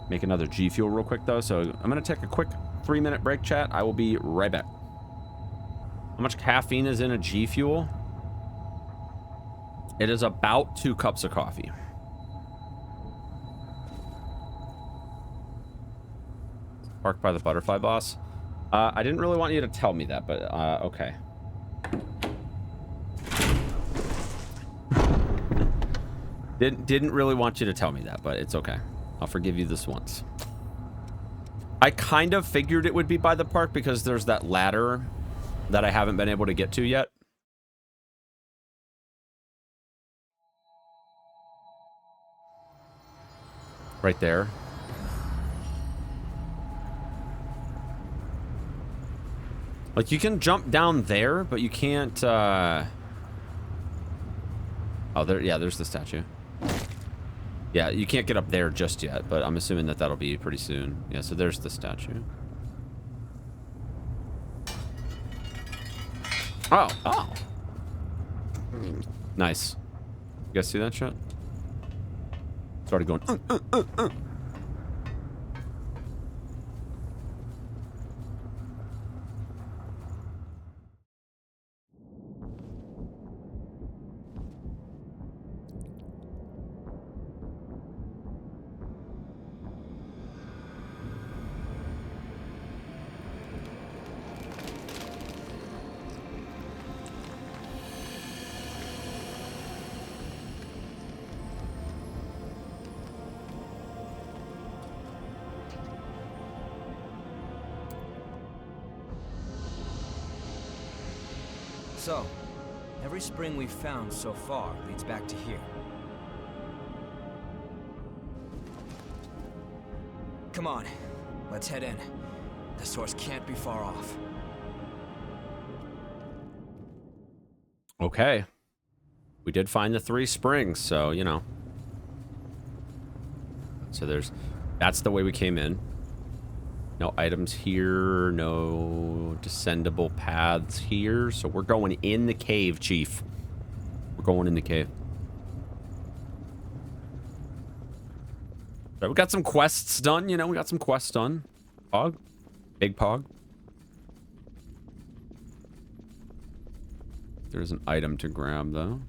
make another G Fuel real quick, though. So I'm going to take a quick 3-minute break, chat. I will be right back. How much caffeine is in a G Fuel? It is about 2 cups of coffee. Parked by the butterfly boss. I didn't really want you to tell me that, but okay. Didn't really want you to tell me that, but it's okay. I'll forgive you this once. I kind of figured it would be by the park because there's that ladder that I haven't been able to get to yet. Right there. Like, you can jump down there, but you can't, Oh, there, yeah, there's the statue. Yeah, you can't get up there just yet, but I'm assuming that that'll be pretty soon. Yeah, so there's the statue. Oh, oh. Nice. You guys see that shot? Started going, So, every spring we've found so far leads back to here. Come on, let's head in. The source can't be far off. okay. We did find the 3 springs, so, you know. So that's the way we came in. No items here, no descendable paths here. So we're going in the cave, Chief. We're going in the cave. So we got some quests done, you know, we got some quests done. Pog. Big Pog. There's an item to grab, though.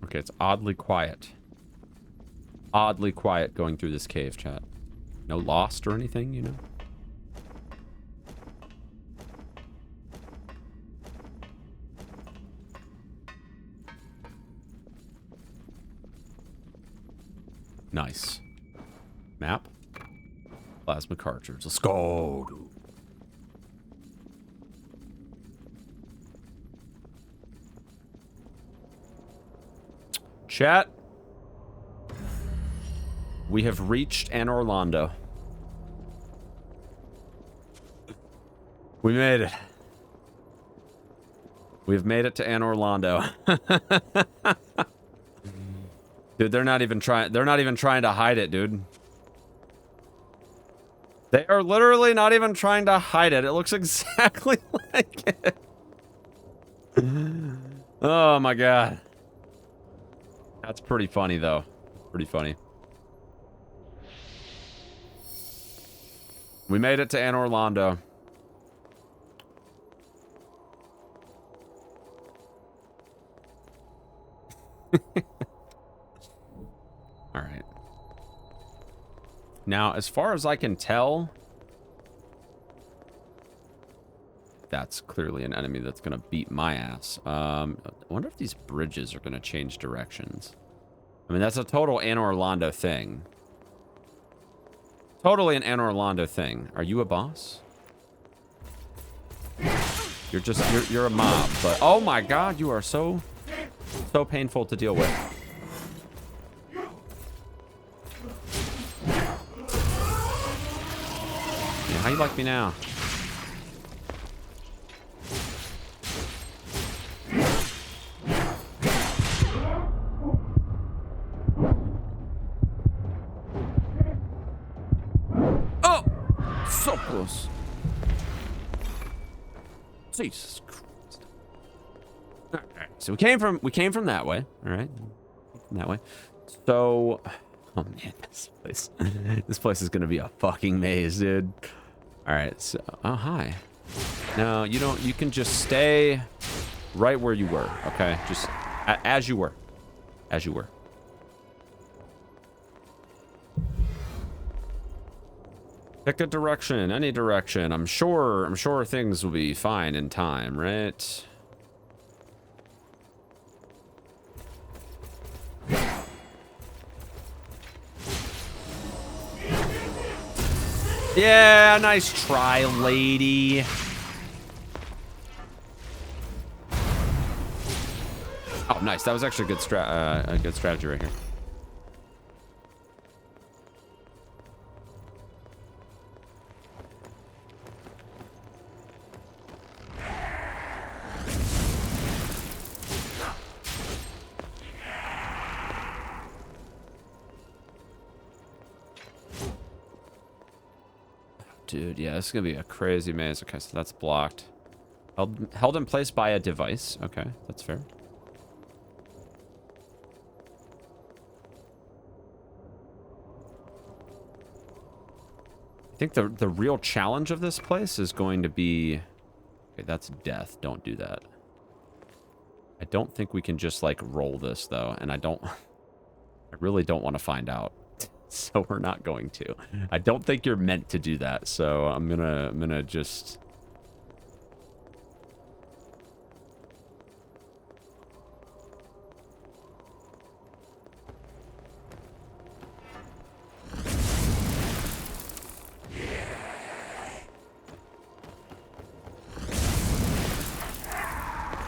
Okay, it's oddly quiet. Oddly quiet going through this cave, chat. No lost or anything, you know? Nice. Map. Plasma cartridge. Let's go, dude. Chat. We have reached Anne Orlando. We made it. We've made it to Anne Orlando. Dude, they're not even trying to hide it, dude. They are literally not even trying to hide it. It looks exactly like it. Oh my god. That's pretty funny though. Pretty funny. We made it to Anne Orlando. All right. Now, as far as I can tell, that's clearly an enemy that's going to beat my ass. I wonder if these bridges are going to change directions. I mean, that's a total Anne Orlando thing. Totally an Anne Orlando thing. Are you a boss? You're a mob, but oh my god, you are so painful to deal with. Yeah, how you like me now? Oh, so close. Jesus Christ. All right, so we came from that way. All right, from that way. So, oh man, this place is gonna be a fucking maze, dude. All right, so oh hi. No, you don't. You can just stay right where you were. Okay, just as you were, as you were. Pick a direction, any direction. I'm sure things will be fine in time, right? Yeah, nice try, lady. Oh, nice. That was actually a good strategy right here. Dude, yeah, this is gonna be a crazy maze. Okay, so that's blocked. Held in place by a device. Okay, that's fair. I think the real challenge of this place is going to be... Okay, that's death. Don't do that. I don't think we can just, like, roll this, though. And I really don't want to find out. So we're not going to. I don't think you're meant to do that. So I'm gonna just...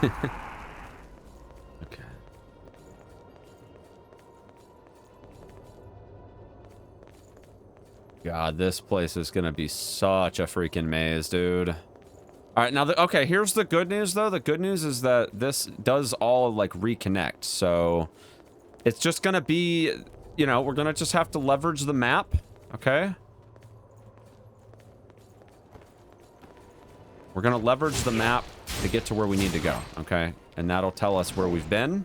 Okay. God, this place is gonna be such a freaking maze, dude. All right, now, okay, here's the good news, though. The good news is that this does all, like, reconnect. So it's just gonna be, you know, we're gonna just have to leverage the map, okay? We're gonna leverage the map to get to where we need to go, okay? And that'll tell us where we've been.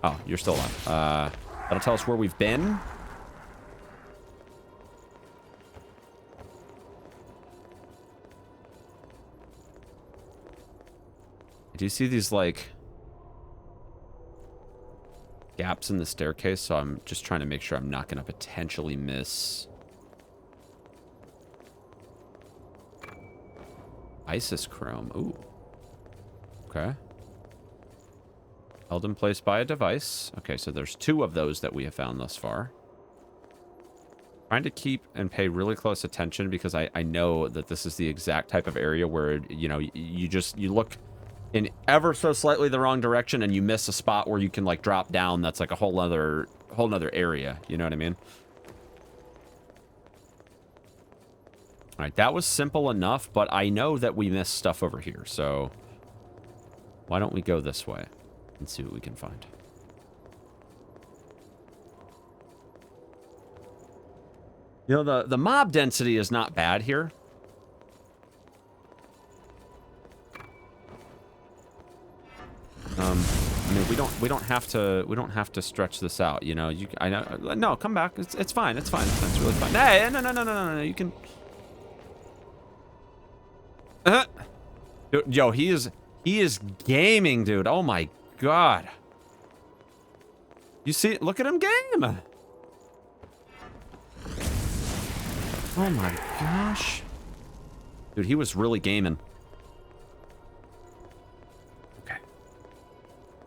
Oh, you're still alive. That'll tell us where we've been. Do you see these, like... gaps in the staircase, so I'm just trying to make sure I'm not going to potentially miss Isis Chrome. Ooh. Okay. Elden placed by a device. Okay, so there's 2 of those that we have found thus far. Trying to keep and pay really close attention because I know that this is the exact type of area where, you know, you look in ever so slightly the wrong direction and you miss a spot where you can like drop down. That's like a whole nother area. You know what I mean? All right, that was simple enough, but I know that we missed stuff over here. So why don't we go this way and see what we can find? You know, the mob density is not bad here. I mean, we don't have to stretch this out, you know. I know. No, come back. It's fine. It's fine. It's really fine. Hey, no. You can. Dude, yo, he is gaming, dude. Oh my god. You see? Look at him game. Oh my gosh. Dude, he was really gaming. Okay.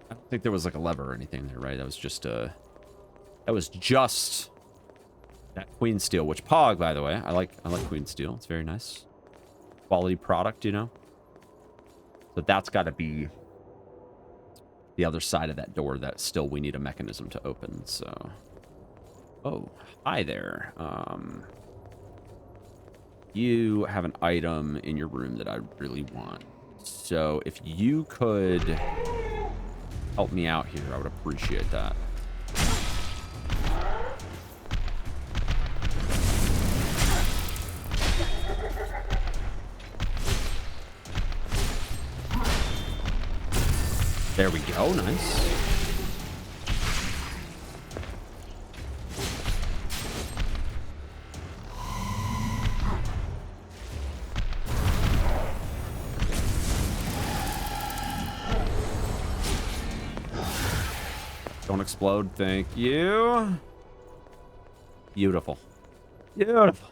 I don't think there was like a lever or anything there, right? That was just that queen steel, which Pog, by the way. I like queen steel. It's very nice. Quality product, you know. So that's got to be the other side of that door that still we need a mechanism to open. So, oh, hi there. You have an item in your room that I really want. So if you could help me out here, I would appreciate that. There we go. Nice. Don't explode. Thank you. Beautiful. Beautiful.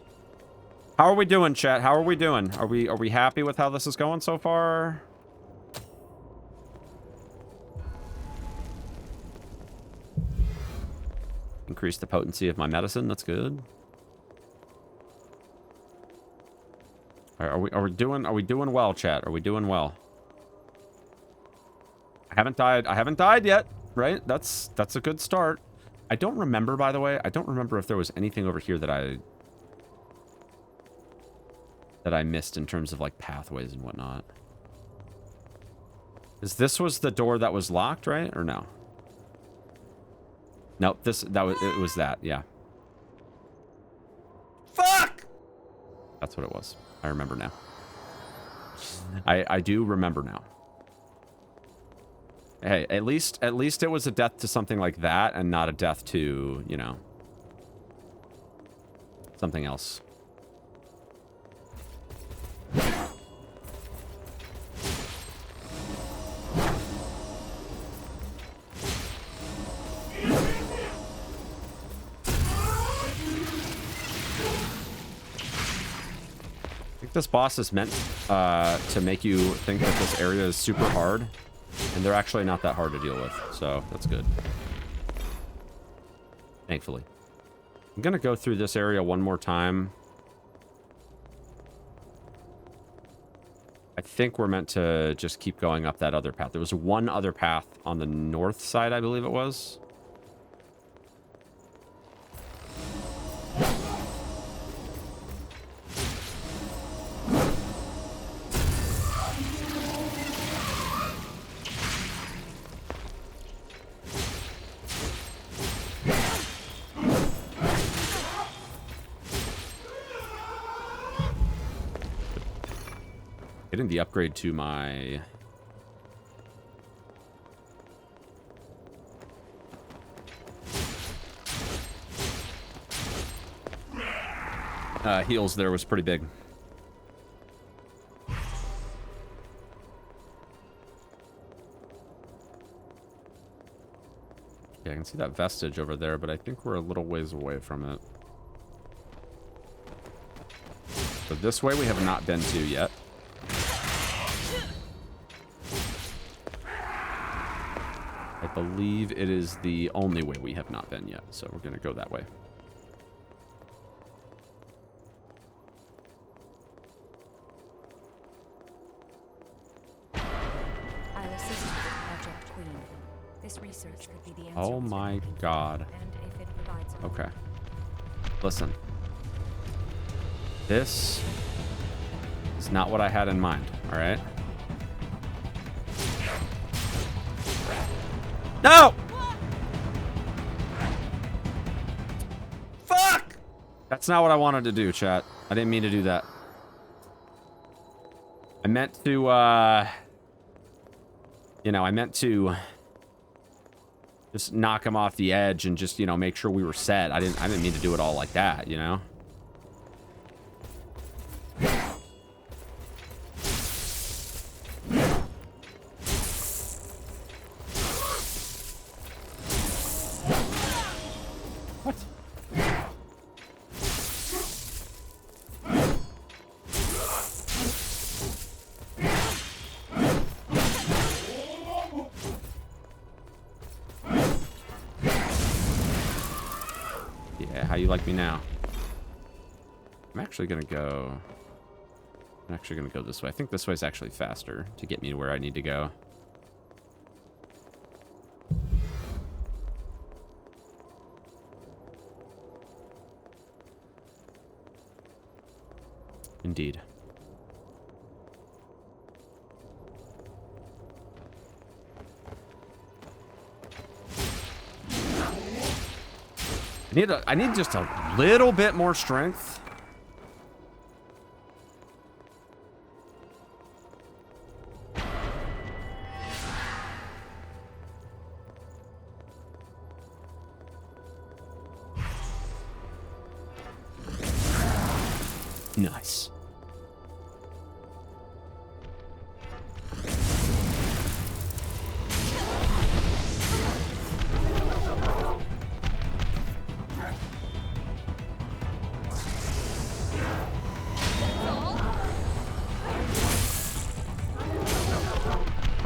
How are we doing, chat? How are we doing? Are we happy with how this is going so far? Increase the potency of my medicine. That's good. Are we doing well, chat? Are we doing well? I haven't died yet, right? That's a good start. I don't remember, by the way. I don't remember if there was anything over here that I missed in terms of like pathways and whatnot. This was the door that was locked, right? Or no? Nope, it was that, yeah. Fuck! That's what it was. I remember now. I do remember now. Hey, at least it was a death to something like that and not a death to, you know, something else. This boss is meant to make you think that this area is super hard, and they're actually not that hard to deal with, so that's good. Thankfully. I'm gonna go through this area one more time. I think we're meant to just keep going up that other path. There was one other path on the north side, I believe it was. Getting the upgrade to my... heals there was pretty big. Yeah, I can see that vestige over there, but I think we're a little ways away from it. So this way we have not been to yet. I believe it is the only way we have not been yet, so we're going to go that way. I'll assist you with Project Queen. This research could be the answer. Oh my god. And if it provides a Okay. Listen. This is not what I had in mind, alright? No! Fuck! That's not what I wanted to do, chat. I didn't mean to do that. I meant to, you know, I meant to just knock him off the edge and just, you know, make sure we were set. I didn't mean to do it all like that, you know? How you like me now? I'm actually gonna go this way. I think this way is actually faster to get me to where I need to go. Indeed. I need just a little bit more strength. Nice.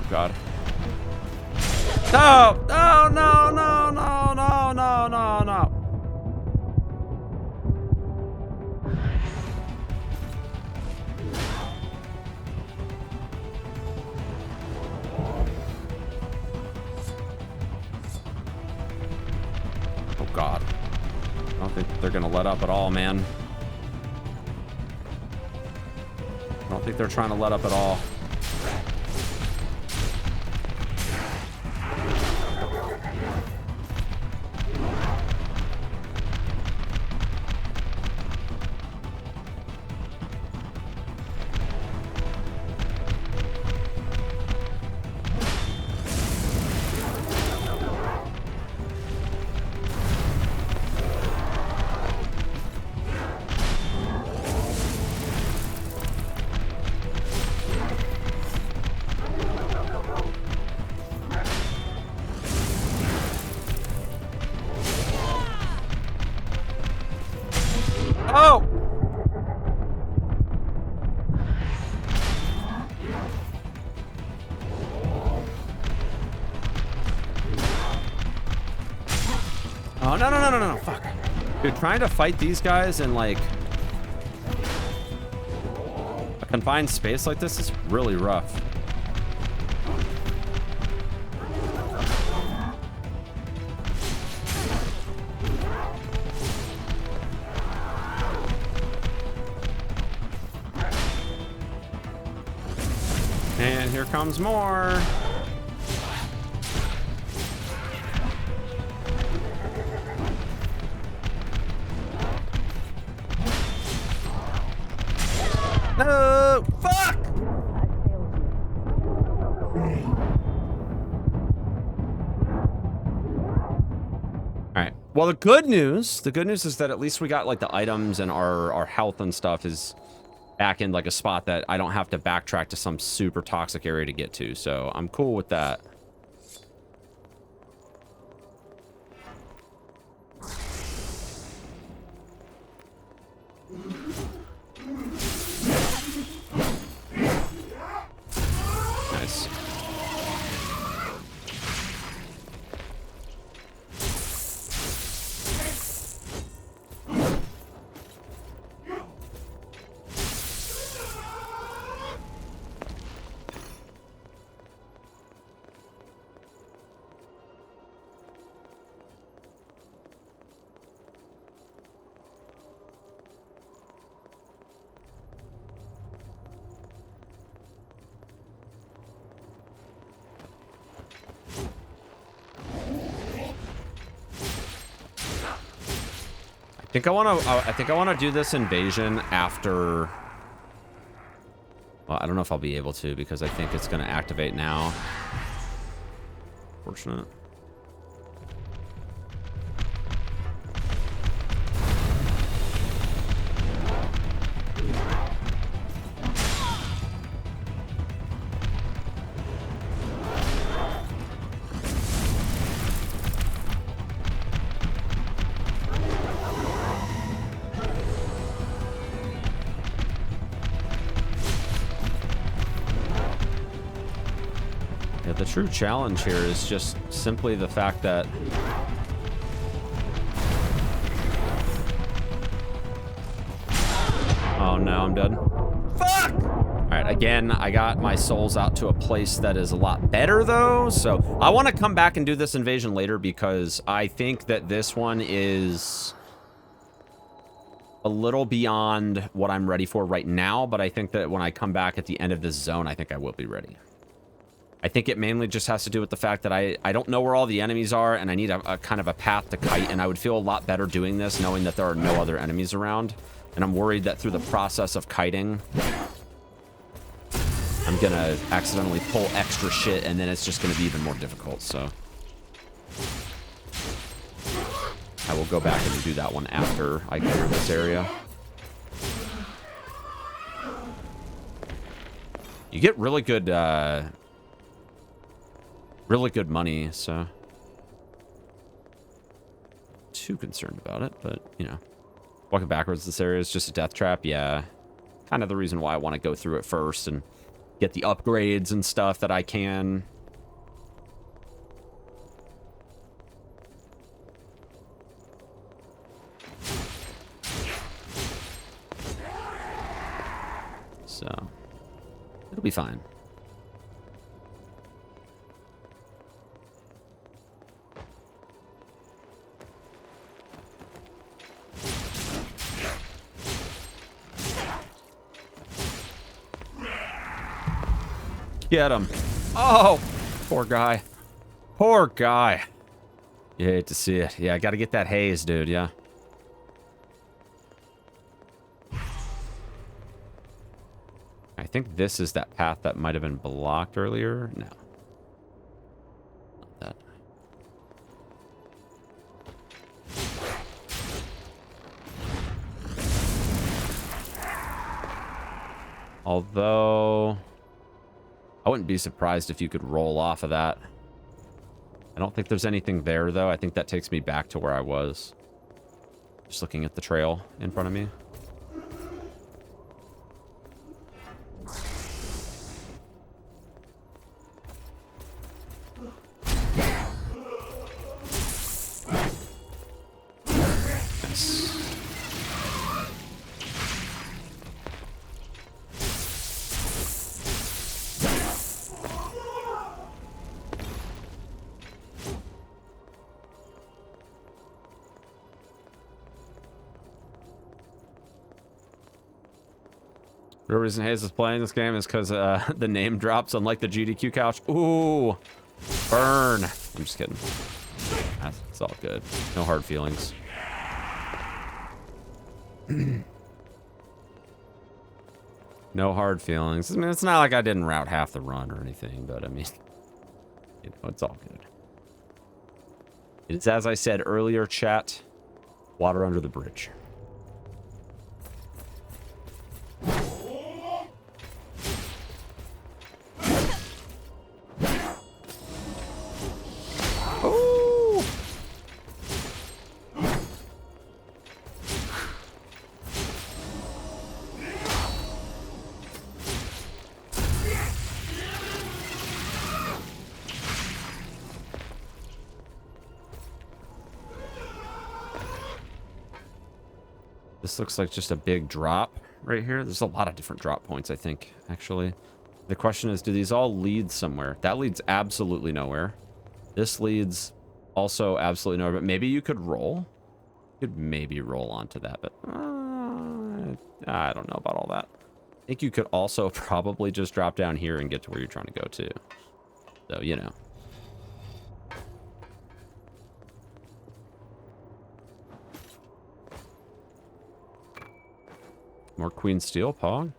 God. No! No, no, no, no, no, no, no, no. Oh, God. I don't think they're gonna let up at all, man. I don't think they're trying to let up at all. Oh! Oh, no, no, no, no, no, fuck. Dude, trying to fight these guys in, like, a confined space like this is really rough. And here comes more. No! Fuck! Alright. Well, the good news is that at least we got, like, the items and our health and stuff is back in, like, a spot that I don't have to backtrack to some super toxic area to get to. So I'm cool with that. I think I want to do this invasion after. Well, I don't know if I'll be able to because I think it's going to activate now. Fortunate. The true challenge here is just simply the fact that oh no, I'm dead. Fuck! Alright, again, I got my souls out to a place that is a lot better though, so I want to come back and do this invasion later because I think that this one is a little beyond what I'm ready for right now, but I think that when I come back at the end of this zone, I think I will be ready. I think it mainly just has to do with the fact that I don't know where all the enemies are, and I need a kind of a path to kite, and I would feel a lot better doing this knowing that there are no other enemies around. And I'm worried that through the process of kiting, I'm gonna accidentally pull extra shit, and then it's just gonna be even more difficult, so. I will go back and do that one after I clear this area. You get really good money, so too concerned about it, but you know, walking backwards this area is just a death trap. Yeah, kind of the reason why I want to go through it first and get the upgrades and stuff that I can. So it'll be fine. Get him. Oh, poor guy. Poor guy. You hate to see it. Yeah, I gotta get that haze, dude, yeah. I think this is that path that might have been blocked earlier. No. Not that. Although I wouldn't be surprised if you could roll off of that. I don't think there's anything there, though. I think that takes me back to where I was. Just looking at the trail in front of me. The reason Hayes is playing this game is because the name drops unlike the GDQ couch. Ooh, burn. I'm just kidding. It's all good. No hard feelings. No hard feelings. I mean, it's not like I didn't route half the run or anything, but I mean, you know, it's all good. It's as I said earlier, chat, water under the bridge. This looks like just a big drop right here. There's a lot of different drop points, I think, actually. The question is, do these all lead somewhere? That leads absolutely nowhere. This leads also absolutely nowhere, but maybe you could roll. You could maybe roll onto that, but I don't know about all that. I think you could also probably just drop down here and get to where you're trying to go to. So, you know. More Queen Steel, Pog.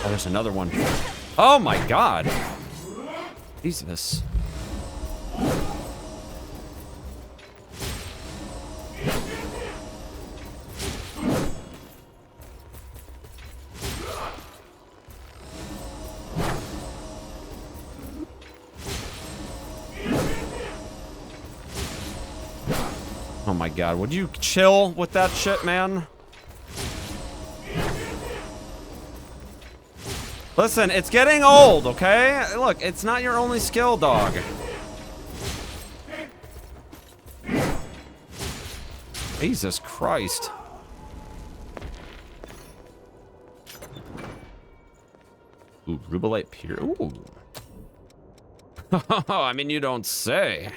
Oh, there's another one. Oh my god. Jesus. Oh my god, would you chill with that shit, man? Listen, it's getting old, okay? Look, it's not your only skill, dog. Jesus Christ. Ooh, Rubilite Pier. Ooh. I mean, you don't say.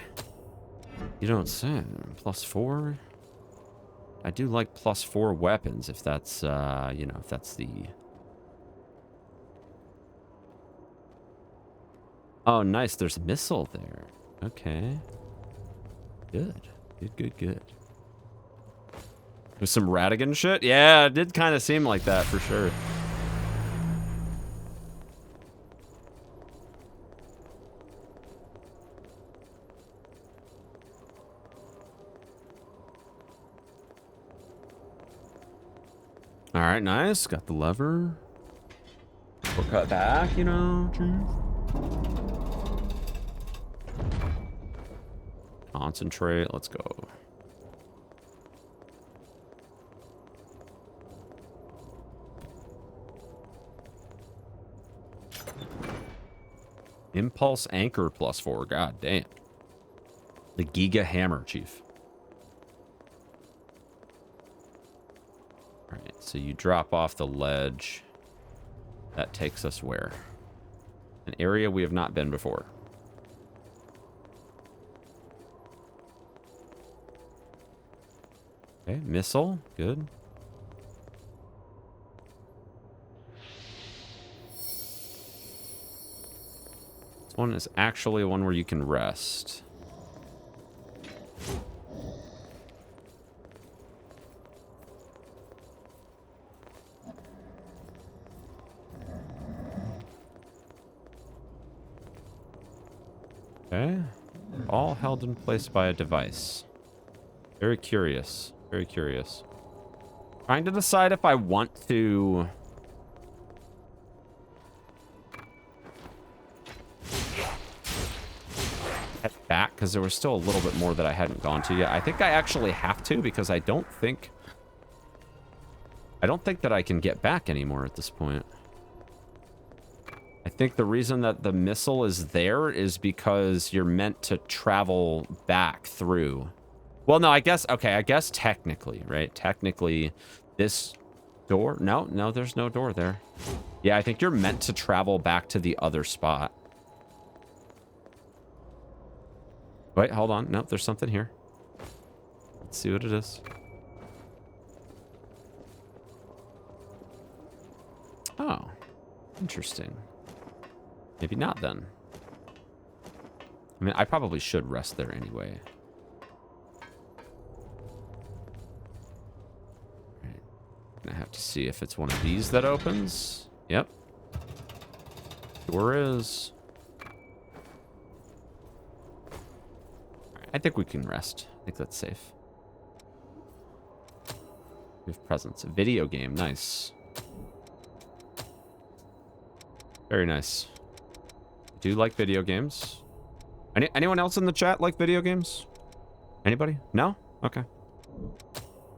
You don't say. +4. I do like +4 weapons if that's, you know, if that's the... Oh, nice. There's a missile there. Okay. Good. Good. With some Radigan shit? Yeah, it did kind of seem like that for sure. All right, nice. Got the lever. We'll cut back, you know. Concentrate. Let's go. Impulse anchor +4. God damn. The Giga Hammer, Chief. All right, so you drop off the ledge. That takes us where? An area we have not been before. Okay, missile. Good. This one is actually one where you can rest. Okay. All held in place by a device. Very curious. Very curious. Trying to decide if I want to... head back, because there was still a little bit more that I hadn't gone to yet. I think I actually have to, because I don't think that I can get back anymore at this point. I think the reason that the missile is there is because you're meant to travel back through. Well, no, I guess, okay, I guess technically, right? Technically, this door, no, there's no door there. Yeah, I think you're meant to travel back to the other spot. Wait, hold on. Nope, there's something here. Let's see what it is. Oh, interesting. Maybe not then. I mean, I probably should rest there anyway. Right. Gonna have to see if it's one of these that opens. Yep. Sure is. I think we can rest. I think that's safe. We have presents. A video game. Nice. Very nice. Do you like video games? Anyone else in the chat like video games? Anybody? No? Okay.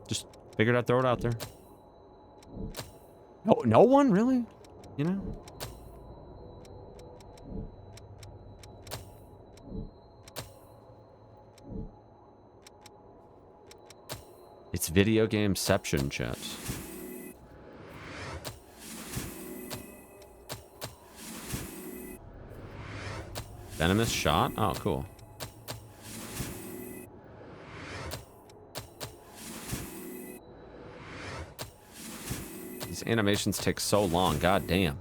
Just figured I'd throw it out there. No one really? You know? It's video gameception, chat. Venomous shot? Oh, cool. animations take so long. God damn.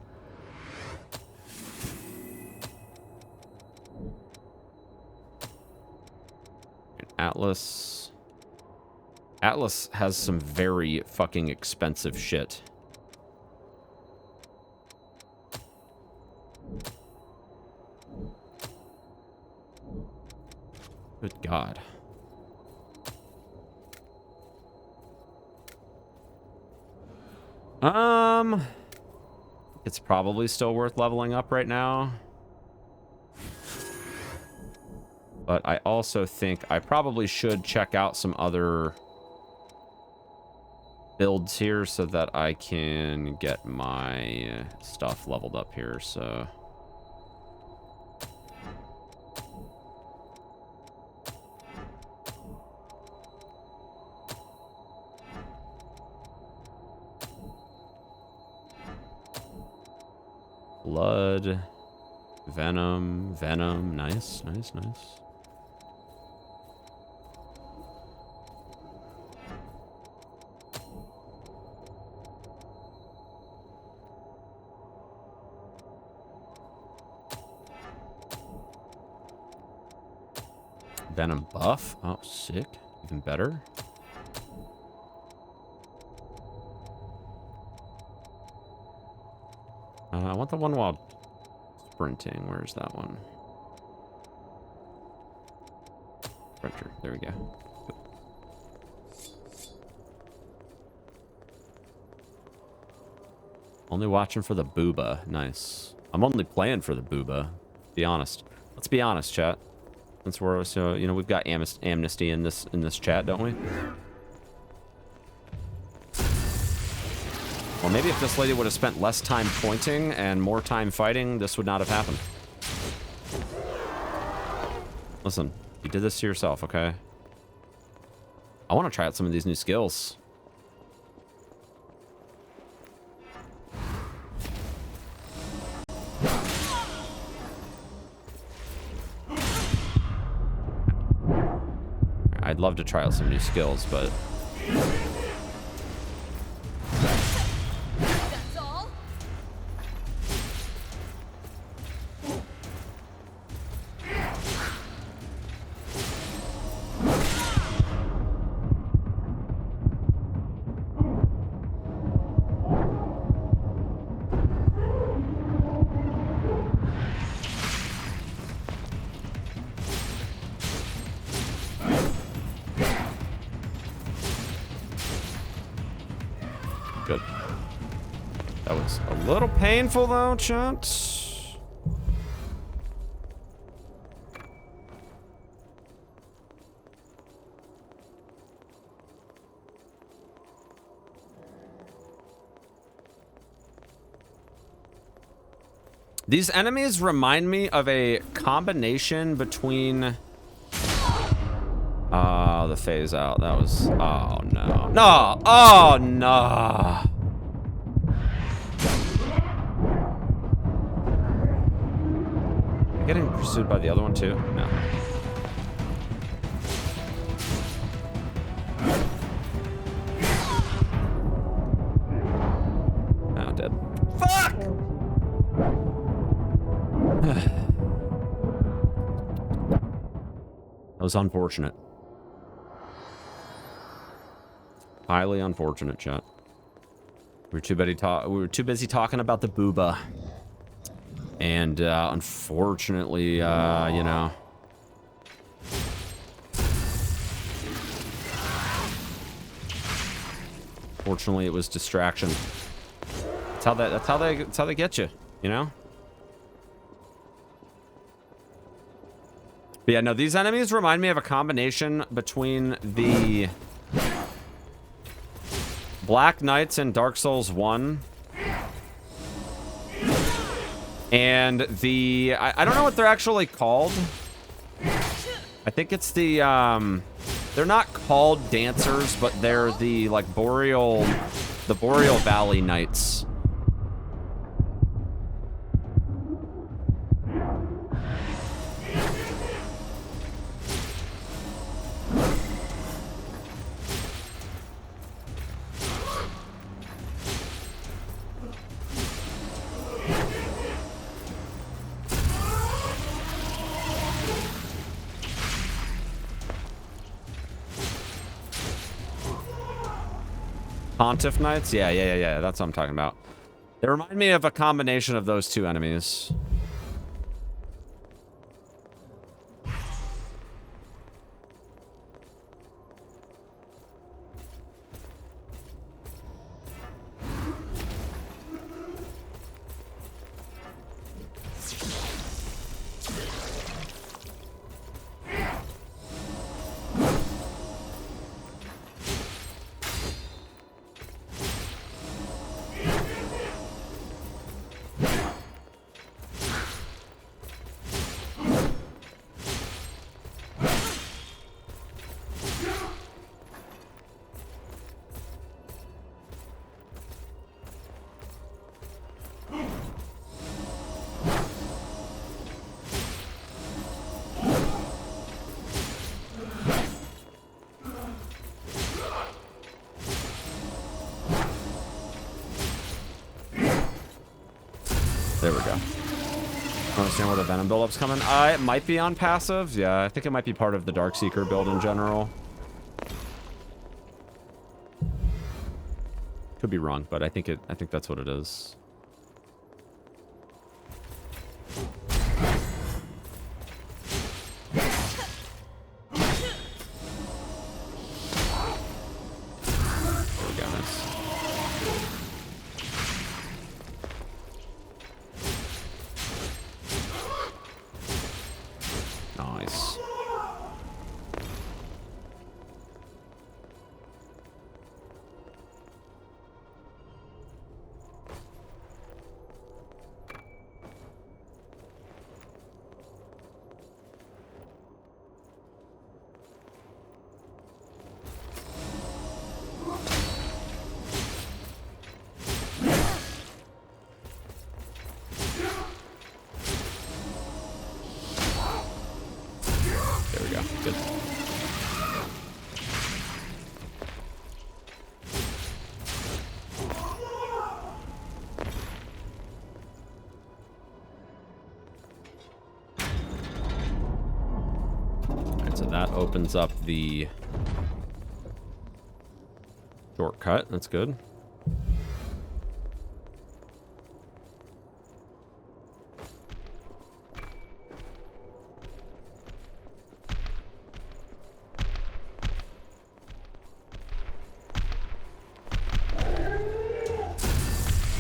Atlas. Atlas has some very fucking expensive shit. Good God. It's probably still worth leveling up right now. But I also think I probably should check out some other builds here so that I can get my stuff leveled up here, so... Blood, venom, nice. Venom buff, oh sick, even better. I want the one while sprinting. Where's that one? Sprinter. There we go. Only watching for the booba. Nice. I'm only playing for the booba. Be honest. Let's be honest, chat. Since we're so, you know, we've got amnesty in this chat, don't we? Well, maybe if this lady would have spent less time pointing and more time fighting, this would not have happened. Listen, you did this to yourself, okay? I want to try out some of these new skills. I'd love to try out some new skills, but... Good. That was a little painful though, chat. These enemies remind me of a combination between... the phase out. That was... Oh, no. No! Oh, no! Getting pursued by the other one, too? No. Now dead. Fuck! That was unfortunate. Highly unfortunate, chat. We were too busy talking about the booba. And unfortunately, you know. Fortunately, it was distraction. That's how they get you, you know? But yeah, no, these enemies remind me of a combination between the Black Knights in Dark Souls 1 and the... I don't know what they're actually called. I think it's the... they're not called dancers, but they're the, like, Boreal Valley Knights. Pontiff Knights? Yeah. That's what I'm talking about. They remind me of a combination of those two enemies. There we go. Understand where the Venom build-up's coming? It might be on passive. Yeah, I think it might be part of the Darkseeker build in general. Could be wrong, but I think that's what it is. There we go, nice. Nice. There we go. Good. Alright, so that opens up the shortcut. That's good.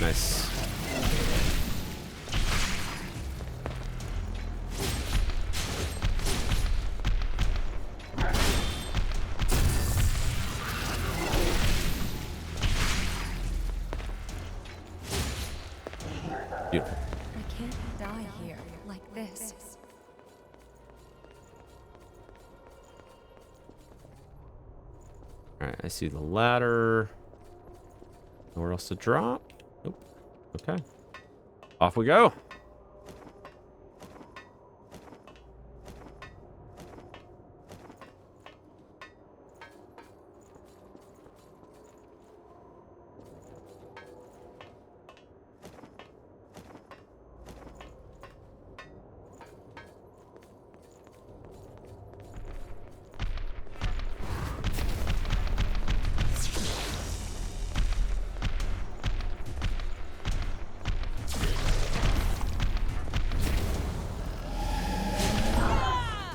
Nice. Beautiful. I can't die here like this. Alright, I see the ladder. Nowhere else to drop. Nope. Okay. Off we go.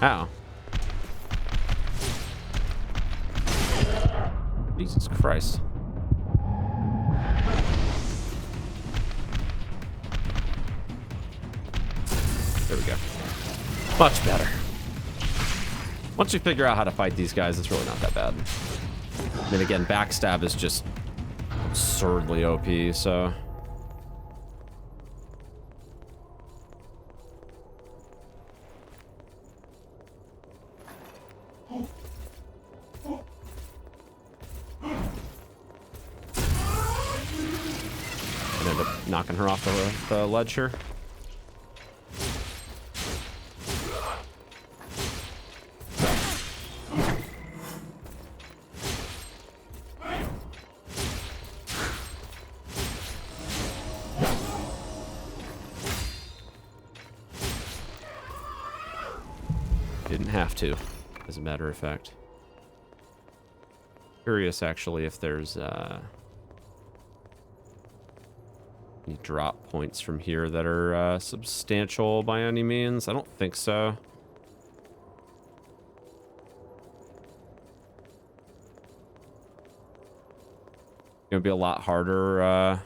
Ow. Jesus Christ. There we go. Much better. Once you figure out how to fight these guys, it's really not that bad. I mean, again, backstab is just absurdly OP, so... End up knocking her off the ledge here. Didn't have to, as a matter of fact. Curious, actually, if there's Any drop points from here that are substantial by any means? I don't think so. Gonna be a lot harder.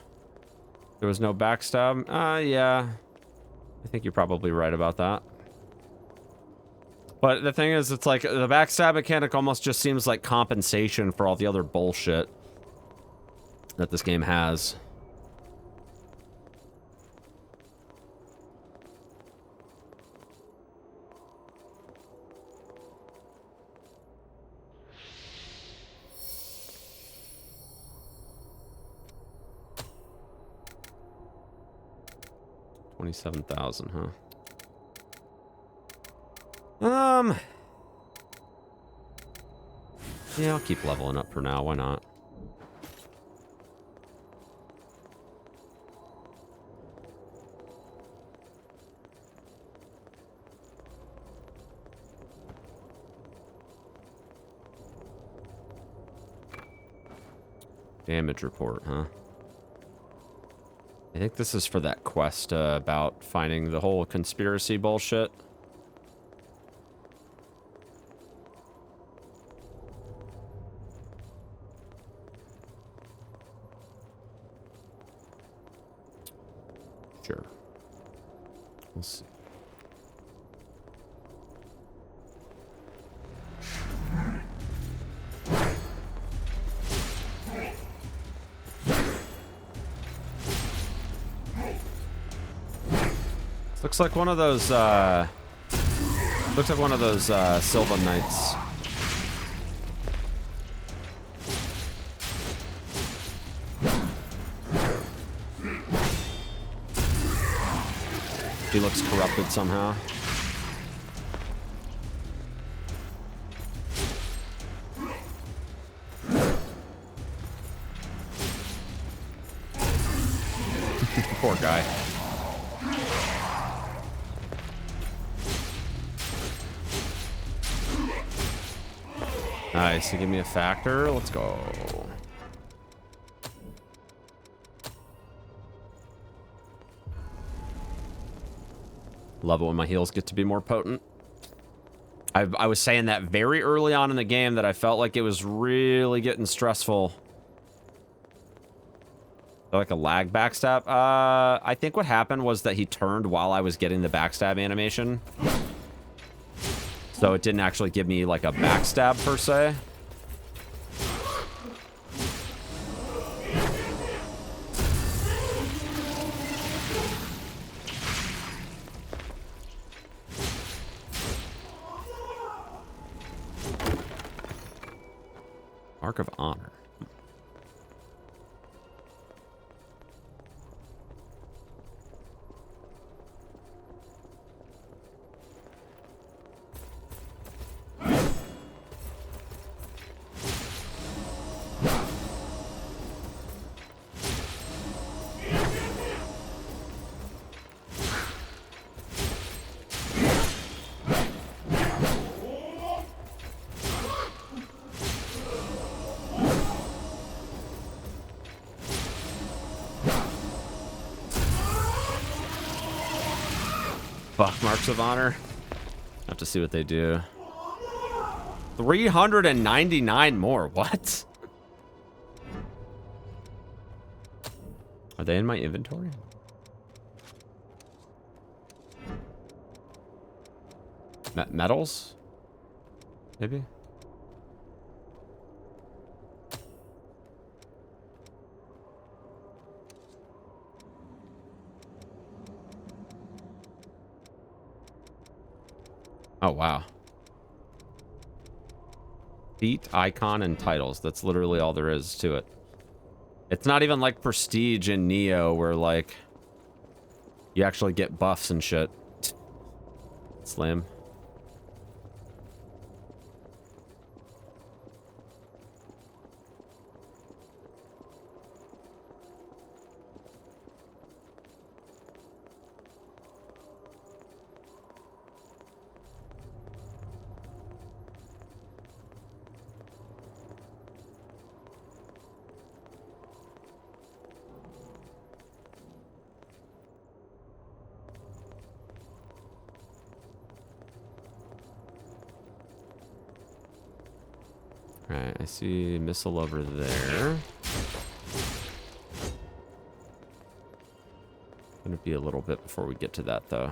There was no backstab. Yeah. I think you're probably right about that. But the thing is, it's like the backstab mechanic almost just seems like compensation for all the other bullshit that this game has. $27,000, huh? Yeah, I'll keep leveling up for now. Why not? Damage report, huh? I think this is for that quest about finding the whole conspiracy bullshit. Sure. We'll see. Looks like one of those, Sylvan Knights. He looks corrupted somehow. Poor guy. Nice, you give me a factor. Let's go. Love it when my heals get to be more potent. I was saying that very early on in the game that I felt like it was really getting stressful. Like a lag backstab. I think what happened was that he turned while I was getting the backstab animation. So it didn't actually give me like a backstab per se. Mark of Honor. Fuck, Marks of Honor. Have to see what they do. 399 more. What? Are they in my inventory? Metals? Maybe? Oh, wow. Feat, icon, and titles. That's literally all there is to it. It's not even like Prestige in Neo where, like, you actually get buffs and shit. It's lame. Alright, I see a missile over there. Gonna be a little bit before we get to that, though.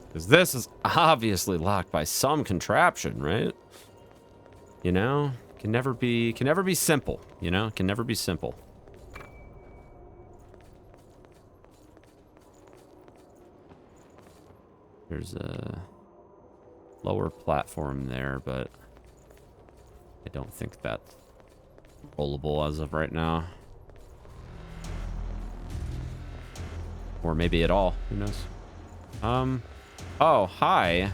Because this is obviously locked by some contraption, right? You know? Can never be simple, you know? Can never be simple. There's a lower platform there, but I don't think that's rollable as of right now. Or maybe at all. Who knows? Oh, hi.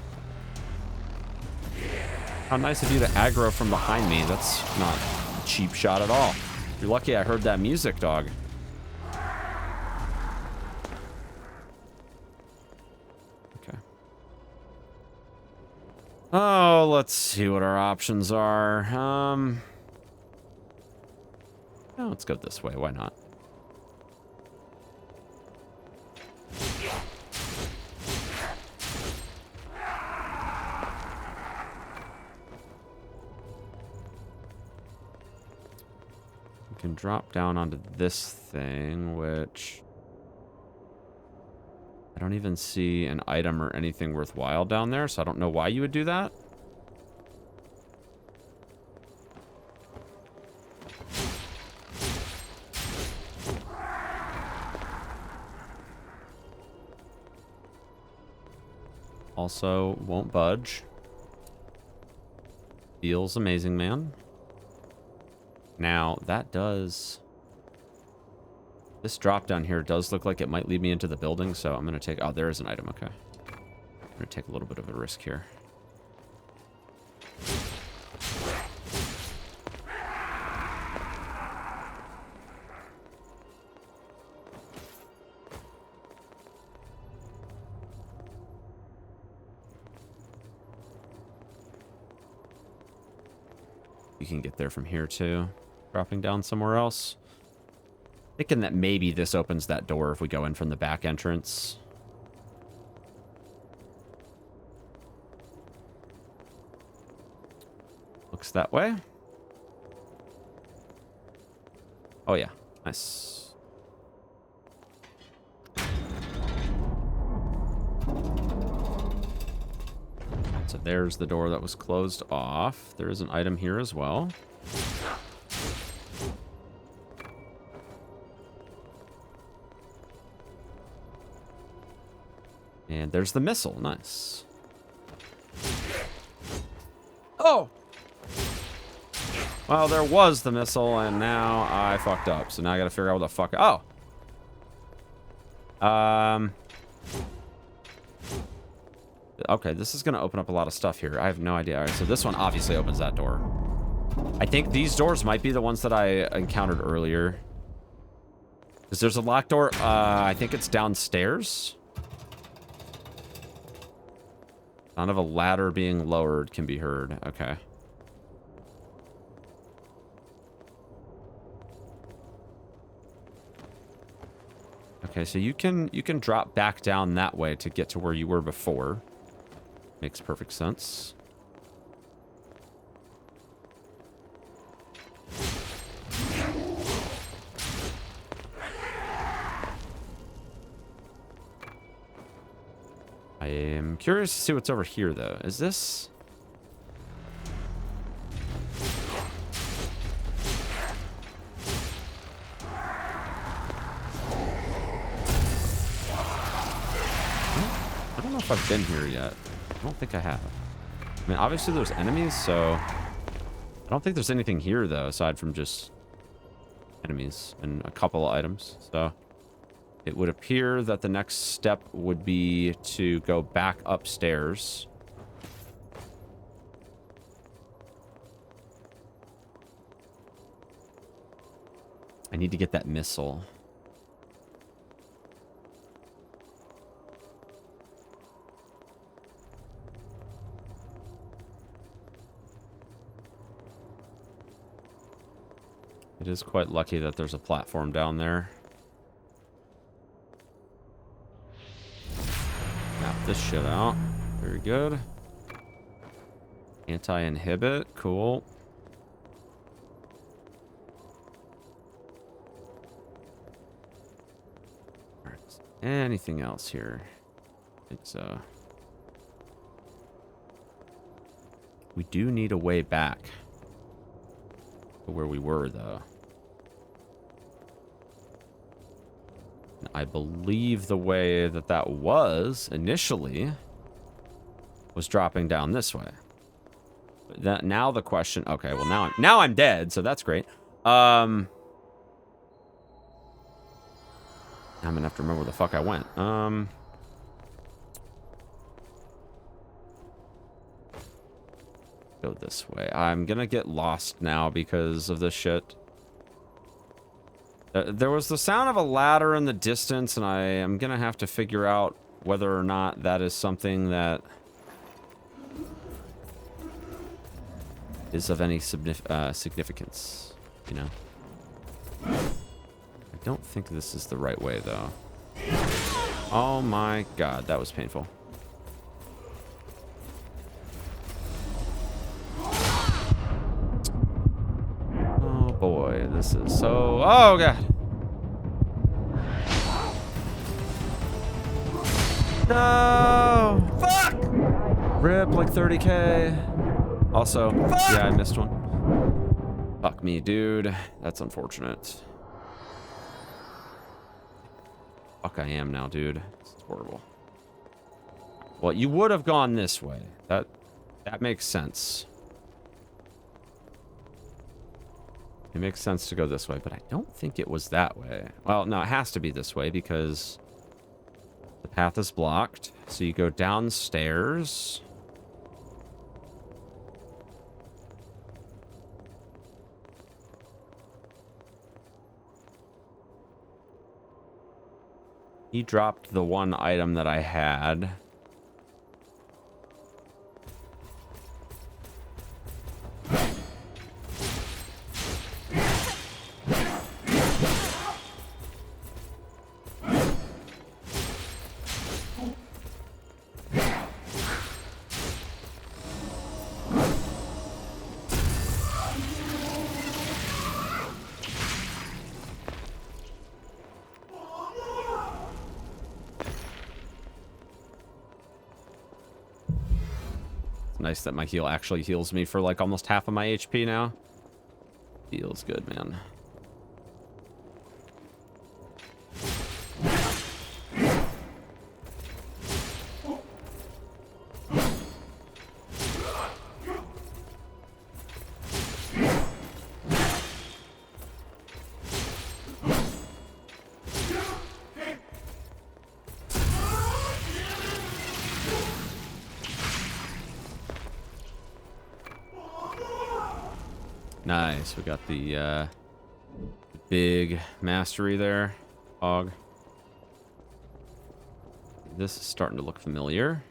How nice of you to aggro from behind me. That's not a cheap shot at all. You're lucky I heard that music, dog. Okay. Oh, let's see what our options are. Oh, let's go this way. Why not? Can drop down onto this thing, which I don't even see an item or anything worthwhile down there, so I don't know why you would do that. Also, won't budge. Feels amazing, man. Now, that does... This drop down here does look like it might lead me into the building, so I'm going to take... Oh, there is an item, okay. I'm going to take a little bit of a risk here. You can get there from here, too. Dropping down somewhere else. Thinking that maybe this opens that door if we go in from the back entrance. Looks that way. Oh, yeah. Nice. So there's the door that was closed off. There is an item here as well. And there's the missile. Nice. Oh! Well, there was the missile, and now I fucked up. So now I gotta figure out what the fuck... Oh! Okay, this is gonna open up a lot of stuff here. I have no idea. All right, so this one obviously opens that door. I think these doors might be the ones that I encountered earlier. Because there's a locked door. I think it's downstairs. Sound of a ladder being lowered can be heard. Okay. Okay, so you can drop back down that way to get to where you were before. Makes perfect sense. I am curious to see what's over here, though. Is this... I don't know if I've been here yet. I don't think I have. I mean, obviously there's enemies, so... I don't think there's anything here, though, aside from just enemies and a couple of items, so... It would appear that the next step would be to go back upstairs. I need to get that missile. It is quite lucky that there's a platform down there. this shit out. Very good. Anti-inhibit. Cool. All right. Anything else here? It's we do need a way back to where we were, though. I believe the way that was initially was dropping down this way. But that, now the question, okay, well now I'm dead, so that's great. I'm gonna have to remember where the fuck I went. Go this way. I'm gonna get lost now because of this shit. There was the sound of a ladder in the distance, and I am gonna have to figure out whether or not that is something that is of any significance, you know? I don't think this is the right way, though. Oh my god, that was painful. Oh boy, this is so... Oh god! No! Fuck! Rip, like 30k. Also, yeah, I missed one. Fuck me, dude. That's unfortunate. Fuck I am now, dude. This is horrible. Well, you would have gone this way. That makes sense. It makes sense to go this way, but I don't think it was that way. Well, no, it has to be this way because the path is blocked. So you go downstairs. He dropped the one item that I had. Nice that my heal actually heals me for like almost half of my HP now. Feels good, man. Nice, we got the big mastery there. Hog. This is starting to look familiar.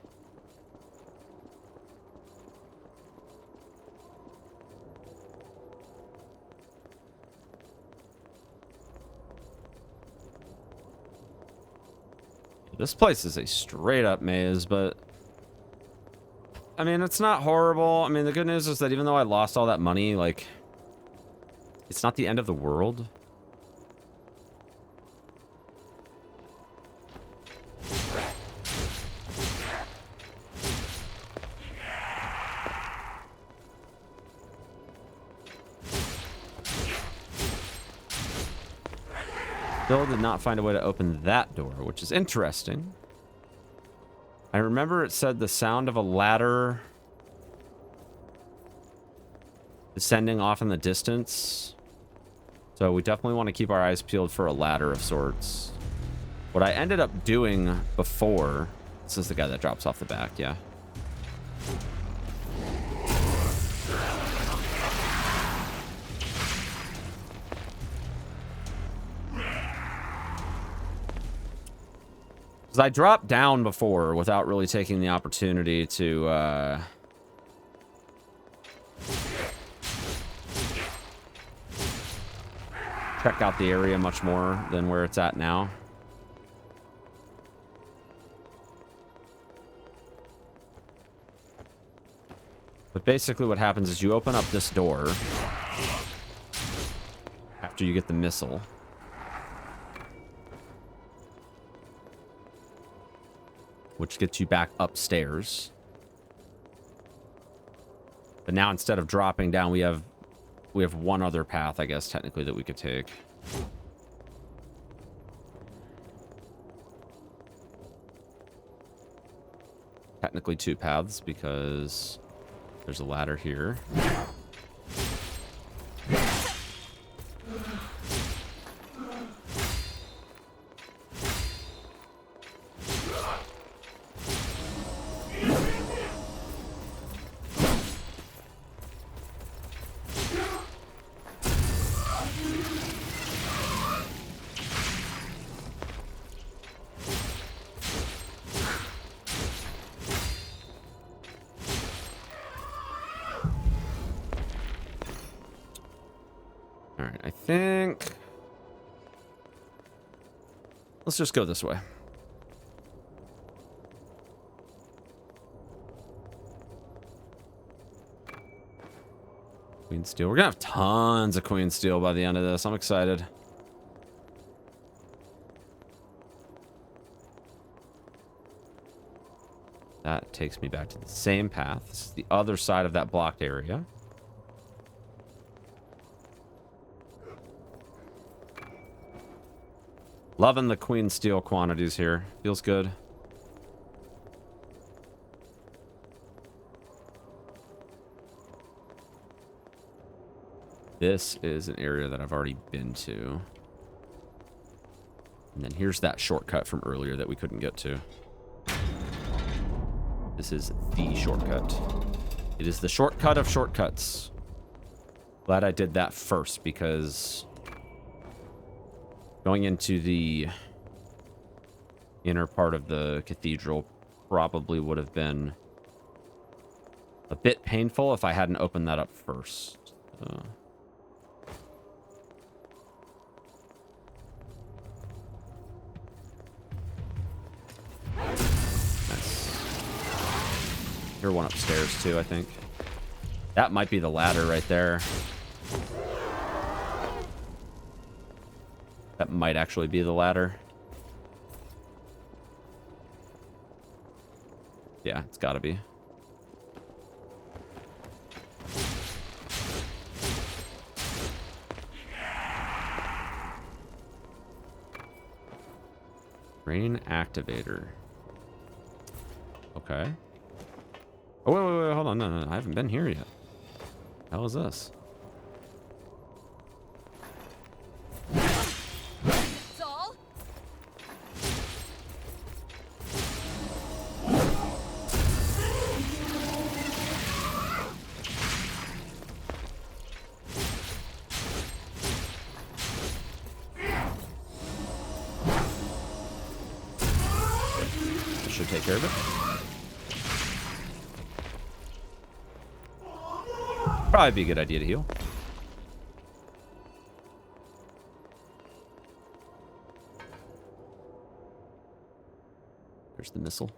This place is a straight up maze, but I mean, it's not horrible. I mean, the good news is that even though I lost all that money, like, it's not the end of the world. Still did not find a way to open that door, which is interesting. I remember it said the sound of a ladder descending off in the distance. So we definitely want to keep our eyes peeled for a ladder of sorts. What I ended up doing before... This is the guy that drops off the back, yeah. Because I dropped down before without really taking the opportunity to... check out the area much more than where it's at now. But basically what happens is you open up this door after you get the missile. Which gets you back upstairs. But now instead of dropping down, we have one other path, I guess, technically, that we could take. Technically 2 paths, because there's a ladder here. Alright, I think... let's just go this way. Queen Steel. We're gonna have tons of Queen Steel by the end of this. I'm excited. That takes me back to the same path. This is the other side of that blocked area. Loving the Queen Steel quantities here. Feels good. This is an area that I've already been to. And then here's that shortcut from earlier that we couldn't get to. This is the shortcut. It is the shortcut of shortcuts. Glad I did that first, because going into the inner part of the cathedral probably would have been a bit painful if I hadn't opened that up first. Here's one upstairs too, I think. That might be the ladder right there. That might actually be the ladder. Yeah, it's gotta be. Rain activator. Okay. Oh, wait, hold on. No, I haven't been here yet. How is this? Saul? This should take care of it. Probably be a good idea to heal. There's the missile.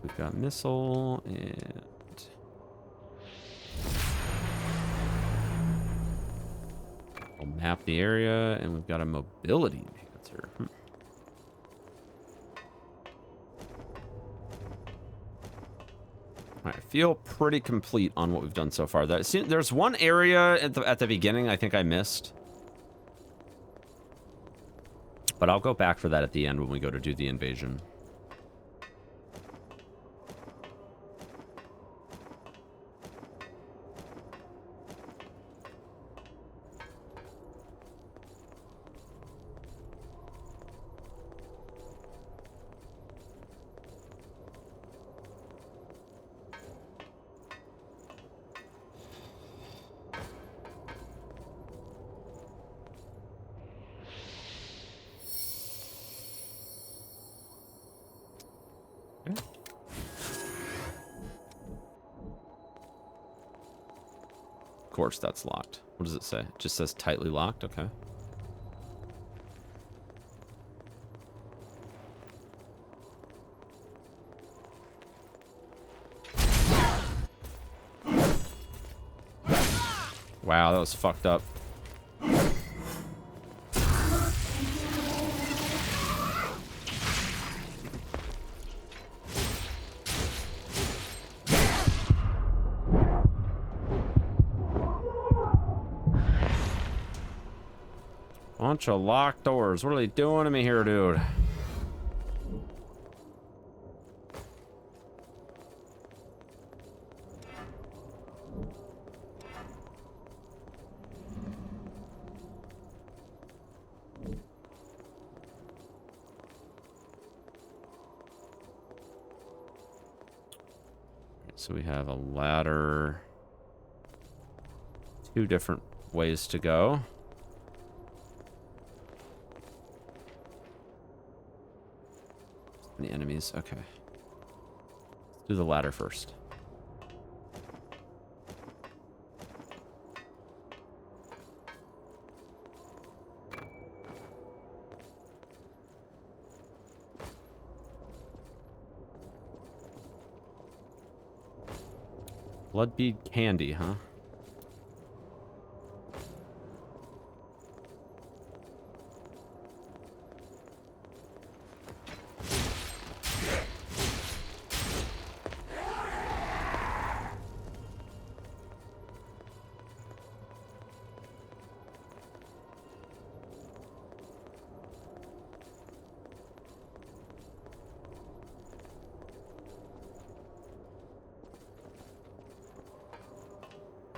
We've got missile and we'll map the area, and we've got a mobility enhancer. I feel pretty complete on what we've done so far. There's one area at the beginning I think I missed. But I'll go back for that at the end when we go to do the invasion. Of course, that's locked. What does it say? It just says tightly locked. Okay. Wow, that was fucked up. Bunch of locked doors. What are they doing to me here, dude? So we have a ladder. 2 different ways to go. Any enemies? Okay. Let's do the ladder first. Blood bead candy, huh?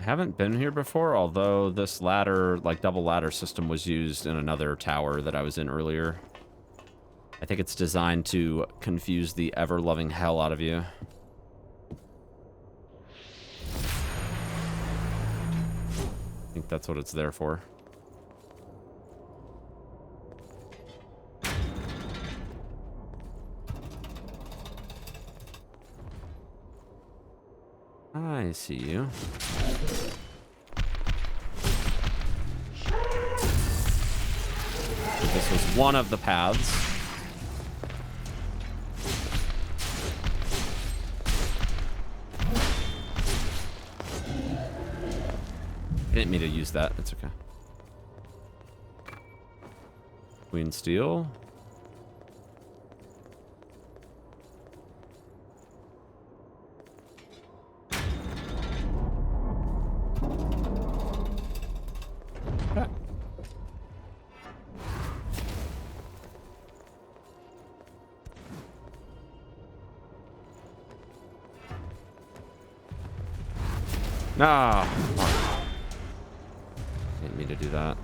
Haven't been here before, although this ladder, like double ladder system, was used in another tower that I was in earlier. I think it's designed to confuse the ever-loving hell out of you. I think that's what it's there for. I see you. This was one of the paths. I didn't mean to use that. It's okay. Queen Steel. Ah, didn't mean to do that.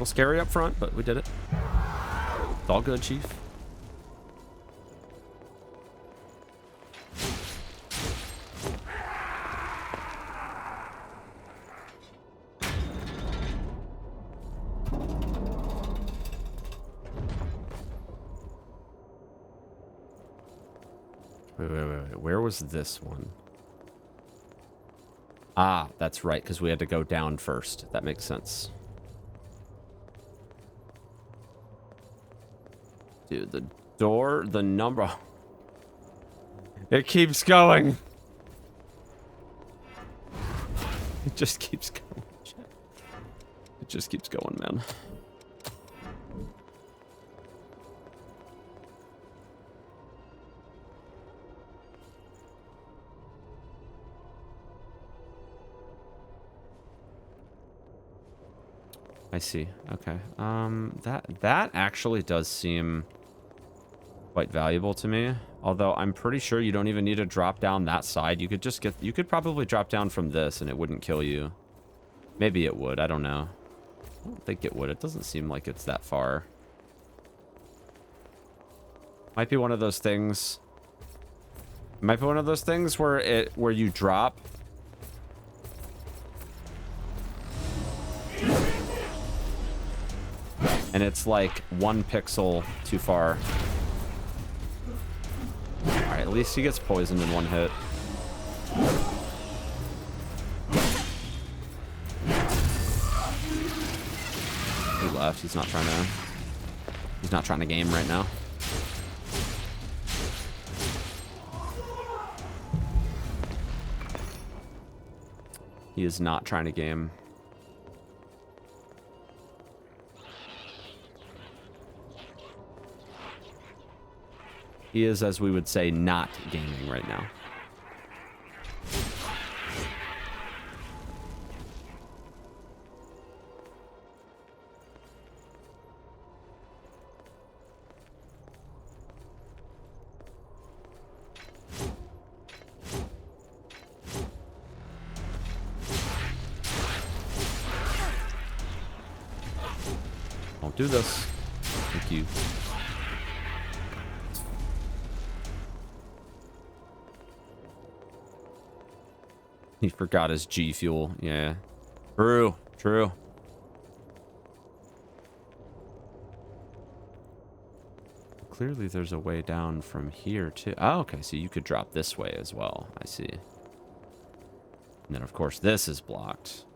Scary up front, but we did it. It's all good, Chief. Wait. Where was this one? Ah, that's right, because we had to go down first. That makes sense. Dude, the door, the number... It keeps going. It just keeps going. It just keeps going, man. I see. Okay. That actually does seem quite valuable to me. Although I'm pretty sure you don't even need to drop down that side. You could just get, you could probably drop down from this and it wouldn't kill you. Maybe it would. I don't know. I don't think it would. It doesn't seem like it's that far. Might be one of those things. Might be one of those things where you drop. And it's like 1 pixel too far. Alright, at least he gets poisoned in 1 hit. He left. He's not trying to game right now. He is not trying to game. He is, as we would say, not gaming right now. Don't do this. Thank you. He forgot his G fuel. Yeah. True. True. Clearly there's a way down from here too. Oh, okay. So you could drop this way as well. I see. And then of course this is blocked.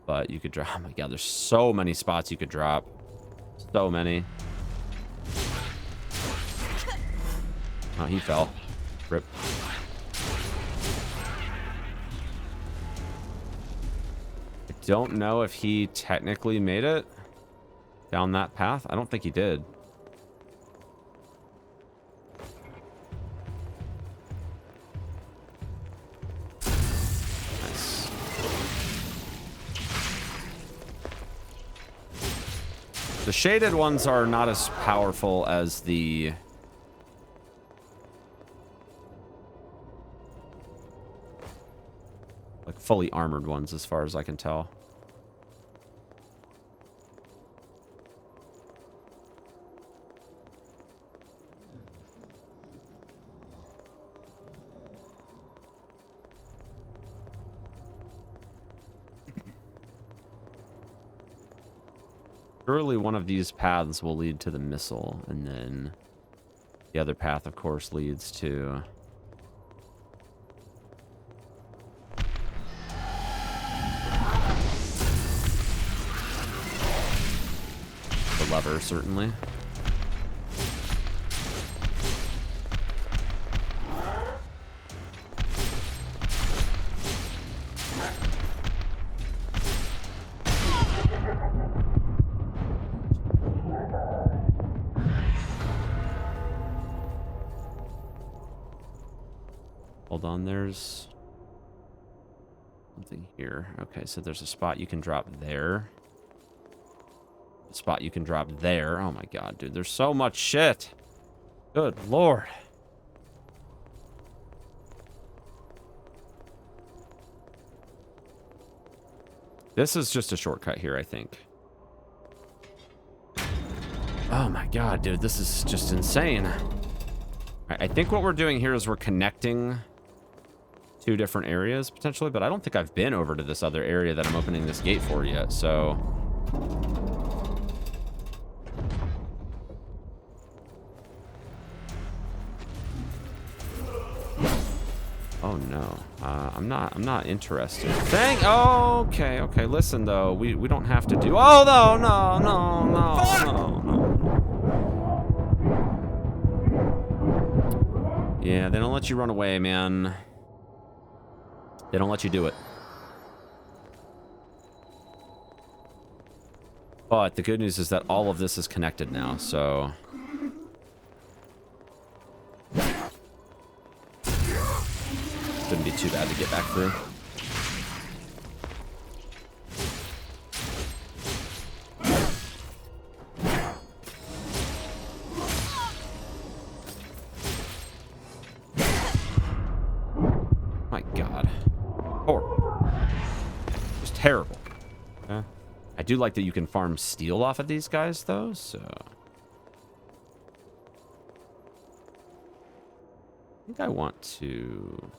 But you could drop. Oh my god, there's so many spots you could drop. So many. Oh, he fell. Rip. I don't know if he technically made it down that path. I don't think he did. Nice. The shaded ones are not as powerful as the like fully armored ones, as far as I can tell. Surely one of these paths will lead to the missile, and then the other path, of course, leads to the lever, certainly. Hold on, there's something here. Okay, so there's a spot you can drop there. A spot you can drop there. Oh my god, dude, there's so much shit. Good lord. This is just a shortcut here, I think. Oh my god, dude, this is just insane. I think what we're doing here is we're connecting 2 different areas, potentially, but I don't think I've been over to this other area that I'm opening this gate for yet, so... Oh no, I'm not interested. Okay, listen though, we don't have to do. Oh no. Yeah, they don't let you run away, man. They don't let you do it. But the good news is that all of this is connected now, so... Shouldn't be too bad to get back through. My god. Horrible. Just terrible. Okay. I do like that you can farm steel off of these guys, though, so... I think I want to...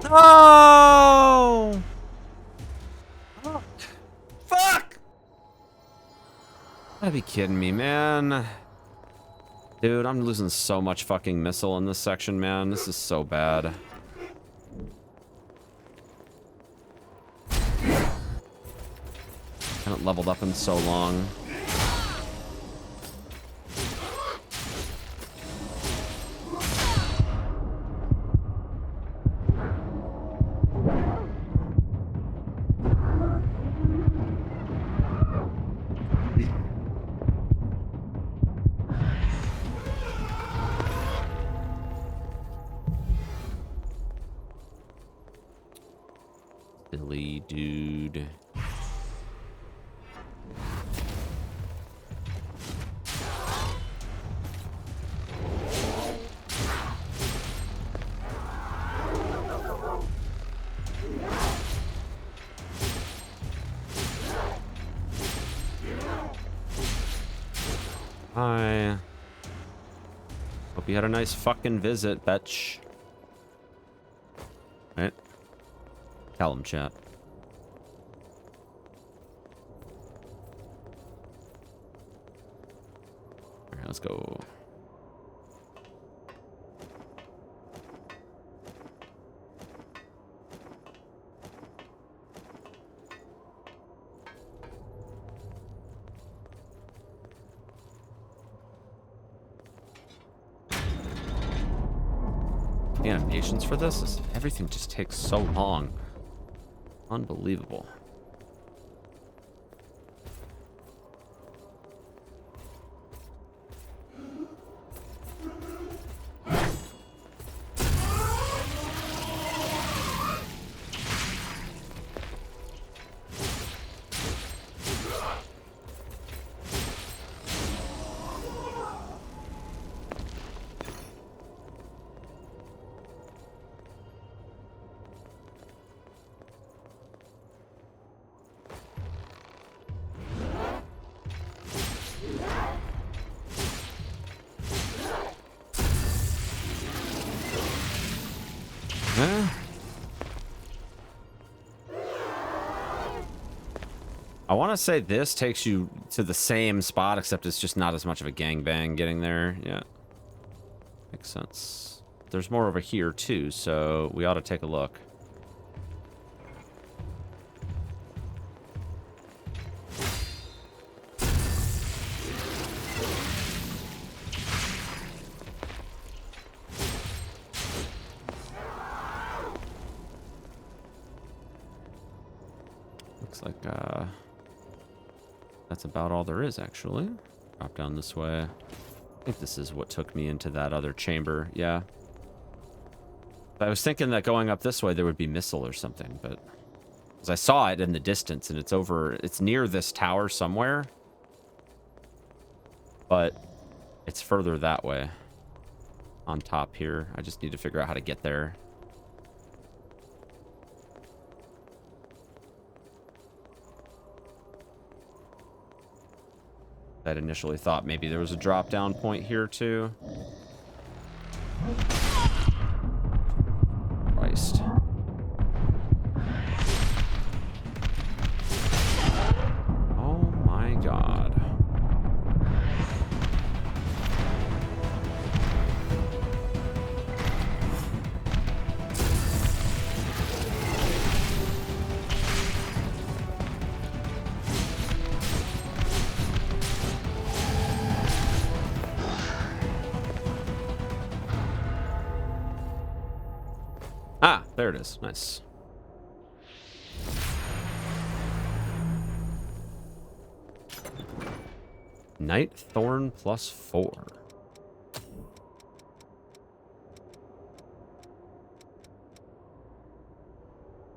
No! Fuck! Gotta be kidding me, man. Dude, I'm losing so much fucking missile in this section, man. This is so bad. Haven't leveled up in so long. Silly dude. Hi. Hope you had a nice fucking visit, bitch. Right? Tell him, chat. Alright, let's go. The animations for this, everything just takes so long. Unbelievable. I want to say this takes you to the same spot, except it's just not as much of a gangbang getting there. Yeah. Makes sense. There's more over here, too, so we ought to take a look. Looks like, that's about all there is, actually. Drop down this way. I think this is what took me into that other chamber, yeah. I was thinking that going up this way there would be missile or something, but... Because I saw it in the distance, and it's near this tower somewhere. But it's further that way. On top here. I just need to figure out how to get there. I'd initially thought maybe there was a drop down point here too. Christ. Oh my God. Ah, there it is. Nice. Night Thorn +4.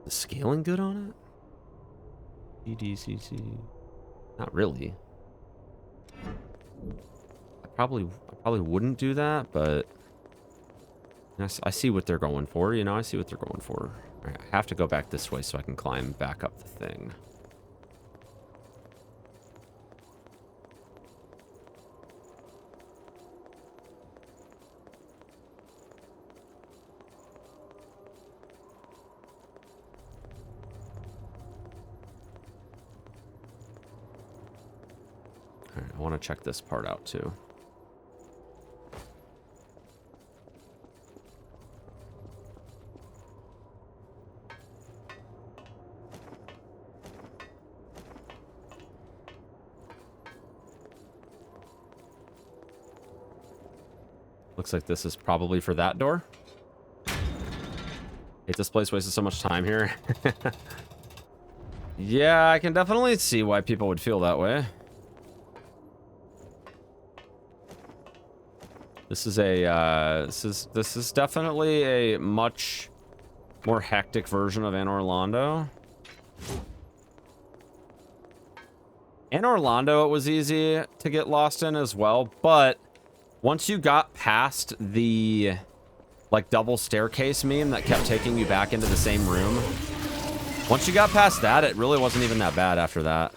The scaling good on it? EDCC. Not really. I probably wouldn't do that, but I see what they're going for, you know, I see what they're going for. All right, I have to go back this way so I can climb back up the thing. I want to check this part out too. Looks like this is probably for that door. Hate this place wasted so much time here. Yeah, I can definitely see why people would feel that way. This is a this is definitely a much more hectic version of Anor Londo. Anor Londo, it was easy to get lost in as well, but once you got past the like double staircase meme that kept taking you back into the same room, once you got past that, it really wasn't even that bad after that.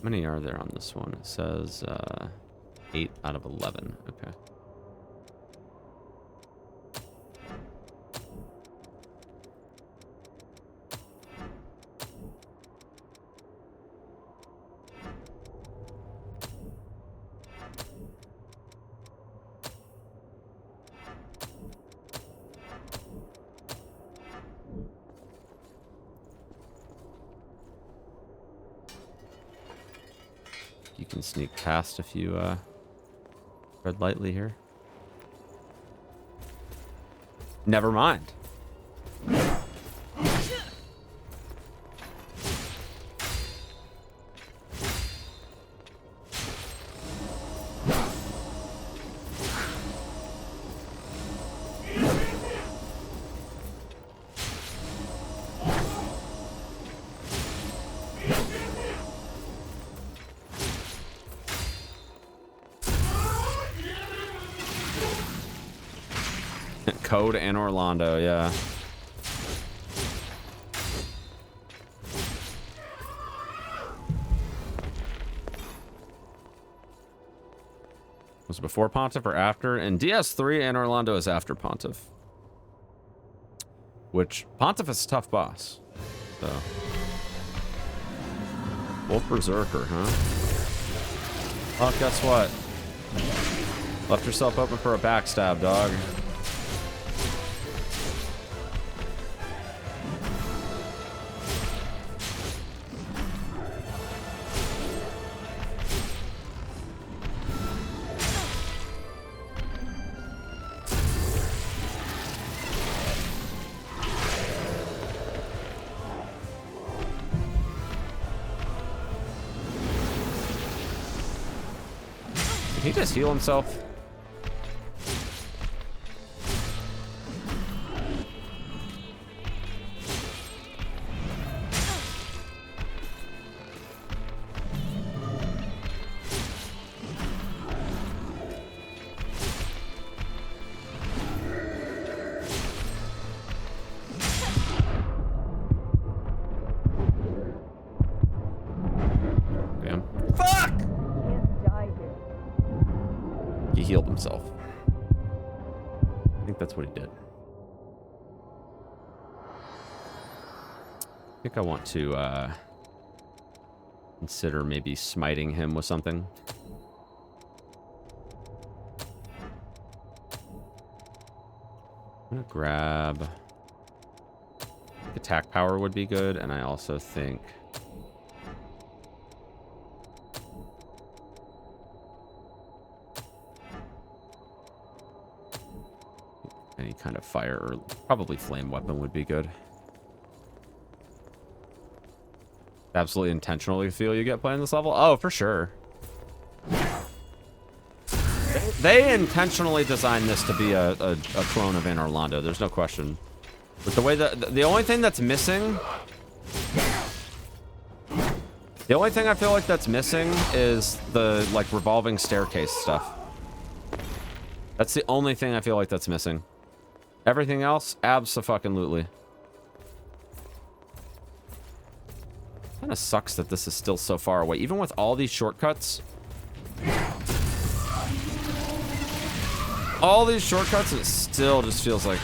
How many are there on this one? It says 8 out of 11. Okay. You can sneak past if you tread lightly here. Never mind. Code Anor Londo, yeah. Was it before Pontiff or after? In DS3, Anor Londo is after Pontiff. Which, Pontiff is a tough boss. So. Wolf Berserker, huh? Oh, guess what? Left yourself open for a backstab, dog. Did he just heal himself? Damn. Fuck! He healed himself. I think that's what he did. I think I want to consider maybe smiting him with something. I'm gonna grab attack power would be good, and I also think any kind of fire or probably flame weapon would be good. Absolutely intentionally feel you get playing this level? Oh, for sure. They intentionally designed this to be a clone of Anor Londo. There's no question. But the way that the only thing that's missing, the only thing I feel like that's missing is the like revolving staircase stuff. That's the only thing I feel like that's missing. Everything else, abso-fucking-lutely. Kind of sucks that this is still so far away. Even with all these shortcuts. All these shortcuts, it still just feels like...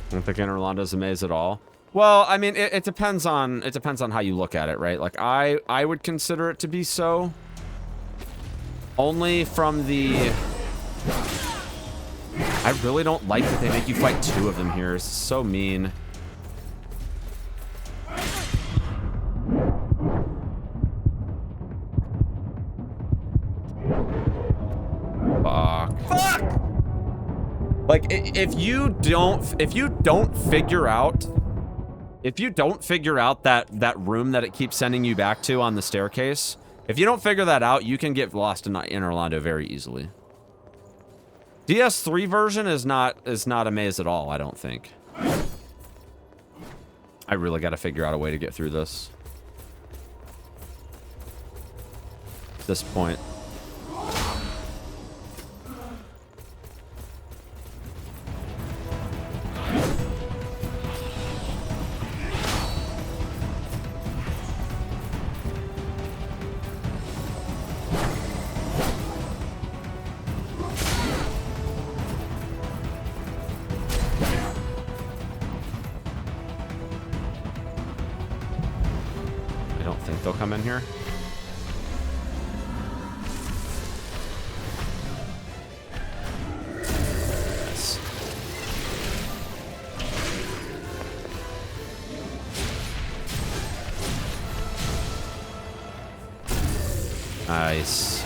I don't think Inner Orlando's a maze at all. Well, I mean, it depends on how you look at it, right? Like I would consider it to be so. Only from the... I really don't like that they make you fight two of them here. It's so mean. Fuck! Like, if you don't figure out that room that it keeps sending you back to on the staircase, if you don't figure that out, you can get lost in Inner Orlando very easily. DS3 version is not a maze at all, I don't think. I really got to figure out a way to get through this. At this point. They'll come in here. Nice. Nice.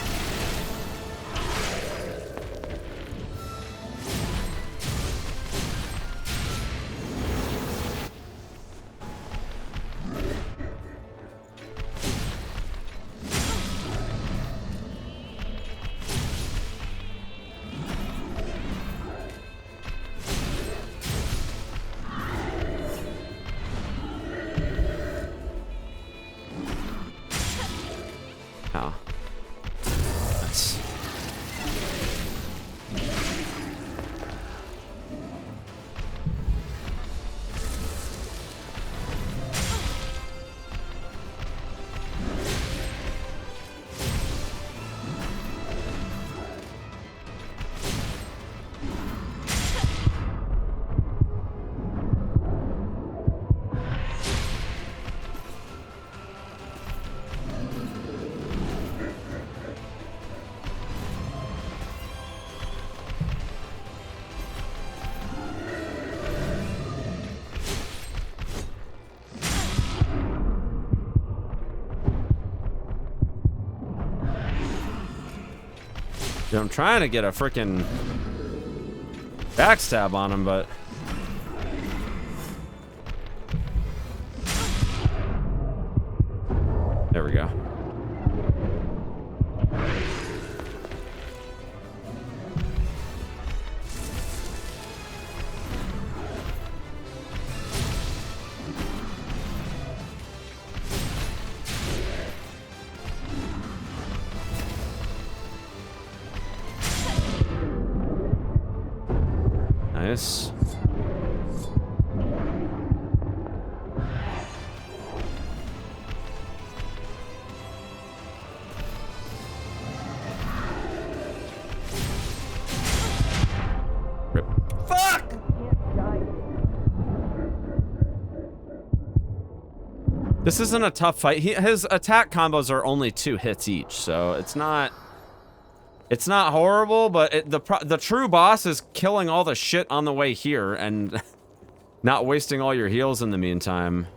Dude, I'm trying to get a freaking backstab on him, but there we go. Nice. Rip. Fuck! This isn't a tough fight. His attack combos are only 2 hits each, so it's not horrible, but the true boss is killing all the shit on the way here and not wasting all your heals in the meantime.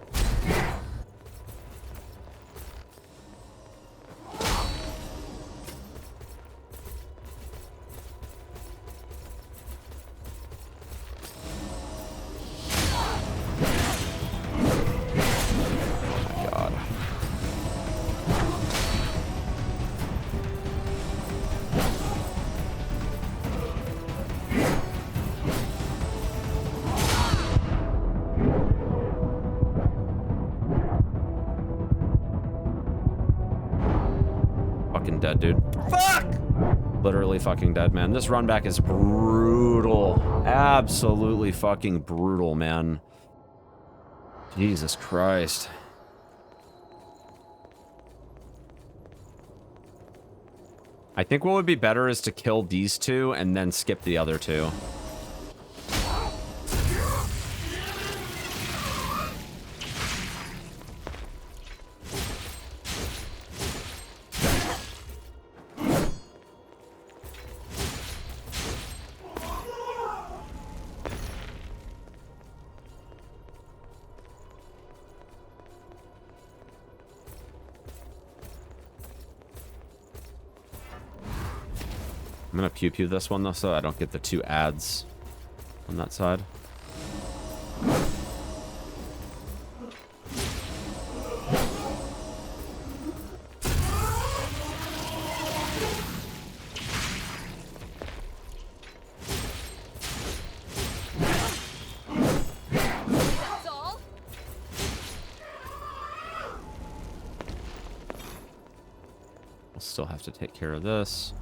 dead, dude. Fuck! Literally fucking dead, man. This run back is brutal. Absolutely fucking brutal, man. Jesus Christ. I think what would be better is to kill these two and then skip the other two. I'm gonna pew-pew this one though, so I don't get the 2 ads on that side. That's all? We'll still have to take care of this.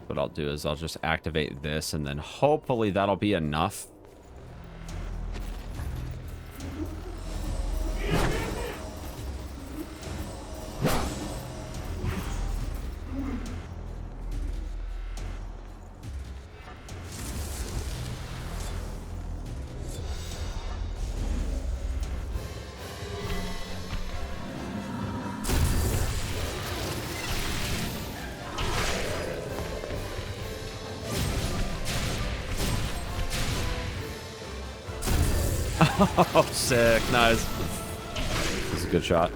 What I'll do is I'll just activate this, and then hopefully that'll be enough. Oh, sick. Nice. This is a good shot.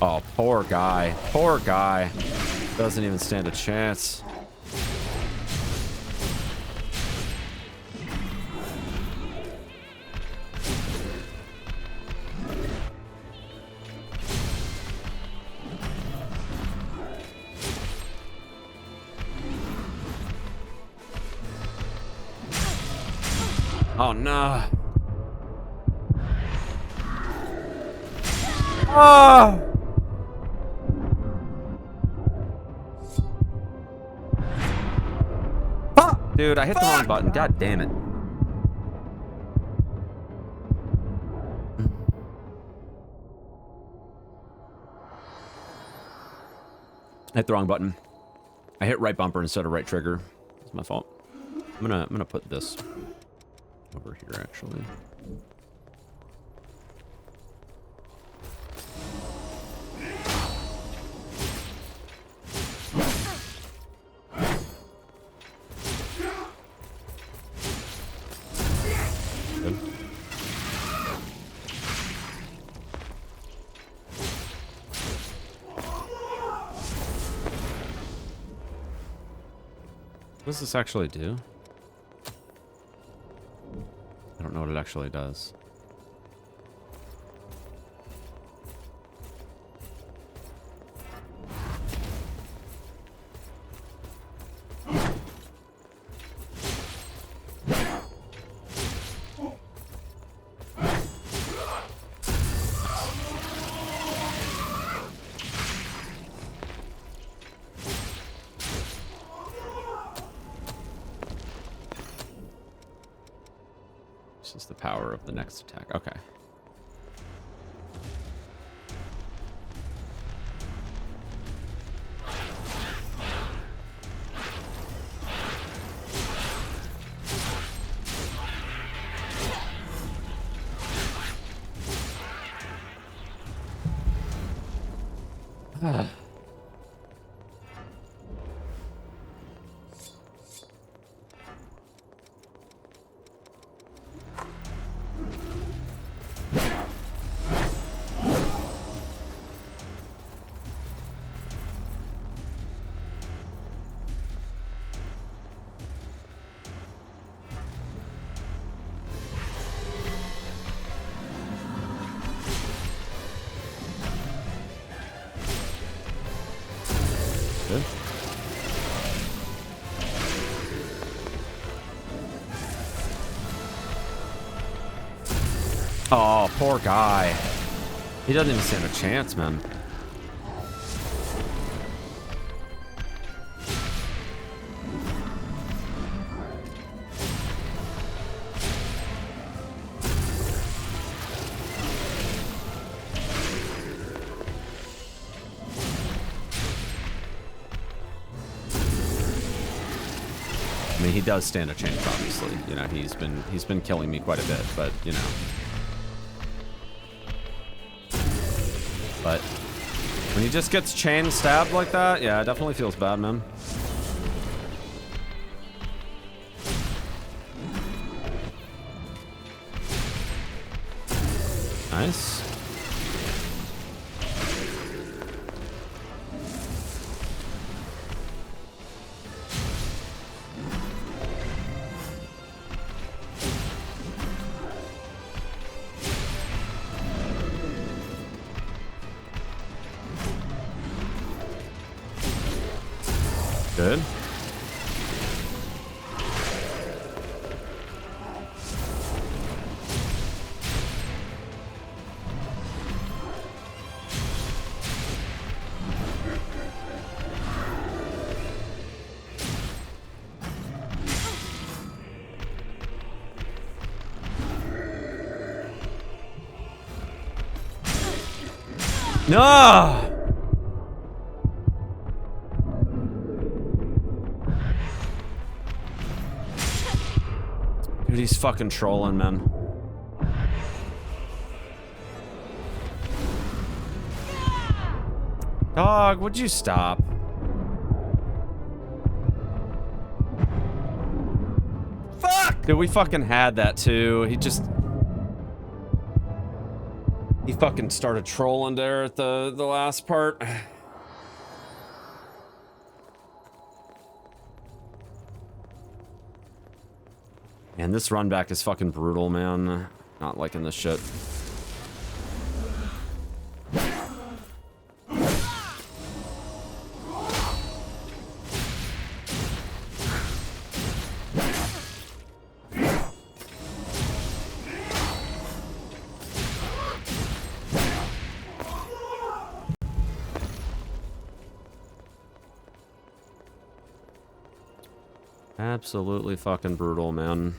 Oh, poor guy. Poor guy. Doesn't even stand a chance. Oh, no. Oh! Fuck! Dude, I hit the wrong button. God damn it. I hit the wrong button. I hit right bumper instead of right trigger. It's my fault. I'm gonna put this over here, actually. Good. What does this actually do? I don't know what it actually does. This is the power of the next attack. Okay. Oh, poor guy. He doesn't even stand a chance, man. I mean, he does stand a chance, obviously. You know, he's been killing me quite a bit, but you know. But when he just gets chain stabbed like that, yeah, it definitely feels bad, man. Nice. Good. No! Dude, he's fucking trolling, man. Dog, would you stop? Fuck! Dude, we fucking had that too. He fucking started trolling there at the last part. Man, this run back is fucking brutal, man. Not liking this shit. Absolutely fucking brutal, man.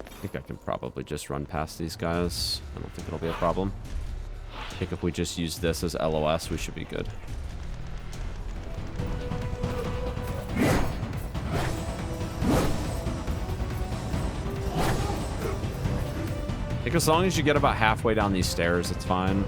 I think I can probably just run past these guys. I don't think it'll be a problem. I think if we just use this as LOS, we should be good. I think as long as you get about halfway down these stairs, it's fine.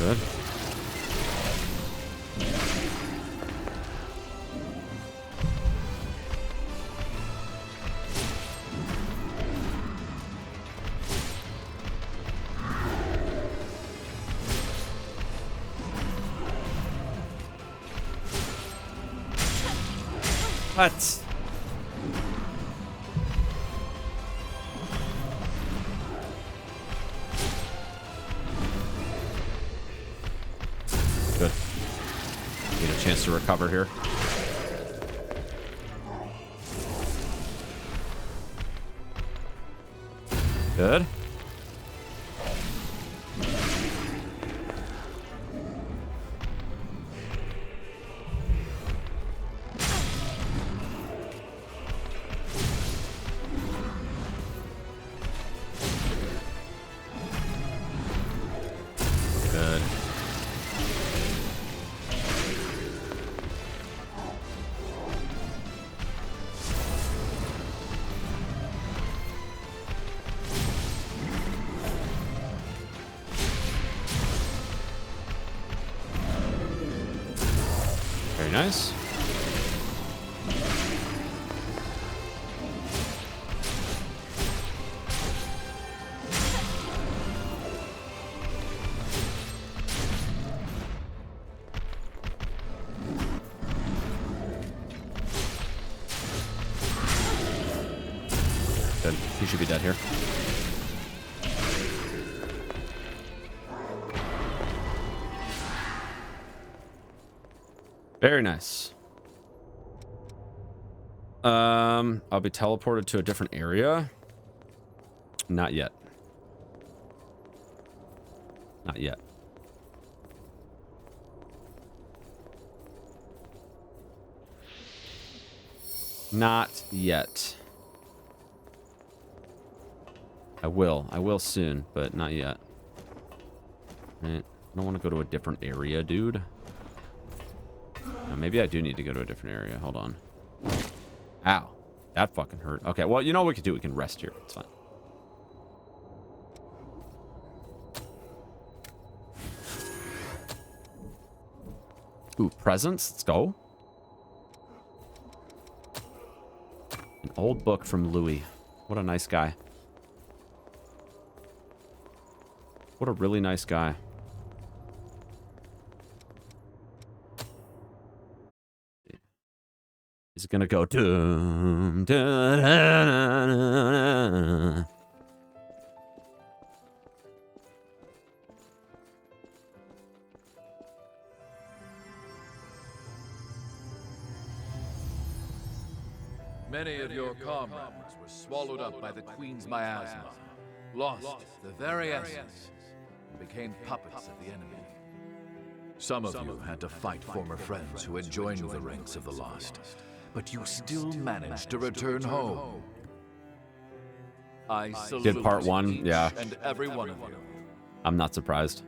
Good. What? chance to recover here. Good. Good. Very nice. Good. He should be dead here. Very nice. I'll be teleported to a different area. Not yet. Not yet. Not yet. I will soon, but not yet. Right. I don't want to go to a different area, dude. Now, maybe I do need to go to a different area. Hold on. Ow. That fucking hurt. Okay, well, you know what we can do? We can rest here. It's fine. Ooh, presents? Let's go. An old book from Louis. What a nice guy. What a really nice guy. Is it gonna go? Dum, da, da, da, da. Many of your comrades were swallowed up by the Queen's miasma, lost the very essence, and became puppets of the enemy. Some of you had to fight former friends who had joined the ranks of the lost, but you still managed to return home. I salute Did part one, yeah. and every one of you. I'm not surprised.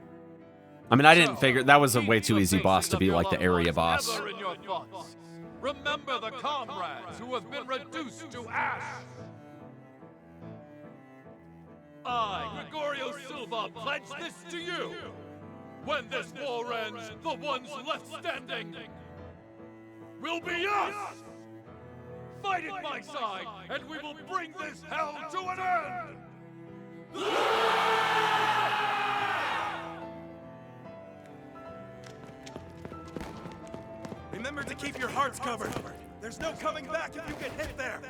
I mean, I didn't figure that was a way too easy boss to be like the area boss. Ever in your thoughts. Remember the comrades who have been reduced to ash. I, Gregorio Silva, pledge this to you. When this war ends, the ones left standing will be us! Fight at my side, and we will bring this hell to an end! Remember to keep your hearts covered. There's no coming back if you get hit there.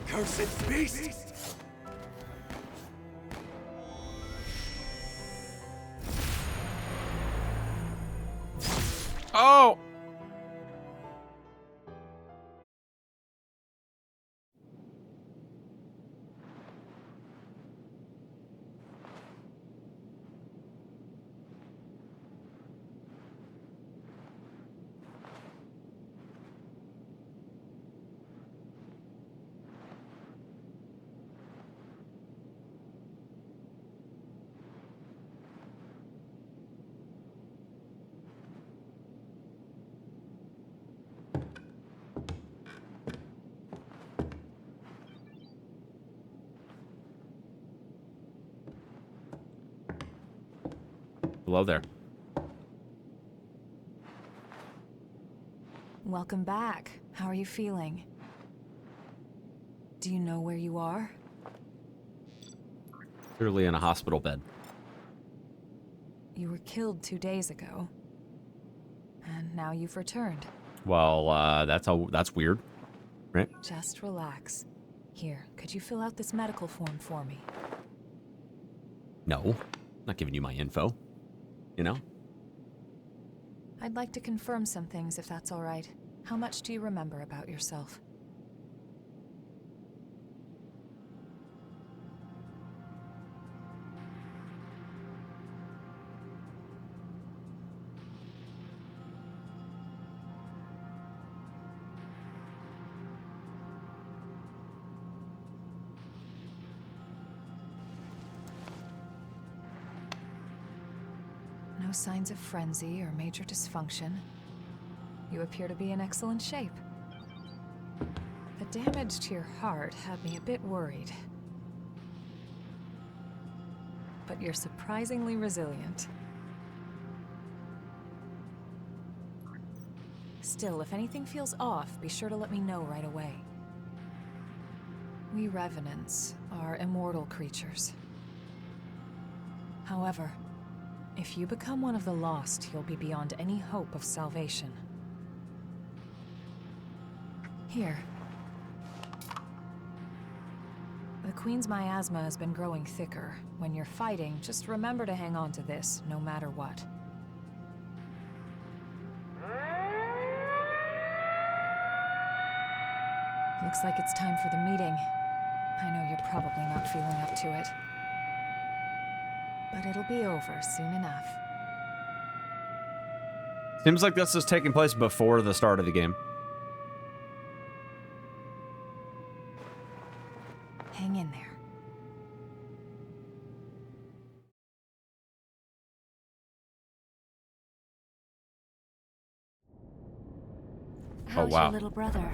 Accursed beast! Oh! Hello there. Welcome back. How are you feeling? Do you know where you are? Clearly in a hospital bed. You were killed 2 days ago. And now you've returned. Well, that's weird, right? Just relax. Here, could you fill out this medical form for me? No. not giving you my info, you know? I'd like to confirm some things, if that's all right. How much do you remember about yourself? No signs of frenzy or major dysfunction. You appear to be in excellent shape. The damage to your heart had me a bit worried. But you're surprisingly resilient. Still, if anything feels off, be sure to let me know right away. We Revenants are immortal creatures. However, if you become one of the lost, you'll be beyond any hope of salvation. Here. The Queen's miasma has been growing thicker. When you're fighting, just remember to hang on to this, no matter what. Looks like it's time for the meeting. I know you're probably not feeling up to it. But it'll be over soon enough. Seems like this is taking place before the start of the game. Hang in there. Oh, wow. Your little brother?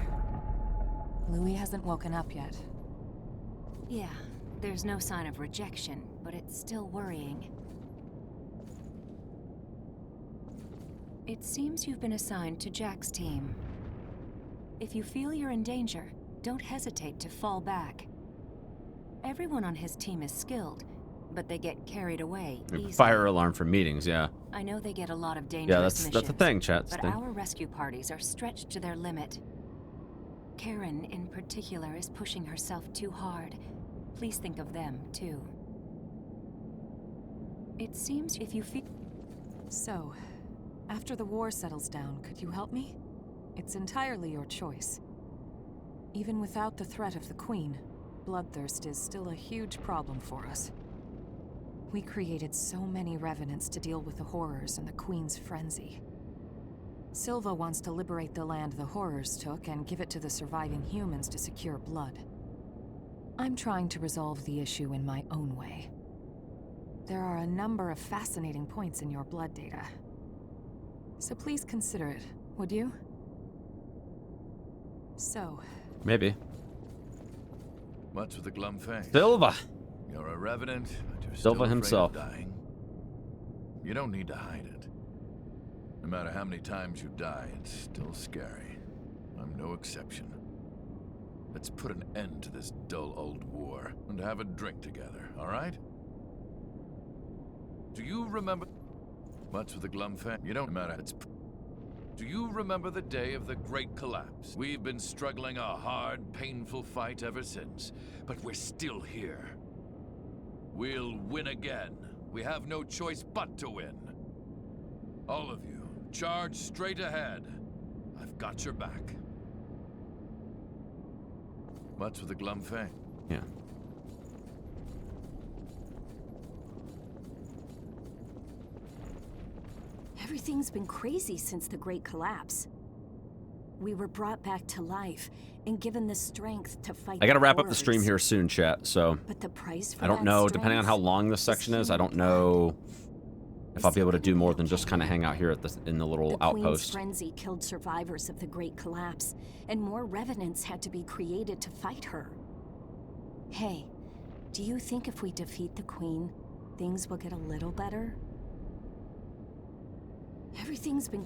Louis hasn't woken up yet. Yeah, there's no sign of rejection, but it's still worrying. It seems you've been assigned to Jack's team. If you feel you're in danger, don't hesitate to fall back. Everyone on his team is skilled, but they get carried away easily. Fire alarm for meetings, yeah. I know they get a lot of dangerous missions. Yeah, that's the thing, chat. But our rescue parties are stretched to their limit. Karen, in particular, is pushing herself too hard. Please think of them, too. It seems if you feel... So, after the war settles down, could you help me? It's entirely your choice. Even without the threat of the Queen, bloodthirst is still a huge problem for us. We created so many revenants to deal with the horrors and the Queen's frenzy. Silva wants to liberate the land the horrors took and give it to the surviving humans to secure blood. I'm trying to resolve the issue in my own way. There are a number of fascinating points in your blood data. So please consider it, would you? So... Maybe. What's with the glum face? Silva! You're a revenant, but you're Silva still himself. afraid of dying. You don't need to hide it. No matter how many times you die, it's still scary. I'm no exception. Let's put an end to this dull old war and have a drink together, all right? Do you remember... What's with the glum face? You don't matter. Do you remember the day of the Great Collapse? We've been struggling a hard, painful fight ever since, but we're still here. We'll win again. We have no choice but to win. All of you, charge straight ahead. I've got your back. What's with the glum face? Yeah. Everything's been crazy since the Great Collapse. We were brought back to life and given the strength to fight. I gotta the wrap up the horrors. stream here soon, chat, so... But the price for I don't that know, depending on how strength long this section is, I don't know if I'll be able to do more than just kind of hang out here at in the little The Queen's outpost. frenzy killed survivors of the Great Collapse, and more revenants had to be created to fight her. Hey, do you think if we defeat the Queen, things will get a little better? Everything's been...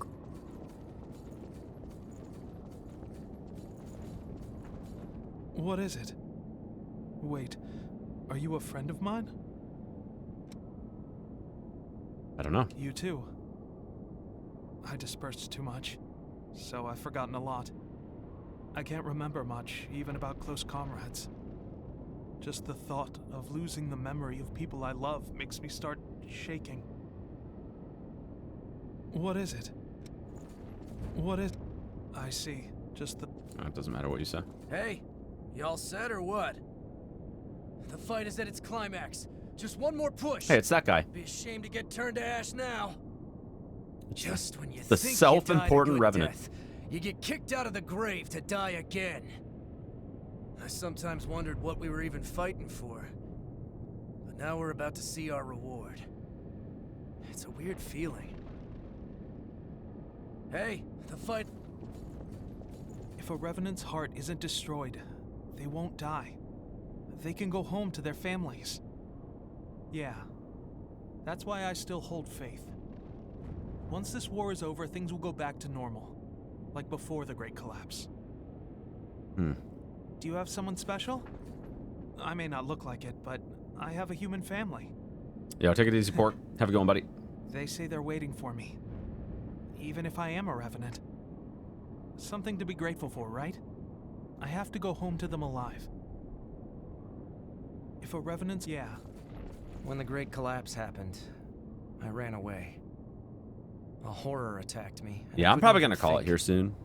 What is it? Wait, are you a friend of mine? I don't know. You too. I dispersed too much, so I've forgotten a lot. I can't remember much, even about close comrades. Just the thought of losing the memory of people I love makes me start shaking. What is it? What is... I see. Just the... Oh, it doesn't matter what you say. Hey, you all set or what? The fight is at its climax. Just one more push. Hey, it's that guy. Be ashamed to get turned to ash now. Just when you The think self-important you died a good revenant. death, you get kicked out of the grave to die again. I sometimes wondered what we were even fighting for. But now we're about to see our reward. It's a weird feeling. Hey, the fight... If a Revenant's heart isn't destroyed, they won't die. They can go home to their families. Yeah. That's why I still hold faith. Once this war is over, things will go back to normal. Like before the Great Collapse. Hmm. Do you have someone special? I may not look like it, but I have a human family. Yo, take it easy, Pork. Have a good one, buddy. They say they're waiting for me. Even if I am a Revenant. Something to be grateful for, right? I have to go home to them alive. If a Revenant's... Yeah. When the Great Collapse happened, I ran away. A horror attacked me. Yeah, I'm probably gonna call it here soon.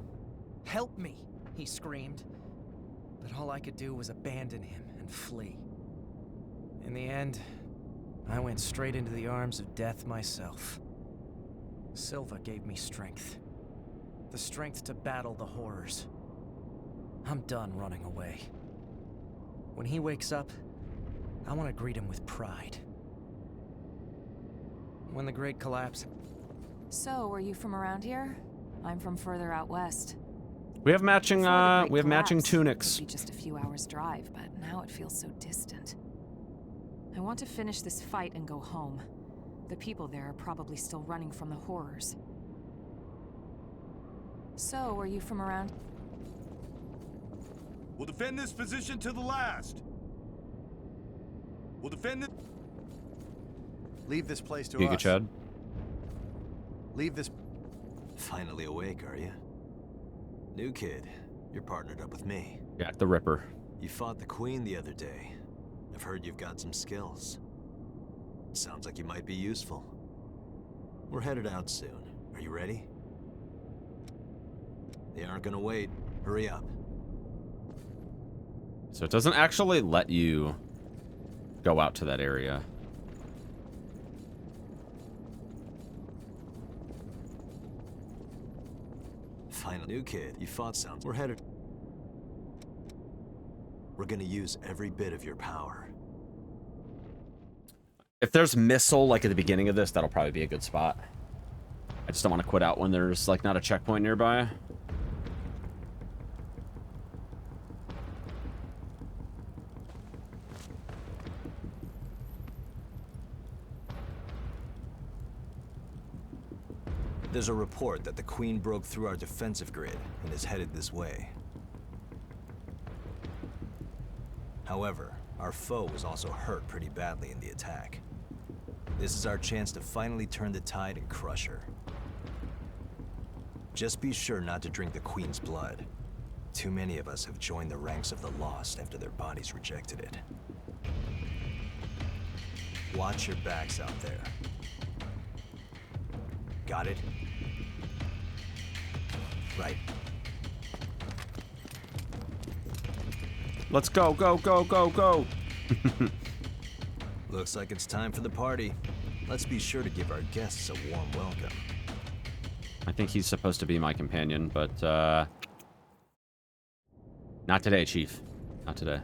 Help me, he screamed. But all I could do was abandon him and flee. In the end, I went straight into the arms of death myself. Silva gave me strength. The strength to battle the horrors. I'm done running away. When he wakes up, I want to greet him with pride. When the Great Collapse... So, are you from around here? I'm from further out west. We have matching matching Collapse, tunics. It'd be just a few hours drive, but now it feels so distant. I want to finish this fight and go home. The people there are probably still running from the horrors. So, are you from around? We'll defend this position to the last. We'll defend it. Leave this place to Giga us. Chad. Leave this... Finally awake, are you? New kid, you're partnered up with me. Jack the Ripper. You fought the Queen the other day. I've heard you've got some skills. Sounds like you might be useful. We're headed out soon. Are you ready? They aren't gonna wait. Hurry up. So it doesn't actually let you go out to that area. Final new kid, you fought sounds. We're headed. We're gonna use every bit of your power. If there's missile like at the beginning of this, that'll probably be a good spot. I just don't want to quit out when there's like not a checkpoint nearby. There's a report that the Queen broke through our defensive grid and is headed this way. However, our foe was also hurt pretty badly in the attack. This is our chance to finally turn the tide and crush her. Just be sure not to drink the Queen's blood. Too many of us have joined the ranks of the lost after their bodies rejected it. Watch your backs out there. Got it? Right. Let's go, go, go, go, go. Looks like it's time for the party. Let's be sure to give our guests a warm welcome. I think he's supposed to be my companion, but not today, Chief. Not today.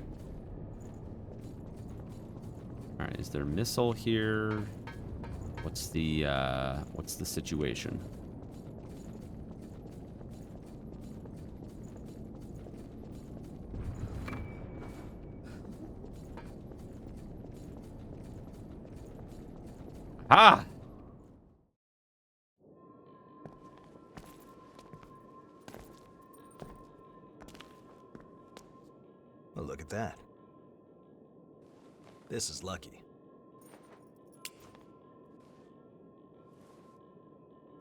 All right, is there missile here? What's the situation? Ah! Well, look at that. This is lucky.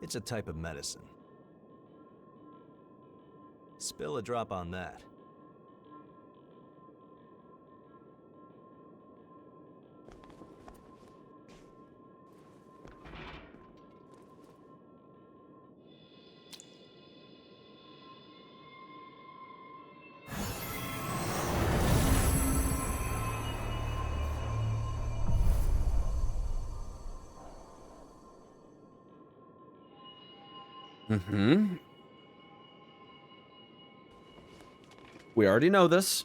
It's a type of medicine. Spill a drop on that. Mm-hmm. We already know this.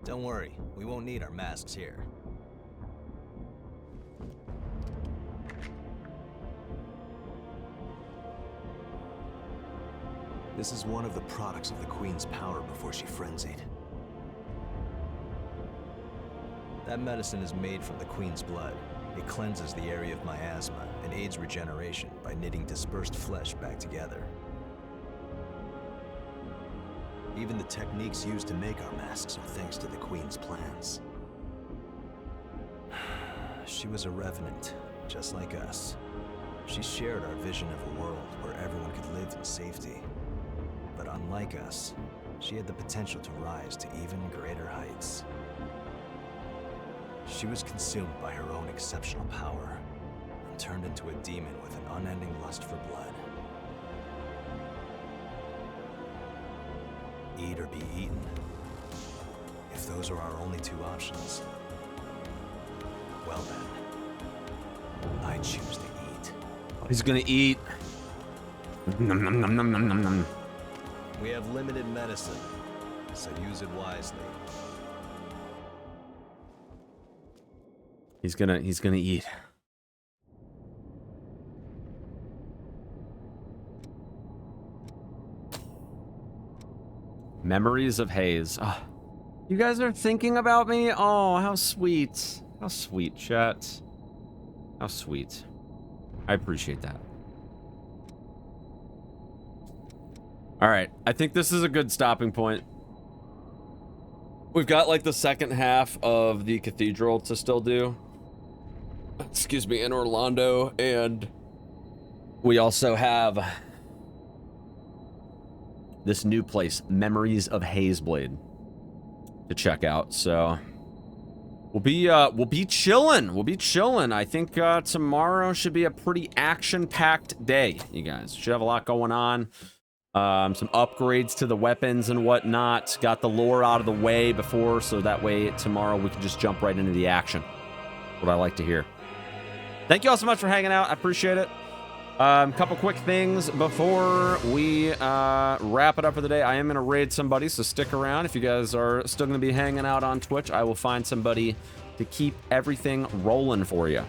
Don't worry, we won't need our masks here. This is one of the products of the Queen's power before she frenzied. That medicine is made from the Queen's blood. It cleanses the area of miasma and aids regeneration by knitting dispersed flesh back together. Even the techniques used to make our masks are thanks to the Queen's plans. She was a revenant, just like us. She shared our vision of a world where everyone could live in safety. But unlike us, she had the potential to rise to even greater heights. She was consumed by her own exceptional power and turned into a demon with an unending lust for blood. Eat or be eaten. If those are our only two options, well then, I choose to eat. He's gonna eat. Nom, nom, nom, nom, nom, nom, nom. We have limited medicine, so use it wisely. He's gonna eat. Memories of Haze. Oh, you guys are thinking about me? Oh, how sweet. How sweet, chat. How sweet. I appreciate that. All right, I think this is a good stopping point. We've got like the second half of the cathedral to still do. Excuse me, in Orlando, and we also have this new place, Memories of Hazeblade, to check out. So we'll be chilling. We'll be chilling. I think tomorrow should be a pretty action-packed day, you guys. Should have a lot going on. Some upgrades to the weapons and whatnot. Got the lore out of the way before, so that way tomorrow we can just jump right into the action. What I like to hear. Thank you all so much for hanging out. I appreciate it. Couple quick things before we wrap it up for the day. I am going to raid somebody, so stick around. If you guys are still going to be hanging out on Twitch, I will find somebody to keep everything rolling for you.